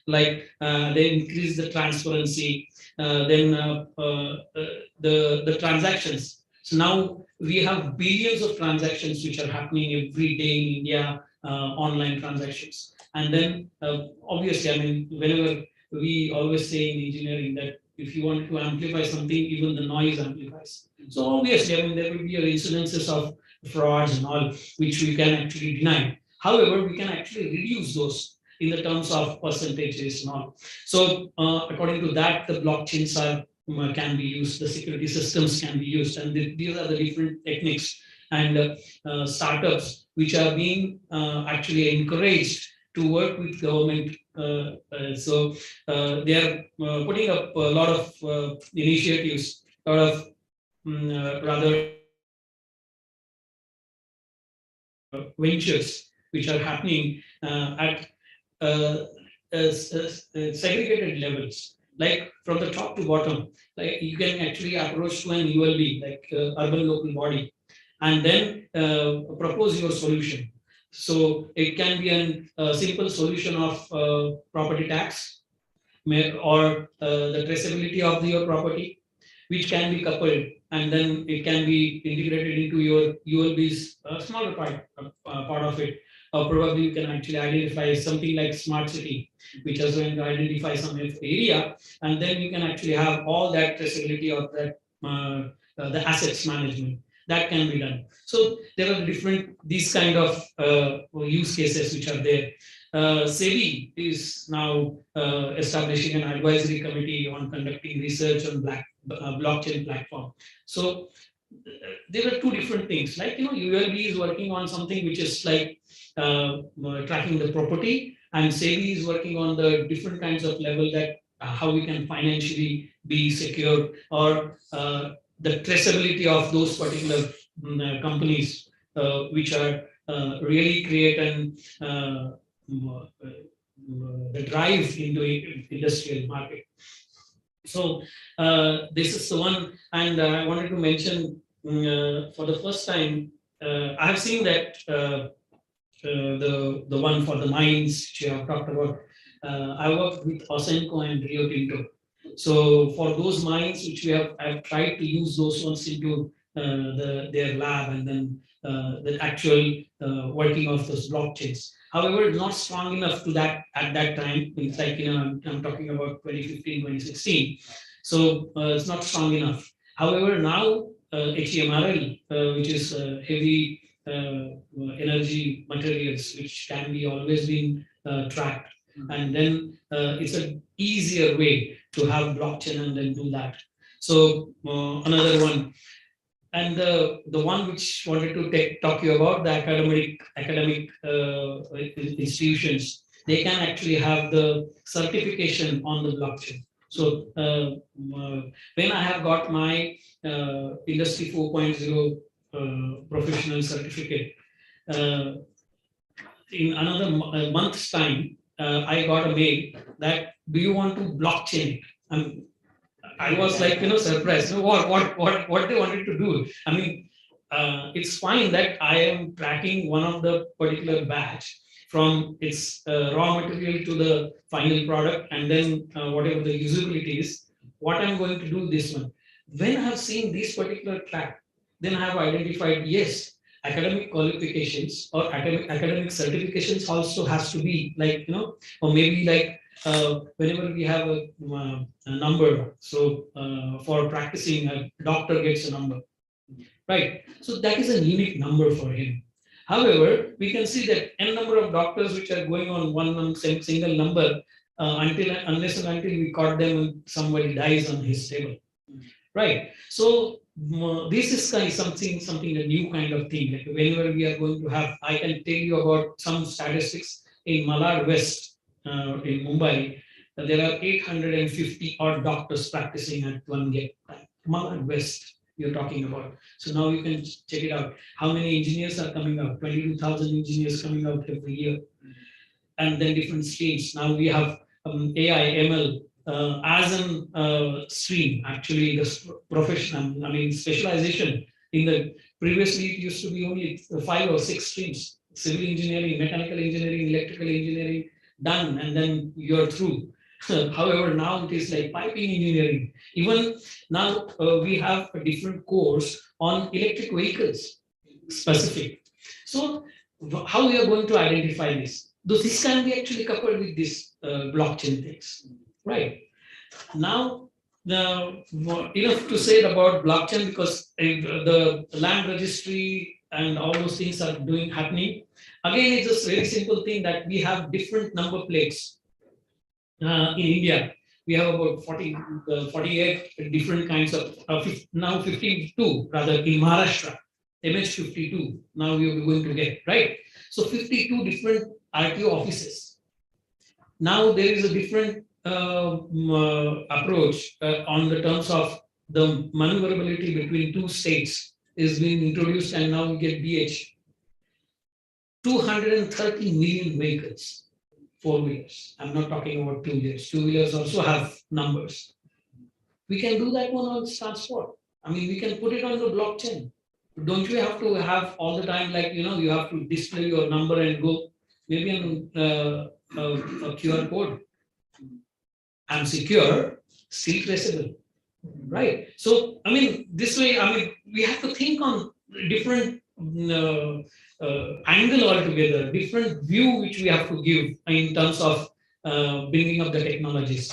like they increase the transparency, then the transactions. So now we have billions of transactions which are happening every day in India, online transactions. And then obviously, I mean, whenever we always say in engineering that if you want to amplify something, even the noise amplifies. So obviously, I mean, there will be incidences of frauds and all, which we can actually deny. However, we can actually reduce those in the terms of percentages and all. So according to that, the blockchains are can be used, the security systems can be used, and these are the different techniques and startups which are being actually encouraged to work with government. So they are putting up a lot of initiatives, a lot of rather ventures which are happening at segregated levels, like from the top to bottom. Like you can actually approach to an ULB, like urban local body, and then propose your solution. So it can be a simple solution of property tax, or the traceability of your property, which can be coupled, and then it can be integrated into your ULB's smaller part of it. Or probably you can actually identify something like smart city, which is going to identify some area, and then you can actually have all that traceability of that the assets management that can be done. So there are different these kind of use cases which are there. SEBI is now establishing an advisory committee on conducting research on blockchain platform. So there are two different things. Like ULB is working on something which is like tracking the property, and SEBI is working on the different kinds of level that how we can financially be secure, or the traceability of those particular companies which are really create the drive into industrial market. So this is the one, and I wanted to mention for the first time, I have seen that the one for the mines which you have talked about. I worked with Osenco and Rio Tinto. So for those mines which I've tried to use those ones into their lab, and then the actual working of those blockchains. However, not strong enough to that at that time. It's like, I'm talking about 2015, 2016. So it's not strong enough. However, now HEMRL, which is heavy energy materials, which can be always been tracked. And then it's an easier way to have blockchain and then do that. So another one. And the one which wanted to talk you about, the academic institutions, they can actually have the certification on the blockchain. So when I have got my Industry 4.0 professional certificate, in another month's time, I got a mail that, do you want to blockchain it? I was like, surprised. What they wanted to do? I mean, it's fine that I am tracking one of the particular batch from its raw material to the final product, and then whatever the usability is. What I'm going to do this one. When I have seen this particular track, then I have identified, yes, academic qualifications or academic certifications also has to be like, or maybe like whenever we have a number, so for practicing, a doctor gets a number, right? So that is a unique number for him. However, we can see that n number of doctors which are going on one single number unless and until we caught them and somebody dies on his table, right? So this is kind of something a new kind of thing. Like whenever we are going to have, I can tell you about some statistics in Malad West. In Mumbai, there are 850 odd doctors practicing at one time. Malad West. you're talking about. So now you can check it out. How many engineers are coming out? 22,000 engineers coming out every year. And then different streams. Now we have AI, ML as an stream. Actually, the profession, I mean, specialization in the previously it used to be only 5 or 6 streams: civil engineering, mechanical engineering, electrical engineering, done, and then you're through. However, now it is like piping engineering. Even now we have a different course on electric vehicles specific. So how we are going to identify this? Though this can be actually coupled with this blockchain things, right? Now, enough to say about blockchain, because the land registry and all those things are happening. Again, it's a very simple thing that we have different number plates in India. We have about 48 different kinds of, now 52 rather in Maharashtra, MH52, now we are going to get, right? So 52 different RTO offices. Now there is a different approach on the terms of the maneuverability between 2 states is being introduced, and now we get BH. 230 million vehicles, 4-wheelers. I'm not talking about 2-wheelers. 2-wheelers also have numbers. We can do that one on transport. I mean, we can put it on the blockchain. Don't you have to have all the time, like, you have to display your number and go, maybe on a QR code. I'm secure, still traceable, right? So, I mean, this way, I mean, we have to think on different angle altogether, different view which we have to give in terms of bringing up the technologies.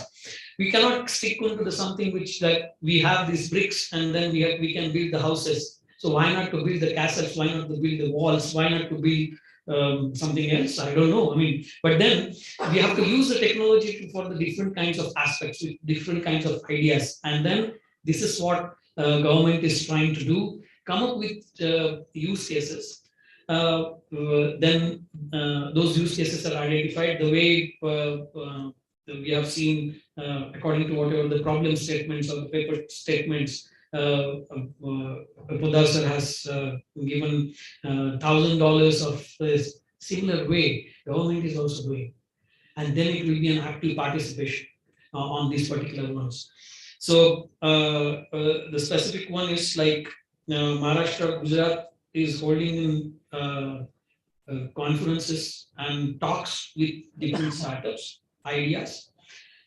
We cannot stick into something which, like, we have these bricks and then we can build the houses. So why not to build the castles? Why not to build the walls? Why not to build something else? I don't know. I mean, but then we have to use the technology for the different kinds of aspects, with different kinds of ideas. And then this is what government is trying to do, come up with use cases. Then those use cases are identified the way we have seen according to whatever the problem statements or the paper statements. Pudar sir has given $1,000 of this similar way. Government is also doing, and then it will be an active participation on these particular ones. So the specific one is like Maharashtra, Gujarat is holding conferences and talks with different startups, ideas.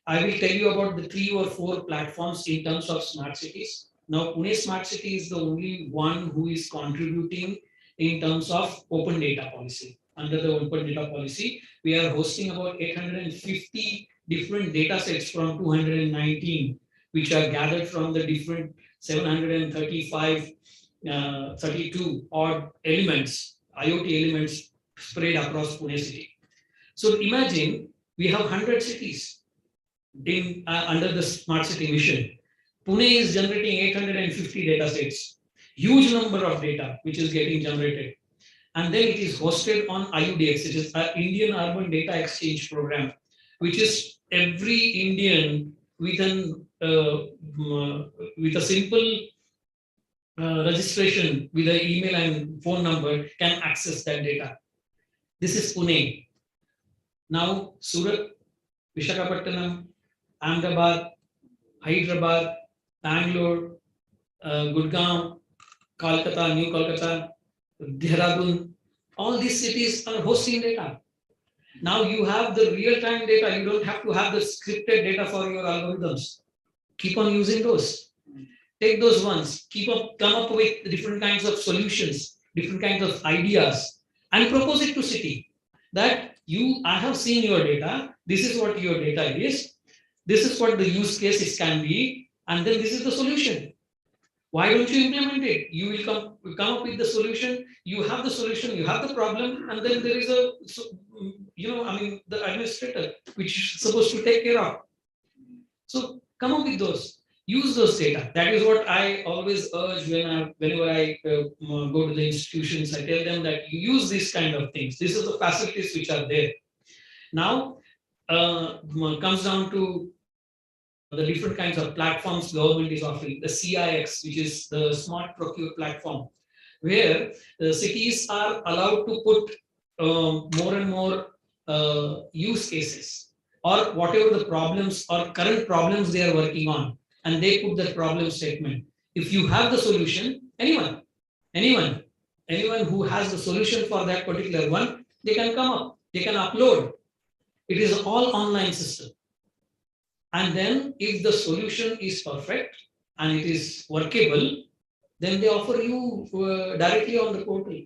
I will tell you about the 3 or 4 platforms in terms of smart cities. Now, Pune Smart City is the only one who is contributing in terms of open data policy. Under the open data policy, we are hosting about 850 different data sets from 219, which are gathered from the different 735, 32 odd elements, IoT elements spread across Pune city. So imagine we have 100 cities in under the smart city mission. Pune is generating 850 data sets, huge number of data which is getting generated. And then it is hosted on IUDX, which is Indian Urban Data Exchange Program, which is every Indian with a simple registration with an email and phone number can access that data. This is Pune. Now, Surat, Visakhapatnam, Ahmedabad, Hyderabad, Bangalore, Gurgaon, Kolkata, New Kolkata, Dehradun, all these cities are hosting data. Now you have the real-time data. You don't have to have the scripted data for your algorithms. Keep on using those. Take those ones. Come up with different kinds of solutions, different kinds of ideas, and propose it to city. That I have seen your data. This is what your data is. This is what the use cases can be, and then this is the solution. Why don't you implement it? You will come up with the solution. You have the solution. You have the problem, and then there is a, the administrator which is supposed to take care of. So come up with those. Use those data. That is what I always urge whenever I go to the institutions. I tell them that you use these kind of things. These are the facilities which are there. Now comes down to the different kinds of platforms government is offering, the CIX, which is the Smart Procure platform, where the cities are allowed to put more and more use cases or whatever the problems or current problems they are working on, and they put the problem statement. If you have the solution, anyone who has the solution for that particular one, they can come up, they can upload. It is all online system. And then if the solution is perfect and it is workable, then they offer you directly on the portal.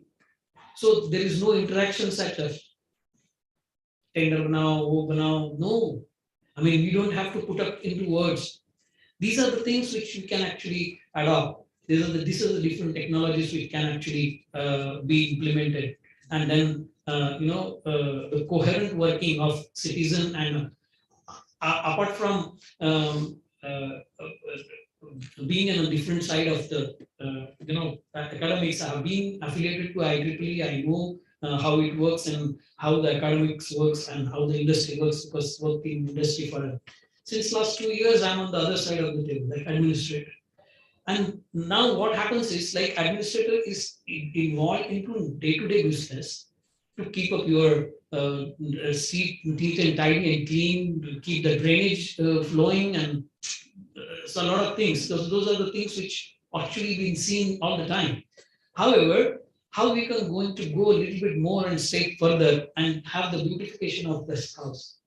So there is no interaction such as tender now, no. I mean, we don't have to put up into words. These are the things which you can actually adopt. These are the different technologies which can actually be implemented. And then, the coherent working of citizen and apart from being on a different side of the academics, I have been affiliated to IEEE. I know how it works and how the academics works and how the industry works, because worked in industry for since last 2 years. I'm on the other side of the table, like administrator. And now what happens is, like, administrator is involved into day-to-day business to keep up your seat neat and tidy and clean, to keep the drainage flowing, and so a lot of things. Those are the things which actually being seen all the time. However, how we can going to go a little bit more and step further and have the beautification of this house,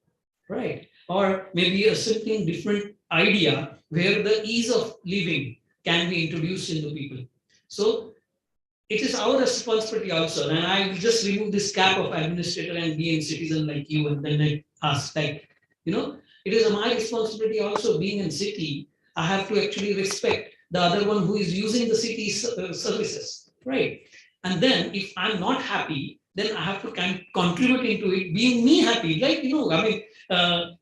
right? Or maybe a something different idea where the ease of living can be introduced into people. So it is our responsibility also. And I will just remove this cap of administrator and be a citizen like you, and then I ask, like, it is my responsibility also, being in city. I have to actually respect the other one who is using the city's services, right? And then if I'm not happy, then I have to contribute into it, being me happy. Like,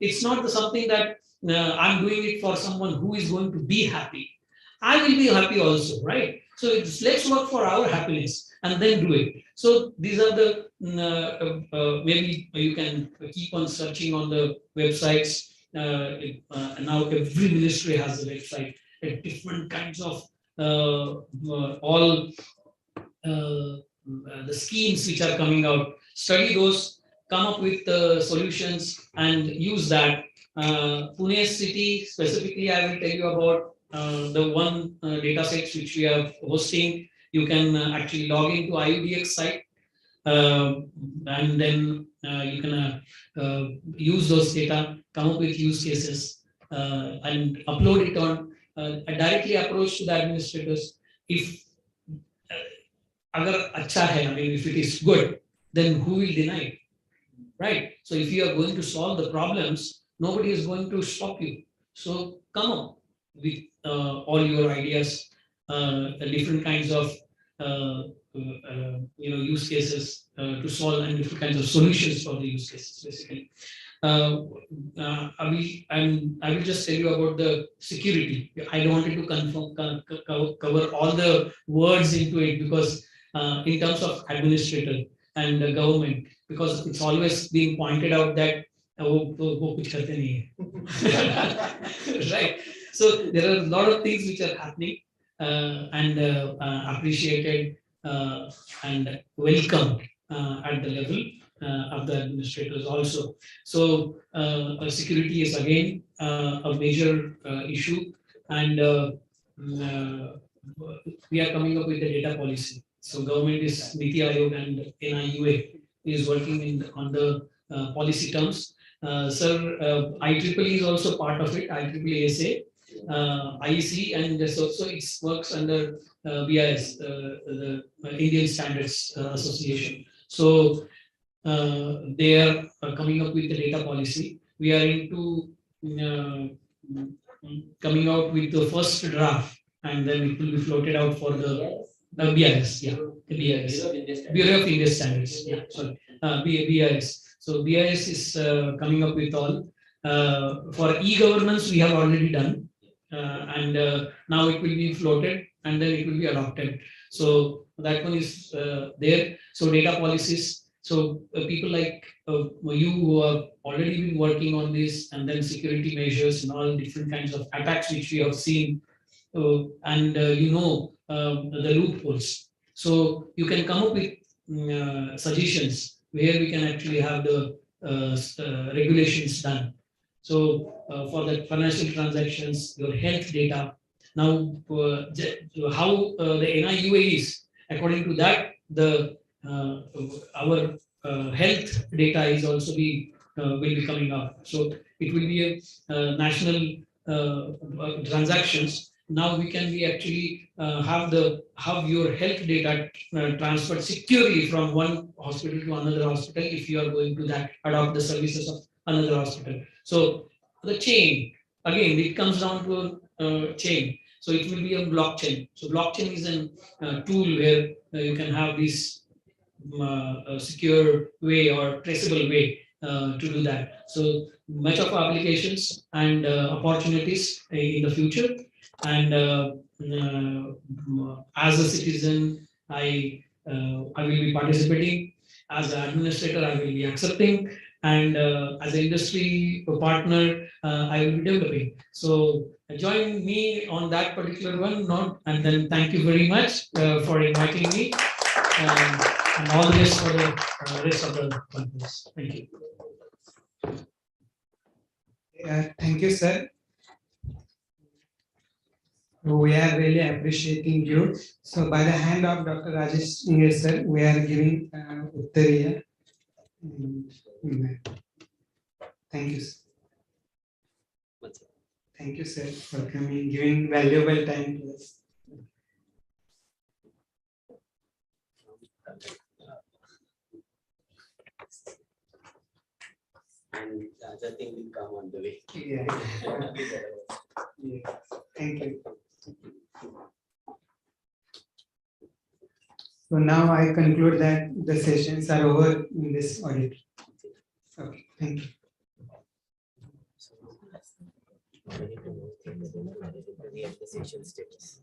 it's not something that I'm doing it for someone who is going to be happy. I will be happy also, right? So let's work for our happiness and then do it. So these are the, maybe you can keep on searching on the websites. Now every ministry has a website, different kinds of all the schemes which are coming out. Study those, come up with solutions and use that. Pune city specifically, I will tell you about the one data sets which we are hosting. You can actually log into IUDX site, and then you can use those data, come up with use cases, and upload it on a directly approach to the administrators. If agar acha hai, I mean, if it is good, then who will deny it, right? So if you are going to solve the problems, nobody is going to stop you. So come up with all your ideas, different kinds of use cases to solve, and different kinds of solutions for the use cases, basically. I will just tell you about the security. I don't wanted to cover all the words into it, because in terms of administrator and the government, because it's always being pointed out that right. So there are a lot of things which are happening and appreciated and welcomed at the level of the administrators also. So security is again a major issue, and we are coming up with the data policy. So government is Niti Aayog and NIUA is working on the policy terms. Sir, IEEE is also part of it, IEEE SA, IEC, and also it works under BIS, the Indian Standards Association. So they are coming up with the data policy. We are into coming out with the first draft, and then it will be floated out for the BIS, yeah, the BIS, Bureau of Indian Standards, yeah, sorry, BIS. So BIS is coming up with all. For e-governance, we have already done, and now it will be floated, and then it will be adopted. So that one is there. So data policies, So people like you who have already been working on this, and then security measures and all different kinds of attacks which we have seen, and the loopholes. So you can come up with suggestions where we can actually have the regulations done. So for the financial transactions, your health data. Now, how the NIUA is, according to that, the our health data is also will be coming up. So it will be a national transactions. Now we can be actually have your health data transferred securely from one hospital to another hospital if you are going to that adopt the services of another hospital. So the chain, again, it comes down to a chain. So it will be a blockchain. So blockchain is a tool where you can have this a secure way or traceable way to do that. So much of applications and opportunities in the future. And as a citizen, I will be participating. As an administrator, I will be accepting. And as an industry partner, I will be developing. So join me on that particular one. And then thank you very much for inviting me. And all the best for the rest of the conference. Thank you. Thank you, sir. We are really appreciating you. So by the hand of Dr. Rajesh Inge, sir, we are giving Auditorium. Thank you, sir. Thank you, sir, for coming, giving valuable time to us. And the other thing will come on the way. Yeah. Yeah. Thank you. So now I conclude that the sessions are over in this audit. Okay, thank you. We have the session status.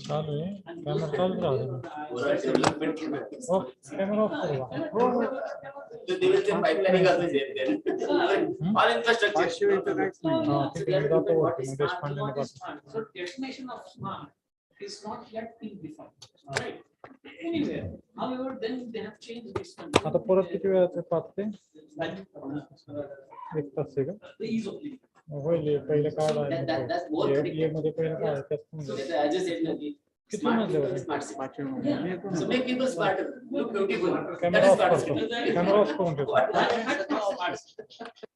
चालू है camera चालू रहा है of camera off करो So they will say pipelining also is there. All infrastructure. हां ठीक है मेरा तो respond नहीं कर So definition of smart is not yet been defined, right? Anywhere. However, then they have changed this one. आता परत किती वेळाचे पाहते एक तास आहे का The ease of living. होईल पहिले काय That's more आहे मध्ये पहिले काय आहे त्यात So as I said, Smart people, smart city. Yeah. So make people smarter, look beautiful. That Camera is off smart करतो. city. Camera off करून ठेवतो. Smart city.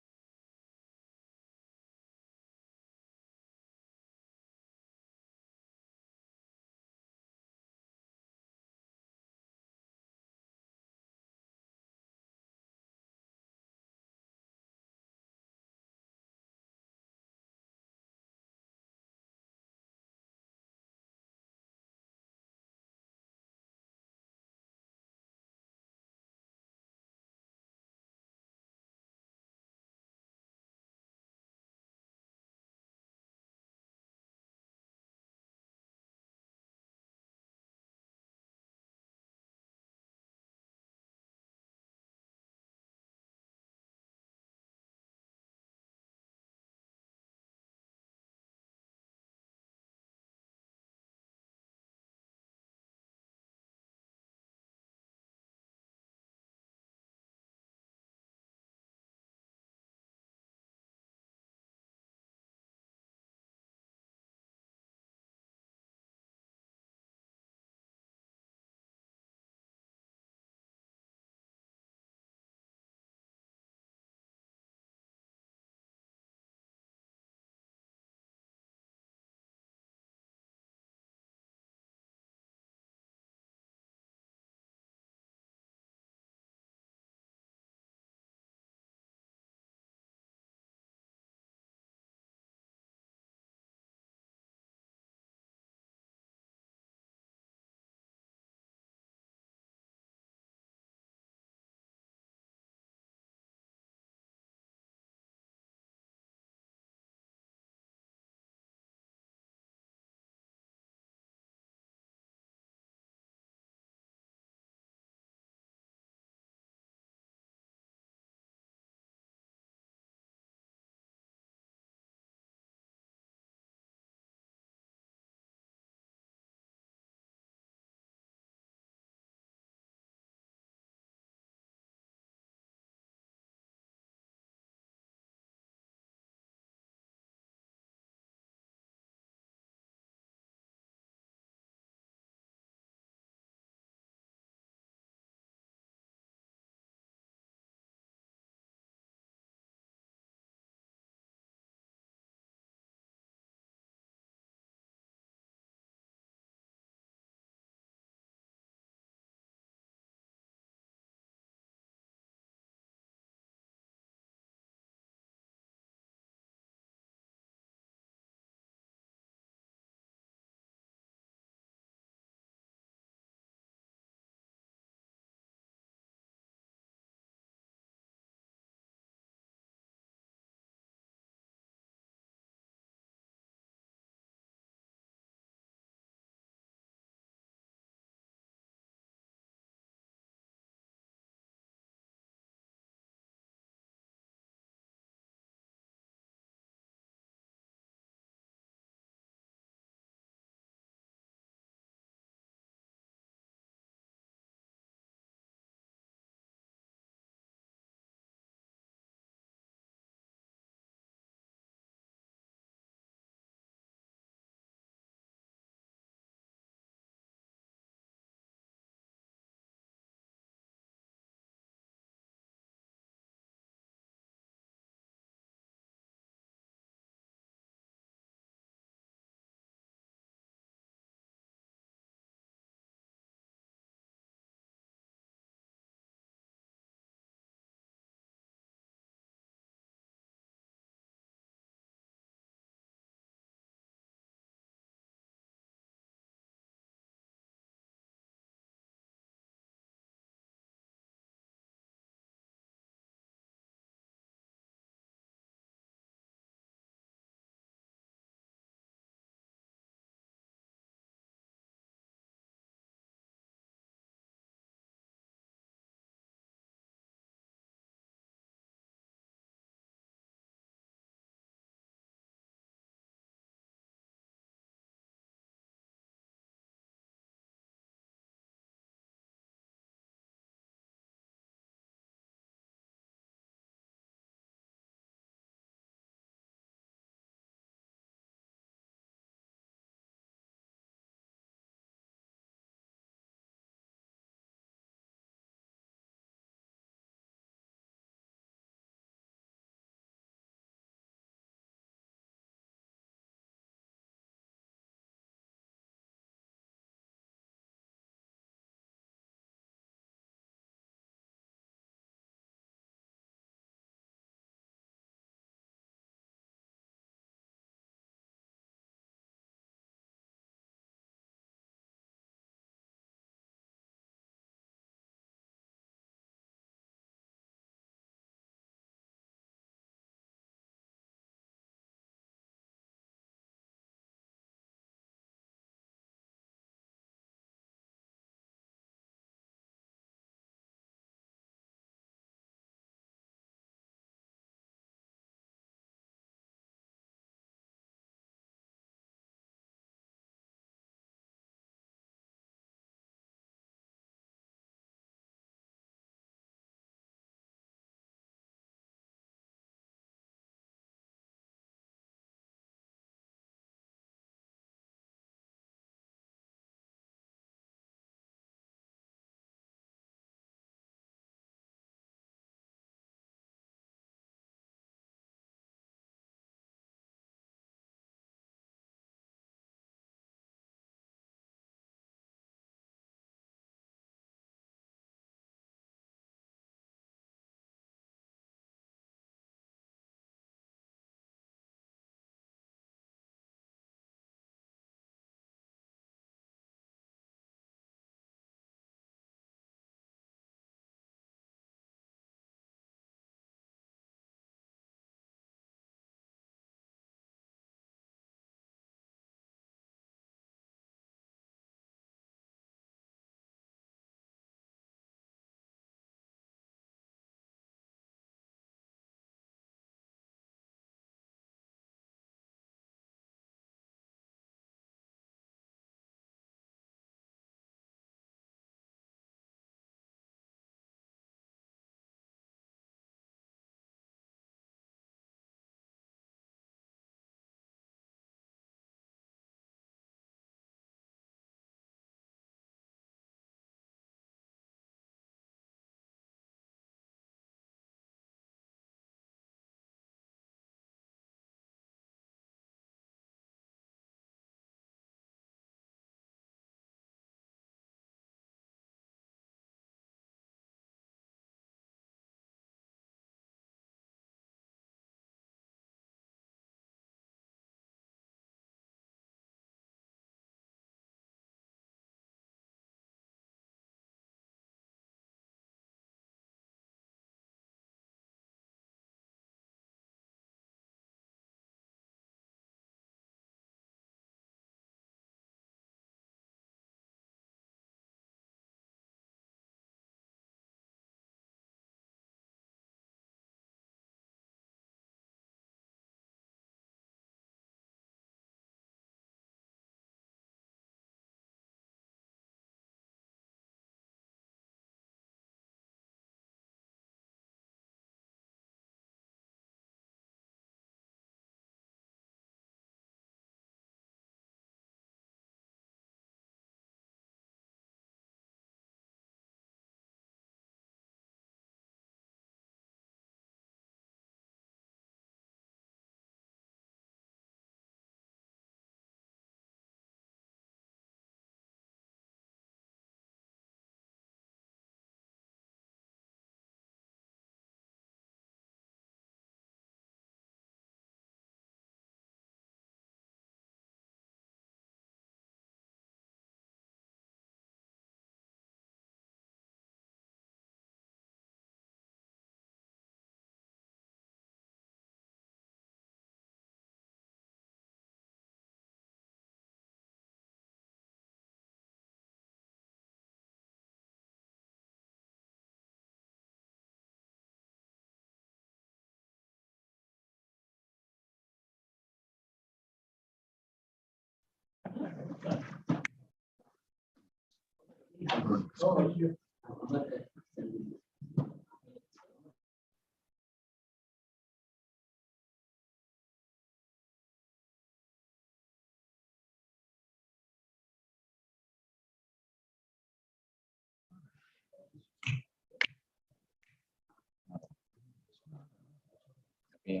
ये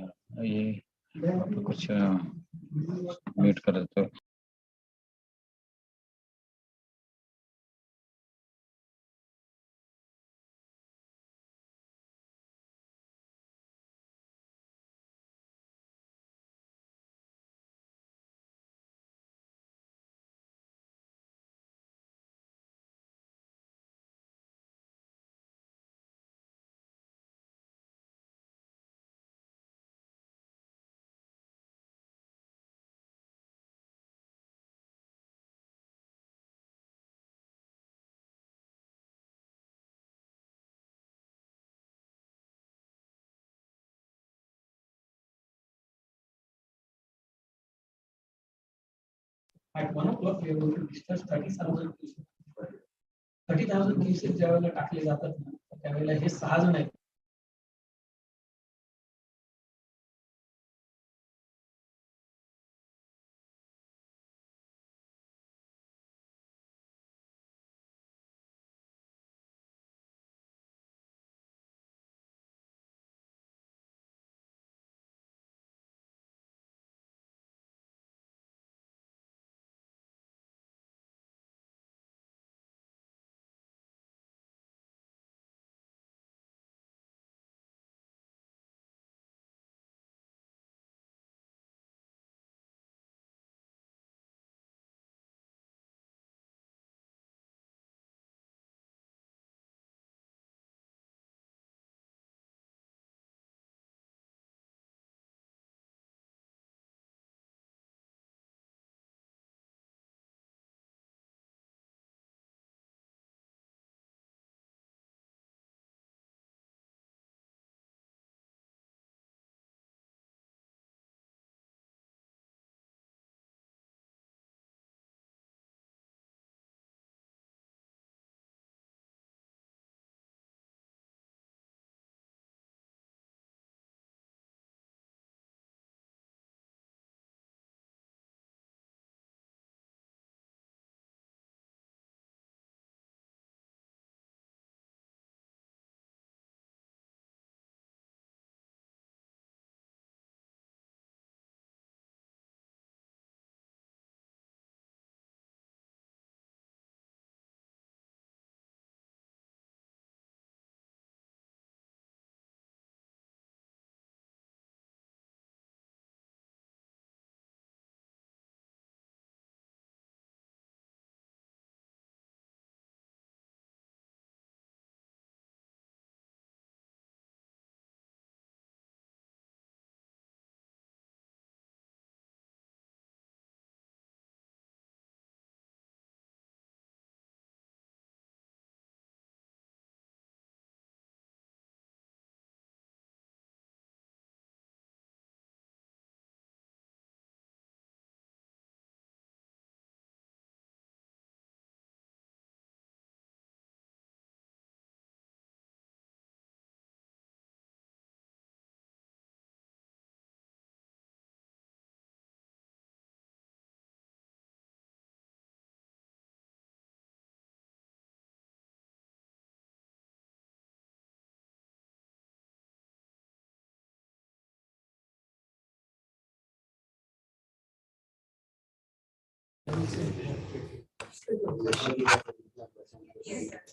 कुछ म्यूट कर दो। At 1 o'clock, we are going to discuss 30,000 cases. 30,000 cases ज्यावेळेला टाकले जातात ना, त्यावेळेला हे 6 जण आहेत.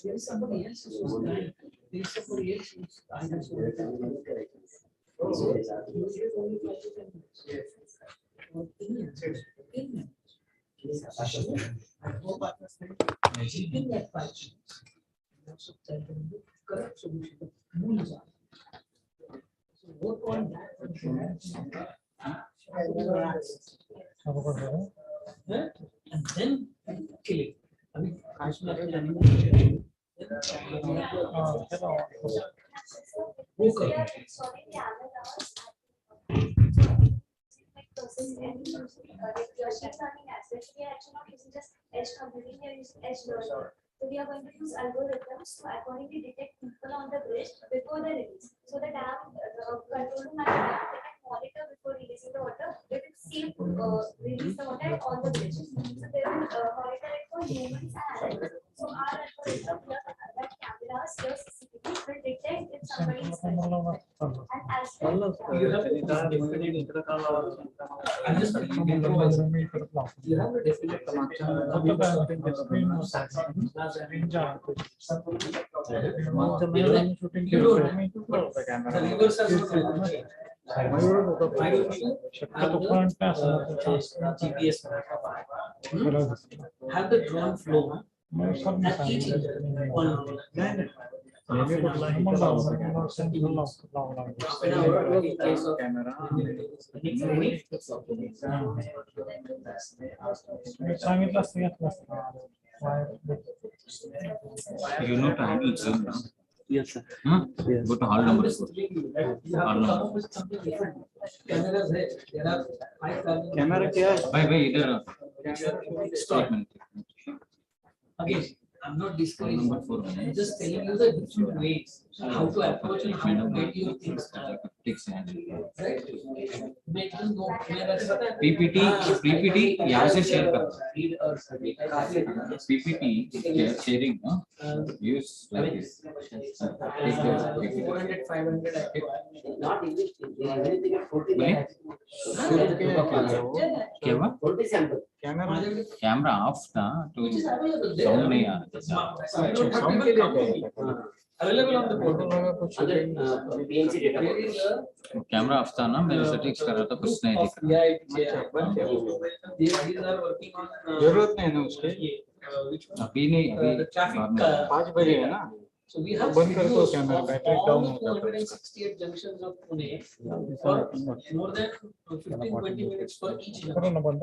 There is somebody else who's dying. There is somebody else who's in that patch. Also tell them the correct solution, the Moolgaokar. So work on that. And then kill it. I mean, So we are going to use algorithms to accordingly detect people on the bridge before the release. So the dam, control room at the dam, they can monitor before releasing the water. They will see release the water on the bridge. So they will monitor it for humans and animals. So our algorithm here, that cameras, your CCTV will detect if somebody is present. And as well, You have a definite you have a definite GPS have the drone flow at each one. You know to handle Zoom now? Yes, sir. Huh? Yes. Go to hall number 4. Hall number. Camera क्या है? भाई इधर Stop. Again, I'm not discouraging. I'm just telling you the different ways how to approach and how to get your things done. Right? Make them know where PPT यहाँ से share कर PPT sharing use like this. Take the PPT. 400, 500. Not English. बोलिए क्या हुआ camera off था तो sound नहीं आ रहा Available on the portal. PNC data. Camera off था ना मैंने सेटिंग्स कर रहा था कुछ नहीं दिख रहा These are working on. जरूरत नहीं है ना उसके अभी नहीं अभी 5 बजे है ना So we have बंद कर दो कैमरा बैटरी डाउन होगा 268 junctions of Pune for more than 15-20 minutes for each. करो ना बंद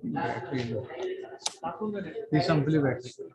Battery. He संपली battery.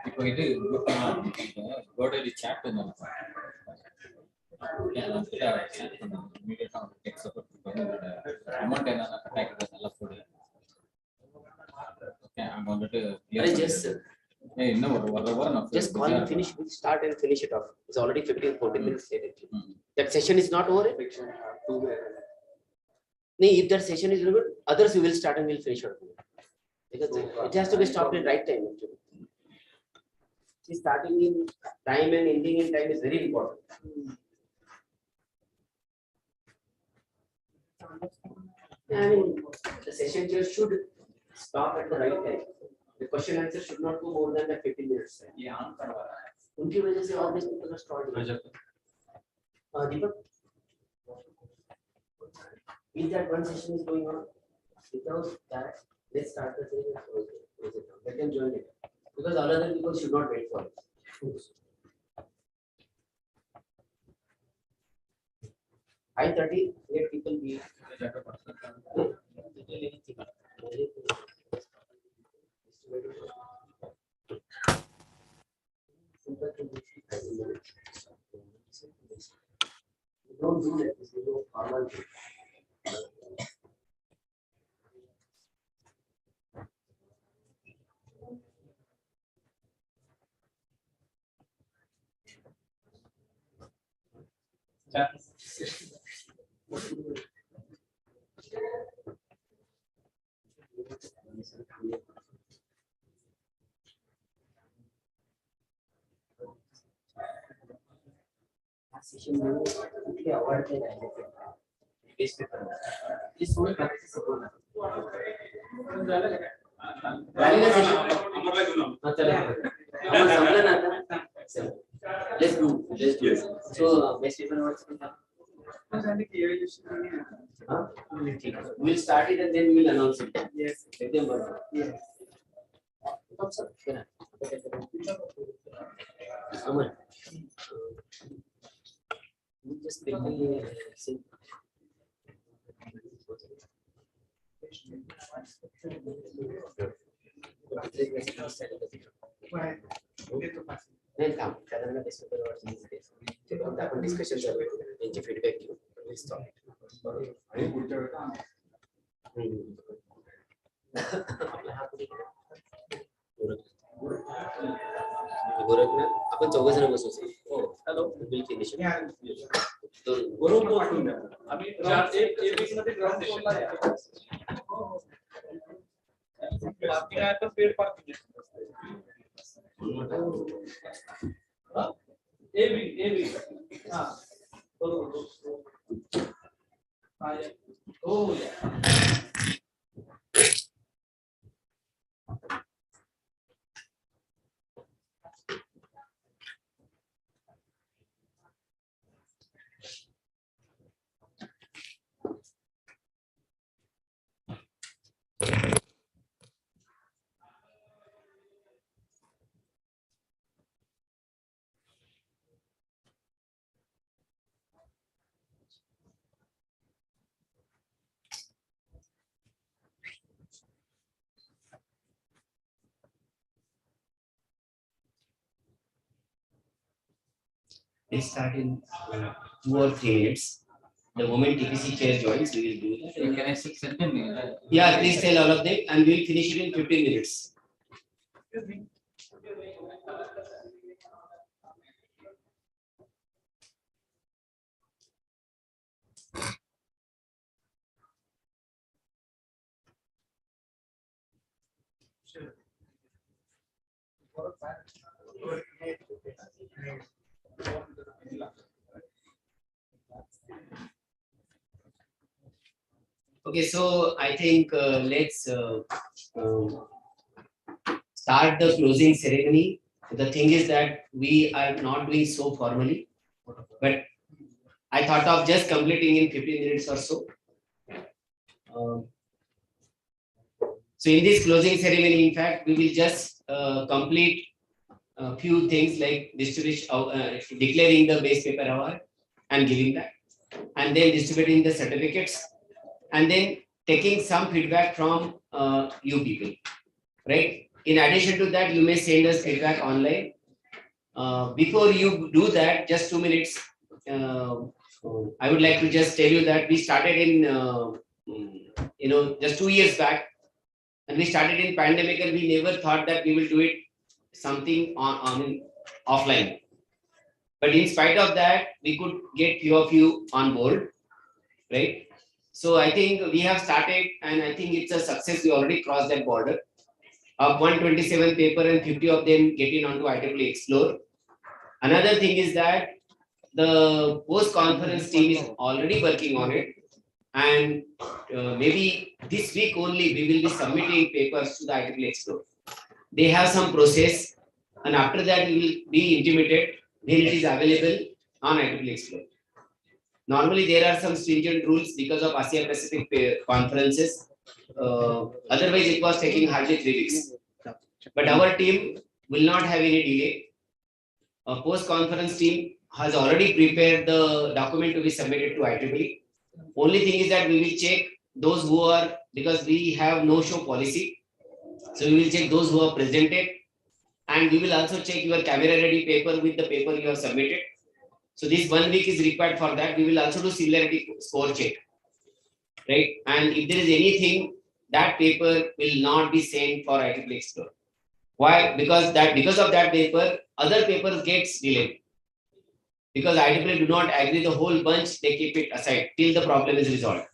இப்போ இது கோடலி சாட் பண்ணுங்க. chat பண்ணுங்க. amount ಏನನ್ನ ಕಟ್ಟಾಕಿರೋದೆಲ್ಲ ಕೊಡಿ. Okay, I'm going to clear. Just Hey, no, just call and finish. We'll start and finish it off. It's already 14 minutes later. That session is not over. No, if that session is over, others we will start and we'll finish it. Because it has to be stopped in right time. Actually. See, starting in time and ending in time is very important. I mean, the session just should stop at the right time. The question answer should not go more than that 15 minutes. उनकी वजह से और भी people are stalled. Deepak, if that one session is going on, without that, let's start the thing. Let them join it because all other people should not wait for it. 5:30, let people be. Don't do that. This is no formal thing. Session में उनके award के base पे करना ये सोच बात से सब होना वाले सेशन हाँ चलेगा हम समझना था let's do so best paper awards we'll start it and then we'll announce it. Yes, let them work. Yes. Sumant, just quickly see. Then come, karena best paper awards these days. Jadi kita discussion survey, nanti feedback you, we'll stop it. Gorakhnath आपण चौघ जण बसू hello bill finish बरोबर आम्ही एक week मध्ये ground फ्लोरला आहे parking आहे तर पेड पार्किंग आहे एव्ही हां बरोबर हो They start in 2 or 3 minutes. The moment TPC chair joins, we will do that. Can I sit them? Yeah, please tell all of them, and we will finish it in 15 minutes. Okay, so I think let's start the closing ceremony. The thing is that we are not doing so formally, but I thought of just completing in 15 minutes or so. So in this closing ceremony, in fact, we will just complete a few things like distribution, declaring the base paper award and giving that, and then distributing the certificates, and then taking some feedback from you people, right? In addition to that, you may send us feedback online. Before you do that, just 2 minutes, I would like to just tell you that we started in, just 2 years back, and we started in pandemic, and we never thought that we will do it something on offline. But in spite of that, we could get few of you on board, right? So I think we have started, and I think it's a success. We already crossed that border of 127 paper and 50 of them getting onto IEEE Explore. Another thing is that the post-conference team is already working on it, and maybe this week only we will be submitting papers to the IEEE Explore. They have some process, and after that we will be intimated when it is available on IEEE Explore. Normally there are some stringent rules because of Asia Pacific conferences. Otherwise it was taking hardly 3 weeks. But our team will not have any delay. A post-conference team has already prepared the document to be submitted to IEEE. Only thing is that we will check those who are, because we have no-show policy. So we will check those who are presented, and we will also check your camera-ready paper with the paper you have submitted. So this 1 week is required for that. We will also do similarity score check, right? And if there is anything, that paper will not be sent for IEEE Explore. Why? Because of that paper, other papers gets delayed. Because IEEE do not agree the whole bunch, they keep it aside till the problem is resolved,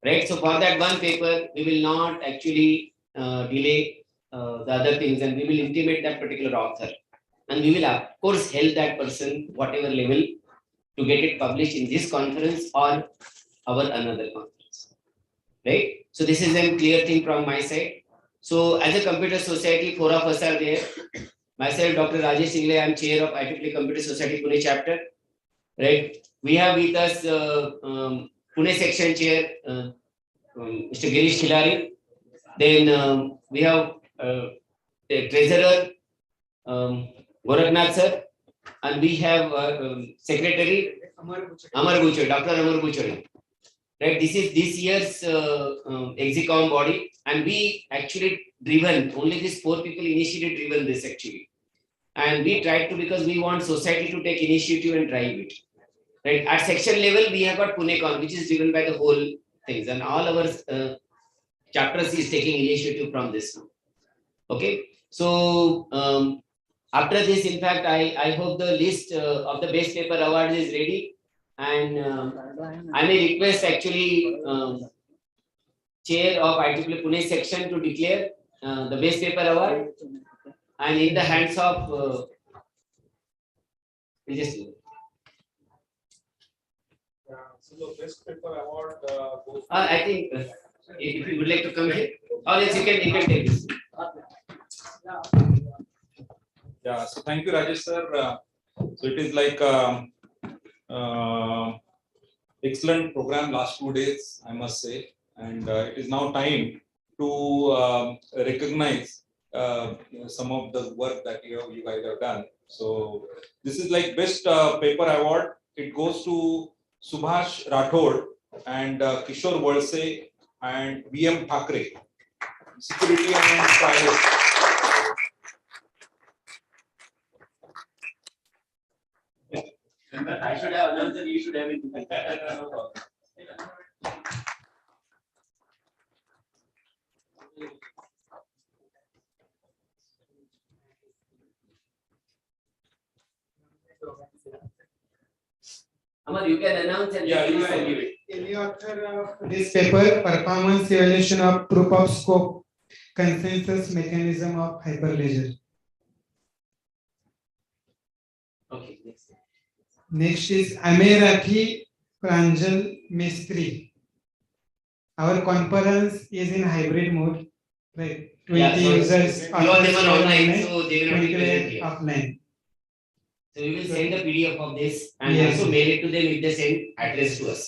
right? So for that one paper, we will not actually delay the other things, and we will intimate that particular author, and we will of course help that person whatever level to get it published in this conference or our another conference, right? So this is a clear thing from my side. So as a computer society, 4 of us are there. Myself, Dr. Rajesh Single, I am chair of IEEE Computer Society Pune chapter, right? We have with us Pune section chair, Mr. Girish Khilari. Then we have the treasurer, Goraknath sir, and we have secretary Amar Buchari, Dr. Amar Buchari. Right, this is this year's Exicom body, and we actually driven, only these 4 people initially driven this actually. And we tried to, because we want society to take initiative and drive it. Right, at section level, we have got PuneCon, which is driven by the whole things, and all our chapters is taking initiative from this. Okay, so after this, in fact, I hope the list of the best paper awards is ready. And I may request actually chair of IEEE Pune section to declare the best paper award, and in the hands of So the best paper award goes to I think if you would like to come here, or else you can take this. Yeah, so thank you, Rajesh sir. So it is like excellent program last 2 days, I must say, and it is now time to recognize some of the work that you guys have done. So this is like best paper award. It goes to Subhash Rathod and Kishore Walse and VM Thakre, security and privacy. I should have announced that you should have it. Amar, you can announce and Yeah, you you can can. give it. Any author of this paper, performance evaluation of proof of scope, consensus mechanism of hyperledger. Okay, next. Next is Amerathi Pranjal Mistri. Our conference is in hybrid mode, right? 20 Yeah, so users. few of them are online, so they will not be 20 present here. offline. So we will send a PDF of this and Yes. also mail it to them if they send address to us.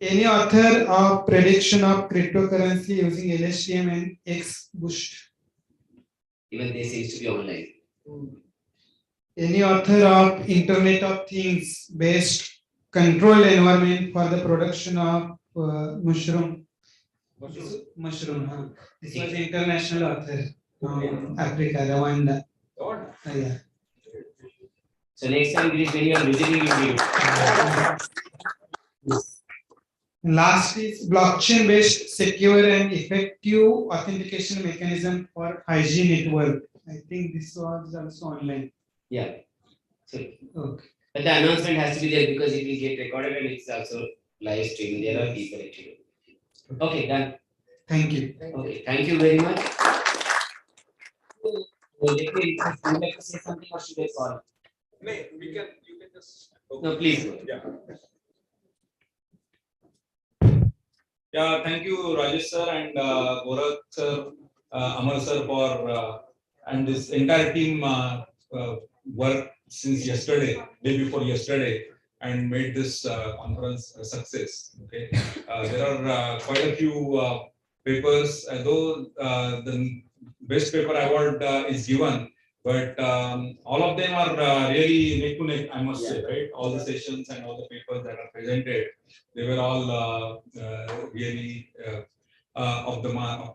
Any author of prediction of cryptocurrency using LSTM and XBoost. Even they seems to be online. Any author of Internet of Things based controlled environment for the production of mushroom. Mushroom. This was international author from Africa, Rwanda. Yeah. So next time, Girish, when you are visiting, you will. Last is blockchain-based secure and effective authentication mechanism for hygiene network. I think this was also online. Yeah. So, okay. But the announcement has to be there because it will get recorded and it's also live streaming. There are people actually. Okay, done. Thank you. Okay, thank you very much. Would you like to say something or should I call? No, you can just. No, please. Yeah. Yeah, thank you, Rajesh sir and Gorak sir, Amar sir for and this entire team work since yesterday, day before yesterday, and made this conference a success. Okay, there are quite a few papers, though the best paper award is given. But all of them are really neck to neck, I must say, right? All the sessions and all the papers that are presented, they were all really up to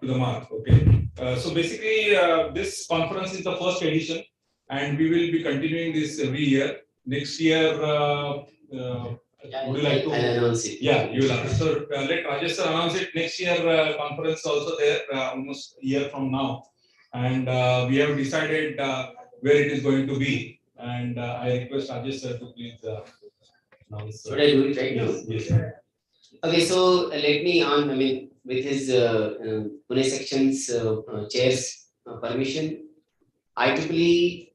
the mark. Okay. So basically, this conference is the first edition, and we will be continuing this every year. Next year, would you like to announce it? Yeah, you will announce. So let Rajesh sir announce it. Next year, conference also there, almost a year from now. And we have decided where it is going to be. And I request Rajesh sir to please announce. Should I do it right now? Yes. Okay, so let me on, with his Pune section's chair's permission, IEEE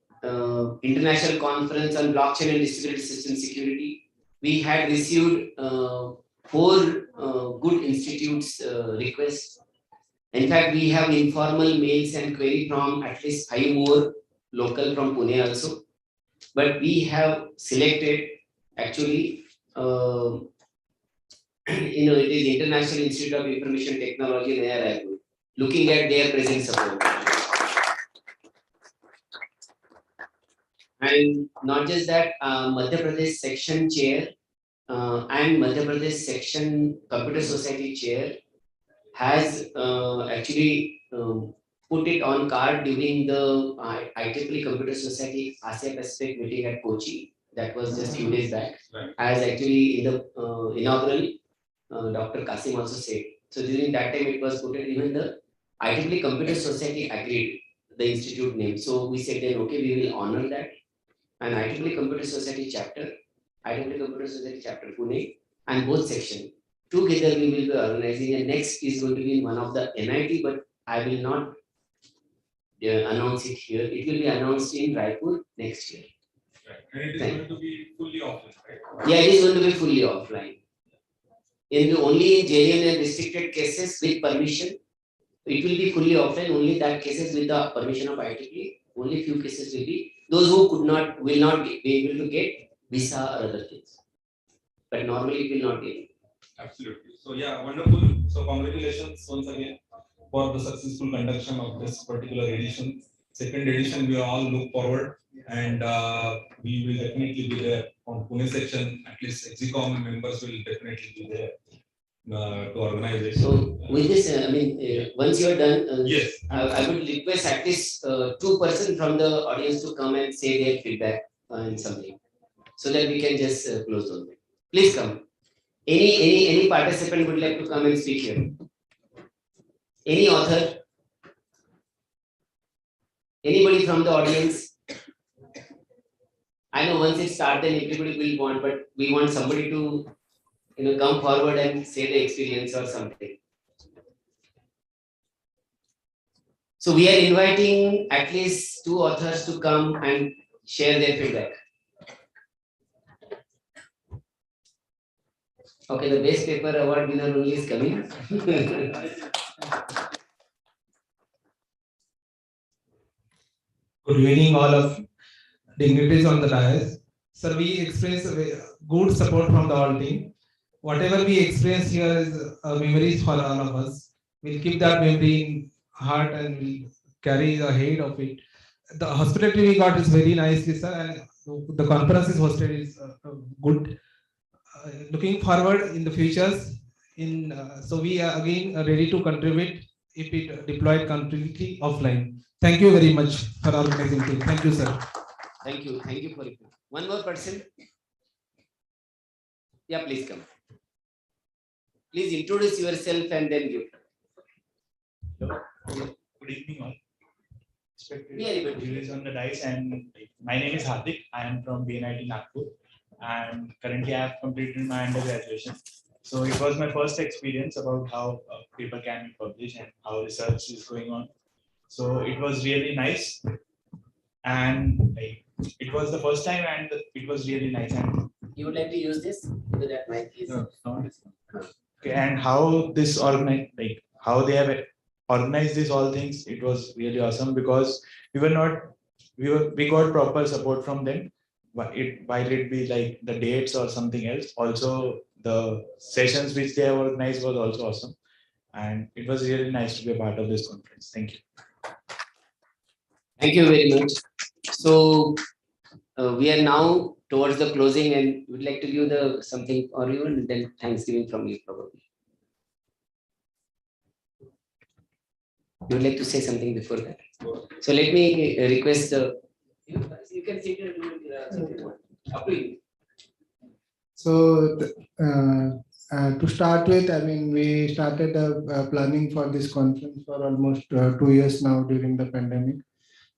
International Conference on Blockchain and Distributed System Security, we had received 4 good institutes requests. In fact, we have informal mails and query from at least 5 more local from Pune also. But we have selected actually, it is International Institute of Information Technology, Naya Raipur, looking at their present support. And not just that, Madhya Pradesh section chair and Madhya Pradesh section Computer Society chair has actually put it on card during the IEEE Computer Society Asia Pacific meeting at Kochi. That was just few days back. As actually in the inaugural, Dr. Kasim also said. So during that time it was put in, even the IEEE Computer Society agreed the institute name. So we said then, okay, we will honor that. And IEEE Computer Society chapter, IEEE Computer Society chapter Pune, and both section. Together we will be organizing, and next is going to be in one of the NIT, but I will not announce it here. It will be announced in Raipur next year. Right. And it is going to be fully offline, right? Yeah, it is going to be fully offline. Only in genuine and restricted cases with permission, it will be fully offline. Only that cases with the permission of IEEE. Only few cases will be those who will not be able to get visa or other things. But normally it will not be. Absolutely. So yeah, wonderful. So congratulations once again for the successful conduction of this particular edition. Second edition, we all look forward, and we will definitely be there on Pune section. At least EXICOM members will definitely be there to organize it. So with this, once you are done, yes, I would request at least 2% from the audience to come and say their feedback and something, so that we can just close on it. Please come. Any participant would like to come and speak here? Any author? Anybody from the audience? I know once it starts, then everybody will want, but we want somebody to come forward and say the experience or something. So we are inviting at least 2 authors to come and share their feedback. Okay, the best paper award winner only is coming. Good evening, all of dignitaries on the dais. Sir, we experience good support from the all team. Whatever we experience here is memories for all of us. We'll keep that memory in heart and we'll carry the head of it. The hospitality we got is very nice, sir, and the conference is hosted is good. Looking forward in the futures, so we are again ready to contribute if it deployed completely offline. Thank you very much for organizing it. Thank you, sir. Thank you for it. One more person. Yeah, please come. Please introduce yourself and then give. Hello. Good evening all. Very good. Viewers on the dice, and my name is Hardik. I am from BNIT Nagpur, and currently I have completed my undergraduation. So it was my first experience about how a paper can be published and how research is going on. So it was really nice, and like it was the first time, and it was really nice. And you would like to use this? So that mic is. Okay, and how this organized, like how they have organized this all things, it was really awesome because we got proper support from them. While it be like the dates or something else, also the sessions which they have organized was also awesome, and it was really nice to be a part of this conference. Thank you. Thank you very much. So we are now towards the closing, and would like to give the something for you, and then Thanksgiving from you probably. You would like to say something before that? So let me request. You can sit up to you. So to start with, I mean, we started planning for this conference for almost 2 years now during the pandemic.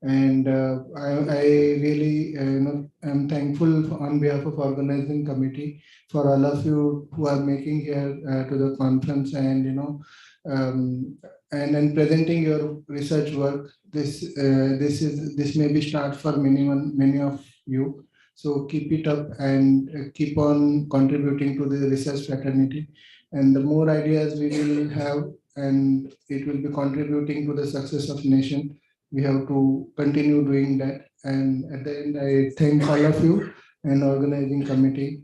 And I really, I'm thankful on behalf of organizing committee for all of you who are making here to the conference, and and then presenting your research work. This may be start for many of you. So keep it up and keep on contributing to the research fraternity. And the more ideas we will have, and it will be contributing to the success of nation. We have to continue doing that. And at the end, I thank all of you and organizing committee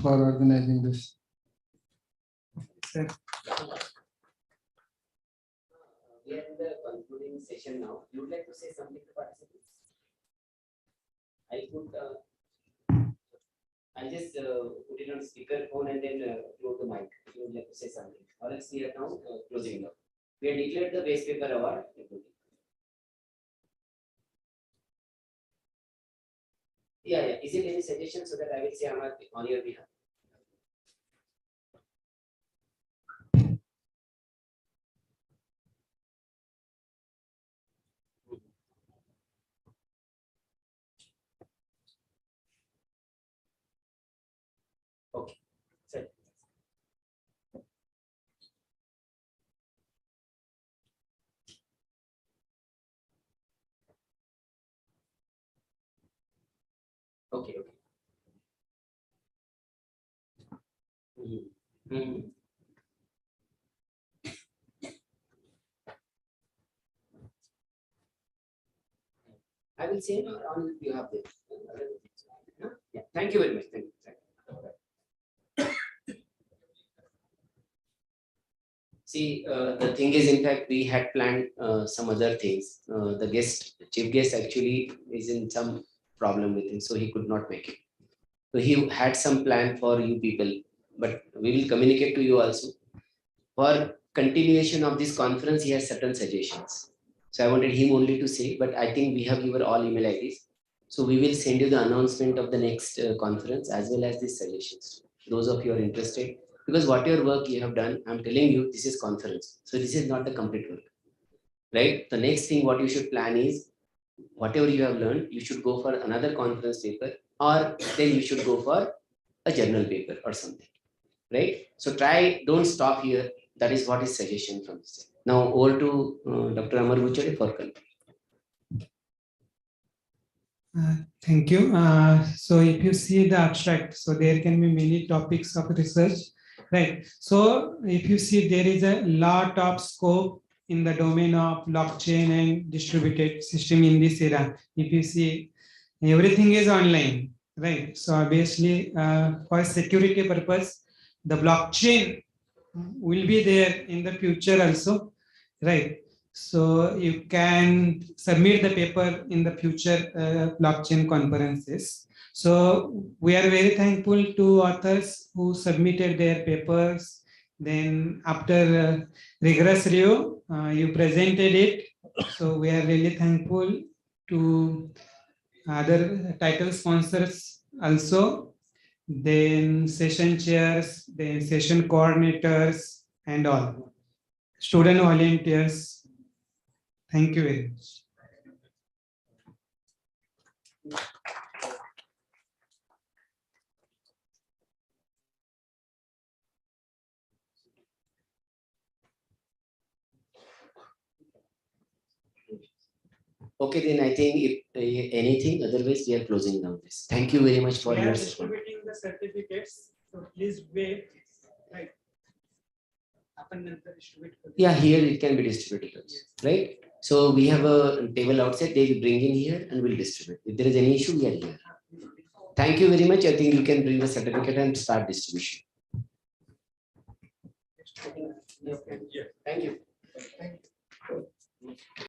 for organizing this. We are in the concluding session now. You would like to say something to participants? I'll just put it on speaker phone and then close the mic. If you would like to say something, or else we are now closing up. We have declared the base paper award. Yeah. Is it any suggestion so that I will say on your behalf? Okay. Sir. Okay. I will say on you have this. Yeah. Thank you very much. Thank you. See, the thing is, in fact, we had planned some other things. The chief guest actually is in some problem with him, so he could not make it. So he had some plan for you people, but we will communicate to you also. For continuation of this conference, he has certain suggestions. So I wanted him only to say, but I think we have your all email IDs. So we will send you the announcement of the next conference as well as these suggestions. Those of you are interested, because whatever work you have done, I'm telling you, this is conference. So this is not the complete work, right? The next thing what you should plan is, whatever you have learned, you should go for another conference paper, or then you should go for a journal paper or something, right? So don't stop here. That is what is suggestion from this. Now over to Dr. Amar Buchade for conclusion. Thank you. So if you see the abstract, so there can be many topics of research, right? So if you see, there is a lot of scope in the domain of blockchain and distributed system in this era. If you see, everything is online, right? So obviously, for security purpose, the blockchain will be there in the future also, right? So you can submit the paper in the future blockchain conferences. So we are very thankful to authors who submitted their papers. Then after rigorous review, you presented it. So we are really thankful to other title sponsors also, then session chairs, then session coordinators, and all. Student volunteers. Thank you very much. Okay, then I think if anything, otherwise we are closing down this. Thank you very much for We your are support. distributing the certificates, so please wait. Right. Yeah, here it can be distributed, right? So we have a table outside, they will bring in here and we'll distribute. If there is any issue, we are here. Thank you very much. I think you can bring the certificate and start distribution. Thank you.